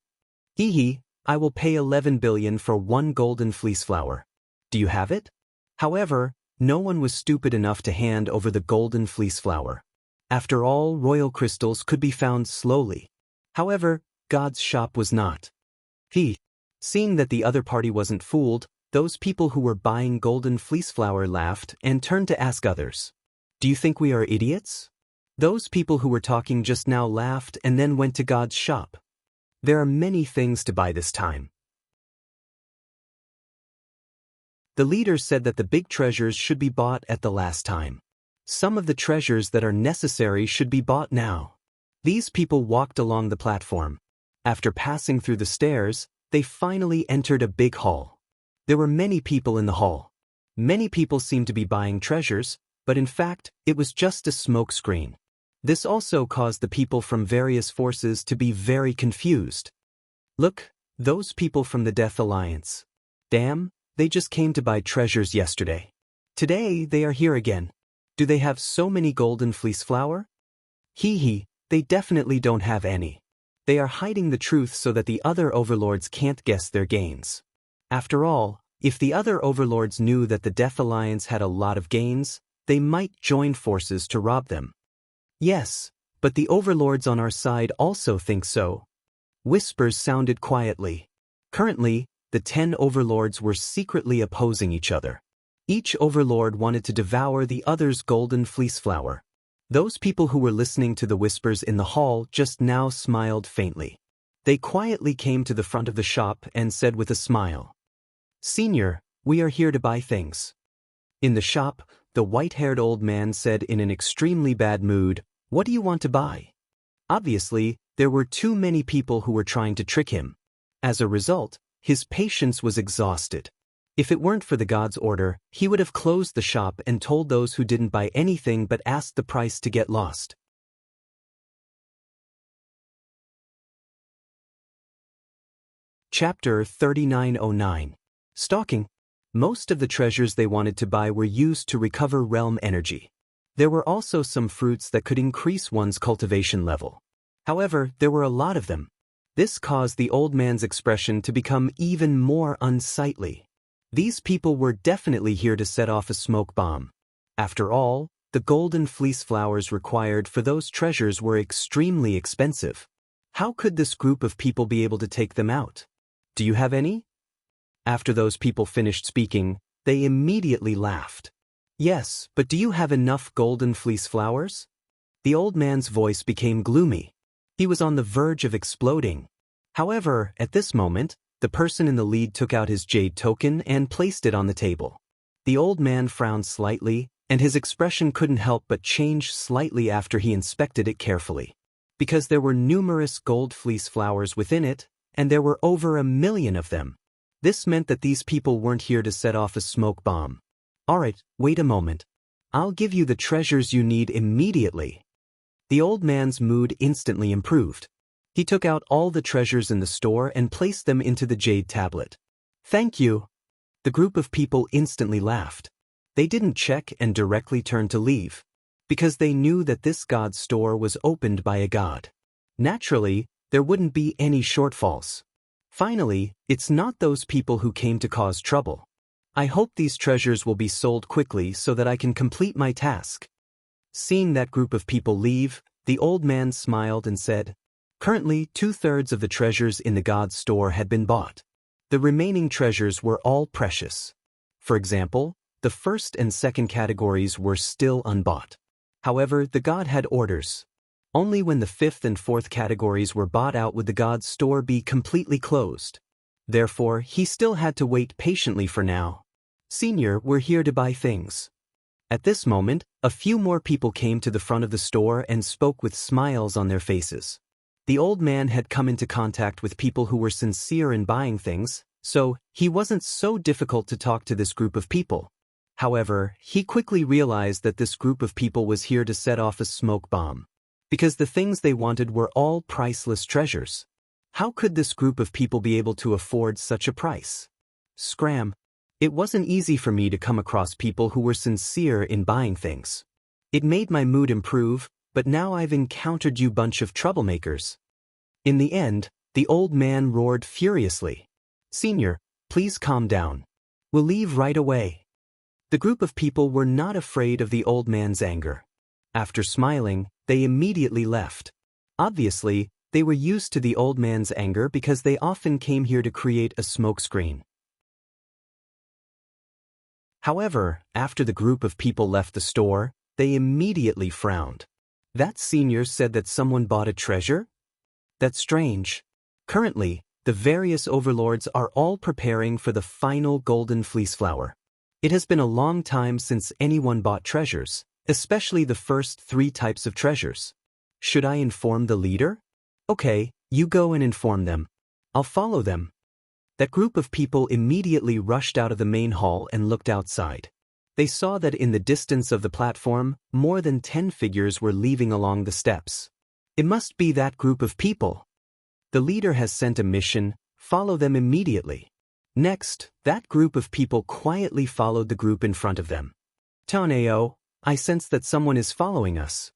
I will pay 11 billion for one golden fleece flower. Do you have it? However, no one was stupid enough to hand over the golden fleece flower. After all, royal crystals could be found slowly. However, God's shop was not. Seeing that the other party wasn't fooled, those people who were buying golden fleece flower laughed and turned to ask others. Do you think we are idiots? Those people who were talking just now laughed and then went to God's shop. There are many things to buy this time. The leader said that the big treasures should be bought at the last time. Some of the treasures that are necessary should be bought now. These people walked along the platform. After passing through the stairs, they finally entered a big hall. There were many people in the hall. Many people seemed to be buying treasures, but in fact, it was just a smoke screen. This also caused the people from various forces to be very confused. Look, those people from the Death Alliance. Damn, they just came to buy treasures yesterday. Today, they are here again. Do they have so many golden fleece flower? They definitely don't have any. They are hiding the truth so that the other overlords can't guess their gains. After all, if the other overlords knew that the Death Alliance had a lot of gains, they might join forces to rob them. Yes, but the overlords on our side also think so. Whispers sounded quietly. Currently, the 10 overlords were secretly opposing each other. Each overlord wanted to devour the other's golden fleece flower. Those people who were listening to the whispers in the hall just now smiled faintly. They quietly came to the front of the shop and said with a smile, "Senior, we are here to buy things." In the shop, the white-haired old man said in an extremely bad mood, "What do you want to buy?" Obviously, there were too many people who were trying to trick him. As a result, his patience was exhausted. If it weren't for the god's order, he would have closed the shop and told those who didn't buy anything but asked the price to get lost. Chapter 3909. Stalking. Most of the treasures they wanted to buy were used to recover realm energy. There were also some fruits that could increase one's cultivation level. However, there were a lot of them. This caused the old man's expression to become even more unsightly. These people were definitely here to set off a smoke bomb. After all, the golden fleece flowers required for those treasures were extremely expensive. How could this group of people be able to take them out? Do you have any? After those people finished speaking, they immediately laughed. Yes, but do you have enough golden fleece flowers? The old man's voice became gloomy. He was on the verge of exploding. However, at this moment, the person in the lead took out his jade token and placed it on the table. The old man frowned slightly, and his expression couldn't help but change slightly after he inspected it carefully. Because there were numerous gold fleece flowers within it, and there were over 1 million of them. This meant that these people weren't here to set off a smoke bomb. Alright, wait a moment. I'll give you the treasures you need immediately. The old man's mood instantly improved. He took out all the treasures in the store and placed them into the jade tablet. Thank you. The group of people instantly laughed. They didn't check and directly turned to leave, because they knew that this god's store was opened by a god. Naturally, there wouldn't be any shortfalls. Finally, it's not those people who came to cause trouble. I hope these treasures will be sold quickly so that I can complete my task. Seeing that group of people leave, the old man smiled and said, "Currently, 2/3 of the treasures in the god's store had been bought. The remaining treasures were all precious. For example, the first and second categories were still unbought. However, the god had orders. Only when the fifth and fourth categories were bought out would the god's store be completely closed. Therefore, he still had to wait patiently for now. Senior, we're here to buy things." At this moment, a few more people came to the front of the store and spoke with smiles on their faces. The old man had come into contact with people who were sincere in buying things, so he wasn't so difficult to talk to this group of people. However, he quickly realized that this group of people was here to set off a smoke bomb. Because the things they wanted were all priceless treasures. How could this group of people be able to afford such a price? Scram. It wasn't easy for me to come across people who were sincere in buying things. It made my mood improve, but now I've encountered you bunch of troublemakers. In the end, the old man roared furiously. Senior, please calm down. We'll leave right away. The group of people were not afraid of the old man's anger. After smiling, they immediately left. Obviously, they were used to the old man's anger because they often came here to create a smokescreen. However, after the group of people left the store, they immediately frowned. That senior said that someone bought a treasure? That's strange. Currently, the various overlords are all preparing for the final golden fleece flower. It has been a long time since anyone bought treasures, especially the first 3 types of treasures. Should I inform the leader? Okay, you go and inform them. I'll follow them. That group of people immediately rushed out of the main hall and looked outside. They saw that in the distance of the platform, more than 10 figures were leaving along the steps. It must be that group of people. The leader has sent a mission, follow them immediately. Next, that group of people quietly followed the group in front of them. Taneo, I sense that someone is following us.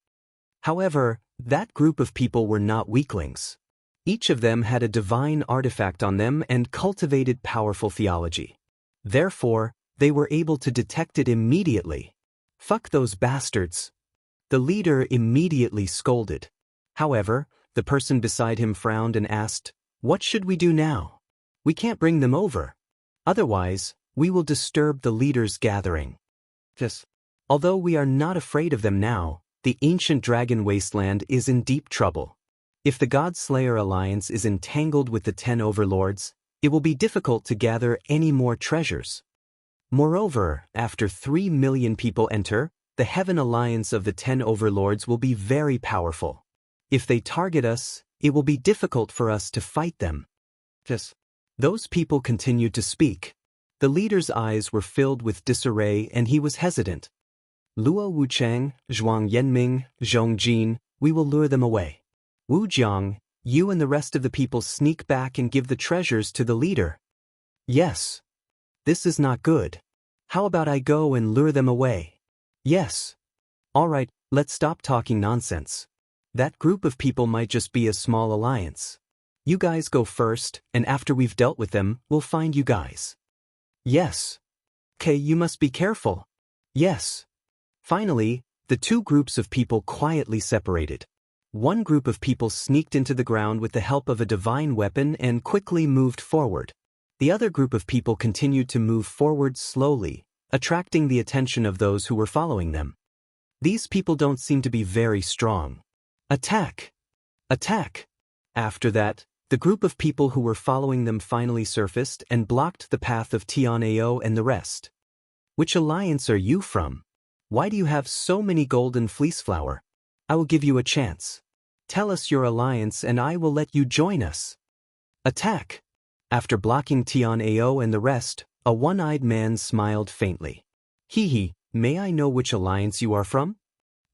However, that group of people were not weaklings. Each of them had a divine artifact on them and cultivated powerful theology. Therefore, they were able to detect it immediately. Fuck those bastards. The leader immediately scolded. However, the person beside him frowned and asked, "What should we do now? We can't bring them over. Otherwise, we will disturb the leader's gathering." Although we are not afraid of them now, The ancient dragon wasteland is in deep trouble. If the God-Slayer alliance is entangled with the 10 overlords, it will be difficult to gather any more treasures. Moreover, after 3 million people enter, the Heaven Alliance of the 10 overlords will be very powerful. If they target us, it will be difficult for us to fight them. Yes. Those people continued to speak. The leader's eyes were filled with disarray and he was hesitant. Luo Wuchang, Zhuang Yanming, Zhong Jin, we will lure them away. Wu Jiang, you and the rest of the people sneak back and give the treasures to the leader. Yes. This is not good. How about I go and lure them away? Yes. All right, let's stop talking nonsense. That group of people might just be a small alliance. You guys go first, and after we've dealt with them, we'll find you guys. Yes. Okay, you must be careful. Yes. Finally, the two groups of people quietly separated. One group of people sneaked into the ground with the help of a divine weapon and quickly moved forward. The other group of people continued to move forward slowly, attracting the attention of those who were following them. These people don't seem to be very strong. Attack! Attack! After that, the group of people who were following them finally surfaced and blocked the path of Tian'Ao and the rest. Which alliance are you from? Why do you have so many golden fleeceflower? I will give you a chance. Tell us your alliance and I will let you join us. Attack! After blocking Tian'Ao and the rest, a one-eyed man smiled faintly. Hee, may I know which alliance you are from?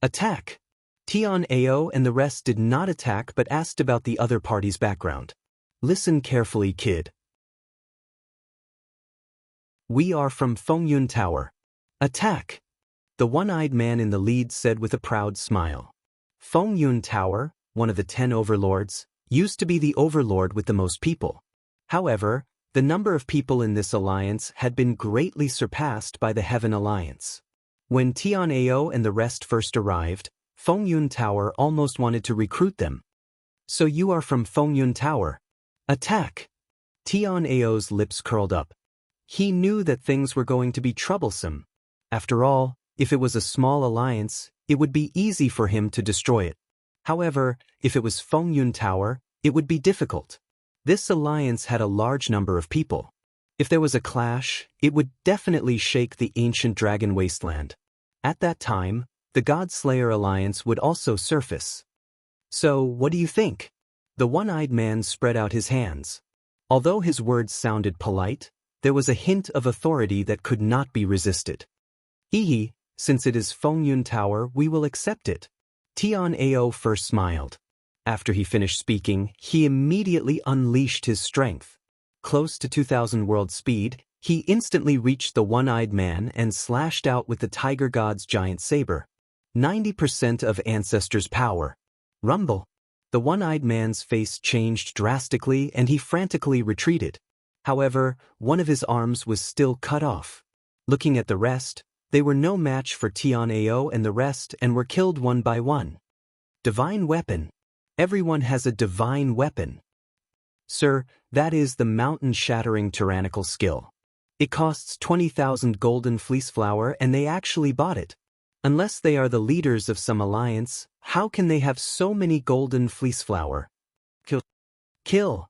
Attack! Tian'Ao and the rest did not attack but asked about the other party's background. Listen carefully, kid. We are from Fengyun Tower. Attack! The one-eyed man in the lead said with a proud smile. Fengyun Tower, one of the 10 overlords, used to be the overlord with the most people. However, the number of people in this alliance had been greatly surpassed by the Heaven Alliance. When Tian'Ao and the rest first arrived, Fengyun Tower almost wanted to recruit them. So you are from Fengyun Tower. Attack! Tian'Ao's lips curled up. He knew that things were going to be troublesome. After all, if it was a small alliance, it would be easy for him to destroy it. However, if it was Fengyun Tower, it would be difficult. This alliance had a large number of people. If there was a clash, it would definitely shake the ancient dragon wasteland. At that time, the God-Slayer alliance would also surface. So, what do you think? The one-eyed man spread out his hands. Although his words sounded polite, there was a hint of authority that could not be resisted. Hee, since it is Fengyun Tower, we will accept it. Tian'Ao first smiled. After he finished speaking, he immediately unleashed his strength. Close to 2,000 world speed, he instantly reached the one-eyed man and slashed out with the tiger god's giant saber. 90% of ancestors' power. Rumble. The one-eyed man's face changed drastically and he frantically retreated. However, one of his arms was still cut off. Looking at the rest, they were no match for Tian'Ao and the rest and were killed one by one. Divine weapon. Everyone has a divine weapon. Sir, that is the mountain-shattering tyrannical skill. It costs 20,000 golden fleeceflower and they actually bought it. Unless they are the leaders of some alliance, how can they have so many golden fleeceflower? Kill. Kill.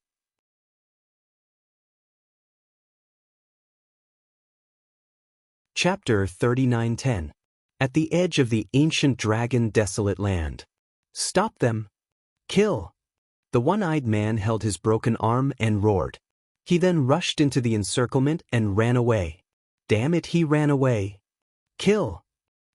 Chapter 39:10. At the edge of the ancient dragon desolate land. Stop them. Kill. The one-eyed man held his broken arm and roared. He then rushed into the encirclement and ran away. Damn it, he ran away. Kill.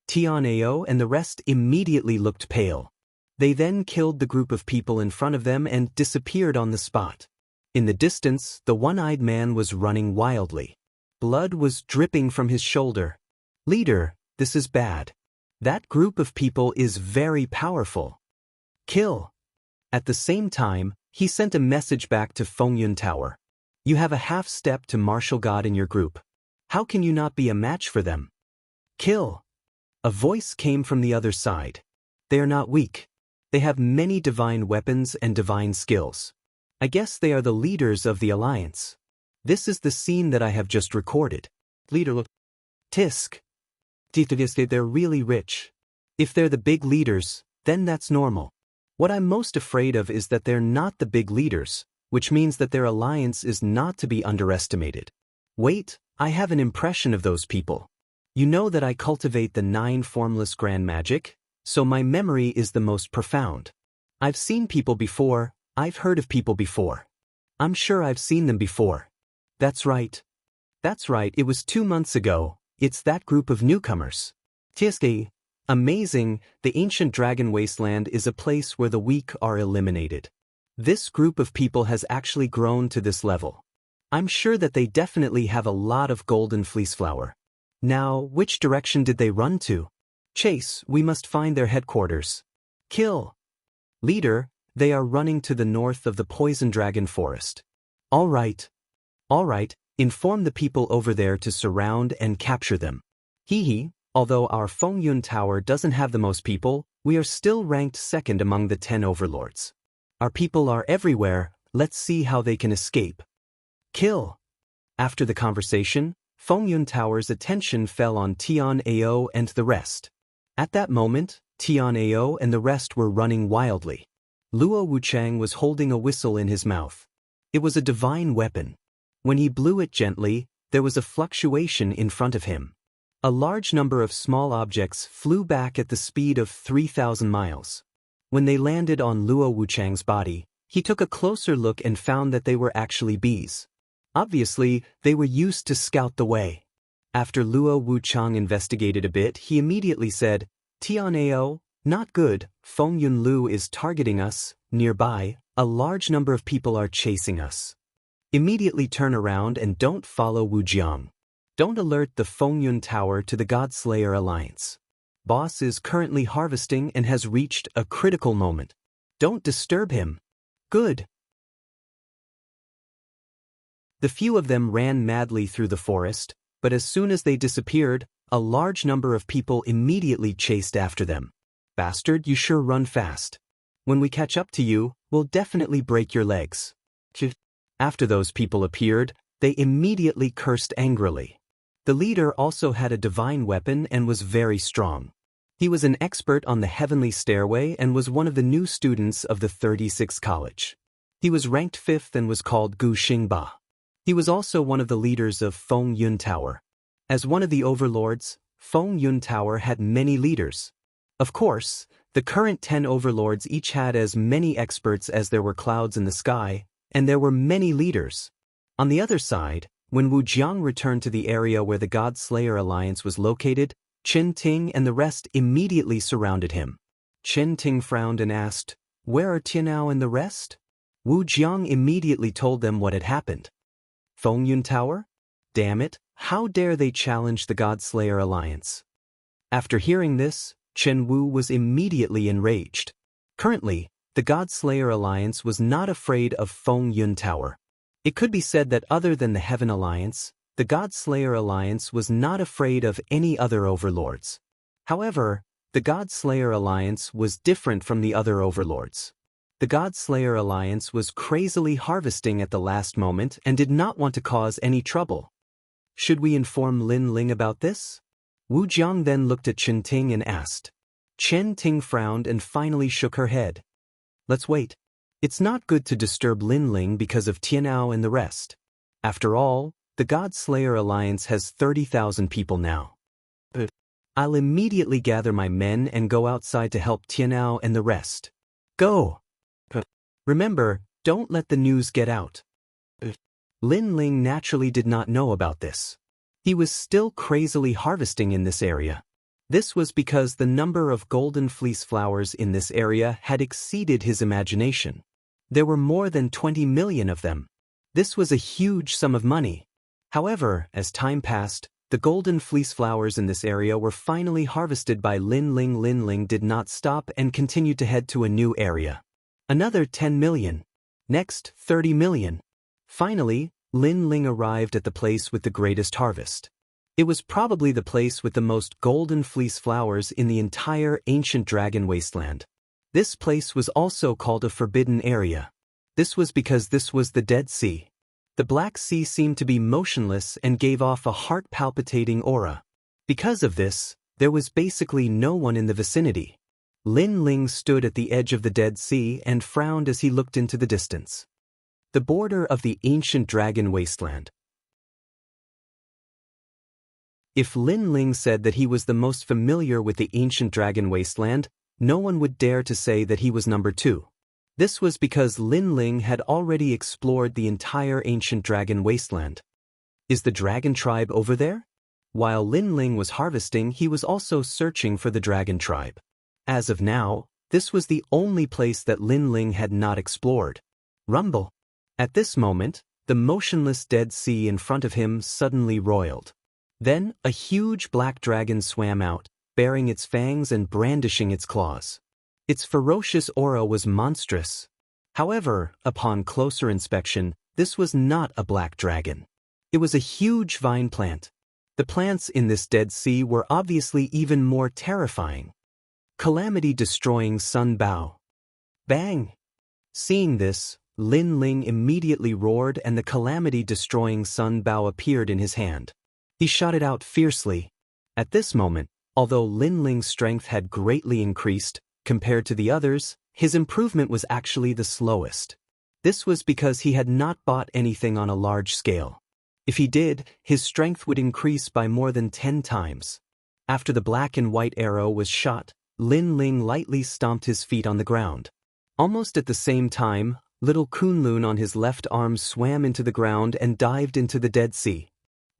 Tian'Ao and the rest immediately looked pale. They then killed the group of people in front of them and disappeared on the spot. In the distance, the one-eyed man was running wildly. Blood was dripping from his shoulder. Leader, this is bad. That group of people is very powerful. Kill. At the same time, he sent a message back to Fengyun Tower. You have a half-step to martial god in your group. How can you not be a match for them? Kill. A voice came from the other side. They are not weak. They have many divine weapons and divine skills. I guess they are the leaders of the alliance. This is the scene that I have just recorded. Leader, look. Tisk. They're really rich. If they're the big leaders, then that's normal. What I'm most afraid of is that they're not the big leaders, which means that their alliance is not to be underestimated. Wait, I have an impression of those people. You know that I cultivate the 9 formless grand magic, so my memory is the most profound. I've seen people before, I've heard of people before. I'm sure I've seen them before. That's right. That's right, it was 2 months ago. It's that group of newcomers. TSD. Amazing, the ancient dragon wasteland is a place where the weak are eliminated. This group of people has actually grown to this level. I'm sure that they definitely have a lot of golden fleece flower. Now, which direction did they run to? Chase, we must find their headquarters. Kill. Leader, they are running to the north of the poison dragon forest. All right. All right, inform the people over there to surround and capture them. Hee. Although our Fengyun Tower doesn't have the most people, we are still ranked second among the 10 overlords. Our people are everywhere, let's see how they can escape. Kill. After the conversation, Fengyun Tower's attention fell on Tian Ao and the rest. At that moment, Tian Ao and the rest were running wildly. Luo Wuchang was holding a whistle in his mouth. It was a divine weapon. When he blew it gently, there was a fluctuation in front of him. A large number of small objects flew back at the speed of 3,000 miles. When they landed on Luo Wuchang's body, he took a closer look and found that they were actually bees. Obviously, they were used to scout the way. After Luo Wuchang investigated a bit, he immediately said, Tian Ao, not good, Fengyun Lu is targeting us, nearby, a large number of people are chasing us. Immediately turn around and don't follow Wu Jiang. Don't alert the Fengyun Tower to the Godslayer Alliance. Boss is currently harvesting and has reached a critical moment. Don't disturb him. Good. The few of them ran madly through the forest, but as soon as they disappeared, a large number of people immediately chased after them. Bastard, you sure run fast. When we catch up to you, we'll definitely break your legs. After those people appeared, they immediately cursed angrily. The leader also had a divine weapon and was very strong. He was an expert on the heavenly stairway and was one of the new students of the 36th college. He was ranked 5th and was called Gu Xingba. He was also one of the leaders of Fengyun Tower. As one of the overlords, Fengyun Tower had many leaders. Of course, the current 10 overlords each had as many experts as there were clouds in the sky, and there were many leaders. On the other side, when Wu Jiang returned to the area where the Godslayer Alliance was located, Chen Ting and the rest immediately surrounded him. Chen Ting frowned and asked, Where are Tianao and the rest? Wu Jiang immediately told them what had happened. Fengyun Tower? Damn it, how dare they challenge the Godslayer Alliance? After hearing this, Chen Wu was immediately enraged. Currently, the Godslayer Alliance was not afraid of Fengyun Tower. It could be said that other than the Heaven Alliance, the Godslayer Alliance was not afraid of any other overlords. However, the Godslayer Alliance was different from the other overlords. The Godslayer Alliance was crazily harvesting at the last moment and did not want to cause any trouble. Should we inform Lin Ling about this? Wu Jiang then looked at Chen Ting and asked. Chen Ting frowned and finally shook her head. Let's wait. It's not good to disturb Lin Ling because of Tianao and the rest. After all, the Godslayer Alliance has 30,000 people now. I'll immediately gather my men and go outside to help Tianao and the rest. Go! Remember, don't let the news get out. Lin Ling naturally did not know about this. He was still crazily harvesting in this area. This was because the number of golden fleece flowers in this area had exceeded his imagination. There were more than 20 million of them. This was a huge sum of money. However, as time passed, the golden fleece flowers in this area were finally harvested by Lin Ling. Lin Ling did not stop and continued to head to a new area. Another 10 million. Next, 30 million. Finally, Lin Ling arrived at the place with the greatest harvest. It was probably the place with the most golden fleece flowers in the entire ancient dragon wasteland. This place was also called a forbidden area. This was because this was the Dead Sea. The Black Sea seemed to be motionless and gave off a heart-palpitating aura. Because of this, There was basically no one in the vicinity. Lin Ling stood at the edge of the Dead Sea and frowned as he looked into the distance. The border of the ancient dragon wasteland. If Lin Ling said that he was the most familiar with the ancient dragon wasteland, no one would dare to say that he was number 2. This was because Lin Ling had already explored the entire ancient dragon wasteland. Is the dragon tribe over there? While Lin Ling was harvesting, he was also searching for the dragon tribe. As of now, this was the only place that Lin Ling had not explored. Rumble. At this moment, the motionless Dead Sea in front of him suddenly roiled. Then, a huge black dragon swam out, baring its fangs and brandishing its claws. Its ferocious aura was monstrous. However, upon closer inspection, this was not a black dragon. It was a huge vine plant. The plants in this Dead Sea were obviously even more terrifying. Calamity-destroying sun bow. Bang! Seeing this, Lin Ling immediately roared and the calamity-destroying sun bow appeared in his hand. He shot it out fiercely. At this moment, although Lin Ling's strength had greatly increased, compared to the others, his improvement was actually the slowest. This was because he had not bought anything on a large scale. If he did, his strength would increase by more than 10 times. After the black and white arrow was shot, Lin Ling lightly stomped his feet on the ground. Almost at the same time, little Kunlun on his left arm swam into the ground and dived into the Dead Sea.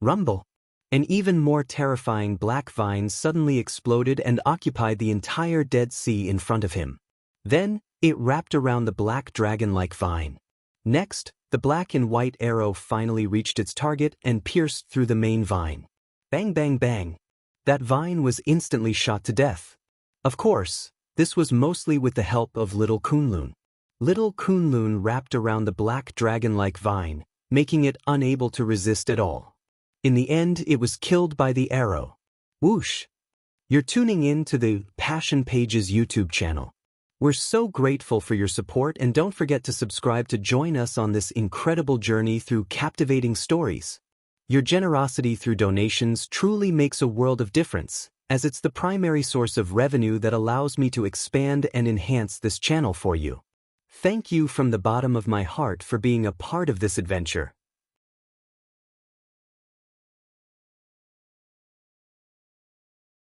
Rumble! An even more terrifying black vine suddenly exploded and occupied the entire Dead Sea in front of him. Then, it wrapped around the black dragon-like vine. Next, the black and white arrow finally reached its target and pierced through the main vine. Bang bang bang! That vine was instantly shot to death. Of course, this was mostly with the help of little Kunlun. Little Kunlun wrapped around the black dragon-like vine, making it unable to resist at all. In the end, it was killed by the arrow. Whoosh! You're tuning in to the Passion Pages YouTube channel. We're so grateful for your support, and don't forget to subscribe to join us on this incredible journey through captivating stories. Your generosity through donations truly makes a world of difference, as it's the primary source of revenue that allows me to expand and enhance this channel for you. Thank you from the bottom of my heart for being a part of this adventure.